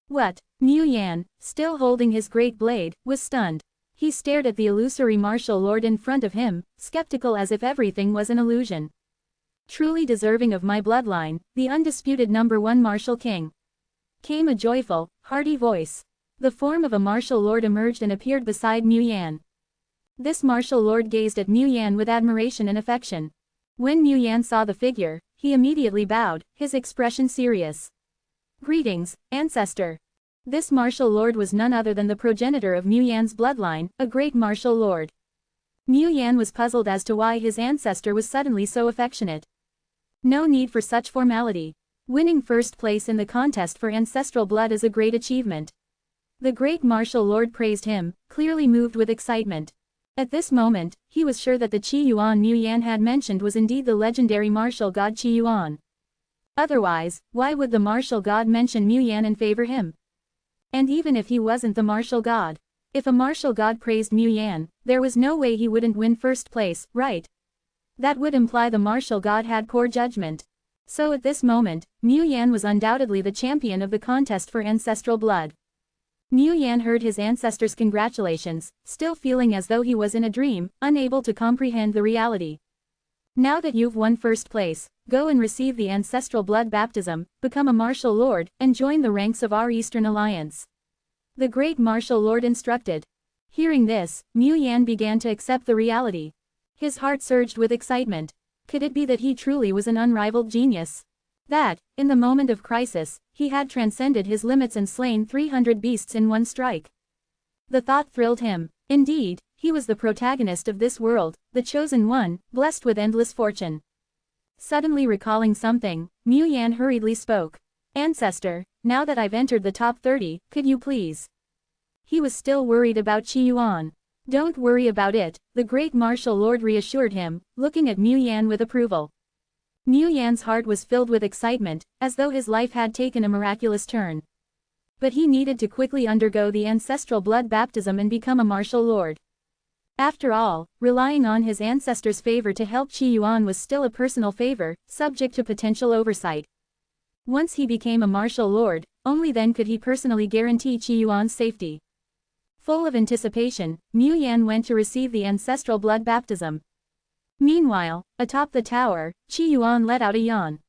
S1: What? Mu Yan, still holding his great blade, was stunned. He stared at the illusory martial lord in front of him, skeptical as if everything was an illusion. Truly deserving of my bloodline, the undisputed #1 martial king. Came a joyful, hearty voice. The form of a martial lord emerged and appeared beside Mu Yan. This martial lord gazed at Mu Yan with admiration and affection. When Mu Yan saw the figure, he immediately bowed, his expression serious. Greetings, ancestor. This martial lord was none other than the progenitor of Mu Yan's bloodline, a great martial lord. Mu Yan was puzzled as to why his ancestor was suddenly so affectionate. No need for such formality. Winning first place in the contest for ancestral blood is a great achievement. The great martial lord praised him, clearly moved with excitement. At this moment, he was sure that the Qi Yuan Mu Yan had mentioned was indeed the legendary martial god Qi Yuan. Otherwise, why would the martial god mention Mu Yan and favor him? And even if he wasn't the martial god, if a martial god praised Mu Yan, there was no way he wouldn't win first place, right? That would imply the martial god had poor judgment. So at this moment, Mu Yan was undoubtedly the champion of the contest for ancestral blood. Mu Yan heard his ancestors' congratulations, still feeling as though he was in a dream, unable to comprehend the reality. Now that you've won first place, go and receive the ancestral blood baptism, become a martial lord, and join the ranks of our Eastern Alliance. The great martial lord instructed. Hearing this, Mu Yan began to accept the reality. His heart surged with excitement. Could it be that he truly was an unrivaled genius? That, in the moment of crisis, he had transcended his limits and slain 300 beasts in one strike. The thought thrilled him. Indeed, he was the protagonist of this world, the chosen one, blessed with endless fortune. Suddenly recalling something, Mu Yan hurriedly spoke. Ancestor, now that I've entered the top 30, could you please? He was still worried about Qi Yuan. Don't worry about it, the great martial lord reassured him, looking at Mu Yan with approval. Mu Yan's heart was filled with excitement, as though his life had taken a miraculous turn. But he needed to quickly undergo the ancestral blood baptism and become a martial lord. After all, relying on his ancestors' favor to help Qi Yuan was still a personal favor, subject to potential oversight. Once he became a martial lord, only then could he personally guarantee Qi Yuan's safety. Full of anticipation, Mu Yan went to receive the ancestral blood baptism. Meanwhile, atop the tower, Qi Yuan let out a yawn.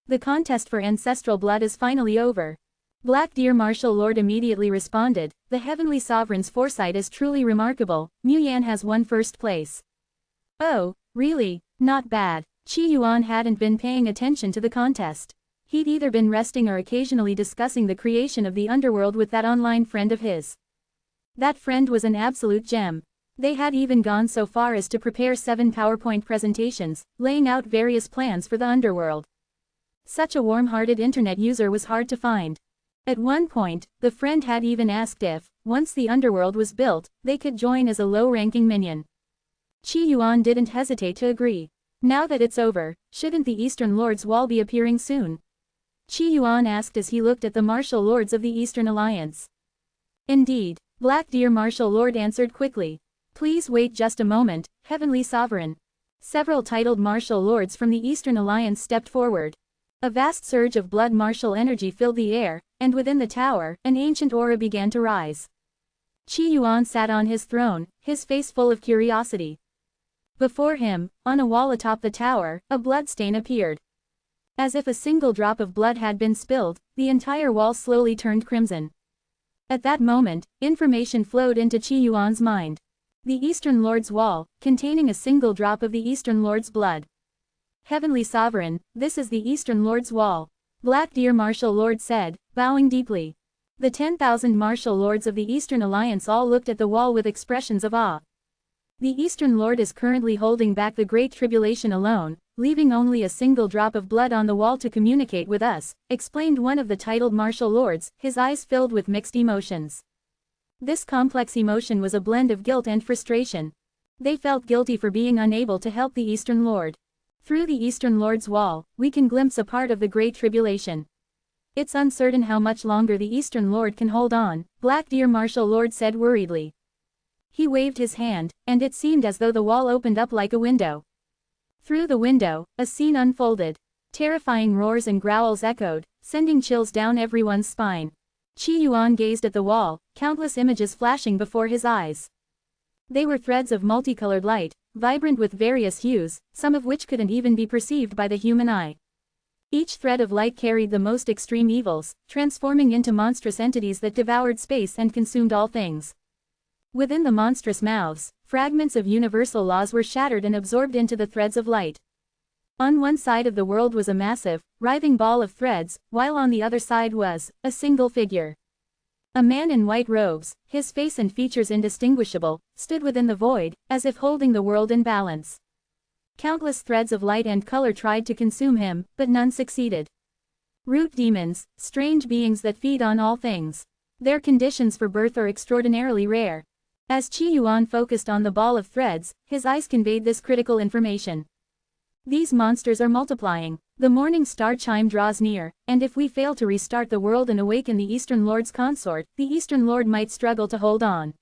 S1: The contest for ancestral blood is finally over. Black Deer Martial Lord immediately responded, the Heavenly Sovereign's foresight is truly remarkable, Mu Yan has won first place. Oh, really? Not bad. Qi Yuan hadn't been paying attention to the contest. He'd either been resting or occasionally discussing the creation of the underworld with that online friend of his. That friend was an absolute gem. They had even gone so far as to prepare 7 PowerPoint presentations, laying out various plans for the underworld. Such a warm-hearted internet user was hard to find. At one point, the friend had even asked if, once the underworld was built, they could join as a low-ranking minion. Qi Yuan didn't hesitate to agree. Now that it's over, shouldn't the Eastern Lord's Wall be appearing soon? Qi Yuan asked as he looked at the martial lords of the Eastern Alliance. Indeed, Black Deer Martial Lord answered quickly. Please wait just a moment, Heavenly Sovereign. Several titled martial lords from the Eastern Alliance stepped forward. A vast surge of blood martial energy filled the air, and within the tower, an ancient aura began to rise. Qi Yuan sat on his throne, his face full of curiosity. Before him, on a wall atop the tower, a bloodstain appeared. As if a single drop of blood had been spilled, the entire wall slowly turned crimson. At that moment, information flowed into Qi Yuan's mind. The Eastern Lord's Wall, containing a single drop of the Eastern Lord's blood. Heavenly Sovereign, this is the Eastern Lord's Wall. Black Deer Martial Lord said, bowing deeply. The 10,000 martial lords of the Eastern Alliance all looked at the wall with expressions of awe. The Eastern Lord is currently holding back the Great Tribulation alone, leaving only a single drop of blood on the wall to communicate with us, explained one of the titled martial lords, his eyes filled with mixed emotions. This complex emotion was a blend of guilt and frustration. They felt guilty for being unable to help the Eastern Lord. Through the Eastern Lord's Wall, we can glimpse a part of the Great Tribulation. It's uncertain how much longer the Eastern Lord can hold on, Black Deer Martial Lord said worriedly. He waved his hand, and it seemed as though the wall opened up like a window. Through the window, a scene unfolded. Terrifying roars and growls echoed, sending chills down everyone's spine. Qi Yuan gazed at the wall, countless images flashing before his eyes. They were threads of multicolored light, vibrant with various hues, some of which couldn't even be perceived by the human eye. Each thread of light carried the most extreme evils, transforming into monstrous entities that devoured space and consumed all things. Within the monstrous mouths, fragments of universal laws were shattered and absorbed into the threads of light. On one side of the world was a massive, writhing ball of threads, while on the other side was a single figure. A man in white robes, his face and features indistinguishable, stood within the void, as if holding the world in balance. Countless threads of light and color tried to consume him, but none succeeded. Root demons, strange beings that feed on all things. Their conditions for birth are extraordinarily rare. As Qi Yuan focused on the ball of threads, his eyes conveyed this critical information. These monsters are multiplying. The morning star chime draws near, and if we fail to restart the world and awaken the Eastern Lord's consort, the Eastern Lord might struggle to hold on.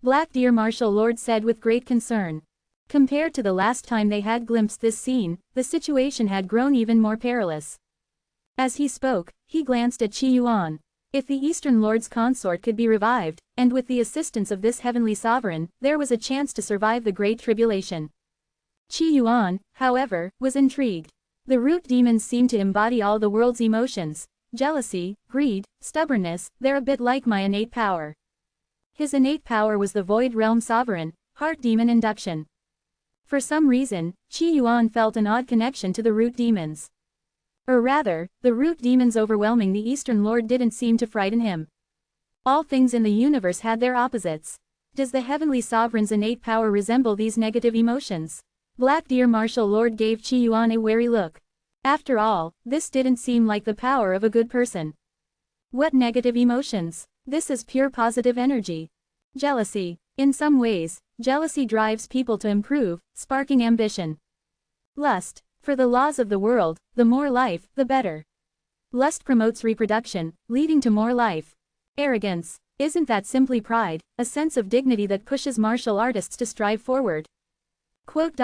S1: Black Deer Martial Lord said with great concern. Compared to the last time they had glimpsed this scene, the situation had grown even more perilous. As he spoke, he glanced at Qi Yuan. If the Eastern Lord's consort could be revived, and with the assistance of this heavenly sovereign, there was a chance to survive the Great Tribulation. Qi Yuan, however, was intrigued. The root demons seem to embody all the world's emotions: jealousy, greed, stubbornness. They're a bit like my innate power. His innate power was the Void Realm Sovereign, Heart Demon Induction. For some reason, Qi Yuan felt an odd connection to the root demons. Or rather, the root demons overwhelming the Eastern Lord didn't seem to frighten him. All things in the universe had their opposites. Does the Heavenly Sovereign's innate power resemble these negative emotions? Black Deer Martial Lord gave Qi Yuan a wary look. After all, this didn't seem like the power of a good person. What negative emotions? This is pure positive energy. Jealousy. In some ways, jealousy drives people to improve, sparking ambition. Lust. For the laws of the world, the more life, the better. Lust promotes reproduction, leading to more life. Arrogance. Isn't that simply pride, a sense of dignity that pushes martial artists to strive forward? Quote.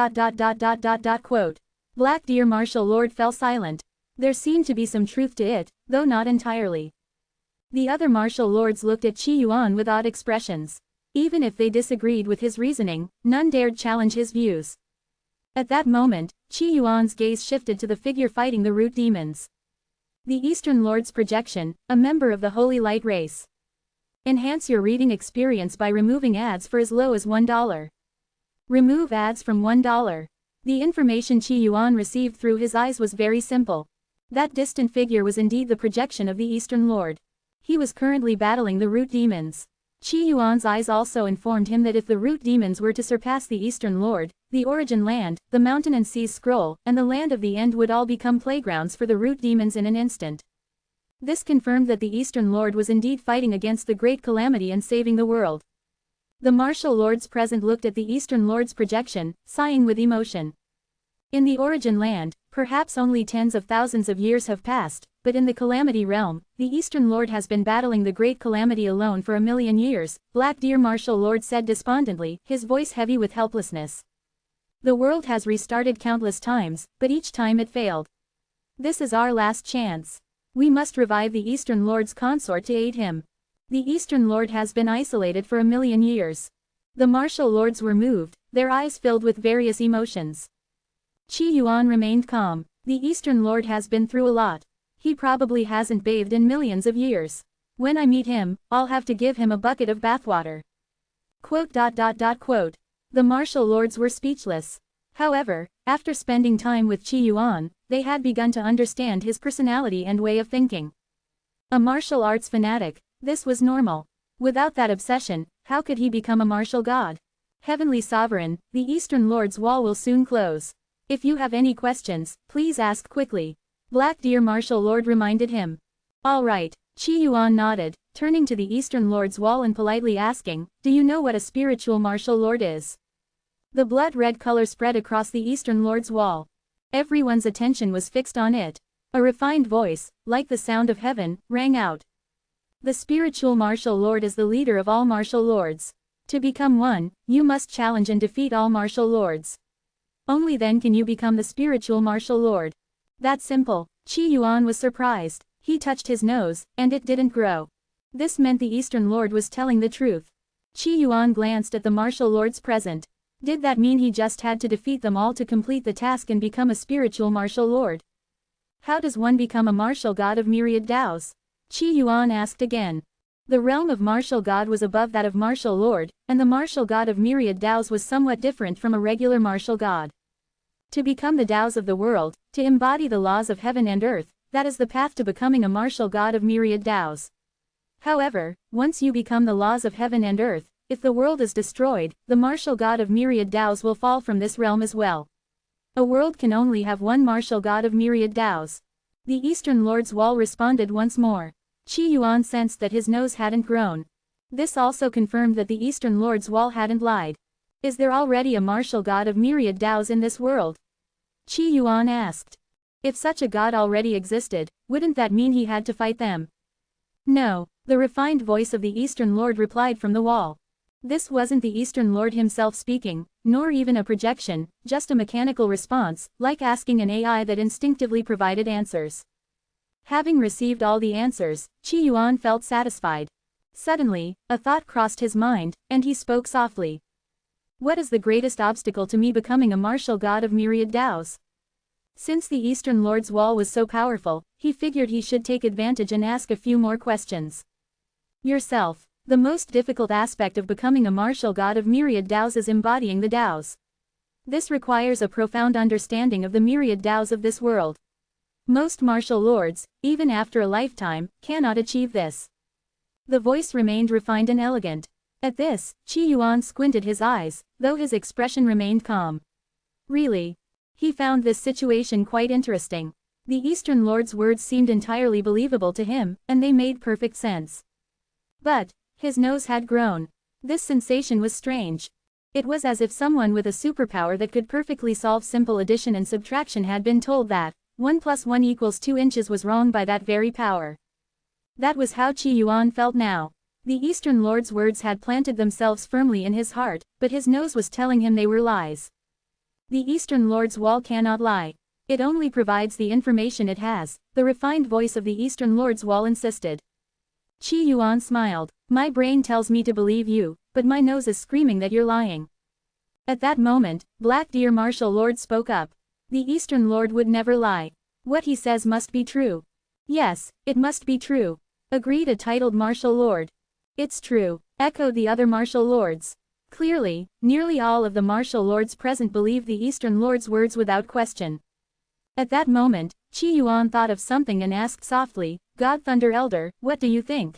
S1: Black Deer Martial Lord fell silent. There seemed to be some truth to it, though not entirely. The other martial lords looked at Qi Yuan with odd expressions. Even if they disagreed with his reasoning, none dared challenge his views. At that moment, Qi Yuan's gaze shifted to the figure fighting the root demons. The Eastern Lord's projection, a member of the Holy Light race. Enhance your reading experience by removing ads for as low as $1. Remove ads from $1. The information Qi Yuan received through his eyes was very simple. That distant figure was indeed the projection of the Eastern Lord. He was currently battling the root demons. Qi Yuan's eyes also informed him that if the root demons were to surpass the Eastern Lord, the Origin Land, the Mountain and Seas Scroll, and the Land of the End would all become playgrounds for the root demons in an instant. This confirmed that the Eastern Lord was indeed fighting against the great calamity and saving the world. The martial lords present looked at the Eastern Lord's projection, sighing with emotion. In the Origin Land, perhaps only tens of thousands of years have passed, but in the Calamity Realm, the Eastern Lord has been battling the great calamity alone for 1,000,000 years, Black Deer Martial Lord said despondently, his voice heavy with helplessness. The world has restarted countless times, but each time it failed. This is our last chance. We must revive the Eastern Lord's consort to aid him. The Eastern Lord has been isolated for 1,000,000 years. The martial lords were moved, their eyes filled with various emotions. Qi Yuan remained calm. The Eastern Lord has been through a lot. He probably hasn't bathed in millions of years. When I meet him, I'll have to give him a bucket of bathwater. Quote. The martial lords were speechless. However, after spending time with Qi Yuan, they had begun to understand his personality and way of thinking. A martial arts fanatic, this was normal. Without that obsession, how could he become a martial god? Heavenly Sovereign, the Eastern Lord's wall will soon close. If you have any questions, please ask quickly. Black Deer Martial Lord reminded him. All right, Qi Yuan nodded, turning to the Eastern Lord's wall and politely asking, do you know what a spiritual martial lord is? The blood-red color spread across the Eastern Lord's wall. Everyone's attention was fixed on it. A refined voice, like the sound of heaven, rang out. The spiritual martial lord is the leader of all martial lords. To become one, you must challenge and defeat all martial lords. Only then can you become the spiritual martial lord. That simple. Qi Yuan was surprised. He touched his nose, and it didn't grow. This meant the Eastern Lord was telling the truth. Qi Yuan glanced at the martial lords present. Did that mean he just had to defeat them all to complete the task and become a spiritual martial lord? How does one become a martial god of myriad Taos? Qi Yuan asked again. The realm of martial god was above that of martial lord, and the martial god of myriad Taos was somewhat different from a regular martial god. To become the Taos of the world, to embody the laws of heaven and earth, that is the path to becoming a martial god of myriad Taos. However, once you become the laws of heaven and earth, if the world is destroyed, the martial god of myriad Taos will fall from this realm as well. A world can only have one martial god of myriad Taos. The Eastern Lord's wall responded once more. Qi Yuan sensed that his nose hadn't grown. This also confirmed that the Eastern Lord's wall hadn't lied. Is there already a martial god of myriad Taos in this world? Qi Yuan asked. If such a god already existed, wouldn't that mean he had to fight them? No, the refined voice of the Eastern Lord replied from the wall. This wasn't the Eastern Lord himself speaking, nor even a projection, just a mechanical response, like asking an AI that instinctively provided answers. Having received all the answers, Qi Yuan felt satisfied. Suddenly, a thought crossed his mind, and he spoke softly. What is the greatest obstacle to me becoming a martial god of myriad Taos? Since the Eastern Lord's wall was so powerful, he figured he should take advantage and ask a few more questions. Yourself. The most difficult aspect of becoming a martial god of myriad Taos is embodying the Taos. This requires a profound understanding of the myriad Taos of this world. Most martial lords, even after a lifetime, cannot achieve this. The voice remained refined and elegant. At this, Qi Yuan squinted his eyes, though his expression remained calm. Really? He found this situation quite interesting. The Eastern Lord's words seemed entirely believable to him, and they made perfect sense. But his nose had grown. This sensation was strange. It was as if someone with a superpower that could perfectly solve simple addition and subtraction had been told that 1 + 1 = 2 inches was wrong by that very power. That was how Qi Yuan felt now. The Eastern Lord's words had planted themselves firmly in his heart, but his nose was telling him they were lies. The Eastern Lord's wall cannot lie. It only provides the information it has, the refined voice of the Eastern Lord's wall insisted. Qi Yuan smiled. My brain tells me to believe you, but my nose is screaming that you're lying. At that moment, Black Deer Martial Lord spoke up. The Eastern Lord would never lie. What he says must be true. Yes, it must be true. Agreed a titled Martial Lord. It's true, echoed the other Martial Lords. Clearly, nearly all of the Martial Lords present believed the Eastern Lord's words without question. At that moment, Qi Yuan thought of something and asked softly, God Thunder Elder, what do you think?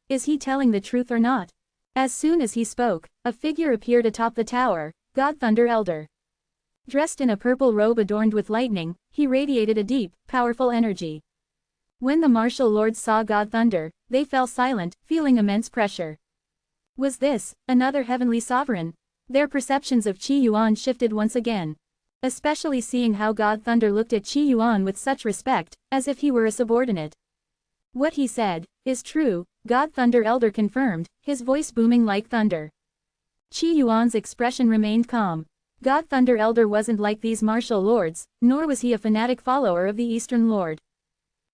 S1: Is he telling the truth or not? As soon as he spoke, a figure appeared atop the tower, God Thunder Elder. Dressed in a purple robe adorned with lightning, he radiated a deep, powerful energy. When the Martial Lords saw God Thunder, they fell silent, feeling immense pressure. Was this another heavenly sovereign? Their perceptions of Qi Yuan shifted once again. Especially seeing how God Thunder looked at Qi Yuan with such respect, as if he were a subordinate. What he said is true, God Thunder Elder confirmed, his voice booming like thunder. Qi Yuan's expression remained calm. God Thunder Elder wasn't like these martial lords, nor was he a fanatic follower of the Eastern Lord.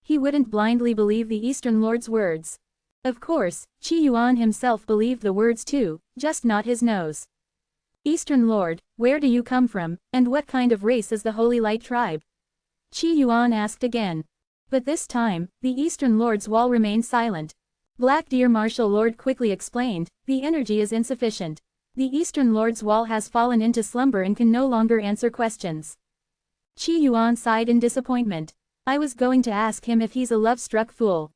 S1: He wouldn't blindly believe the Eastern Lord's words. Of course, Qi Yuan himself believed the words too, just not his nose. Eastern Lord, where do you come from, and what kind of race is the Holy Light tribe? Qi Yuan asked again. But this time, the Eastern Lord's wall remained silent. Black Deer Martial Lord quickly explained, the energy is insufficient. The Eastern Lord's wall has fallen into slumber and can no longer answer questions. Qi Yuan sighed in disappointment. I was going to ask him if he's a love-struck fool.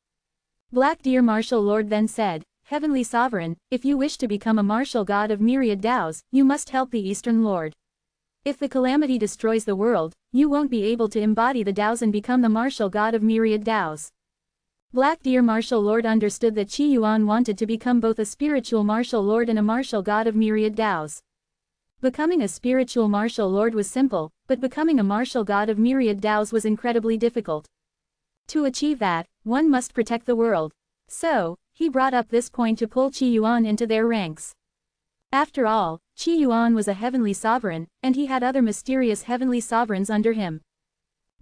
S1: Black Deer Martial Lord then said, Heavenly Sovereign, if you wish to become a martial god of myriad Taos, you must help the Eastern Lord. If the calamity destroys the world, you won't be able to embody the Taos and become the martial god of myriad Taos. Black Deer Martial Lord understood that Qi Yuan wanted to become both a spiritual martial lord and a martial god of myriad Taos. Becoming a spiritual martial lord was simple, but becoming a martial god of myriad Taos was incredibly difficult. To achieve that, one must protect the world. So, he brought up this point to pull Qi Yuan into their ranks. After all, Qi Yuan was a heavenly sovereign, and he had other mysterious heavenly sovereigns under him.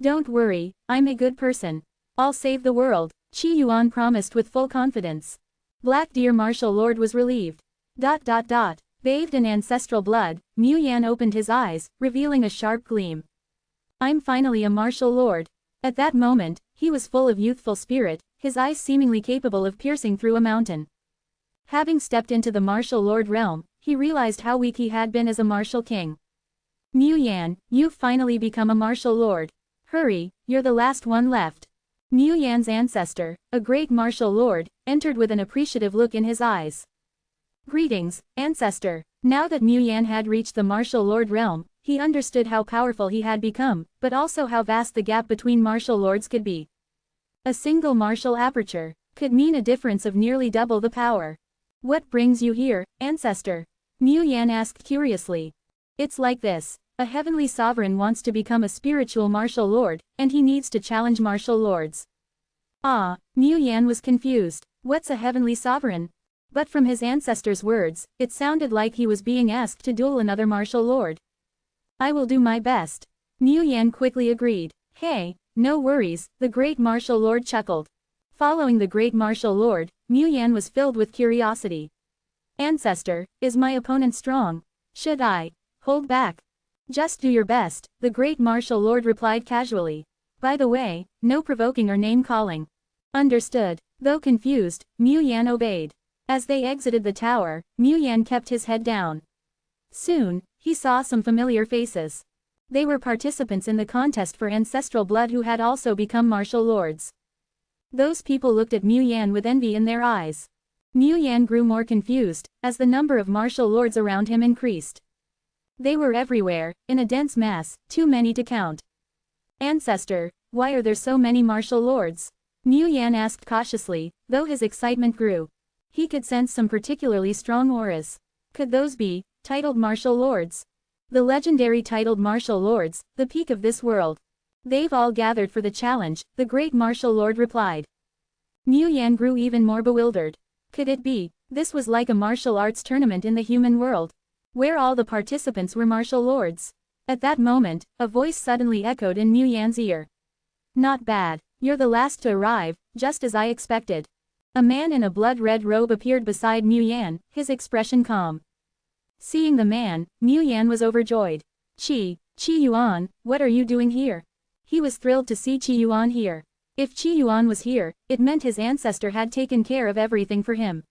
S1: Don't worry, I'm a good person. I'll save the world, Qi Yuan promised with full confidence. Black Deer Martial Lord was relieved. Bathed in ancestral blood, Mu Yan opened his eyes, revealing a sharp gleam. I'm finally a martial lord. At that moment, he was full of youthful spirit, his eyes seemingly capable of piercing through a mountain. Having stepped into the martial lord realm, he realized how weak he had been as a martial king. Mu Yan, you've finally become a martial lord. Hurry, you're the last one left. Mu Yan's ancestor, a great martial lord, entered with an appreciative look in his eyes. Greetings, ancestor. Now that Mu Yan had reached the martial lord realm, he understood how powerful he had become, but also how vast the gap between martial lords could be. A single martial aperture could mean a difference of nearly double the power. What brings you here, ancestor? Mu Yan asked curiously. It's like this. A heavenly sovereign wants to become a spiritual martial lord, and he needs to challenge martial lords. Ah, Mu Yan was confused. What's a heavenly sovereign? But from his ancestor's words, it sounded like he was being asked to duel another martial lord. I will do my best. Mu Yan quickly agreed. Hey, no worries, the great martial lord chuckled. Following the great martial lord, Mu Yan was filled with curiosity. Ancestor, is my opponent strong? Should I hold back? Just do your best, the great martial lord replied casually. By the way, no provoking or name-calling. Understood. Though confused, Mu Yan obeyed. As they exited the tower, Mu Yan kept his head down. Soon, he saw some familiar faces. They were participants in the contest for ancestral blood who had also become martial lords. Those people looked at Mu Yan with envy in their eyes. Mu Yan grew more confused, as the number of martial lords around him increased. They were everywhere, in a dense mass, too many to count. Ancestor, why are there so many martial lords? Mu Yan asked cautiously, though his excitement grew. He could sense some particularly strong auras. Could those be titled martial lords? The legendary titled martial lords, the peak of this world. They've all gathered for the challenge, the great martial lord replied. Mu Yan grew even more bewildered. Could it be, this was like a martial arts tournament in the human world, where all the participants were martial lords? At that moment, a voice suddenly echoed in Mu Yan's ear. Not bad, you're the last to arrive, just as I expected. A man in a blood-red robe appeared beside Mu Yan, his expression calm. Seeing the man, Mu Yan was overjoyed. Qi Yuan, what are you doing here? He was thrilled to see Qi Yuan here. If Qi Yuan was here, it meant his ancestor had taken care of everything for him.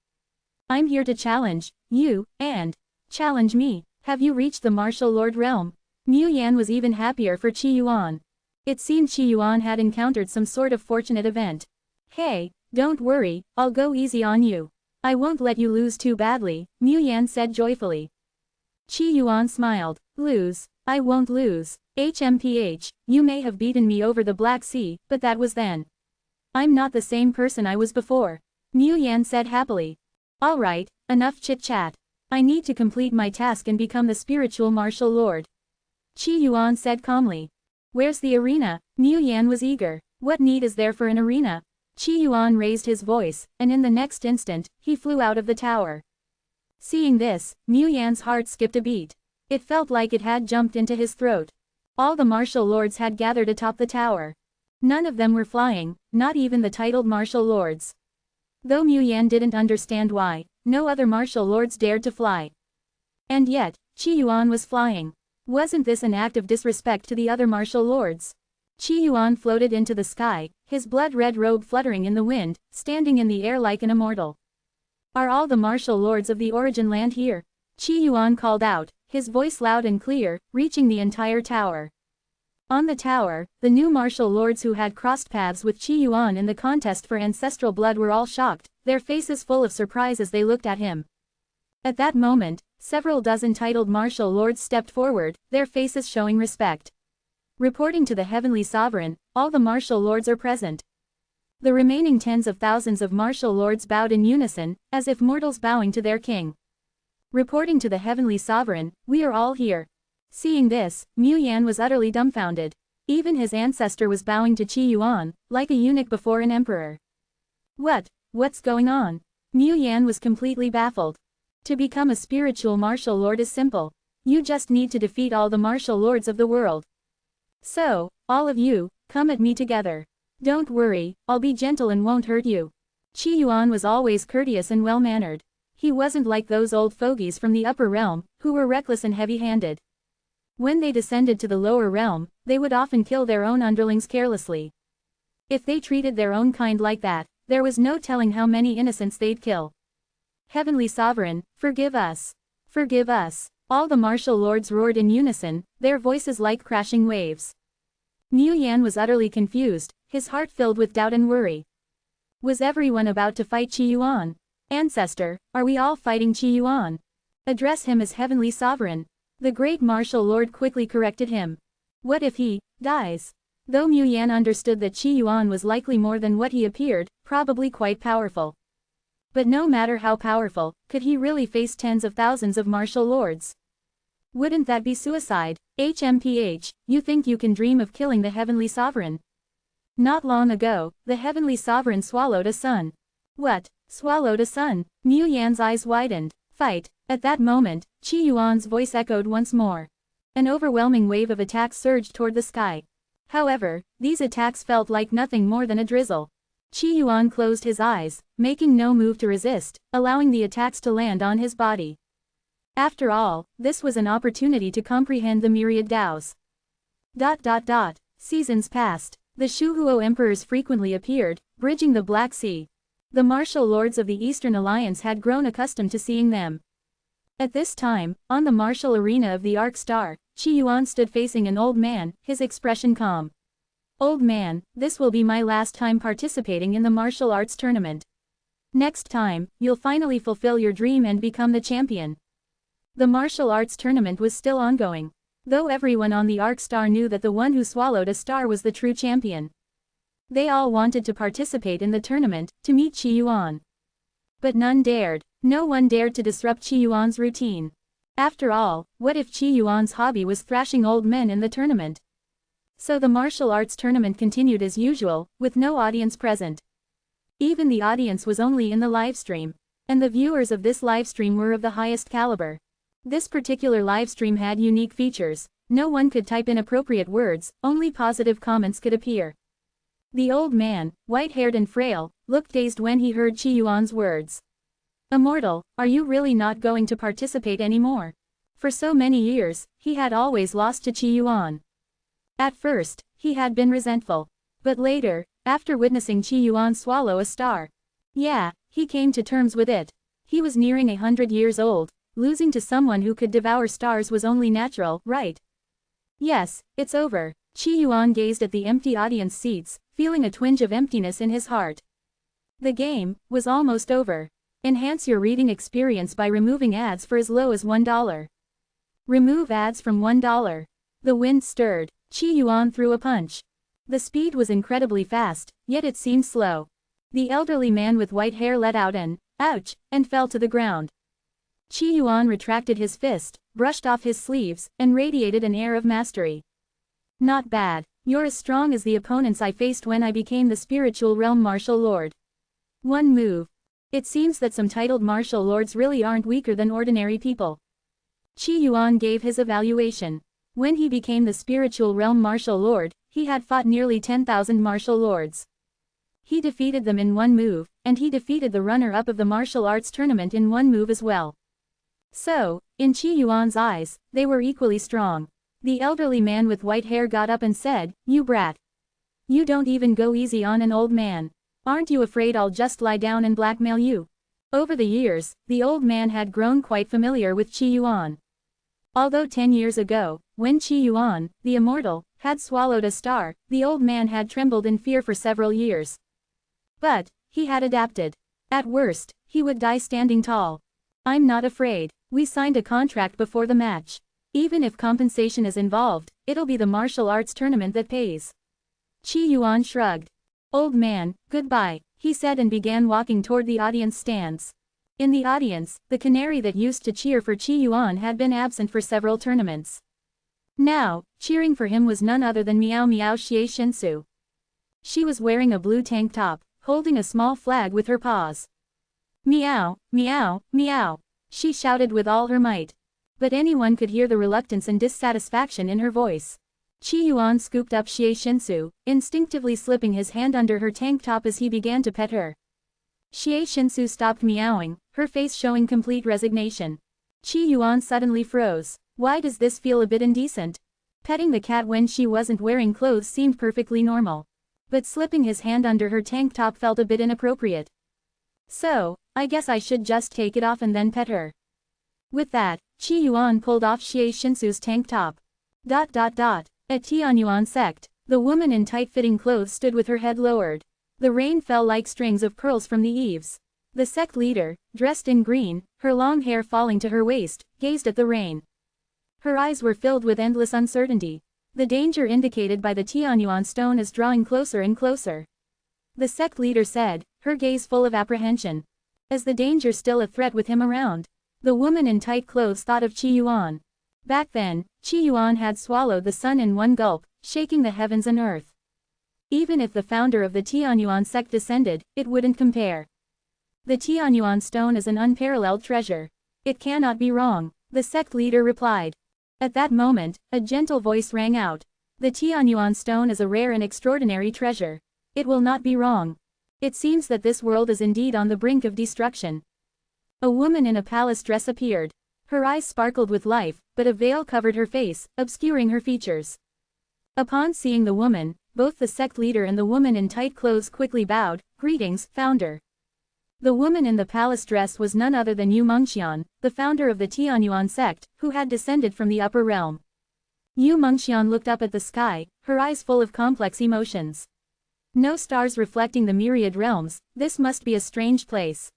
S1: I'm here to challenge you, and challenge me. Have you reached the martial lord realm? Mu Yan was even happier for Qi Yuan. It seemed Qi Yuan had encountered some sort of fortunate event. Hey, don't worry, I'll go easy on you. I won't let you lose too badly, Mu Yan said joyfully. Qi Yuan smiled. Lose? I won't lose. HMPH, you may have beaten me over the Black Sea, but that was then. I'm not the same person I was before. Mu Yan said happily. Alright, enough chit-chat. I need to complete my task and become the spiritual martial lord. Qi Yuan said calmly. Where's the arena? Mu Yan was eager. What need is there for an arena? Qi Yuan raised his voice, and in the next instant, he flew out of the tower. Seeing this, Mu Yan's heart skipped a beat. It felt like it had jumped into his throat. All the martial lords had gathered atop the tower. None of them were flying, not even the titled martial lords. Though Mu Yan didn't understand why, no other martial lords dared to fly. And yet, Qi Yuan was flying. Wasn't this an act of disrespect to the other martial lords? Qi Yuan floated into the sky, his blood-red robe fluttering in the wind, standing in the air like an immortal. Are all the martial lords of the origin land here? Qi Yuan called out, his voice loud and clear, reaching the entire tower. On the tower, the new martial lords who had crossed paths with Qi Yuan in the contest for ancestral blood were all shocked, their faces full of surprise as they looked at him. At that moment, several dozen titled martial lords stepped forward, their faces showing respect. Reporting to the heavenly sovereign, all the martial lords are present. The remaining tens of thousands of martial lords bowed in unison, as if mortals bowing to their king. Reporting to the heavenly sovereign, we are all here. Seeing this, Mu Yan was utterly dumbfounded. Even his ancestor was bowing to Qi Yuan, like a eunuch before an emperor. What's going on? Mu Yan was completely baffled. To become a spiritual martial lord is simple. You just need to defeat all the martial lords of the world. So, all of you, come at me together. Don't worry, I'll be gentle and won't hurt you. Qi Yuan was always courteous and well-mannered. He wasn't like those old fogies from the upper realm, who were reckless and heavy-handed. When they descended to the lower realm, they would often kill their own underlings carelessly. If they treated their own kind like that, there was no telling how many innocents they'd kill. Heavenly Sovereign, forgive us. Forgive us. All the martial lords roared in unison, their voices like crashing waves. Mu Yan was utterly confused, his heart filled with doubt and worry. Was everyone about to fight Qi Yuan? Ancestor, are we all fighting Qi Yuan? Address him as Heavenly Sovereign. The great martial lord quickly corrected him. What if he dies? Though Mu Yan understood that Qi Yuan was likely more than what he appeared, probably quite powerful. But no matter how powerful, could he really face tens of thousands of martial lords? Wouldn't that be suicide? HMPH, you think you can dream of killing the Heavenly Sovereign? Not long ago, the Heavenly Sovereign swallowed a son. What? Swallowed a son? Mu Yan's eyes widened. Fight. At that moment, Qi Yuan's voice echoed once more. An overwhelming wave of attacks surged toward the sky. However, these attacks felt like nothing more than a drizzle. Qi Yuan closed his eyes, making no move to resist, allowing the attacks to land on his body. After all, this was an opportunity to comprehend the myriad Daos. Seasons passed. The Shuhuo emperors frequently appeared, bridging the Black Sea. The martial lords of the Eastern Alliance had grown accustomed to seeing them. At this time, on the martial arena of the Arc Star, Qi Yuan stood facing an old man, his expression calm. Old man, this will be my last time participating in the martial arts tournament. Next time, you'll finally fulfill your dream and become the champion. The martial arts tournament was still ongoing. Though everyone on the Arc Star knew that the one who swallowed a star was the true champion. They all wanted to participate in the tournament, to meet Qi Yuan. But none dared. No one dared to disrupt Qi Yuan's routine. After all, what if Qi Yuan's hobby was thrashing old men in the tournament? So the martial arts tournament continued as usual, with no audience present. Even the audience was only in the livestream. And the viewers of this livestream were of the highest caliber. This particular livestream had unique features. No one could type inappropriate words, only positive comments could appear. The old man, white-haired and frail, looked dazed when he heard Qi Yuan's words. Immortal, are you really not going to participate anymore? For so many years, he had always lost to Qi Yuan. At first, he had been resentful. But later, after witnessing Qi Yuan swallow a star, he came to terms with it. He was nearing 100 years old. Losing to someone who could devour stars was only natural, right? Yes, it's over. Qi Yuan gazed at the empty audience seats, feeling a twinge of emptiness in his heart. The game was almost over. Enhance your reading experience by removing ads for as low as $1. Remove ads from $1. The wind stirred. Qi Yuan threw a punch. The speed was incredibly fast, yet it seemed slow. The elderly man with white hair let out an ouch and fell to the ground. Qi Yuan retracted his fist, brushed off his sleeves, and radiated an air of mastery. Not bad. You're as strong as the opponents I faced when I became the spiritual realm martial lord. One move. It seems that some titled martial lords really aren't weaker than ordinary people. Qi Yuan gave his evaluation. When he became the spiritual realm martial lord, he had fought nearly 10,000 martial lords. He defeated them in one move, and he defeated the runner-up of the martial arts tournament in one move as well. So, in Qi Yuan's eyes, they were equally strong. The elderly man with white hair got up and said, "You brat. You don't even go easy on an old man. Aren't you afraid I'll just lie down and blackmail you?" Over the years, the old man had grown quite familiar with Qi Yuan. Although 10 years ago, when Qi Yuan, the Immortal, had swallowed a star, the old man had trembled in fear for several years. But, he had adapted. At worst, he would die standing tall. I'm not afraid. We signed a contract before the match. Even if compensation is involved, it'll be the martial arts tournament that pays. Qi Yuan shrugged. Old man, goodbye, he said and began walking toward the audience stands. In the audience, the canary that used to cheer for Qi Yuan had been absent for several tournaments. Now, cheering for him was none other than Miao Miao Xie Shinsu. She was wearing a blue tank top, holding a small flag with her paws. Meow, meow, meow, she shouted with all her might. But anyone could hear the reluctance and dissatisfaction in her voice. Qi Yuan scooped up Xie Shinsu, instinctively slipping his hand under her tank top as he began to pet her. Xie Shinsu stopped meowing, her face showing complete resignation. Qi Yuan suddenly froze. Why does this feel a bit indecent? Petting the cat when she wasn't wearing clothes seemed perfectly normal. But slipping his hand under her tank top felt a bit inappropriate. So, I guess I should just take it off and then pet her. With that, Qi Yuan pulled off Xie Shinsu's tank top. At Tianyuan sect, the woman in tight-fitting clothes stood with her head lowered. The rain fell like strings of pearls from the eaves. The sect leader, dressed in green, her long hair falling to her waist, gazed at the rain. Her eyes were filled with endless uncertainty. The danger indicated by the Tianyuan stone is drawing closer and closer. The sect leader said, her gaze full of apprehension. Is the danger still a threat with him around? The woman in tight clothes thought of Qi Yuan. Back then, Qi Yuan had swallowed the sun in one gulp, shaking the heavens and earth. Even if the founder of the Tianyuan sect descended, it wouldn't compare. The Tianyuan stone is an unparalleled treasure. It cannot be wrong, the sect leader replied. At that moment, a gentle voice rang out. The Tianyuan stone is a rare and extraordinary treasure. It will not be wrong. It seems that this world is indeed on the brink of destruction. A woman in a palace dress appeared. Her eyes sparkled with life, but a veil covered her face, obscuring her features. Upon seeing the woman, both the sect leader and the woman in tight clothes quickly bowed. Greetings, founder. The woman in the palace dress was none other than Yu Mengxian, the founder of the Tianyuan sect, who had descended from the upper realm. Yu Mengxian looked up at the sky, her eyes full of complex emotions. No stars reflecting the myriad realms, this must be a strange place.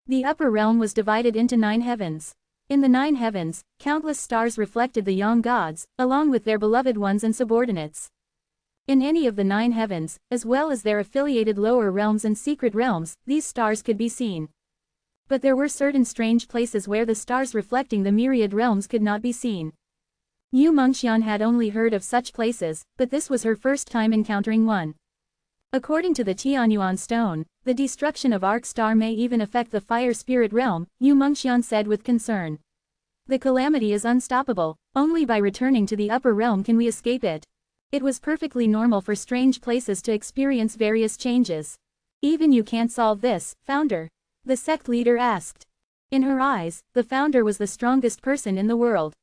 S1: The upper realm was divided into 9 heavens. In the 9 heavens, countless stars reflected the young gods, along with their beloved ones and subordinates. In any of the 9 heavens, as well as their affiliated lower realms and secret realms, these stars could be seen. But there were certain strange places where the stars reflecting the myriad realms could not be seen. Yu Mengxian had only heard of such places, but this was her first time encountering one. According to the Tianyuan stone, the destruction of Arc Star may even affect the fire spirit realm, Yu Mengxian said with concern. The calamity is unstoppable, only by returning to the upper realm can we escape it. It was perfectly normal for strange places to experience various changes. Even you can't solve this, founder? The sect leader asked. In her eyes, the founder was the strongest person in the world.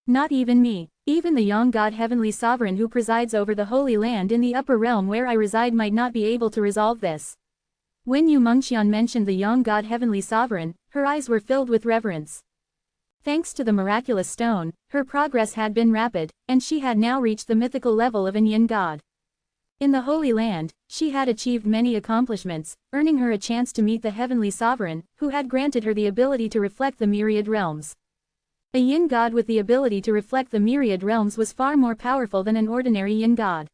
S1: Not even me. Even the young god heavenly sovereign who presides over the holy land in the upper realm where I reside might not be able to resolve this. When Yu Mengxian mentioned the young god heavenly sovereign, her eyes were filled with reverence. Thanks to the miraculous stone, her progress had been rapid, and she had now reached the mythical level of an yin god. In the Holy Land, she had achieved many accomplishments, earning her a chance to meet the heavenly sovereign, who had granted her the ability to reflect the myriad realms. A yin god with the ability to reflect the myriad realms was far more powerful than an ordinary yin god.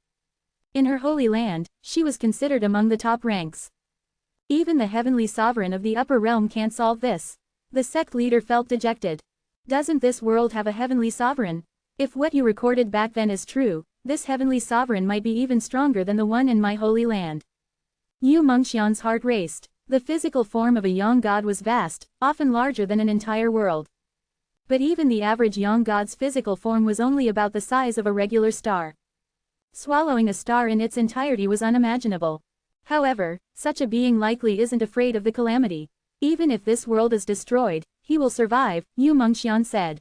S1: In her holy land, she was considered among the top ranks. Even the heavenly sovereign of the upper realm can't solve this. The sect leader felt dejected. Doesn't this world have a heavenly sovereign? If what you recorded back then is true, this heavenly sovereign might be even stronger than the one in my holy land. Yu Mengxian's heart raced. The physical form of a young god was vast, often larger than an entire world. But even the average young god's physical form was only about the size of a regular star. Swallowing a star in its entirety was unimaginable. However, such a being likely isn't afraid of the calamity. Even if this world is destroyed, he will survive, Yu Mengxian said.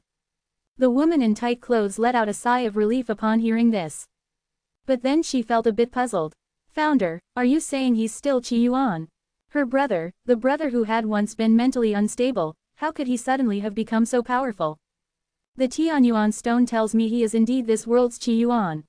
S1: The woman in tight clothes let out a sigh of relief upon hearing this. But then she felt a bit puzzled. Founder, are you saying he's still Qi Yuan? Her brother, the brother who had once been mentally unstable, how could he suddenly have become so powerful? The Tianyuan stone tells me he is indeed this world's Qi Yuan.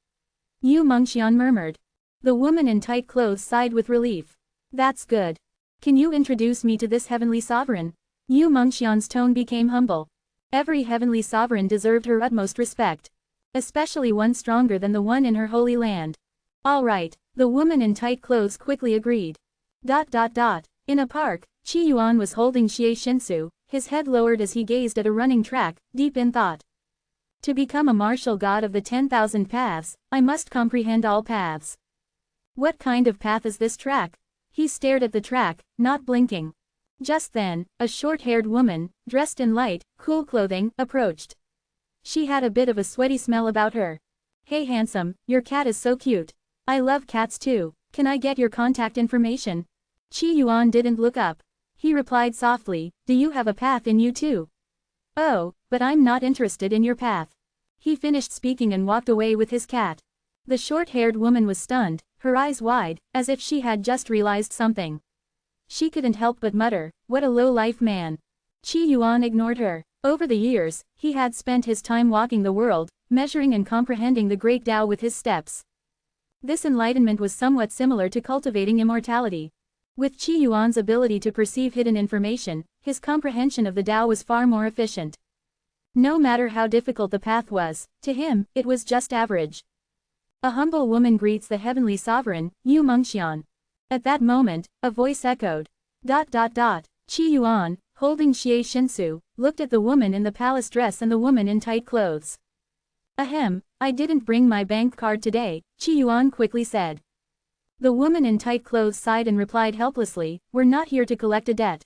S1: Yu Mengxian murmured. The woman in tight clothes sighed with relief. That's good. Can you introduce me to this heavenly sovereign? Yu Mengxian's tone became humble. Every heavenly sovereign deserved her utmost respect. Especially one stronger than the one in her holy land. All right, the woman in tight clothes quickly agreed. In a park, Qi Yuan was holding Xie Shinsu, his head lowered as he gazed at a running track, deep in thought. To become a martial god of the 10,000 paths, I must comprehend all paths. What kind of path is this track? He stared at the track, not blinking. Just then, a short-haired woman, dressed in light, cool clothing, approached. She had a bit of a sweaty smell about her. Hey handsome, your cat is so cute. I love cats too. Can I get your contact information? Qi Yuan didn't look up. He replied softly, do you have a path in you too? Oh, but I'm not interested in your path. He finished speaking and walked away with his cat. The short-haired woman was stunned, her eyes wide, as if she had just realized something. She couldn't help but mutter, what a low-life man. Qi Yuan ignored her. Over the years, he had spent his time walking the world, measuring and comprehending the great Tao with his steps. This enlightenment was somewhat similar to cultivating immortality. With Qi Yuan's ability to perceive hidden information, his comprehension of the Tao was far more efficient. No matter how difficult the path was, to him, it was just average. A humble woman greets the heavenly sovereign, Yu Mengxian. At that moment, a voice echoed. Qi Yuan, holding Xie Shinsu, looked at the woman in the palace dress and the woman in tight clothes. Ahem, I didn't bring my bank card today, Qi Yuan quickly said. The woman in tight clothes sighed and replied helplessly, we're not here to collect a debt.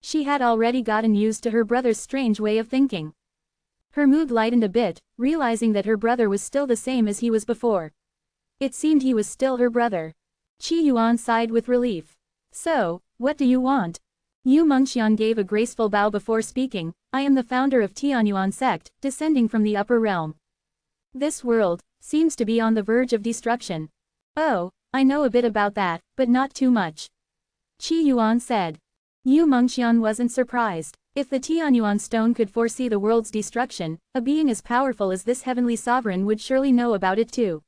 S1: She had already gotten used to her brother's strange way of thinking. Her mood lightened a bit, realizing that her brother was still the same as he was before. It seemed he was still her brother. Qi Yuan sighed with relief. So, what do you want? Yu Mengxian gave a graceful bow before speaking, I am the founder of Tianyuan sect, descending from the upper realm. This world seems to be on the verge of destruction. Oh, I know a bit about that, but not too much. Qi Yuan said. Yu Mengxian wasn't surprised. If the Tianyuan stone could foresee the world's destruction, a being as powerful as this heavenly sovereign would surely know about it too.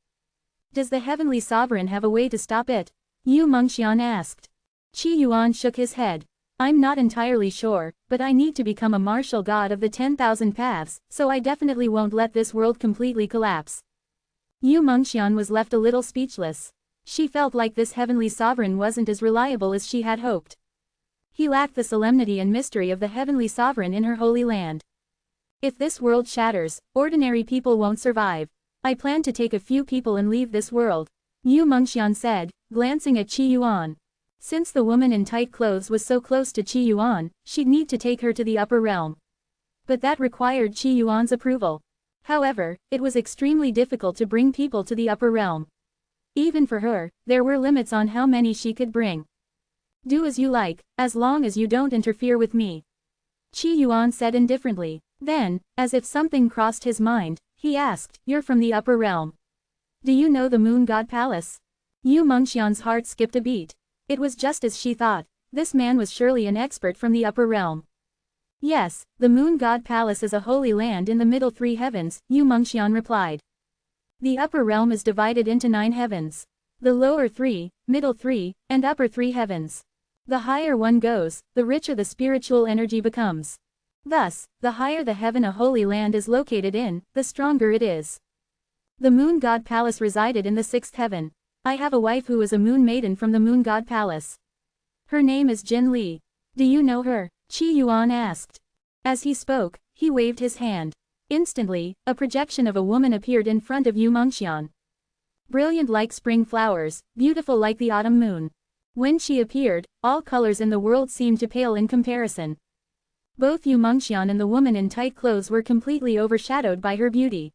S1: Does the heavenly sovereign have a way to stop it? Yu Mengxian asked. Qi Yuan shook his head. I'm not entirely sure, but I need to become a martial god of the 10,000 paths, so I definitely won't let this world completely collapse. Yu Mengxian was left a little speechless. She felt like this heavenly sovereign wasn't as reliable as she had hoped. He lacked the solemnity and mystery of the heavenly sovereign in her holy land. If this world shatters, ordinary people won't survive. I plan to take a few people and leave this world, Yu Mengxian said, glancing at Qi Yuan. Since the woman in tight clothes was so close to Qi Yuan, she'd need to take her to the upper realm. But that required Qi Yuan's approval. However, it was extremely difficult to bring people to the upper realm. Even for her, there were limits on how many she could bring. Do as you like, as long as you don't interfere with me. Qi Yuan said indifferently. Then, as if something crossed his mind, he asked, you're from the upper realm. Do you know the Moon God Palace? Yu Mengxian's heart skipped a beat. It was just as she thought. This man was surely an expert from the upper realm. Yes, the Moon God Palace is a holy land in the middle three heavens, Yu Mengxian replied. The upper realm is divided into 9 heavens. The lower 3, middle 3, and upper 3 heavens. The higher one goes, the richer the spiritual energy becomes. Thus, the higher the heaven a holy land is located in, the stronger it is. The Moon God Palace resided in the 6th heaven. I have a wife who is a moon maiden from the Moon God Palace. Her name is Jin Li. Do you know her? Qi Yuan asked. As he spoke, he waved his hand. Instantly, a projection of a woman appeared in front of Yu Mengxian. Brilliant like spring flowers, beautiful like the autumn moon. When she appeared, all colors in the world seemed to pale in comparison. Both Yu Mengxian and the woman in tight clothes were completely overshadowed by her beauty.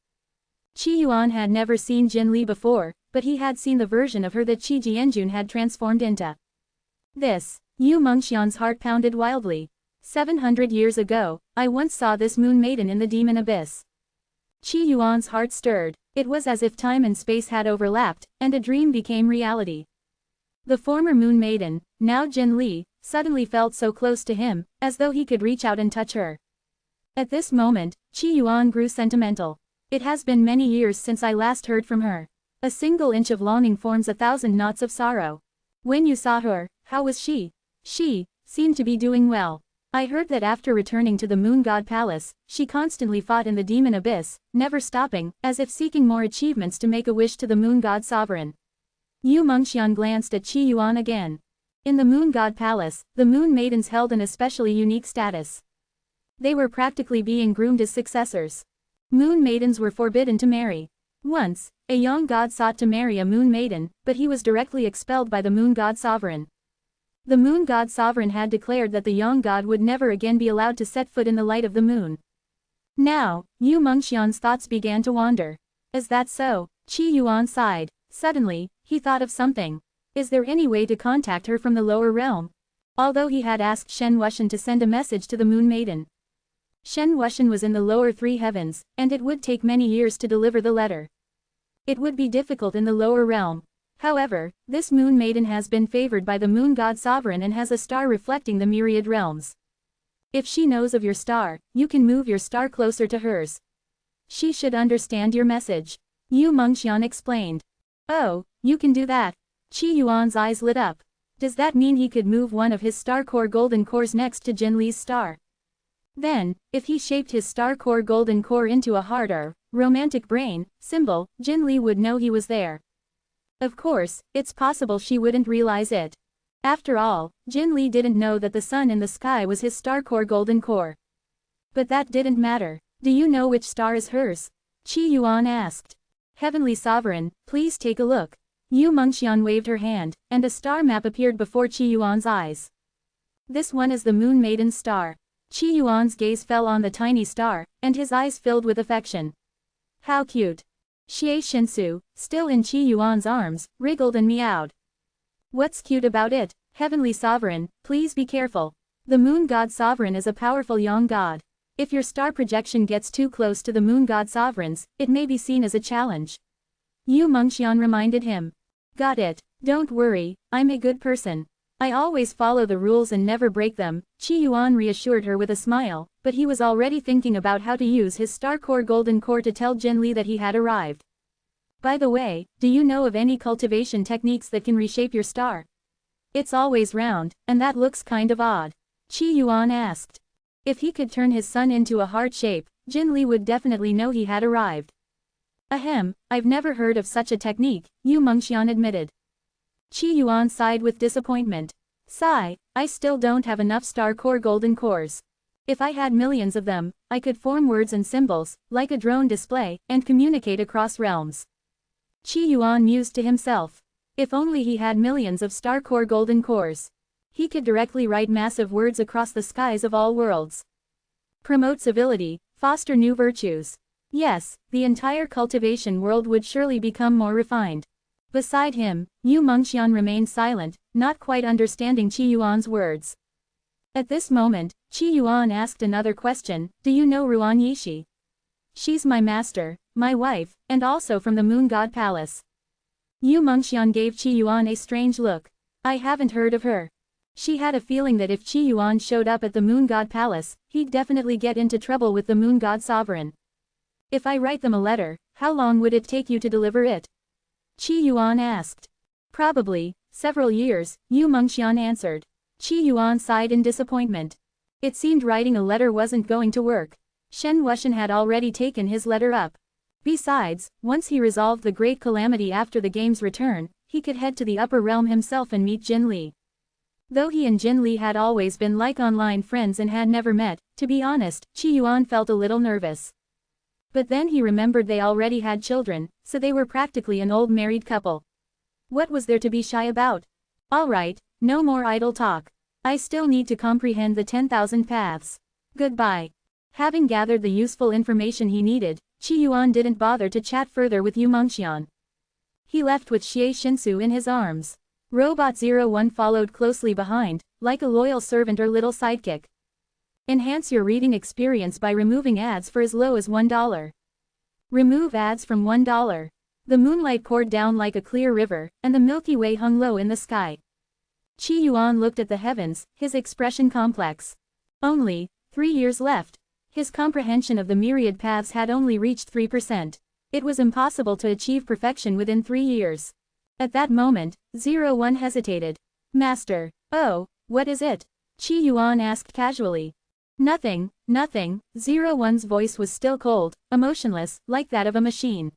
S1: Qi Yuan had never seen Jin Li before, but he had seen the version of her that Qi Jianjun had transformed into. This, Yu Mengxian's heart pounded wildly. 700 years ago, I once saw this moon maiden in the demon abyss. Qi Yuan's heart stirred. It was as if time and space had overlapped, and a dream became reality. The former moon maiden, now Jin Li, suddenly felt so close to him, as though he could reach out and touch her. At this moment, Qi Yuan grew sentimental. It has been many years since I last heard from her. A single inch of longing forms 1,000 knots of sorrow. When you saw her, how was she? She seemed to be doing well. I heard that after returning to the Moon God Palace, she constantly fought in the demon abyss, never stopping, as if seeking more achievements to make a wish to the Moon God Sovereign. Yu Mengxian glanced at Qi Yuan again. In the Moon God Palace, the Moon Maidens held an especially unique status. They were practically being groomed as successors. Moon Maidens were forbidden to marry. Once, a young god sought to marry a Moon Maiden, but he was directly expelled by the Moon God Sovereign. The Moon God Sovereign had declared that the young god would never again be allowed to set foot in the light of the moon. Now, Yu Mengxian's thoughts began to wander. Is that so? Qi Yuan sighed. Suddenly, he thought of something. Is there any way to contact her from the lower realm? Although he had asked Shen Wuxian to send a message to the Moon Maiden. Shen Wuxian was in the lower 3 heavens, and it would take many years to deliver the letter. It would be difficult in the lower realm. However, this Moon Maiden has been favored by the Moon God Sovereign and has a star reflecting the myriad realms. If she knows of your star, you can move your star closer to hers. She should understand your message. Yu Mengxian explained. Oh, you can do that. Qi Yuan's eyes lit up. Does that mean he could move one of his star core golden cores next to Jin Li's star? Then, if he shaped his star core golden core into a heart or romantic brain symbol, Jin Li would know he was there. Of course, it's possible she wouldn't realize it. After all, Jin Li didn't know that the sun in the sky was his star core golden core. But that didn't matter. Do you know which star is hers? Qi Yuan asked. Heavenly Sovereign, please take a look. Yu Mengxian waved her hand, and a star map appeared before Qi Yuan's eyes. This one is the Moon Maiden's star. Qi Yuan's gaze fell on the tiny star, and his eyes filled with affection. How cute. Xie Shinsu, still in Qi Yuan's arms, wriggled and meowed. What's cute about it? Heavenly Sovereign, please be careful. The Moon God Sovereign is a powerful young god. If your star projection gets too close to the Moon God Sovereign's, it may be seen as a challenge. Yu Mengxian reminded him. Got it. Don't worry, I'm a good person. I always follow the rules and never break them, Qi Yuan reassured her with a smile, but he was already thinking about how to use his star core golden core to tell Jin Li that he had arrived. By the way, do you know of any cultivation techniques that can reshape your star? It's always round, and that looks kind of odd. Qi Yuan asked. If he could turn his sun into a heart shape, Jin Li would definitely know he had arrived. Ahem, I've never heard of such a technique, Yu Mengxian admitted. Qi Yuan sighed with disappointment. Sigh, I still don't have enough star core golden cores. If I had millions of them, I could form words and symbols, like a drone display, and communicate across realms. Qi Yuan mused to himself. If only he had millions of star core golden cores. He could directly write massive words across the skies of all worlds. Promote civility, foster new virtues. Yes, the entire cultivation world would surely become more refined. Beside him, Yu Mengxian remained silent, not quite understanding Qi Yuan's words. At this moment, Qi Yuan asked another question, do you know Ruan Yishi? She's my master, my wife, and also from the Moon God Palace. Yu Mengxian gave Qi Yuan a strange look. I haven't heard of her. She had a feeling that if Qi Yuan showed up at the Moon God Palace, he'd definitely get into trouble with the Moon God Sovereign. If I write them a letter, how long would it take you to deliver it? Qi Yuan asked. Probably, several years, Yu Mengxian answered. Qi Yuan sighed in disappointment. It seemed writing a letter wasn't going to work. Shen Wuxian had already taken his letter up. Besides, once he resolved the great calamity after the game's return, he could head to the upper realm himself and meet Jin Li. Though he and Jin Li had always been like online friends and had never met, to be honest, Qi Yuan felt a little nervous. But then he remembered they already had children, so they were practically an old married couple. What was there to be shy about? Alright, no more idle talk. I still need to comprehend the 10,000 paths. Goodbye. Having gathered the useful information he needed, Qi Yuan didn't bother to chat further with Yu Mengxian. He left with Xie Shinsu in his arms. Robot 01 followed closely behind, like a loyal servant or little sidekick. Enhance your reading experience by removing ads for as low as $1. Remove ads from $1. The moonlight poured down like a clear river, and the Milky Way hung low in the sky. Qi Yuan looked at the heavens, his expression complex. Only 3 years left. His comprehension of the myriad paths had only reached 3%. It was impossible to achieve perfection within 3 years. At that moment, 01 hesitated. Master, oh, what is it? Qi Yuan asked casually. Nothing, nothing, 01's voice was still cold, emotionless, like that of a machine.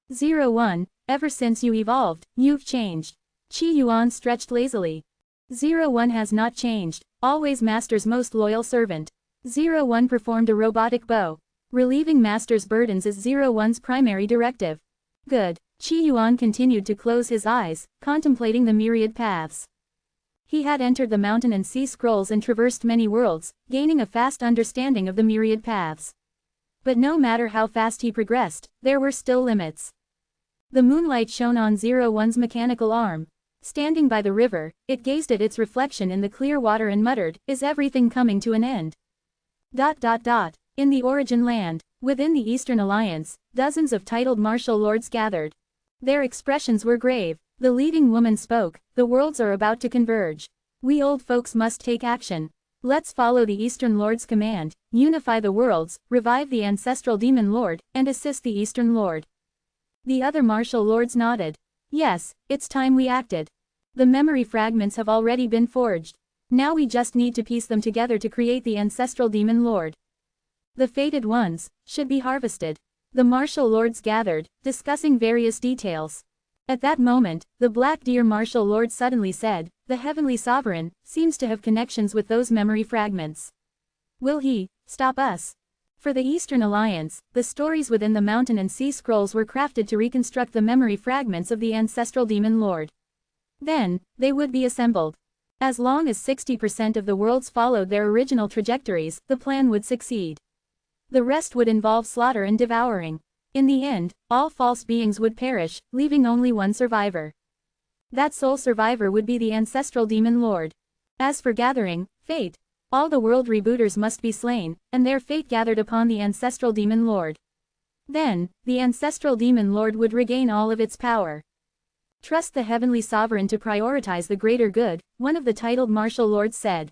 S1: 01, ever since you evolved, you've changed. Qi Yuan stretched lazily. 01 has not changed, always Master's most loyal servant. 01 performed a robotic bow. Relieving Master's burdens is 01's primary directive. Good. Qi Yuan continued to close his eyes, contemplating the myriad paths. He had entered the mountain and sea scrolls and traversed many worlds, gaining a fast understanding of the myriad paths. But no matter how fast he progressed, there were still limits. The moonlight shone on 01's mechanical arm. Standing by the river, it gazed at its reflection in the clear water and muttered, "Is everything coming to an end?" In the Origin Land, within the Eastern Alliance, dozens of titled martial lords gathered. Their expressions were grave. The leading woman spoke, "The worlds are about to converge. We old folks must take action. Let's follow the Eastern Lord's command, unify the worlds, revive the ancestral demon lord, and assist the Eastern Lord." The other martial lords nodded. Yes, it's time we acted. The memory fragments have already been forged. Now we just need to piece them together to create the ancestral demon lord. The fated ones should be harvested. The martial lords gathered, discussing various details. At that moment, the Black Deer Martial Lord suddenly said, "The Heavenly Sovereign seems to have connections with those memory fragments. Will he stop us?" For the Eastern Alliance, the stories within the Mountain and Sea Scrolls were crafted to reconstruct the memory fragments of the ancestral demon lord. Then, they would be assembled. As long as 60% of the worlds followed their original trajectories, the plan would succeed. The rest would involve slaughter and devouring. In the end, all false beings would perish, leaving only one survivor. That sole survivor would be the ancestral demon lord. As for gathering fate, all the world rebooters must be slain, and their fate gathered upon the ancestral demon lord. Then, the ancestral demon lord would regain all of its power. "Trust the Heavenly Sovereign to prioritize the greater good," one of the titled martial lords said.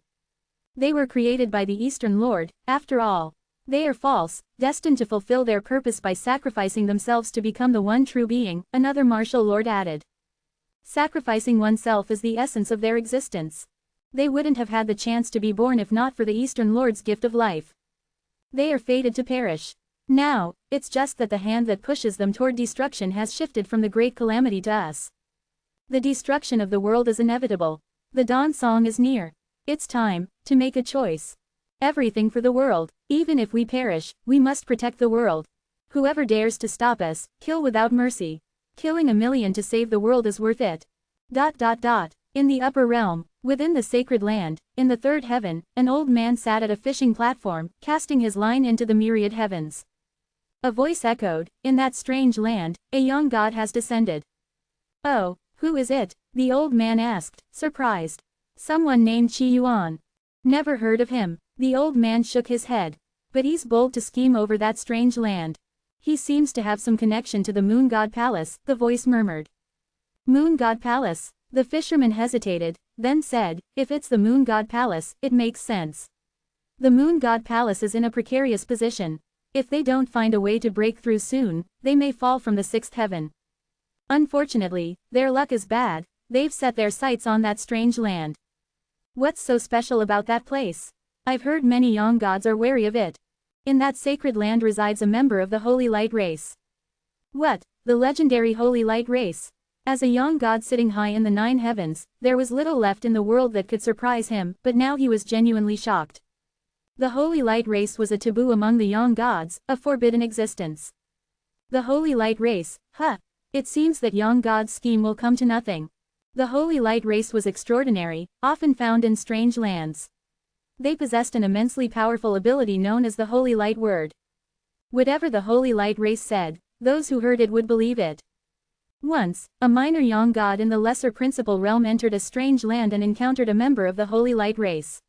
S1: "They were created by the Eastern Lord, after all. They are false, destined to fulfill their purpose by sacrificing themselves to become the one true being," another martial lord added. "Sacrificing oneself is the essence of their existence. They wouldn't have had the chance to be born if not for the Eastern Lord's gift of life. They are fated to perish. Now, it's just that the hand that pushes them toward destruction has shifted from the great calamity to us. The destruction of the world is inevitable. The dawn song is near. It's time to make a choice. Everything for the world. Even if we perish, we must protect the world. Whoever dares to stop us, kill without mercy. Killing 1,000,000 to save the world is worth it. In the upper realm, within the sacred land, in the third heaven, an old man sat at a fishing platform, casting his line into the myriad heavens. A voice echoed, "In that strange land, a young god has descended." "Oh, who is it?" the old man asked, surprised. "Someone named Qi Yuan." "Never heard of him." The old man shook his head. "But he's bold to scheme over that strange land. He seems to have some connection to the Moon God Palace," the voice murmured. "Moon God Palace?" The fisherman hesitated, then said, "If it's the Moon God Palace, it makes sense. The Moon God Palace is in a precarious position. If they don't find a way to break through soon, they may fall from the sixth heaven. Unfortunately, their luck is bad. They've set their sights on that strange land." "What's so special about that place?" "I've heard many young gods are wary of it. In that sacred land resides a member of the Holy Light race." "What, the legendary Holy Light race?" As a young god sitting high in the 9 heavens, there was little left in the world that could surprise him, but now he was genuinely shocked. The Holy Light race was a taboo among the young gods, a forbidden existence. The Holy Light race, huh? It seems that young god's scheme will come to nothing. The Holy Light race was extraordinary, often found in strange lands. They possessed an immensely powerful ability known as the Holy Light Word. Whatever the Holy Light race said, those who heard it would believe it. Once, a minor young god in the lesser principal realm entered a strange land and encountered a member of the Holy Light race.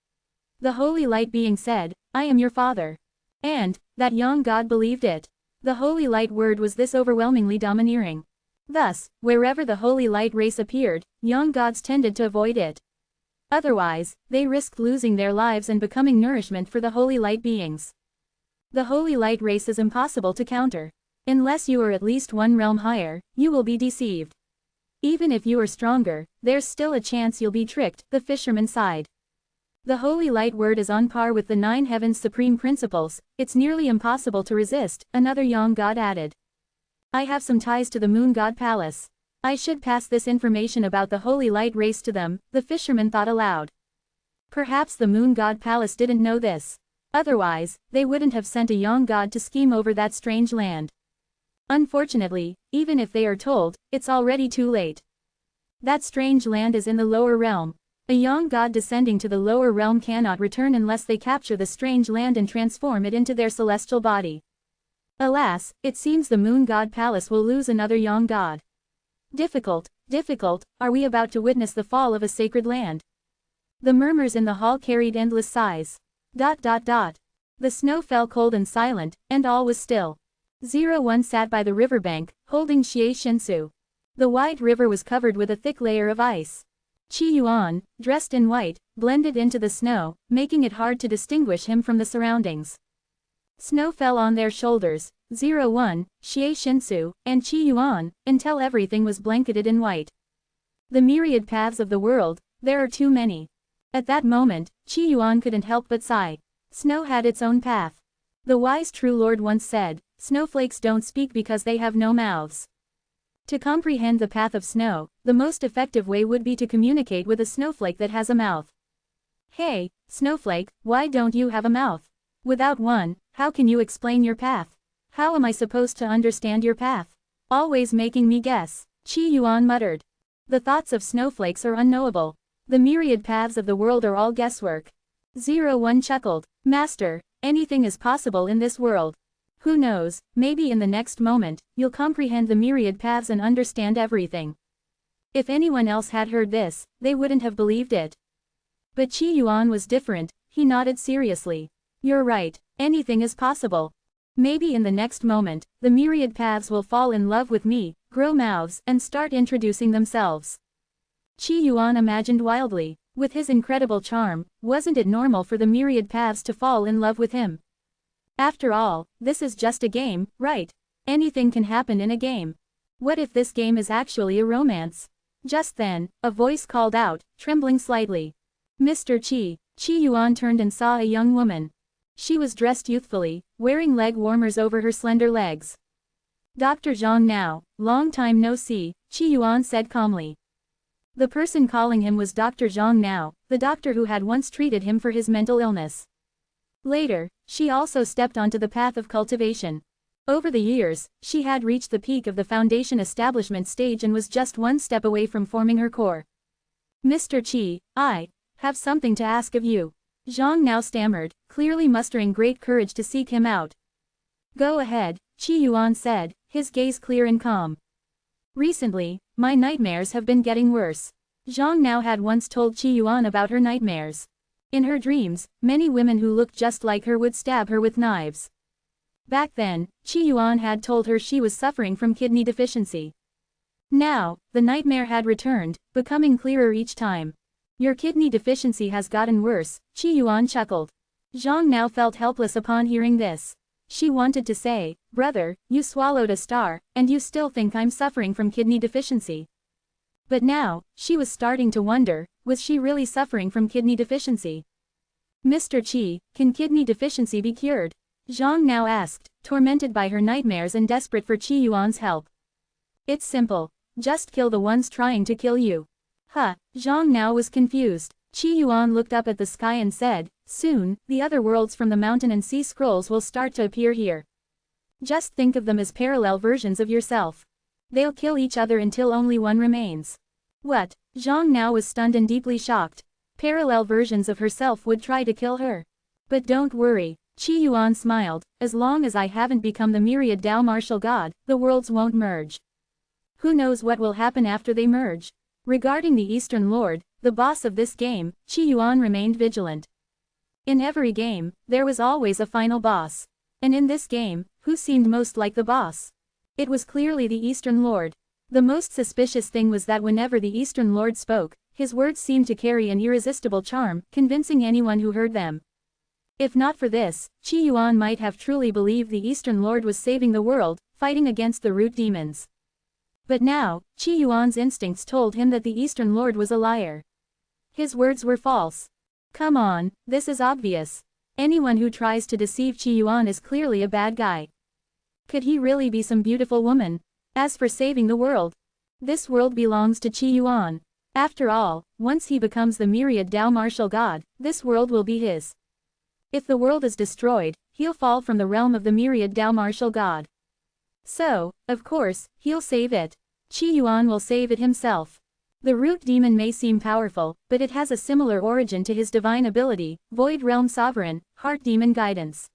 S1: The Holy Light being said, "I am your father." And, that young god believed it. The Holy Light Word was this overwhelmingly domineering. Thus, wherever the Holy Light race appeared, young gods tended to avoid it. Otherwise, they risked losing their lives and becoming nourishment for the Holy Light beings. The Holy Light race is impossible to counter. Unless you are at least one realm higher, you will be deceived. Even if you are stronger, there's still a chance you'll be tricked, the fisherman sighed. The Holy Light Word is on par with the 9 heavens' supreme principles, it's nearly impossible to resist, another young god added. I have some ties to the Moon God Palace. I should pass this information about the Holy Light race to them, the fisherman thought aloud. Perhaps the Moon God Palace didn't know this. Otherwise, they wouldn't have sent a young god to scheme over that strange land. Unfortunately, even if they are told, it's already too late. That strange land is in the lower realm. A young god descending to the lower realm cannot return unless they capture the strange land and transform it into their celestial body. Alas, it seems the Moon God Palace will lose another young god. Difficult, are we about to witness the fall of a sacred land? The murmurs in the hall carried endless sighs. The snow fell cold and silent, and all was still. 01 sat by the riverbank, holding Xie Shinsu. The wide river was covered with a thick layer of ice. Qi Yuan, dressed in white, blended into the snow, making it hard to distinguish him from the surroundings. Snow fell on their shoulders, 01, Xie Shinsu, and Qi Yuan, until everything was blanketed in white. The myriad paths of the world, there are too many. At that moment, Qi Yuan couldn't help but sigh. Snow had its own path. The wise true Lord once said, "Snowflakes don't speak because they have no mouths." To comprehend the path of snow, the most effective way would be to communicate with a snowflake that has a mouth. Hey, snowflake, why don't you have a mouth? Without one, how can you explain your path? How am I supposed to understand your path? Always making me guess, Qi Yuan muttered. The thoughts of snowflakes are unknowable. The myriad paths of the world are all guesswork. 01 chuckled. Master, anything is possible in this world. Who knows, maybe in the next moment, you'll comprehend the myriad paths and understand everything. If anyone else had heard this, they wouldn't have believed it. But Qi Yuan was different, he nodded seriously. You're right, anything is possible. Maybe in the next moment, the myriad paths will fall in love with me, grow mouths, and start introducing themselves. Qi Yuan imagined wildly. With his incredible charm, wasn't it normal for the myriad paths to fall in love with him? After all, this is just a game, right? Anything can happen in a game. What if this game is actually a romance? Just then, a voice called out, trembling slightly. Mr. Qi. Qi Yuan turned and saw a young woman. She was dressed youthfully, wearing leg warmers over her slender legs. Dr. Zhang now, long time no see, Qi Yuan said calmly. The person calling him was Dr. Zhang now, the doctor who had once treated him for his mental illness. Later, she also stepped onto the path of cultivation. Over the years, she had reached the peak of the foundation establishment stage and was just one step away from forming her core. Mr. Qi, I have something to ask of you. Zhang now stammered, clearly mustering great courage to seek him out. Go ahead, Qi Yuan said, his gaze clear and calm. Recently, my nightmares have been getting worse. Zhang now had once told Qi Yuan about her nightmares. In her dreams, many women who looked just like her would stab her with knives. Back then, Qi Yuan had told her she was suffering from kidney deficiency. Now, the nightmare had returned, becoming clearer each time. Your kidney deficiency has gotten worse, Qi Yuan chuckled. Zhang now felt helpless upon hearing this. She wanted to say, brother, you swallowed a star, and you still think I'm suffering from kidney deficiency. But now, she was starting to wonder, was she really suffering from kidney deficiency? Mr. Qi, can kidney deficiency be cured? Zhang now asked, tormented by her nightmares and desperate for Qi Yuan's help. It's simple. Just kill the ones trying to kill you. Huh, Zhang now was confused. Qi Yuan looked up at the sky and said, soon, the other worlds from the mountain and sea scrolls will start to appear here. Just think of them as parallel versions of yourself. They'll kill each other until only one remains. What? Zhang now was stunned and deeply shocked. Parallel versions of herself would try to kill her. But don't worry, Qi Yuan smiled, as long as I haven't become the myriad Tao martial god, the worlds won't merge. Who knows what will happen after they merge? Regarding the Eastern Lord, the boss of this game, Qi Yuan remained vigilant. In every game, there was always a final boss. And in this game, who seemed most like the boss? It was clearly the Eastern Lord. The most suspicious thing was that whenever the Eastern Lord spoke, his words seemed to carry an irresistible charm, convincing anyone who heard them. If not for this, Qi Yuan might have truly believed the Eastern Lord was saving the world, fighting against the root demons. But now, Qi Yuan's instincts told him that the Eastern Lord was a liar. His words were false. Come on, this is obvious. Anyone who tries to deceive Qi Yuan is clearly a bad guy. Could he really be some beautiful woman? As for saving the world, this world belongs to Qi Yuan. After all, once he becomes the myriad Tao martial god, this world will be his. If the world is destroyed, he'll fall from the realm of the myriad Tao martial god. So, of course, he'll save it. Qi Yuan will save it himself. The root demon may seem powerful, but it has a similar origin to his divine ability, Void Realm Sovereign, Heart Demon Guidance.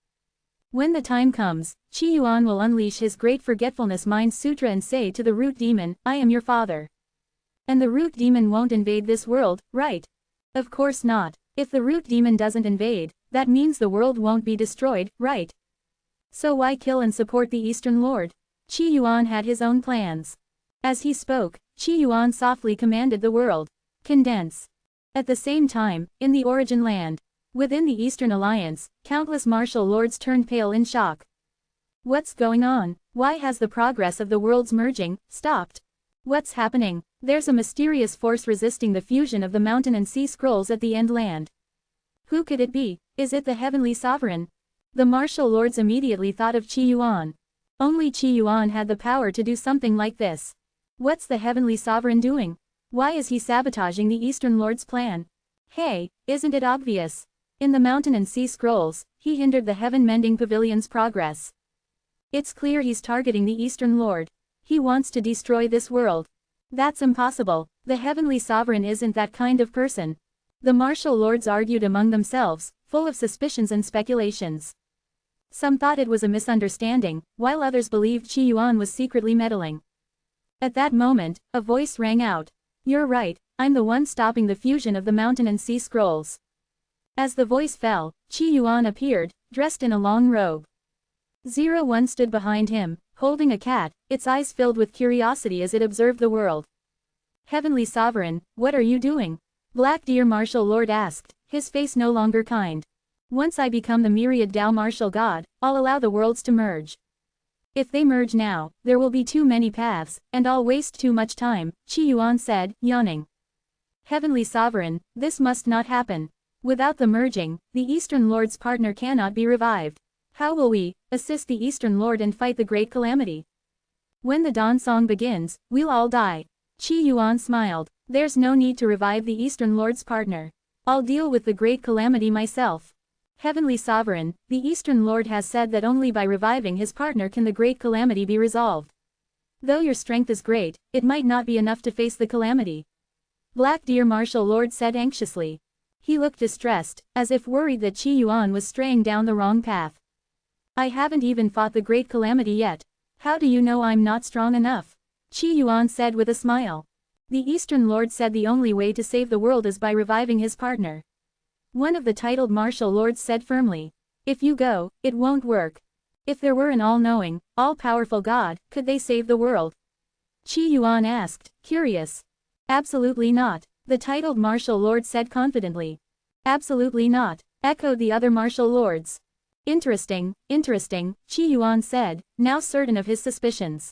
S1: When the time comes, Qi Yuan will unleash his Great Forgetfulness Mind Sutra and say to the root demon, I am your father. And the root demon won't invade this world, right? Of course not. If the root demon doesn't invade, that means the world won't be destroyed, right? So why kill and support the Eastern Lord? Qi Yuan had his own plans. As he spoke, Qi Yuan softly commanded the world. Condense. At the same time, in the origin land, within the Eastern Alliance, countless martial lords turned pale in shock. What's going on? Why has the progress of the worlds merging stopped? What's happening? There's a mysterious force resisting the fusion of the mountain and sea scrolls at the end land. Who could it be? Is it the Heavenly Sovereign? The martial lords immediately thought of Qi Yuan. Only Qi Yuan had the power to do something like this. What's the Heavenly Sovereign doing? Why is he sabotaging the Eastern Lord's plan? Hey, isn't it obvious? In the Mountain and Sea Scrolls, he hindered the Heaven-Mending Pavilion's progress. It's clear he's targeting the Eastern Lord. He wants to destroy this world. That's impossible. The Heavenly Sovereign isn't that kind of person. The martial lords argued among themselves, full of suspicions and speculations. Some thought it was a misunderstanding, while others believed Qi Yuan was secretly meddling. At that moment, a voice rang out. You're right, I'm the one stopping the fusion of the Mountain and Sea Scrolls. As the voice fell, Qi Yuan appeared, dressed in a long robe. 01 stood behind him, holding a cat, its eyes filled with curiosity as it observed the world. Heavenly Sovereign, what are you doing? Black Deer Martial Lord asked, his face no longer kind. Once I become the myriad Tao Martial God, I'll allow the worlds to merge. If they merge now, there will be too many paths, and I'll waste too much time, Qi Yuan said, yawning. Heavenly Sovereign, this must not happen. Without the merging, the Eastern Lord's partner cannot be revived. How will we assist the Eastern Lord and fight the Great Calamity? When the dawn song begins, we'll all die. Qi Yuan smiled. There's no need to revive the Eastern Lord's partner. I'll deal with the Great Calamity myself. Heavenly Sovereign, the Eastern Lord has said that only by reviving his partner can the Great Calamity be resolved. Though your strength is great, it might not be enough to face the calamity. Black Deer Martial Lord said anxiously. He looked distressed, as if worried that Qi Yuan was straying down the wrong path. I haven't even fought the Great Calamity yet. How do you know I'm not strong enough? Qi Yuan said with a smile. The Eastern Lord said the only way to save the world is by reviving his partner. One of the titled martial lords said firmly. If you go, it won't work. If there were an all-knowing, all-powerful God, could they save the world? Qi Yuan asked, curious. Absolutely not, the titled martial lord said confidently. Absolutely not, echoed the other martial lords. Interesting, Qi Yuan said, now certain of his suspicions.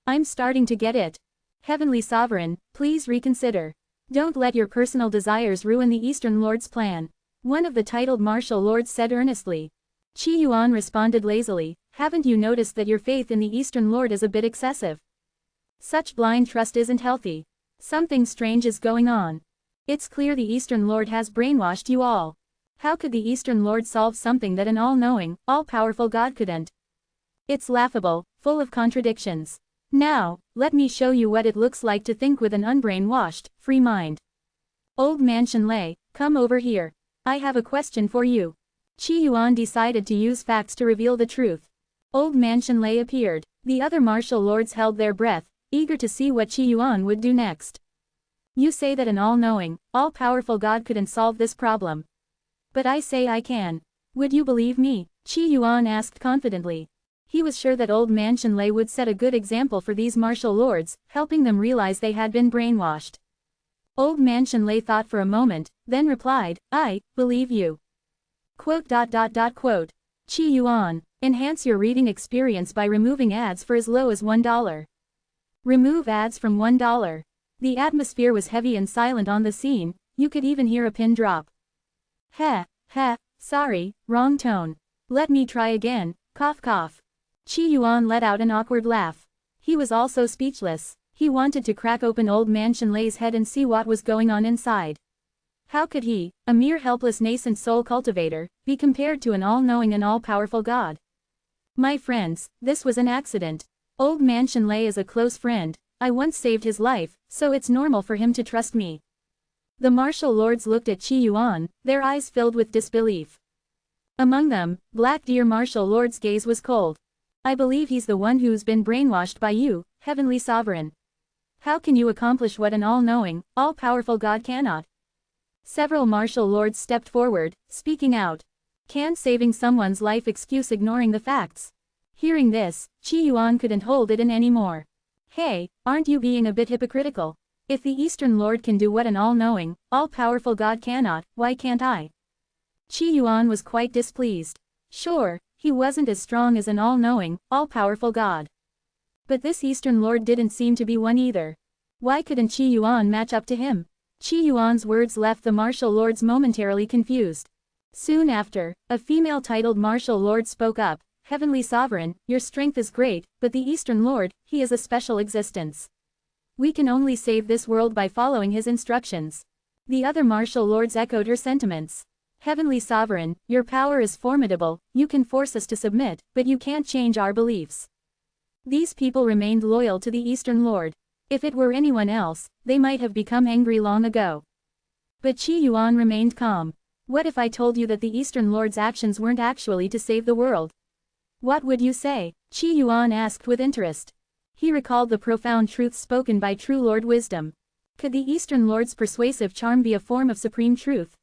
S1: I'm starting to get it. Heavenly Sovereign, please reconsider. Don't let your personal desires ruin the Eastern Lord's plan. One of the titled martial lords said earnestly. Qi Yuan responded lazily, haven't you noticed that your faith in the Eastern Lord is a bit excessive? Such blind trust isn't healthy. Something strange is going on. It's clear the Eastern Lord has brainwashed you all. How could the Eastern Lord solve something that an all-knowing, all-powerful God couldn't? It's laughable, full of contradictions. Now, let me show you what it looks like to think with an unbrainwashed, free mind. Old Man Shenlei, come over here. I have a question for you. Qi Yuan decided to use facts to reveal the truth. Old Man Shenlei appeared. The other martial lords held their breath, eager to see what Qi Yuan would do next. You say that an all-knowing, all-powerful God couldn't solve this problem. But I say I can. Would you believe me? Qi Yuan asked confidently. He was sure that Old Man Shenlei would set a good example for these martial lords, helping them realize they had been brainwashed. Old Man Shenlei thought for a moment, then replied, I believe you. Quote. Qi Yuan, enhance your reading experience by removing ads for as low as $1. Remove ads from $1. The atmosphere was heavy and silent on the scene, you could even hear a pin drop. Sorry, wrong tone. Let me try again, cough cough. Qi Yuan let out an awkward laugh. He was also speechless. He wanted to crack open Old Man Shenlei's head and see what was going on inside. How could he, a mere helpless nascent soul cultivator, be compared to an all-knowing and all-powerful God? My friends, this was an accident. Old Man Shenlei is a close friend. I once saved his life, so it's normal for him to trust me. The martial lords looked at Qi Yuan, their eyes filled with disbelief. Among them, Black Deer Martial Lord's gaze was cold. I believe he's the one who's been brainwashed by you, Heavenly Sovereign. How can you accomplish what an all-knowing, all-powerful God cannot? Several martial lords stepped forward, speaking out. Can saving someone's life excuse ignoring the facts? Hearing this, Qi Yuan couldn't hold it in anymore. Hey, aren't you being a bit hypocritical? If the Eastern Lord can do what an all-knowing, all-powerful God cannot, why can't I? Qi Yuan was quite displeased. Sure, he wasn't as strong as an all-knowing, all-powerful God. But this Eastern Lord didn't seem to be one either. Why couldn't Qi Yuan match up to him? Qi Yuan's words left the martial lords momentarily confused. Soon after, a female titled martial lord spoke up. Heavenly Sovereign, your strength is great, but the Eastern Lord, he is a special existence. We can only save this world by following his instructions. The other martial lords echoed her sentiments. Heavenly Sovereign, your power is formidable, you can force us to submit, but you can't change our beliefs. These people remained loyal to the Eastern Lord. If it were anyone else, they might have become angry long ago. But Qi Yuan remained calm. What if I told you that the Eastern Lord's actions weren't actually to save the world? What would you say? Qi Yuan asked with interest. He recalled the profound truths spoken by true Lord Wisdom. Could the Eastern Lord's persuasive charm be a form of supreme truth?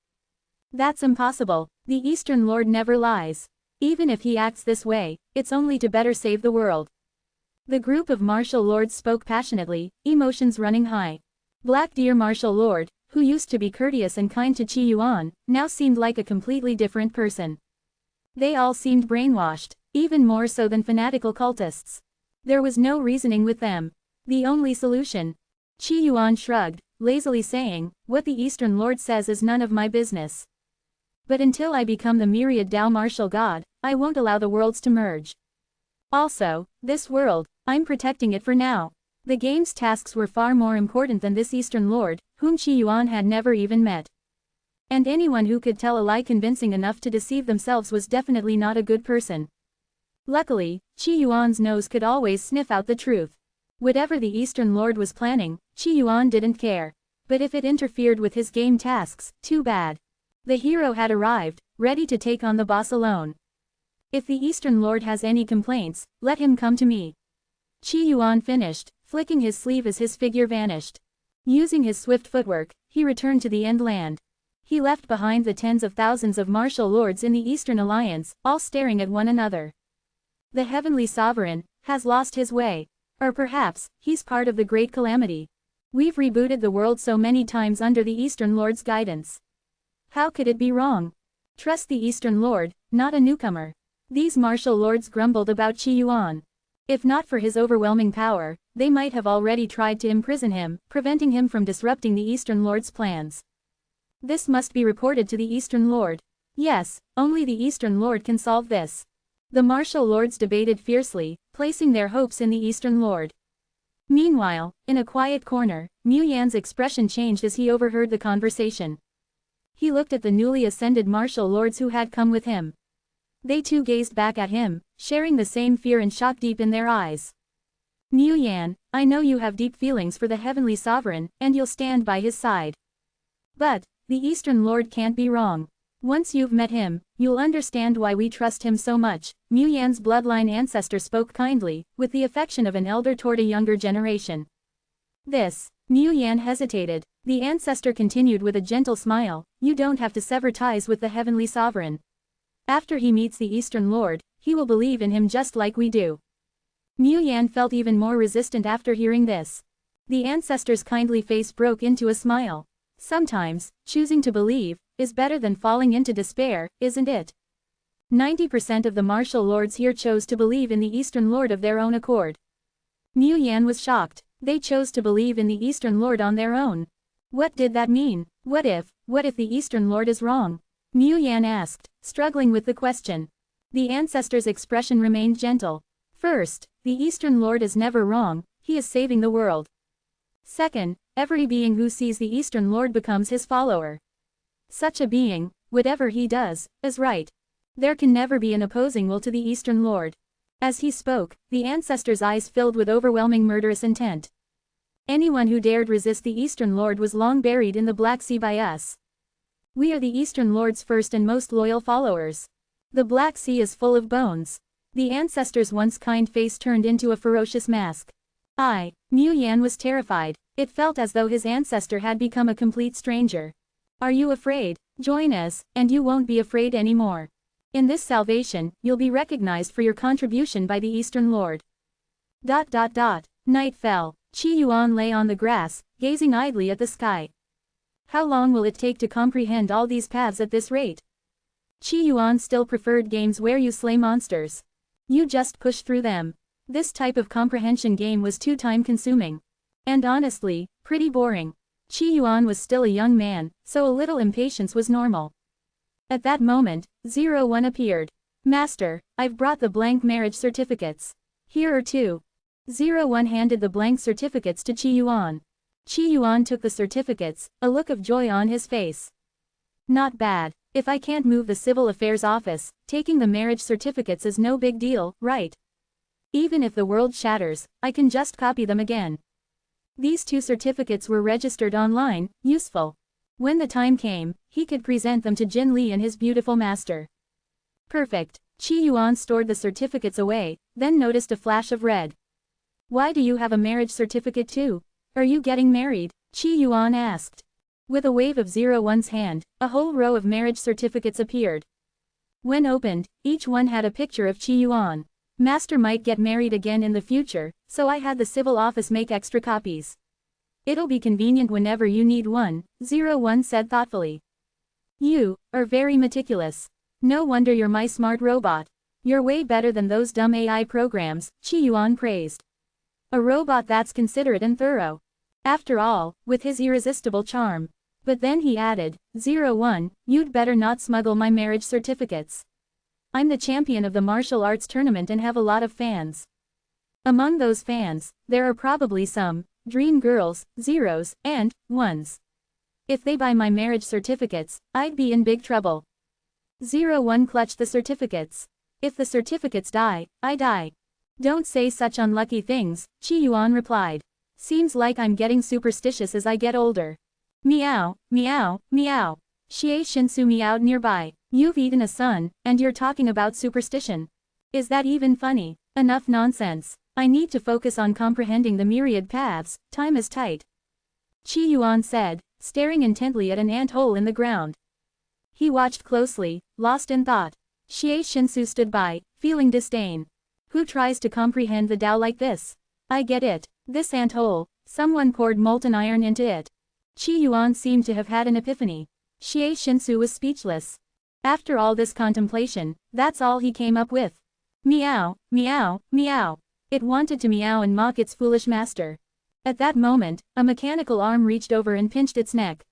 S1: That's impossible. The Eastern Lord never lies. Even if he acts this way, it's only to better save the world. The group of martial lords spoke passionately, emotions running high. Black Deer Martial Lord, who used to be courteous and kind to Qi Yuan, now seemed like a completely different person. They all seemed brainwashed, even more so than fanatical cultists. There was no reasoning with them. The only solution. Qi Yuan shrugged, lazily saying, what the Eastern Lord says is none of my business. But until I become the myriad Tao martial god, I won't allow the worlds to merge. Also, this world, I'm protecting it for now. The game's tasks were far more important than this Eastern Lord, whom Qi Yuan had never even met. And anyone who could tell a lie convincing enough to deceive themselves was definitely not a good person. Luckily, Qi Yuan's nose could always sniff out the truth. Whatever the Eastern Lord was planning, Qi Yuan didn't care. But if it interfered with his game tasks, too bad. The hero had arrived, ready to take on the boss alone. If the Eastern Lord has any complaints, let him come to me. Qi Yuan finished, flicking his sleeve as his figure vanished. Using his swift footwork, he returned to the End Land. He left behind the tens of thousands of martial lords in the Eastern Alliance, all staring at one another. The Heavenly Sovereign has lost his way. Or perhaps, he's part of the Great Calamity. We've rebooted the world so many times under the Eastern Lord's guidance. How could it be wrong? Trust the Eastern Lord, not a newcomer. These martial lords grumbled about Qi Yuan. If not for his overwhelming power, they might have already tried to imprison him, preventing him from disrupting the Eastern Lord's plans. This must be reported to the Eastern Lord. Yes, only the Eastern Lord can solve this. The martial lords debated fiercely, placing their hopes in the Eastern Lord. Meanwhile, in a quiet corner, Mu Yan's expression changed as he overheard the conversation. He looked at the newly ascended martial lords who had come with him. They too gazed back at him, sharing the same fear and shock deep in their eyes. Mu Yan, I know you have deep feelings for the Heavenly Sovereign, and you'll stand by his side. But, the Eastern Lord can't be wrong. Once you've met him, you'll understand why we trust him so much. Mu Yan's bloodline ancestor spoke kindly, with the affection of an elder toward a younger generation. Mu Yan hesitated. The ancestor continued with a gentle smile, you don't have to sever ties with the Heavenly Sovereign. After he meets the Eastern Lord, he will believe in him just like we do. Mu Yan felt even more resistant after hearing this. The ancestor's kindly face broke into a smile. Sometimes, choosing to believe is better than falling into despair, isn't it? 90% of the martial lords here chose to believe in the Eastern Lord of their own accord. Mu Yan was shocked. They chose to believe in the Eastern Lord on their own. What did that mean? What if the Eastern Lord is wrong? Mu Yan asked, struggling with the question. The ancestor's expression remained gentle. First, the Eastern Lord is never wrong, he is saving the world. Second, every being who sees the Eastern Lord becomes his follower. Such a being, whatever he does, is right. There can never be an opposing will to the Eastern Lord. As he spoke, the ancestor's eyes filled with overwhelming murderous intent. Anyone who dared resist the Eastern Lord was long buried in the Black Sea by us. We are the Eastern Lord's first and most loyal followers. The Black Sea is full of bones. The ancestor's once kind face turned into a ferocious mask. Mu Yan was terrified. It felt as though his ancestor had become a complete stranger. Are you afraid? Join us, and you won't be afraid anymore. In this salvation, you'll be recognized for your contribution by the Eastern Lord. Night fell. Qi Yuan lay on the grass, gazing idly at the sky. How long will it take to comprehend all these paths at this rate? Qi Yuan still preferred games where you slay monsters. You just push through them. This type of comprehension game was too time-consuming. And honestly, pretty boring. Qi Yuan was still a young man, so a little impatience was normal. At that moment, 01 appeared. Master, I've brought the blank marriage certificates. Here are two. 01 handed the blank certificates to Qi Yuan. Qi Yuan took the certificates, a look of joy on his face. Not bad. If I can't move the civil affairs office, taking the marriage certificates is no big deal, right? Even if the world shatters, I can just copy them again. These 2 certificates were registered online, useful. When the time came, he could present them to Jin Li and his beautiful master. Perfect. Qi Yuan stored the certificates away, then noticed a flash of red. Why do you have a marriage certificate too? Are you getting married? Qi Yuan asked. With a wave of 01's hand, a whole row of marriage certificates appeared. When opened, each one had a picture of Qi Yuan. Master might get married again in the future, so I had the civil office make extra copies. It'll be convenient whenever you need one, 01 said thoughtfully. You are very meticulous. No wonder you're my smart robot. You're way better than those dumb AI programs, Qi Yuan praised. A robot that's considerate and thorough. After all, with his irresistible charm. But then he added, 01, you'd better not smuggle my marriage certificates. I'm the champion of the martial arts tournament and have a lot of fans. Among those fans, there are probably some dream girls, 0s, and 1s. If they buy my marriage certificates, I'd be in big trouble. 01 clutched the certificates. If the certificates die, I die. Don't say such unlucky things, Qi Yuan replied. Seems like I'm getting superstitious as I get older. Meow, meow, meow. Xie Shinsu meowed nearby. You've eaten a son, and you're talking about superstition. Is that even funny? Enough nonsense. I need to focus on comprehending the myriad paths, time is tight. Qi Yuan said, staring intently at an ant-hole in the ground. He watched closely, lost in thought. Xie Shinsu stood by, feeling disdain. Who tries to comprehend the Tao like this? I get it. This ant-hole, someone poured molten iron into it. Qi Yuan seemed to have had an epiphany. Xie Shinsu was speechless. After all this contemplation, that's all he came up with. Meow, meow, meow. It wanted to meow and mock its foolish master. At that moment, a mechanical arm reached over and pinched its neck.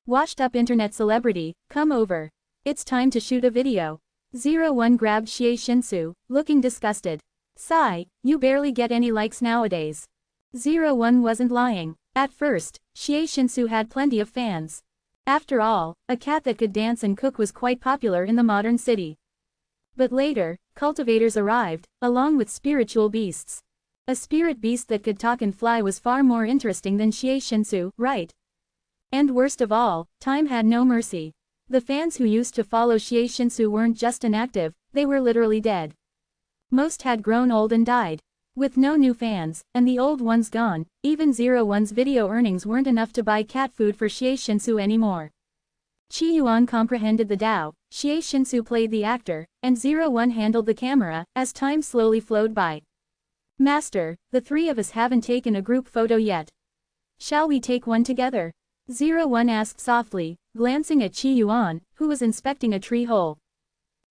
S1: Washed-up internet celebrity, come over. It's time to shoot a video. 01 grabbed Xie Shinsu, looking disgusted. Sigh, you barely get any likes nowadays. 01 wasn't lying. At first, Xie Shinsu had plenty of fans. After all, a cat that could dance and cook was quite popular in the modern city. But later, cultivators arrived, along with spiritual beasts. A spirit beast that could talk and fly was far more interesting than Xie Shinsu, right? And worst of all, time had no mercy. The fans who used to follow Xie Shinsu weren't just inactive, they were literally dead. Most had grown old and died. With no new fans, and the old ones gone, even 01's video earnings weren't enough to buy cat food for Xie Shinsu anymore. Qi Yuan comprehended the Tao, Xie Shinsu played the actor, and 01 handled the camera, as time slowly flowed by. Master, the 3 of us haven't taken a group photo yet. Shall we take one together? 01 asked softly, glancing at Qi Yuan, who was inspecting a tree hole.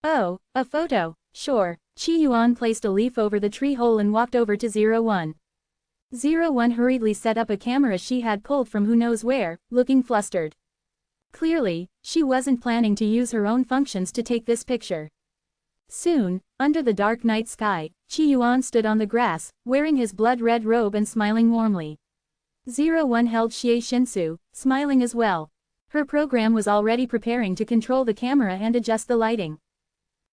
S1: Oh, a photo, sure. Qi Yuan placed a leaf over the tree hole and walked over to 01. 01 hurriedly set up a camera she had pulled from who knows where, looking flustered. Clearly, she wasn't planning to use her own functions to take this picture. Soon, under the dark night sky, Qi Yuan stood on the grass, wearing his blood-red robe and smiling warmly. 01 held Xie Shinsu, smiling as well. Her program was already preparing to control the camera and adjust the lighting.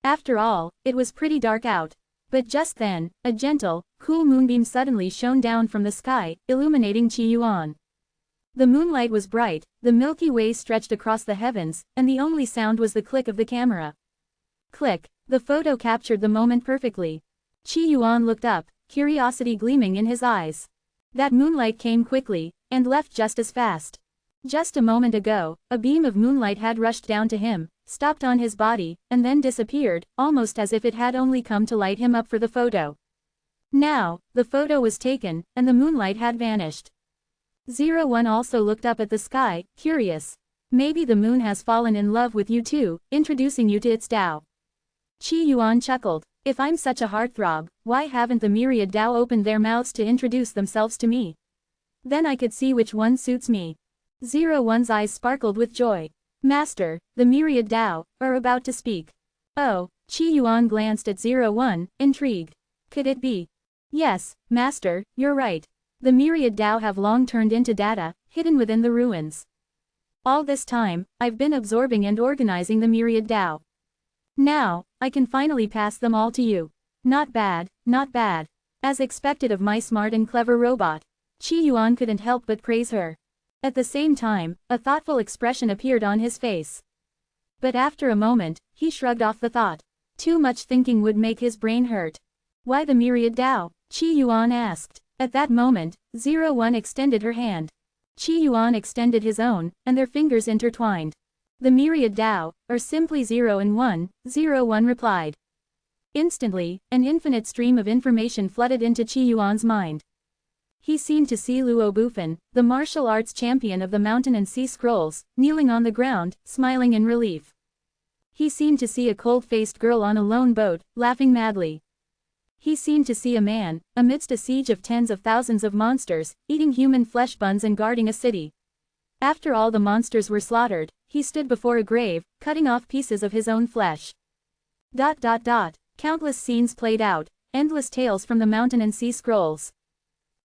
S1: After all, it was pretty dark out. But just then, a gentle, cool moonbeam suddenly shone down from the sky, illuminating Qi Yuan. The moonlight was bright, the Milky Way stretched across the heavens, and the only sound was the click of the camera. Click. The photo captured the moment perfectly. Qi Yuan looked up, curiosity gleaming in his eyes. That moonlight came quickly, and left just as fast. Just a moment ago, a beam of moonlight had rushed down to him, stopped on his body, and then disappeared, almost as if it had only come to light him up for the photo. Now, the photo was taken, and the moonlight had vanished. 01 also looked up at the sky, curious. Maybe the moon has fallen in love with you too, introducing you to its Tao. Qi Yuan chuckled. If I'm such a heartthrob, why haven't the myriad Tao opened their mouths to introduce themselves to me? Then I could see which one suits me. 01's eyes sparkled with joy. Master, the myriad Tao, are about to speak. Oh, Qi Yuan glanced at 01, intrigued. Could it be? Yes, Master, you're right. The myriad Tao have long turned into data, hidden within the ruins. All this time, I've been absorbing and organizing the myriad Tao. Now, I can finally pass them all to you. Not bad, not bad. As expected of my smart and clever robot. Qi Yuan couldn't help but praise her. At the same time, a thoughtful expression appeared on his face. But after a moment, he shrugged off the thought. Too much thinking would make his brain hurt. Why the myriad Tao? Qi Yuan asked. At that moment, 01 extended her hand. Qi Yuan extended his own, and their fingers intertwined. The myriad Tao, or simply 0 and 1, 01 replied. Instantly, an infinite stream of information flooded into Qi Yuan's mind. He seemed to see Luo Bufan, the martial arts champion of the Mountain and Sea Scrolls, kneeling on the ground, smiling in relief. He seemed to see a cold-faced girl on a lone boat, laughing madly. He seemed to see a man, amidst a siege of tens of thousands of monsters, eating human flesh buns and guarding a city. After all the monsters were slaughtered, he stood before a grave, cutting off pieces of his own flesh. Countless scenes played out, endless tales from the Mountain and Sea Scrolls.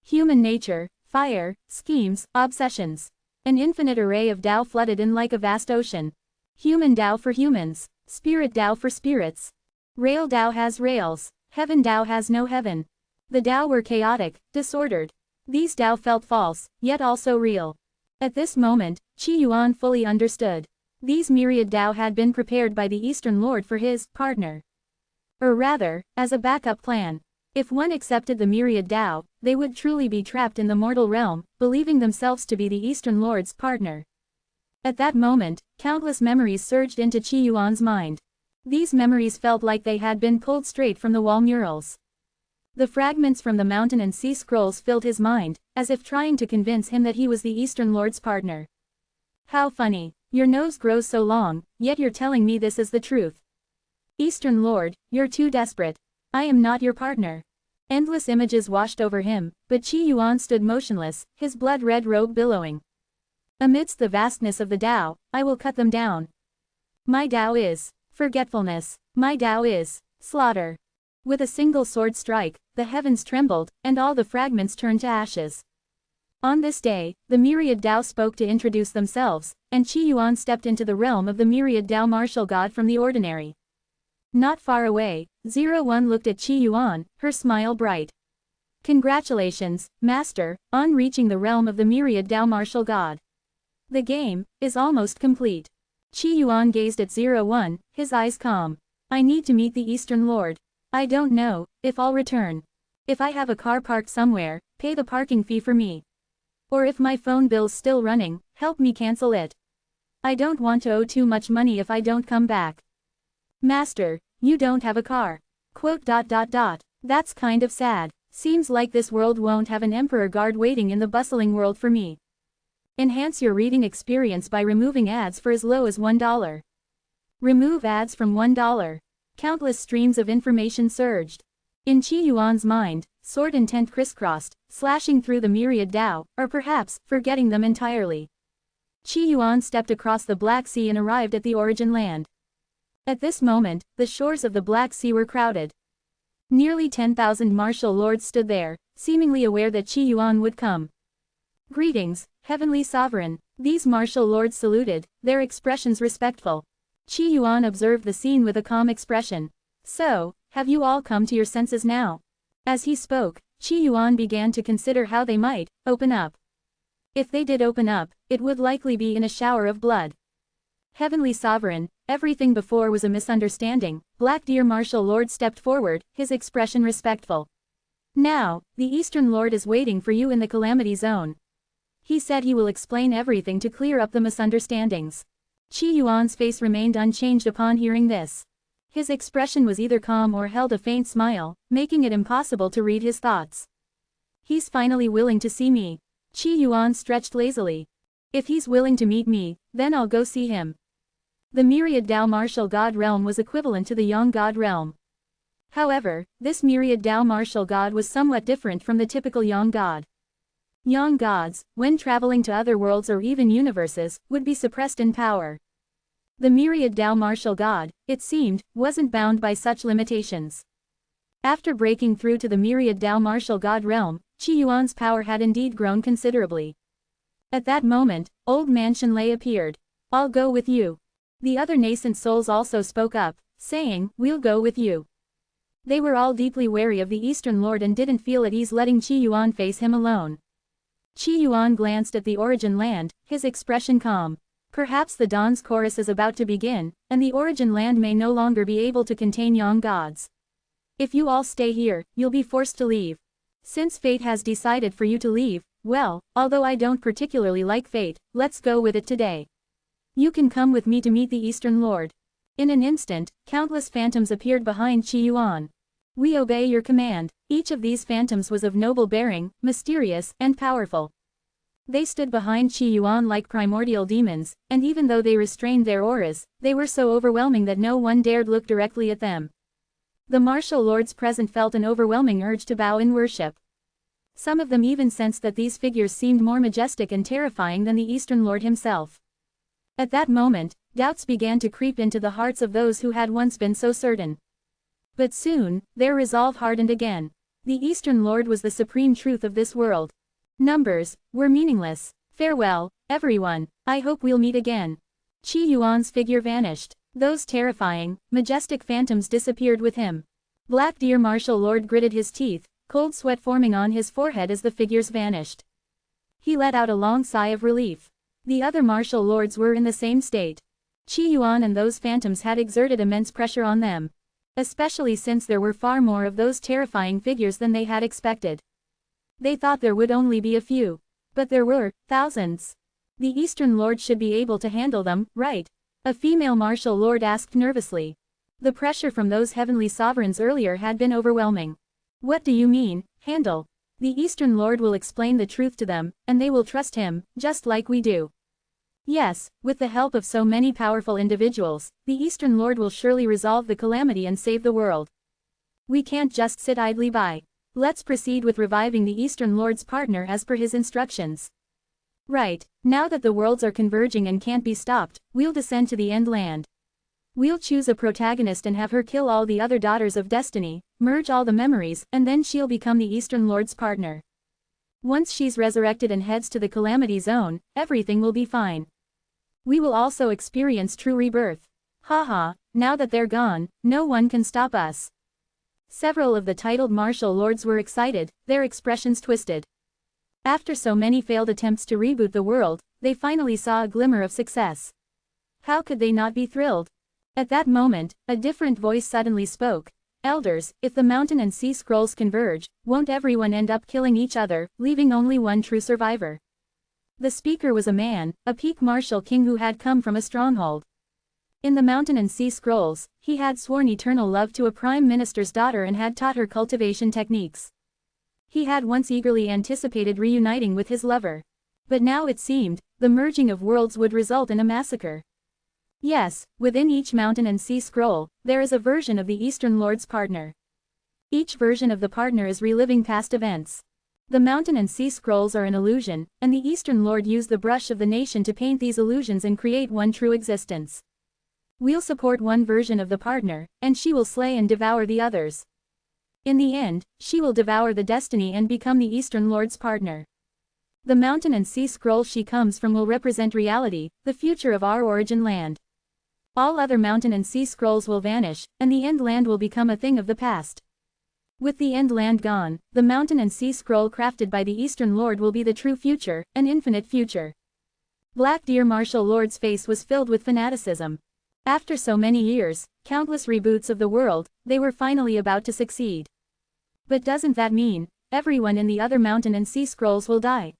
S1: Human nature, fire, schemes, obsessions. An infinite array of Tao flooded in like a vast ocean. Human Tao for humans, spirit Tao for spirits. Rail Tao has rails, heaven Tao has no heaven. The Tao were chaotic, disordered. These Tao felt false, yet also real. At this moment, Qi Yuan fully understood. These myriad Tao had been prepared by the Eastern Lord for his partner. Or rather, as a backup plan. If one accepted the myriad Tao, they would truly be trapped in the mortal realm, believing themselves to be the Eastern Lord's partner. At that moment, countless memories surged into Qi Yuan's mind. These memories felt like they had been pulled straight from the wall murals. The fragments from the Mountain and Sea Scrolls filled his mind, as if trying to convince him that he was the Eastern Lord's partner. How funny. Your nose grows so long, yet you're telling me this is the truth. Eastern Lord, you're too desperate. I am not your partner. Endless images washed over him, but Qi Yuan stood motionless, his blood-red robe billowing. Amidst the vastness of the Tao, I will cut them down. My Tao is forgetfulness. My Tao is slaughter. With a single sword strike, the heavens trembled, and all the fragments turned to ashes. On this day, the myriad Tao spoke to introduce themselves, and Qi Yuan stepped into the realm of the myriad Tao martial god from the ordinary. Not far away, 01 looked at Qi Yuan, her smile bright. Congratulations, Master, on reaching the realm of the myriad Tao martial god. The game is almost complete. Qi Yuan gazed at 01, his eyes calm. I need to meet the Eastern Lord. I don't know if I'll return. If I have a car parked somewhere, pay the parking fee for me. Or if my phone bill's still running, help me cancel it. I don't want to owe too much money if I don't come back. Master, you don't have a car. That's kind of sad. Seems like this world won't have an emperor guard waiting in the bustling world for me. Enhance your reading experience by removing ads for as low as $1. Remove ads from $1. Countless streams of information surged. In Qi Yuan's mind, sword intent crisscrossed, slashing through the myriad Tao, or perhaps, forgetting them entirely. Qi Yuan stepped across the Black Sea and arrived at the origin land. At this moment, the shores of the Black Sea were crowded. Nearly 10,000 martial lords stood there, seemingly aware that Qi Yuan would come. Greetings, Heavenly Sovereign. These martial lords saluted, their expressions respectful. Qi Yuan observed the scene with a calm expression. So, have you all come to your senses now? As he spoke, Qi Yuan began to consider how they might open up. If they did open up, it would likely be in a shower of blood. Heavenly Sovereign, everything before was a misunderstanding. Black Deer Martial Lord stepped forward, his expression respectful. Now, the Eastern Lord is waiting for you in the Calamity Zone. He said he will explain everything to clear up the misunderstandings. Qi Yuan's face remained unchanged upon hearing this. His expression was either calm or held a faint smile, making it impossible to read his thoughts. He's finally willing to see me. Qi Yuan stretched lazily. If he's willing to meet me, then I'll go see him. The myriad Tao martial god realm was equivalent to the Yang god realm. However, this myriad Tao martial god was somewhat different from the typical Yang god. Yang gods, when traveling to other worlds or even universes, would be suppressed in power. The myriad Tao martial god, it seemed, wasn't bound by such limitations. After breaking through to the myriad Tao martial god realm, Qi Yuan's power had indeed grown considerably. At that moment, old man Shenlei appeared. I'll go with you. The other nascent souls also spoke up, saying, we'll go with you. They were all deeply wary of the Eastern Lord and didn't feel at ease letting Qi Yuan face him alone. Qi Yuan glanced at the origin land, his expression calm. Perhaps the Dawn's chorus is about to begin, and the origin land may no longer be able to contain young gods. If you all stay here, you'll be forced to leave. Since fate has decided for you to leave, well, although I don't particularly like fate, let's go with it today. You can come with me to meet the Eastern Lord. In an instant, countless phantoms appeared behind Qi Yuan. We obey your command. Each of these phantoms was of noble bearing, mysterious, and powerful. They stood behind Qi Yuan like primordial demons, and even though they restrained their auras, they were so overwhelming that no one dared look directly at them. The martial lords present felt an overwhelming urge to bow in worship. Some of them even sensed that these figures seemed more majestic and terrifying than the Eastern Lord himself. At that moment, doubts began to creep into the hearts of those who had once been so certain. But soon, their resolve hardened again. The Eastern Lord was the supreme truth of this world. Numbers were meaningless. Farewell, everyone, I hope we'll meet again. Qi Yuan's figure vanished. Those terrifying, majestic phantoms disappeared with him. Black Deer Martial Lord gritted his teeth, cold sweat forming on his forehead as the figures vanished. He let out a long sigh of relief. The other martial lords were in the same state. Qi Yuan and those phantoms had exerted immense pressure on them. Especially since there were far more of those terrifying figures than they had expected. They thought there would only be a few. But there were thousands. The Eastern Lord should be able to handle them, right? A female martial lord asked nervously. The pressure from those heavenly sovereigns earlier had been overwhelming. What do you mean, handle? The Eastern Lord will explain the truth to them, and they will trust him, just like we do. Yes, with the help of so many powerful individuals, the Eastern Lord will surely resolve the calamity and save the world. We can't just sit idly by. Let's proceed with reviving the Eastern Lord's partner as per his instructions. Right, now that the worlds are converging and can't be stopped, we'll descend to the End Land. We'll choose a protagonist and have her kill all the other daughters of destiny, merge all the memories, and then she'll become the Eastern Lord's partner. Once she's resurrected and heads to the Calamity Zone, everything will be fine. We will also experience true rebirth. Haha, now that they're gone, no one can stop us. Several of the titled martial lords were excited, their expressions twisted. After so many failed attempts to reboot the world, they finally saw a glimmer of success. How could they not be thrilled? At that moment, a different voice suddenly spoke. Elders, if the mountain and sea scrolls converge, won't everyone end up killing each other, leaving only one true survivor? The speaker was a man, a peak martial king who had come from a stronghold. In the mountain and sea scrolls, he had sworn eternal love to a prime minister's daughter and had taught her cultivation techniques. He had once eagerly anticipated reuniting with his lover. But now it seemed, the merging of worlds would result in a massacre. Yes, within each mountain and sea scroll, there is a version of the Eastern Lord's partner. Each version of the partner is reliving past events. The mountain and sea scrolls are an illusion, and the Eastern Lord used the brush of the nation to paint these illusions and create one true existence. We'll support one version of the partner, and she will slay and devour the others. In the end, she will devour the destiny and become the Eastern Lord's partner. The mountain and sea scroll she comes from will represent reality, the future of our origin land. All other mountain and sea scrolls will vanish, and the End Land will become a thing of the past. With the End Land gone, the mountain and sea scroll crafted by the Eastern Lord will be the true future, an infinite future. Black Deer Martial Lord's face was filled with fanaticism. After so many years, countless reboots of the world, they were finally about to succeed. But doesn't that mean, everyone in the other mountain and sea scrolls will die?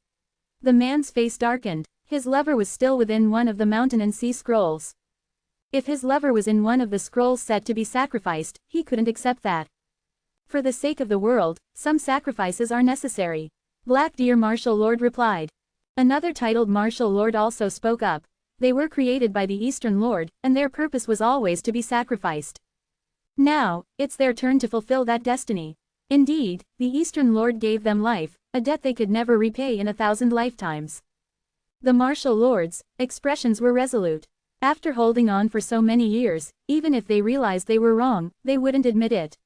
S1: The man's face darkened. His lover was still within one of the mountain and sea scrolls. If his lover was in one of the scrolls set to be sacrificed, he couldn't accept that. For the sake of the world, some sacrifices are necessary. Black Deer Martial Lord replied. Another titled Martial Lord also spoke up. They were created by the Eastern Lord, and their purpose was always to be sacrificed. Now, it's their turn to fulfill that destiny. Indeed, the Eastern Lord gave them life, a debt they could never repay in 1,000 lifetimes. The martial lords' expressions were resolute. After holding on for so many years, even if they realized they were wrong, they wouldn't admit it.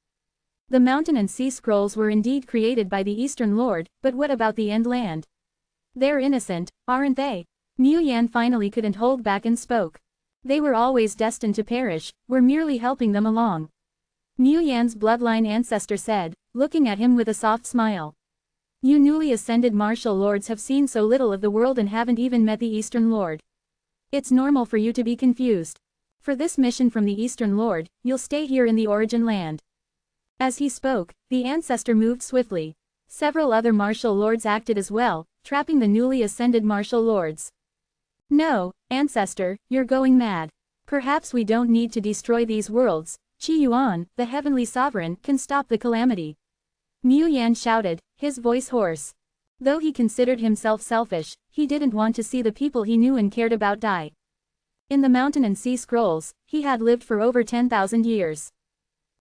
S1: The mountain and sea scrolls were indeed created by the Eastern Lord, but what about the End Land? They're innocent, aren't they? Mu Yan finally couldn't hold back and spoke. They were always destined to perish, we're merely helping them along. Mu Yan's bloodline ancestor said, looking at him with a soft smile. You newly ascended martial lords have seen so little of the world and haven't even met the Eastern Lord. It's normal for you to be confused. For this mission from the Eastern Lord, you'll stay here in the origin land. As he spoke, the ancestor moved swiftly. Several other martial lords acted as well, trapping the newly ascended martial lords. No, ancestor, you're going mad. Perhaps we don't need to destroy these worlds. Qi Yuan, the heavenly sovereign, can stop the calamity. Mu Yan shouted, his voice hoarse. Though he considered himself selfish, he didn't want to see the people he knew and cared about die. In the mountain and sea scrolls, he had lived for over 10,000 years.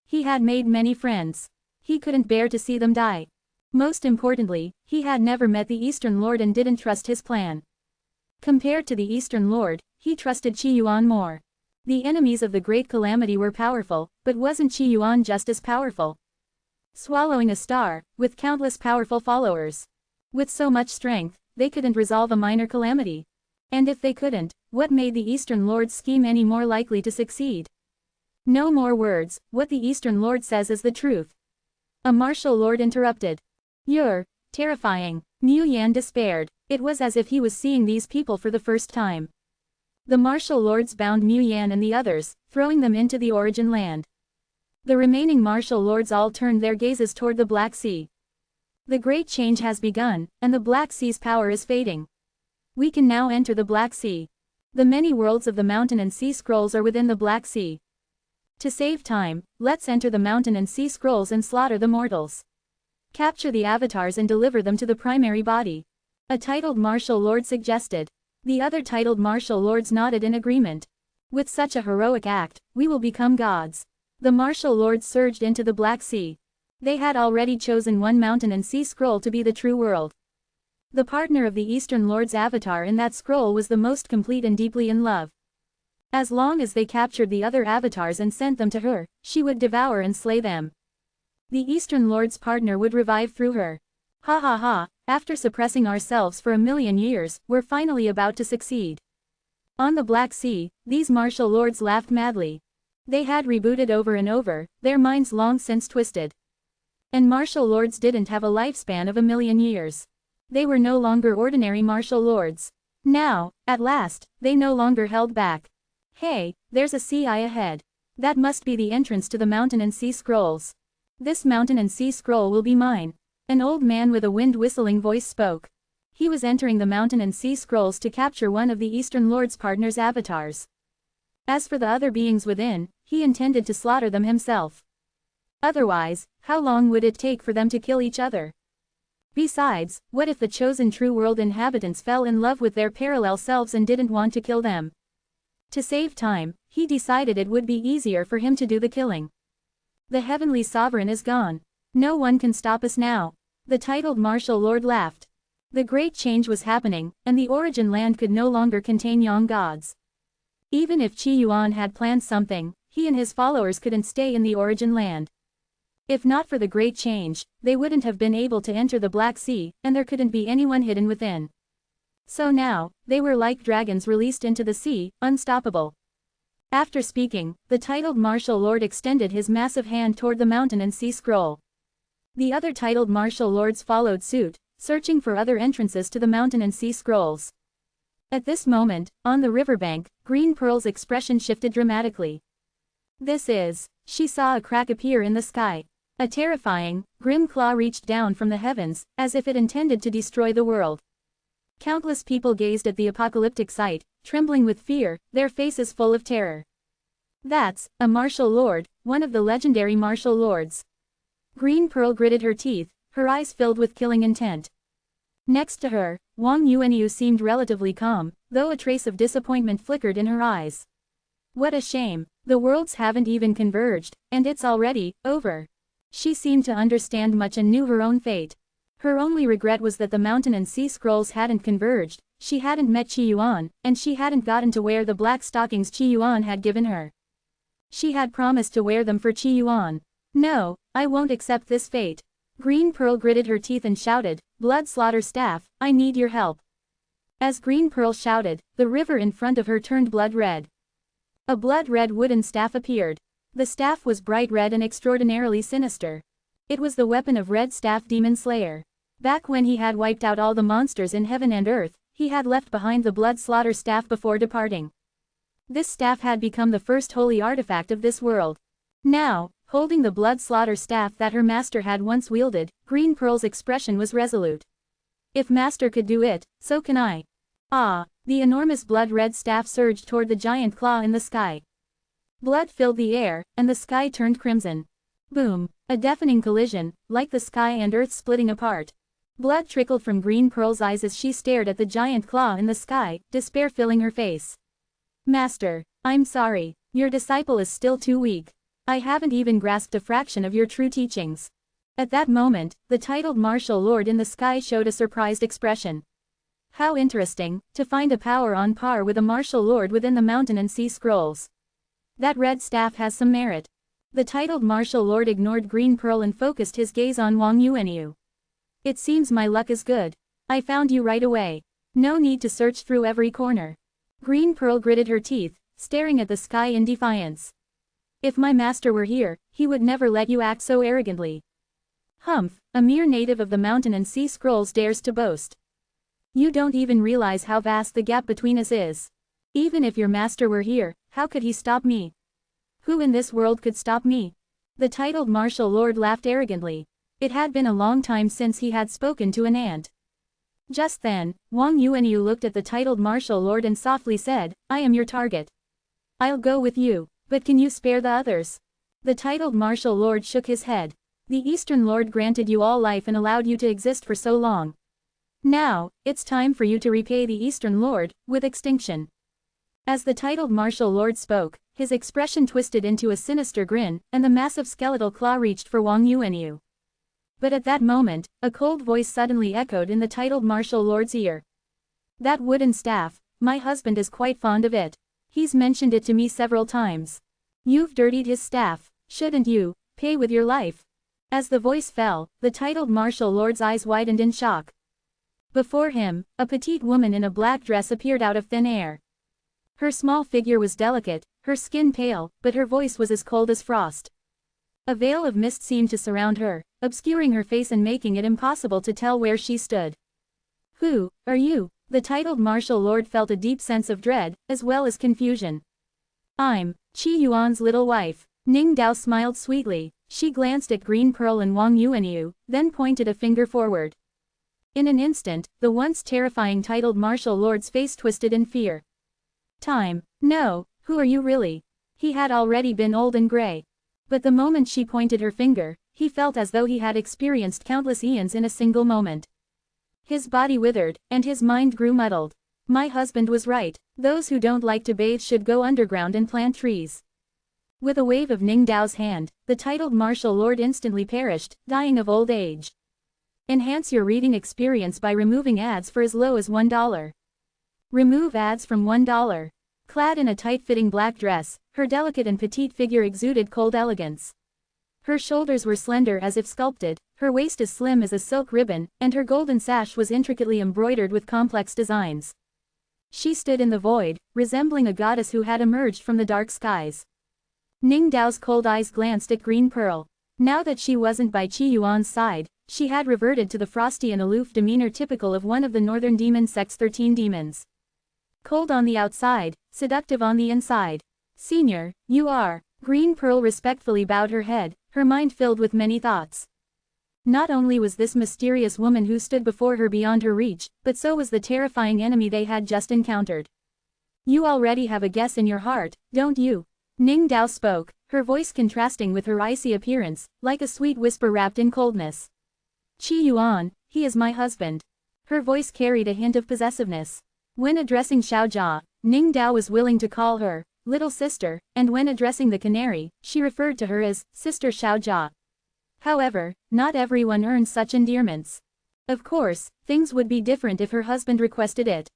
S1: He had made many friends. He couldn't bear to see them die. Most importantly, he had never met the Eastern Lord and didn't trust his plan. Compared to the Eastern Lord, he trusted Qi Yuan more. The enemies of the Great Calamity were powerful, but wasn't Qi Yuan just as powerful? Swallowing a star, with countless powerful followers. With so much strength, they couldn't resolve a minor calamity. And if they couldn't, what made the Eastern Lord's scheme any more likely to succeed? No more words, what the Eastern Lord says is the truth. A martial lord interrupted. You're terrifying. Mu Yan despaired. It was as if he was seeing these people for the first time. The martial lords bound Mu Yan and the others, throwing them into the origin land. The remaining martial lords all turned their gazes toward the Black Sea. The great change has begun, and the Black Sea's power is fading. We can now enter the Black Sea. The many worlds of the mountain and sea scrolls are within the Black Sea. To save time, let's enter the mountain and sea scrolls and slaughter the mortals. Capture the avatars and deliver them to the primary body. A titled martial lord suggested. The other titled martial lords nodded in agreement. With such a heroic act, we will become gods. The martial lords surged into the Black Sea. They had already chosen one mountain and sea scroll to be the true world. The partner of the Eastern Lord's avatar in that scroll was the most complete and deeply in love. As long as they captured the other avatars and sent them to her, she would devour and slay them. The Eastern Lord's partner would revive through her. Ha ha ha, after suppressing ourselves for 1,000,000 years, we're finally about to succeed. On the Black Sea, these martial lords laughed madly. They had rebooted over and over, their minds long since twisted. And martial lords didn't have a lifespan of 1,000,000 years. They were no longer ordinary martial lords. Now, at last, they no longer held back. Hey, there's a sea eye ahead. That must be the entrance to the mountain and sea scrolls. This mountain and sea scroll will be mine. An old man with a wind-whistling voice spoke. He was entering the mountain and sea scrolls to capture one of the Eastern Lord's partner's avatars. As for the other beings within, he intended to slaughter them himself. Otherwise, how long would it take for them to kill each other? Besides, what if the chosen true world inhabitants fell in love with their parallel selves and didn't want to kill them? To save time, he decided it would be easier for him to do the killing. The heavenly sovereign is gone. No one can stop us now. The titled martial lord laughed. The great change was happening, and the origin land could no longer contain young gods. Even if Qi Yuan had planned something, he and his followers couldn't stay in the origin land. If not for the great change, they wouldn't have been able to enter the Black Sea, and there couldn't be anyone hidden within. So now, they were like dragons released into the sea, unstoppable. After speaking, the titled martial lord extended his massive hand toward the mountain and sea scroll. The other titled martial lords followed suit, searching for other entrances to the mountain and sea scrolls. At this moment, on the riverbank, Green Pearl's expression shifted dramatically. This is. She saw a crack appear in the sky. A terrifying, grim claw reached down from the heavens, as if it intended to destroy the world. Countless people gazed at the apocalyptic sight, trembling with fear, their faces full of terror. That's a martial lord, one of the legendary martial lords. Green Pearl gritted her teeth, her eyes filled with killing intent. Next to her, Wang Yuanyu seemed relatively calm, though a trace of disappointment flickered in her eyes. What a shame, the worlds haven't even converged, and it's already over. She seemed to understand much and knew her own fate. Her only regret was that the mountain and sea scrolls hadn't converged, she hadn't met Qi Yuan, and she hadn't gotten to wear the black stockings Qi Yuan had given her. She had promised to wear them for Qi Yuan. No, I won't accept this fate. Green Pearl gritted her teeth and shouted, Blood Slaughter Staff, I need your help. As Green Pearl shouted, the river in front of her turned blood red. A blood-red wooden staff appeared. The staff was bright red and extraordinarily sinister. It was the weapon of Red Staff Demon Slayer. Back when he had wiped out all the monsters in heaven and earth, he had left behind the Blood Slaughter Staff before departing. This staff had become the first holy artifact of this world. Now, holding the Blood Slaughter Staff that her master had once wielded, Green Pearl's expression was resolute. If master could do it, so can I. Ah! The enormous blood-red staff surged toward the giant claw in the sky. Blood filled the air, and the sky turned crimson. Boom! A deafening collision, like the sky and earth splitting apart. Blood trickled from Green Pearl's eyes as she stared at the giant claw in the sky, despair filling her face. Master, I'm sorry, your disciple is still too weak. I haven't even grasped a fraction of your true teachings. At that moment, the titled martial lord in the sky showed a surprised expression. How interesting, to find a power on par with a martial lord within the mountain and sea scrolls. That red staff has some merit. The titled martial lord ignored Green Pearl and focused his gaze on Wang Yuanyu. It seems my luck is good. I found you right away. No need to search through every corner. Green Pearl gritted her teeth, staring at the sky in defiance. If my master were here, he would never let you act so arrogantly. Humph, a mere native of the mountain and sea scrolls dares to boast. You don't even realize how vast the gap between us is. Even if your master were here, how could he stop me? Who in this world could stop me? The titled martial lord laughed arrogantly. It had been a long time since he had spoken to an ant. Just then, Wang Yuanyu looked at the titled martial lord and softly said, I am your target. I'll go with you, but can you spare the others? The titled martial lord shook his head. The Eastern Lord granted you all life and allowed you to exist for so long. Now, it's time for you to repay the Eastern Lord, with extinction. As the titled martial lord spoke, his expression twisted into a sinister grin, and the massive skeletal claw reached for Wang Yuanyu. But at that moment, a cold voice suddenly echoed in the titled martial lord's ear. That wooden staff, my husband is quite fond of it. He's mentioned it to me several times. You've dirtied his staff, shouldn't you, pay with your life? As the voice fell, the titled martial lord's eyes widened in shock. Before him, a petite woman in a black dress appeared out of thin air. Her small figure was delicate, her skin pale, but her voice was as cold as frost. A veil of mist seemed to surround her, obscuring her face and making it impossible to tell where she stood. Who are you? The titled martial lord felt a deep sense of dread, as well as confusion. I'm Qi Yuan's little wife. Ning Dao smiled sweetly. She glanced at Green Pearl and Wang Yuanyu, then pointed a finger forward. In an instant, the once terrifying titled martial lord's face twisted in fear. Time. No, who are you really? He had already been old and gray. But the moment she pointed her finger, he felt as though he had experienced countless eons in a single moment. His body withered, and his mind grew muddled. My husband was right. Those who don't like to bathe should go underground and plant trees. With a wave of Ning Dao's hand, the titled martial lord instantly perished, dying of old age. Enhance your reading experience by removing ads for as low as $1. Remove ads from $1. Clad in a tight-fitting black dress, her delicate and petite figure exuded cold elegance. Her shoulders were slender as if sculpted, her waist as slim as a silk ribbon, and her golden sash was intricately embroidered with complex designs. She stood in the void, resembling a goddess who had emerged from the dark skies. Ning Dao's cold eyes glanced at Green Pearl. Now that she wasn't by Qi Yuan's side, she had reverted to the frosty and aloof demeanor typical of one of the Northern Demon Sect's 13 demons. Cold on the outside, seductive on the inside. Senior, you are. Green Pearl respectfully bowed her head, her mind filled with many thoughts. Not only was this mysterious woman who stood before her beyond her reach, but so was the terrifying enemy they had just encountered. You already have a guess in your heart, don't you? Ning Dao spoke, her voice contrasting with her icy appearance, like a sweet whisper wrapped in coldness. Qi Yuan, he is my husband. Her voice carried a hint of possessiveness. When addressing Xiaojia, Ning Dao was willing to call her little sister, and when addressing the canary, she referred to her as Sister Xiaojia. However, not everyone earns such endearments. Of course, things would be different if her husband requested it.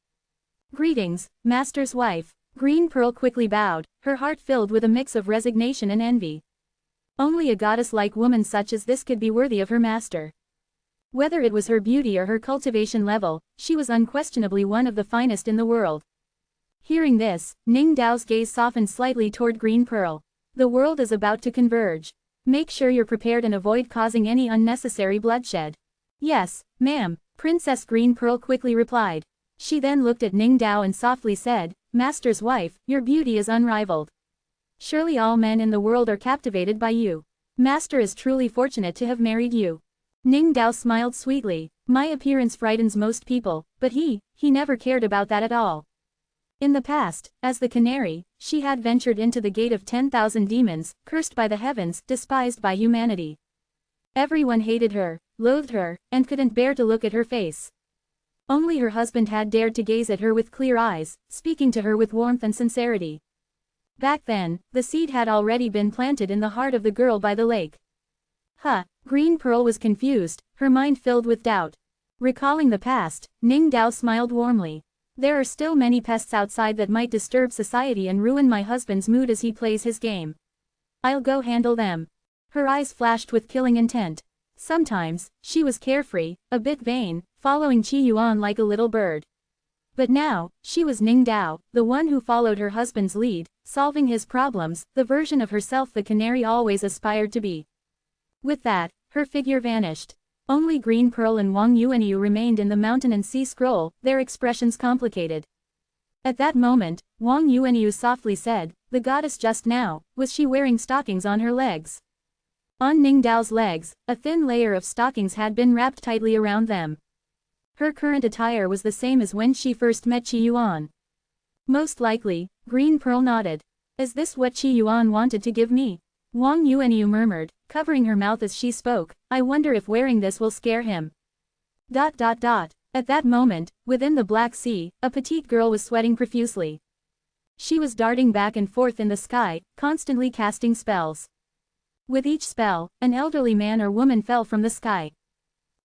S1: Greetings, Master's wife. Green Pearl quickly bowed, her heart filled with a mix of resignation and envy. Only a goddess-like woman such as this could be worthy of her master. Whether it was her beauty or her cultivation level, she was unquestionably one of the finest in the world. Hearing this, Ning Dao's gaze softened slightly toward Green Pearl. The world is about to converge. Make sure you're prepared and avoid causing any unnecessary bloodshed. Yes, ma'am, Princess Green Pearl quickly replied. She then looked at Ning Dao and softly said, Master's wife, your beauty is unrivaled. Surely all men in the world are captivated by you. Master is truly fortunate to have married you. Ning Dao smiled sweetly. My appearance frightens most people, but he never cared about that at all. In the past, as the canary, she had ventured into the gate of 10,000 demons, cursed by the heavens, despised by humanity. Everyone hated her, loathed her, and couldn't bear to look at her face. Only her husband had dared to gaze at her with clear eyes, speaking to her with warmth and sincerity. Back then, the seed had already been planted in the heart of the girl by the lake. Green Pearl was confused, her mind filled with doubt. Recalling the past, Ning Dao smiled warmly. There are still many pests outside that might disturb society and ruin my husband's mood as he plays his game. I'll go handle them. Her eyes flashed with killing intent. Sometimes, she was carefree, a bit vain, following Qi Yuan like a little bird. But now, she was Ning Dao, the one who followed her husband's lead, solving his problems, the version of herself the canary always aspired to be. With that, her figure vanished. Only Green Pearl and Wang Yuanyu remained in the mountain and sea scroll, their expressions complicated. At that moment, Wang Yuanyu softly said, the goddess just now, was she wearing stockings on her legs? On Ning Dao's legs, a thin layer of stockings had been wrapped tightly around them. Her current attire was the same as when she first met Qi Yuan. Most likely, Green Pearl nodded. Is this what Qi Yuan wanted to give me? Wang Yuanyu murmured, covering her mouth as she spoke, I wonder if wearing this will scare him. At that moment, within the Black Sea, a petite girl was sweating profusely. She was darting back and forth in the sky, constantly casting spells. With each spell, an elderly man or woman fell from the sky.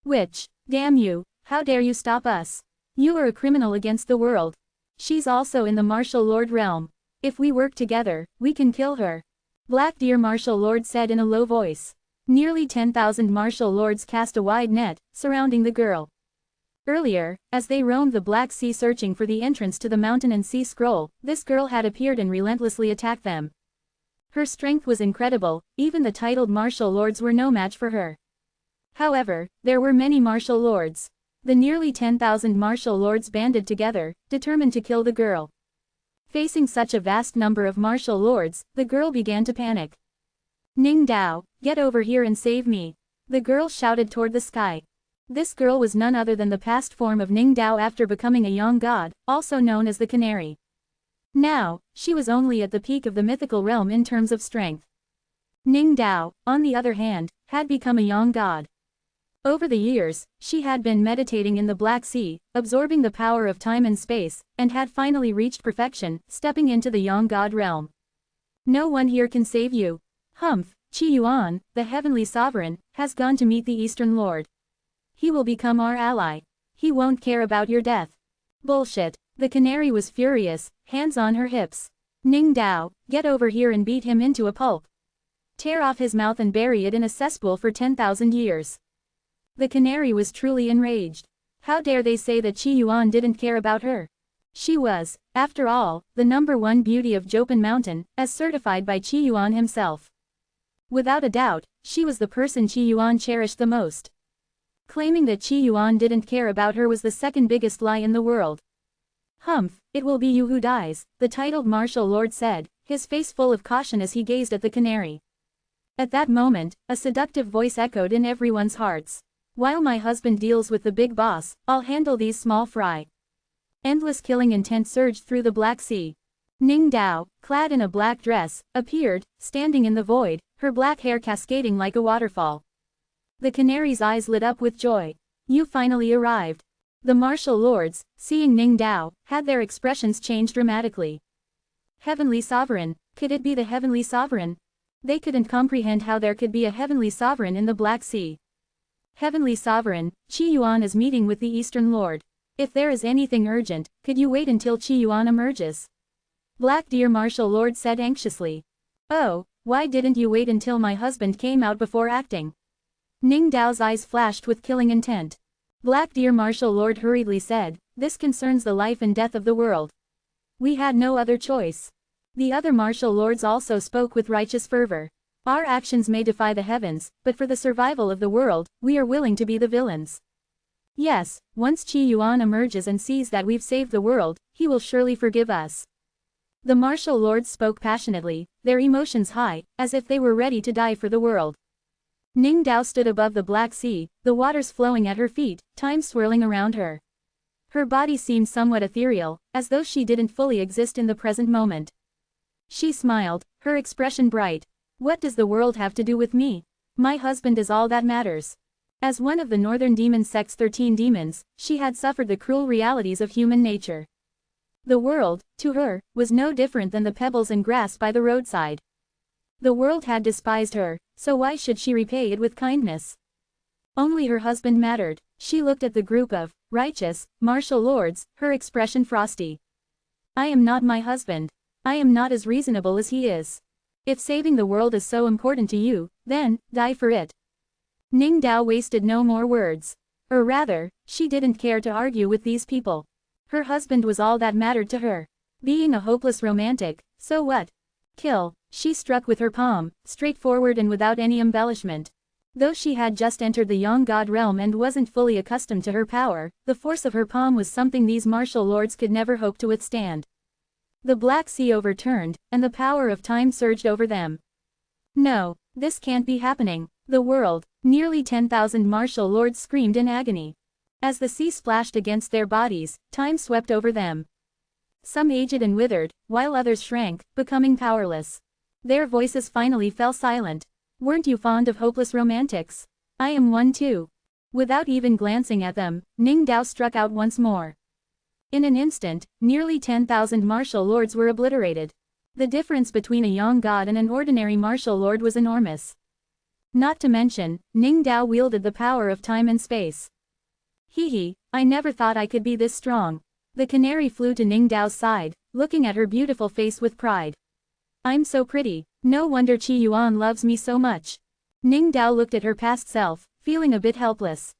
S1: Witch, damn you, how dare you stop us? You are a criminal against the world. She's also in the Martial Lord realm. If we work together, we can kill her. Black Deer Martial Lord said in a low voice. Nearly 10,000 martial lords cast a wide net, surrounding the girl. Earlier, as they roamed the Black Sea searching for the entrance to the mountain and sea scroll, this girl had appeared and relentlessly attacked them. Her strength was incredible, even the titled martial lords were no match for her. However, there were many martial lords. The nearly 10,000 martial lords banded together, determined to kill the girl. Facing such a vast number of martial lords, the girl began to panic. Ning Dao, get over here and save me. The girl shouted toward the sky. This girl was none other than the past form of Ning Dao after becoming a young god, also known as the Canary. Now, she was only at the peak of the mythical realm in terms of strength. Ning Dao, on the other hand, had become a young god. Over the years, she had been meditating in the Black Sea, absorbing the power of time and space, and had finally reached perfection, stepping into the young god realm. No one here can save you. Humph, Qi Yuan, the heavenly sovereign, has gone to meet the Eastern Lord. He will become our ally. He won't care about your death. Bullshit. The canary was furious, hands on her hips. Ning Dao, get over here and beat him into a pulp. Tear off his mouth and bury it in a cesspool for 10,000 years. The canary was truly enraged. How dare they say that Qi Yuan didn't care about her? She was, after all, the #1 beauty of Jopan Mountain, as certified by Qi Yuan himself. Without a doubt, she was the person Qi Yuan cherished the most. Claiming that Qi Yuan didn't care about her was the second biggest lie in the world. Humph, it will be you who dies, the titled martial lord said, his face full of caution as he gazed at the canary. At that moment, a seductive voice echoed in everyone's hearts. While my husband deals with the big boss, I'll handle these small fry. Endless killing intent surged through the Black Sea. Ning Dao, clad in a black dress, appeared, standing in the void, her black hair cascading like a waterfall. The canary's eyes lit up with joy. You finally arrived. The martial lords, seeing Ning Dao, had their expressions change dramatically. Heavenly Sovereign, could it be the Heavenly Sovereign? They couldn't comprehend how there could be a Heavenly Sovereign in the Black Sea. Heavenly Sovereign, Qi Yuan is meeting with the Eastern Lord. If there is anything urgent, could you wait until Qi Yuan emerges? Black Deer Martial Lord said anxiously. Oh, Why didn't you wait until my husband came out before acting? Ning Dao's eyes flashed with killing intent. Black Deer Martial Lord hurriedly said, this concerns the life and death of the world. We had no other choice. The other martial lords also spoke with righteous fervor. Our actions may defy the heavens, but for the survival of the world, we are willing to be the villains. Yes, once Qi Yuan emerges and sees that we've saved the world, he will surely forgive us. The martial lords spoke passionately, their emotions high, as if they were ready to die for the world. Ning Dao stood above the Black Sea, the waters flowing at her feet, time swirling around her. Her body seemed somewhat ethereal, as though she didn't fully exist in the present moment. She smiled, her expression bright. What does the world have to do with me? My husband is all that matters. As one of the Northern Demon Sect's 13 demons, she had suffered the cruel realities of human nature. The world, to her, was no different than the pebbles and grass by the roadside. The world had despised her, so why should she repay it with kindness? Only her husband mattered. She looked at the group of righteous, martial lords, her expression frosty. I am not my husband. I am not as reasonable as he is. If saving the world is so important to you, then, die for it. Ning Dao wasted no more words. Or rather, she didn't care to argue with these people. Her husband was all that mattered to her. Being a hopeless romantic, so what? Kill, she struck with her palm, straightforward and without any embellishment. Though she had just entered the Yang God realm and wasn't fully accustomed to her power, the force of her palm was something these martial lords could never hope to withstand. The Black Sea overturned, and the power of time surged over them. No, this can't be happening. The world, nearly 10,000 martial lords screamed in agony. As the sea splashed against their bodies, time swept over them. Some aged and withered, while others shrank, becoming powerless. Their voices finally fell silent. Weren't you fond of hopeless romantics? I am one too. Without even glancing at them, Ning Dao struck out once more. In an instant, nearly 10,000 martial lords were obliterated. The difference between a Yang God and an ordinary martial lord was enormous. Not to mention, Ning Dao wielded the power of time and space. Hee, I never thought I could be this strong. The canary flew to Ning Dao's side, looking at her beautiful face with pride. I'm so pretty, no wonder Qi Yuan loves me so much. Ning Dao looked at her past self, feeling a bit helpless.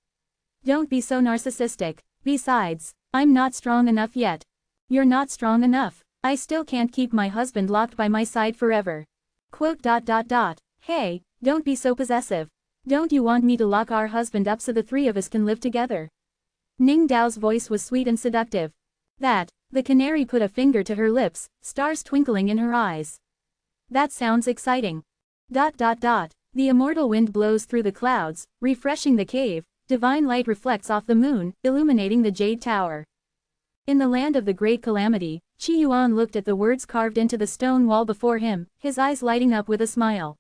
S1: Don't be so narcissistic. Besides, I'm not strong enough yet. You're not strong enough. I still can't keep my husband locked by my side forever. Hey, don't be so possessive. Don't you want me to lock our husband up so the three of us can live together? Ning Dao's voice was sweet and seductive. The canary put a finger to her lips, stars twinkling in her eyes. That sounds exciting. The immortal wind blows through the clouds, refreshing the cave, divine light reflects off the moon, illuminating the Jade Tower. In the land of the great calamity, Qi Yuan looked at the words carved into the stone wall before him, his eyes lighting up with a smile.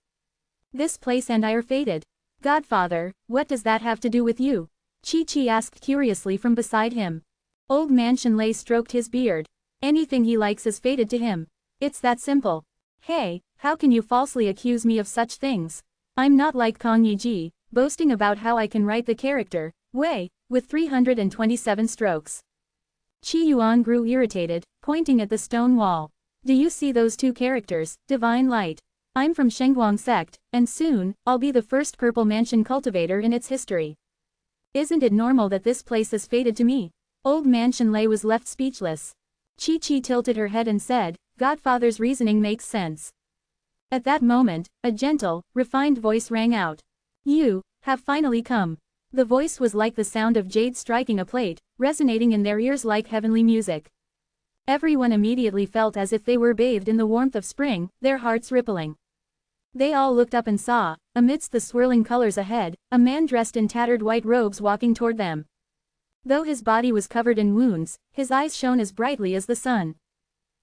S1: This place and I are fated. Godfather, what does that have to do with you? Chi asked curiously from beside him. Old man Shenlei stroked his beard. Anything he likes is fated to him. It's that simple. Hey, how can you falsely accuse me of such things? I'm not like Kang Yiji, boasting about how I can write the character, Wei, with 327 strokes. Qi Yuan grew irritated, pointing at the stone wall. Do you see those two characters, divine light? I'm from Shengguang sect, and soon, I'll be the first purple mansion cultivator in its history. Isn't it normal that this place is fated to me? Old man Shenlei was left speechless. Chi tilted her head and said, Godfather's reasoning makes sense. At that moment, a gentle, refined voice rang out. You have finally come. The voice was like the sound of jade striking a plate, resonating in their ears like heavenly music. Everyone immediately felt as if they were bathed in the warmth of spring, their hearts rippling. They all looked up and saw, amidst the swirling colors ahead, a man dressed in tattered white robes walking toward them. Though his body was covered in wounds, his eyes shone as brightly as the sun.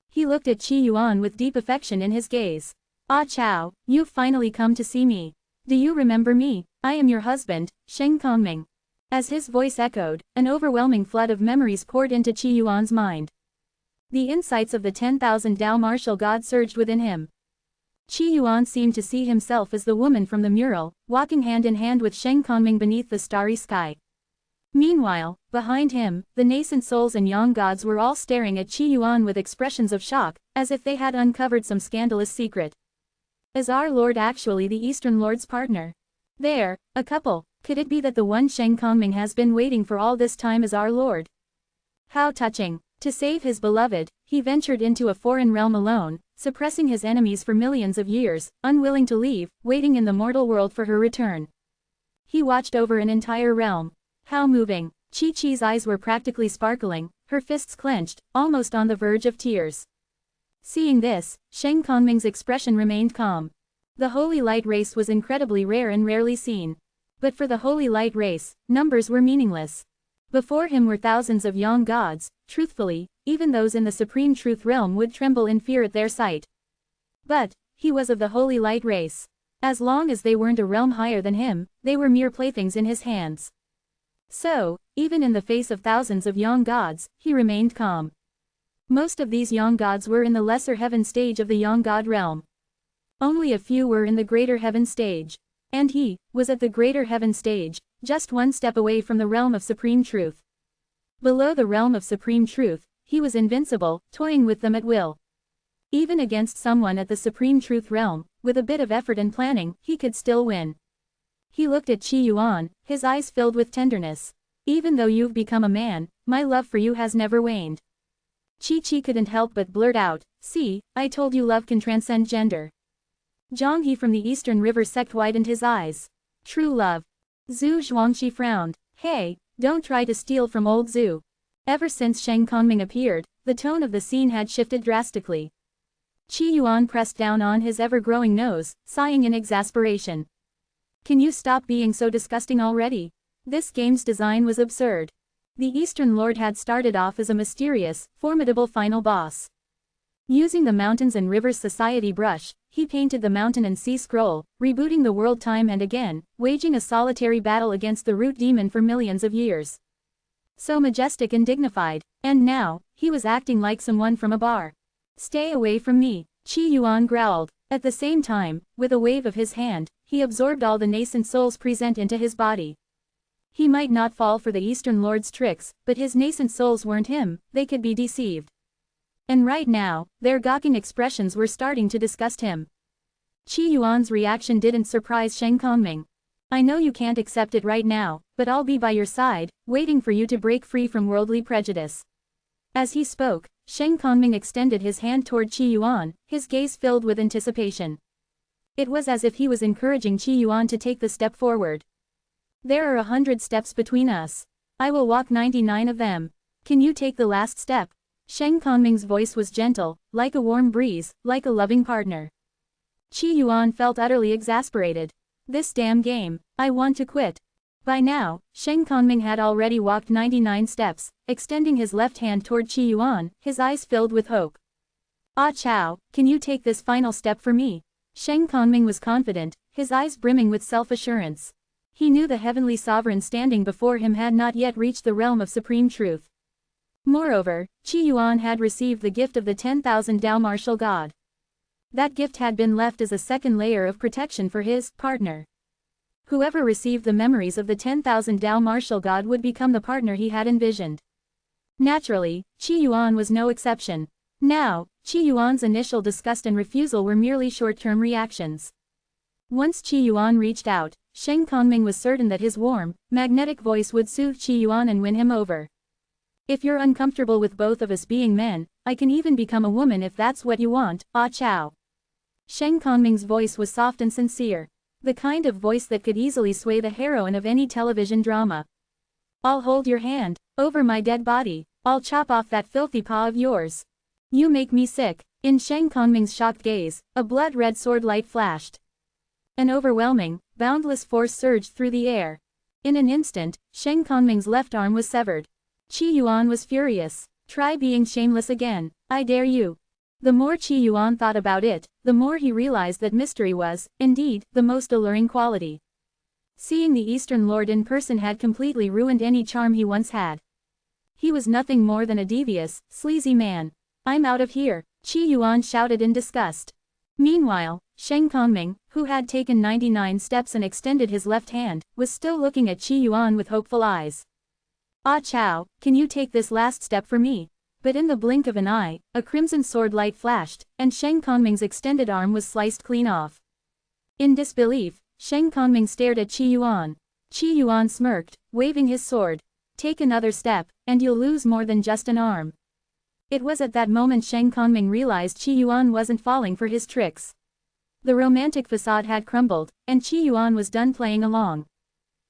S1: He looked at Qi Yuan with deep affection in his gaze. Ah Chao, you've finally come to see me. Do you remember me? I am your husband, Sheng Kongming. As his voice echoed, an overwhelming flood of memories poured into Qi Yuan's mind. The insights of the 10,000 Dao martial god surged within him. Qi Yuan seemed to see himself as the woman from the mural, walking hand in hand with Sheng Kongming beneath the starry sky. Meanwhile, behind him, the nascent souls and Yang gods were all staring at Qi Yuan with expressions of shock, as if they had uncovered some scandalous secret. Is our lord actually the Eastern Lord's partner? There, a couple. Could it be that the one Shen Kongming has been waiting for all this time is our lord? How touching. To save his beloved, he ventured into a foreign realm alone, suppressing his enemies for millions of years, unwilling to leave, waiting in the mortal world for her return. He watched over an entire realm. How moving. Chi-Chi's eyes were practically sparkling, her fists clenched, almost on the verge of tears. Seeing this, Shen Kongming's expression remained calm. The Holy Light race was incredibly rare and rarely seen. But for the Holy Light race, numbers were meaningless. Before him were thousands of young gods, truthfully, even those in the Supreme Truth realm would tremble in fear at their sight. But, he was of the Holy Light race. As long as they weren't a realm higher than him, they were mere playthings in his hands. So, even in the face of thousands of young gods, he remained calm. Most of these young gods were in the lesser heaven stage of the young god realm. Only a few were in the greater heaven stage. And he was at the greater heaven stage, just one step away from the realm of supreme truth. Below the realm of supreme truth, he was invincible, toying with them at will. Even against someone at the supreme truth realm, with a bit of effort and planning, he could still win. He looked at Qi Yuan, his eyes filled with tenderness. Even though you've become a man, my love for you has never waned. Chi couldn't help but blurt out, "See, I told you love can transcend gender." Zhang He from the Eastern River sect widened his eyes. True love. Zhu Zhuangxi frowned. Hey, don't try to steal from old Zhu. Ever since Shen Kongming appeared, the tone of the scene had shifted drastically. Qi Yuan pressed down on his ever-growing nose, sighing in exasperation. Can you stop being so disgusting already? This game's design was absurd. The Eastern Lord had started off as a mysterious, formidable final boss. Using the Mountains and Rivers Society brush, he painted the mountain and sea scroll, rebooting the world time and again, waging a solitary battle against the root demon for millions of years. So majestic and dignified, and now, he was acting like someone from a bar. Stay away from me, Qi Yuan growled. At the same time, with a wave of his hand, he absorbed all the nascent souls present into his body. He might not fall for the Eastern Lord's tricks, but his nascent souls weren't him, they could be deceived. And right now, their gawking expressions were starting to disgust him. Qi Yuan's reaction didn't surprise Shen Kongming. I know you can't accept it right now, but I'll be by your side, waiting for you to break free from worldly prejudice. As he spoke, Shen Kongming extended his hand toward Qi Yuan, his gaze filled with anticipation. It was as if he was encouraging Qi Yuan to take the step forward. There are 100 steps between us. I will walk 99 of them. Can you take the last step? Shen Kongming's voice was gentle, like a warm breeze, like a loving partner. Qi Yuan felt utterly exasperated. This damn game, I want to quit. By now, Shen Kongming had already walked 99 steps, extending his left hand toward Qi Yuan, his eyes filled with hope. Ah Chao, can you take this final step for me? Shen Kongming was confident, his eyes brimming with self-assurance. He knew the heavenly sovereign standing before him had not yet reached the realm of supreme truth. Moreover, Qi Yuan had received the gift of the 10,000 Tao martial god. That gift had been left as a second layer of protection for his partner. Whoever received the memories of the 10,000 Tao martial god would become the partner he had envisioned. Naturally, Qi Yuan was no exception. Now, Qi Yuan's initial disgust and refusal were merely short-term reactions. Once Qi Yuan reached out, Shen Kongming was certain that his warm, magnetic voice would soothe Qi Yuan and win him over. If you're uncomfortable with both of us being men, I can even become a woman if that's what you want, Ah Chao. Shen Kongming's voice was soft and sincere. The kind of voice that could easily sway the heroine of any television drama. I'll hold your hand, over my dead body, I'll chop off that filthy paw of yours. You make me sick. In Shen Kongming's shocked gaze, a blood-red sword light flashed. An overwhelming, boundless force surged through the air. In an instant, Shen Kongming's left arm was severed. Qi Yuan was furious. Try being shameless again, I dare you. The more Qi Yuan thought about it, the more he realized that mystery was, indeed, the most alluring quality. Seeing the Eastern Lord in person had completely ruined any charm he once had. He was nothing more than a devious, sleazy man. I'm out of here, Qi Yuan shouted in disgust. Meanwhile, Shen Kongming, who had taken 99 steps and extended his left hand, was still looking at Qi Yuan with hopeful eyes. Ah Chao, can you take this last step for me? But in the blink of an eye, a crimson sword light flashed, and Sheng Kongming's extended arm was sliced clean off. In disbelief, Sheng Kongming stared at Qi Yuan. Qi Yuan smirked, waving his sword. Take another step, and you'll lose more than just an arm. It was at that moment Sheng Kongming realized Qi Yuan wasn't falling for his tricks. The romantic facade had crumbled, and Qi Yuan was done playing along.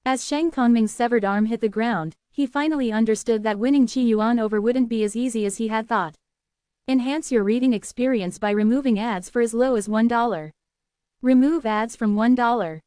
S1: As Sheng Kongming's severed arm hit the ground, he finally understood that winning Qi Yuan over wouldn't be as easy as he had thought. Enhance your reading experience by removing ads for as low as $1. Remove ads from $1.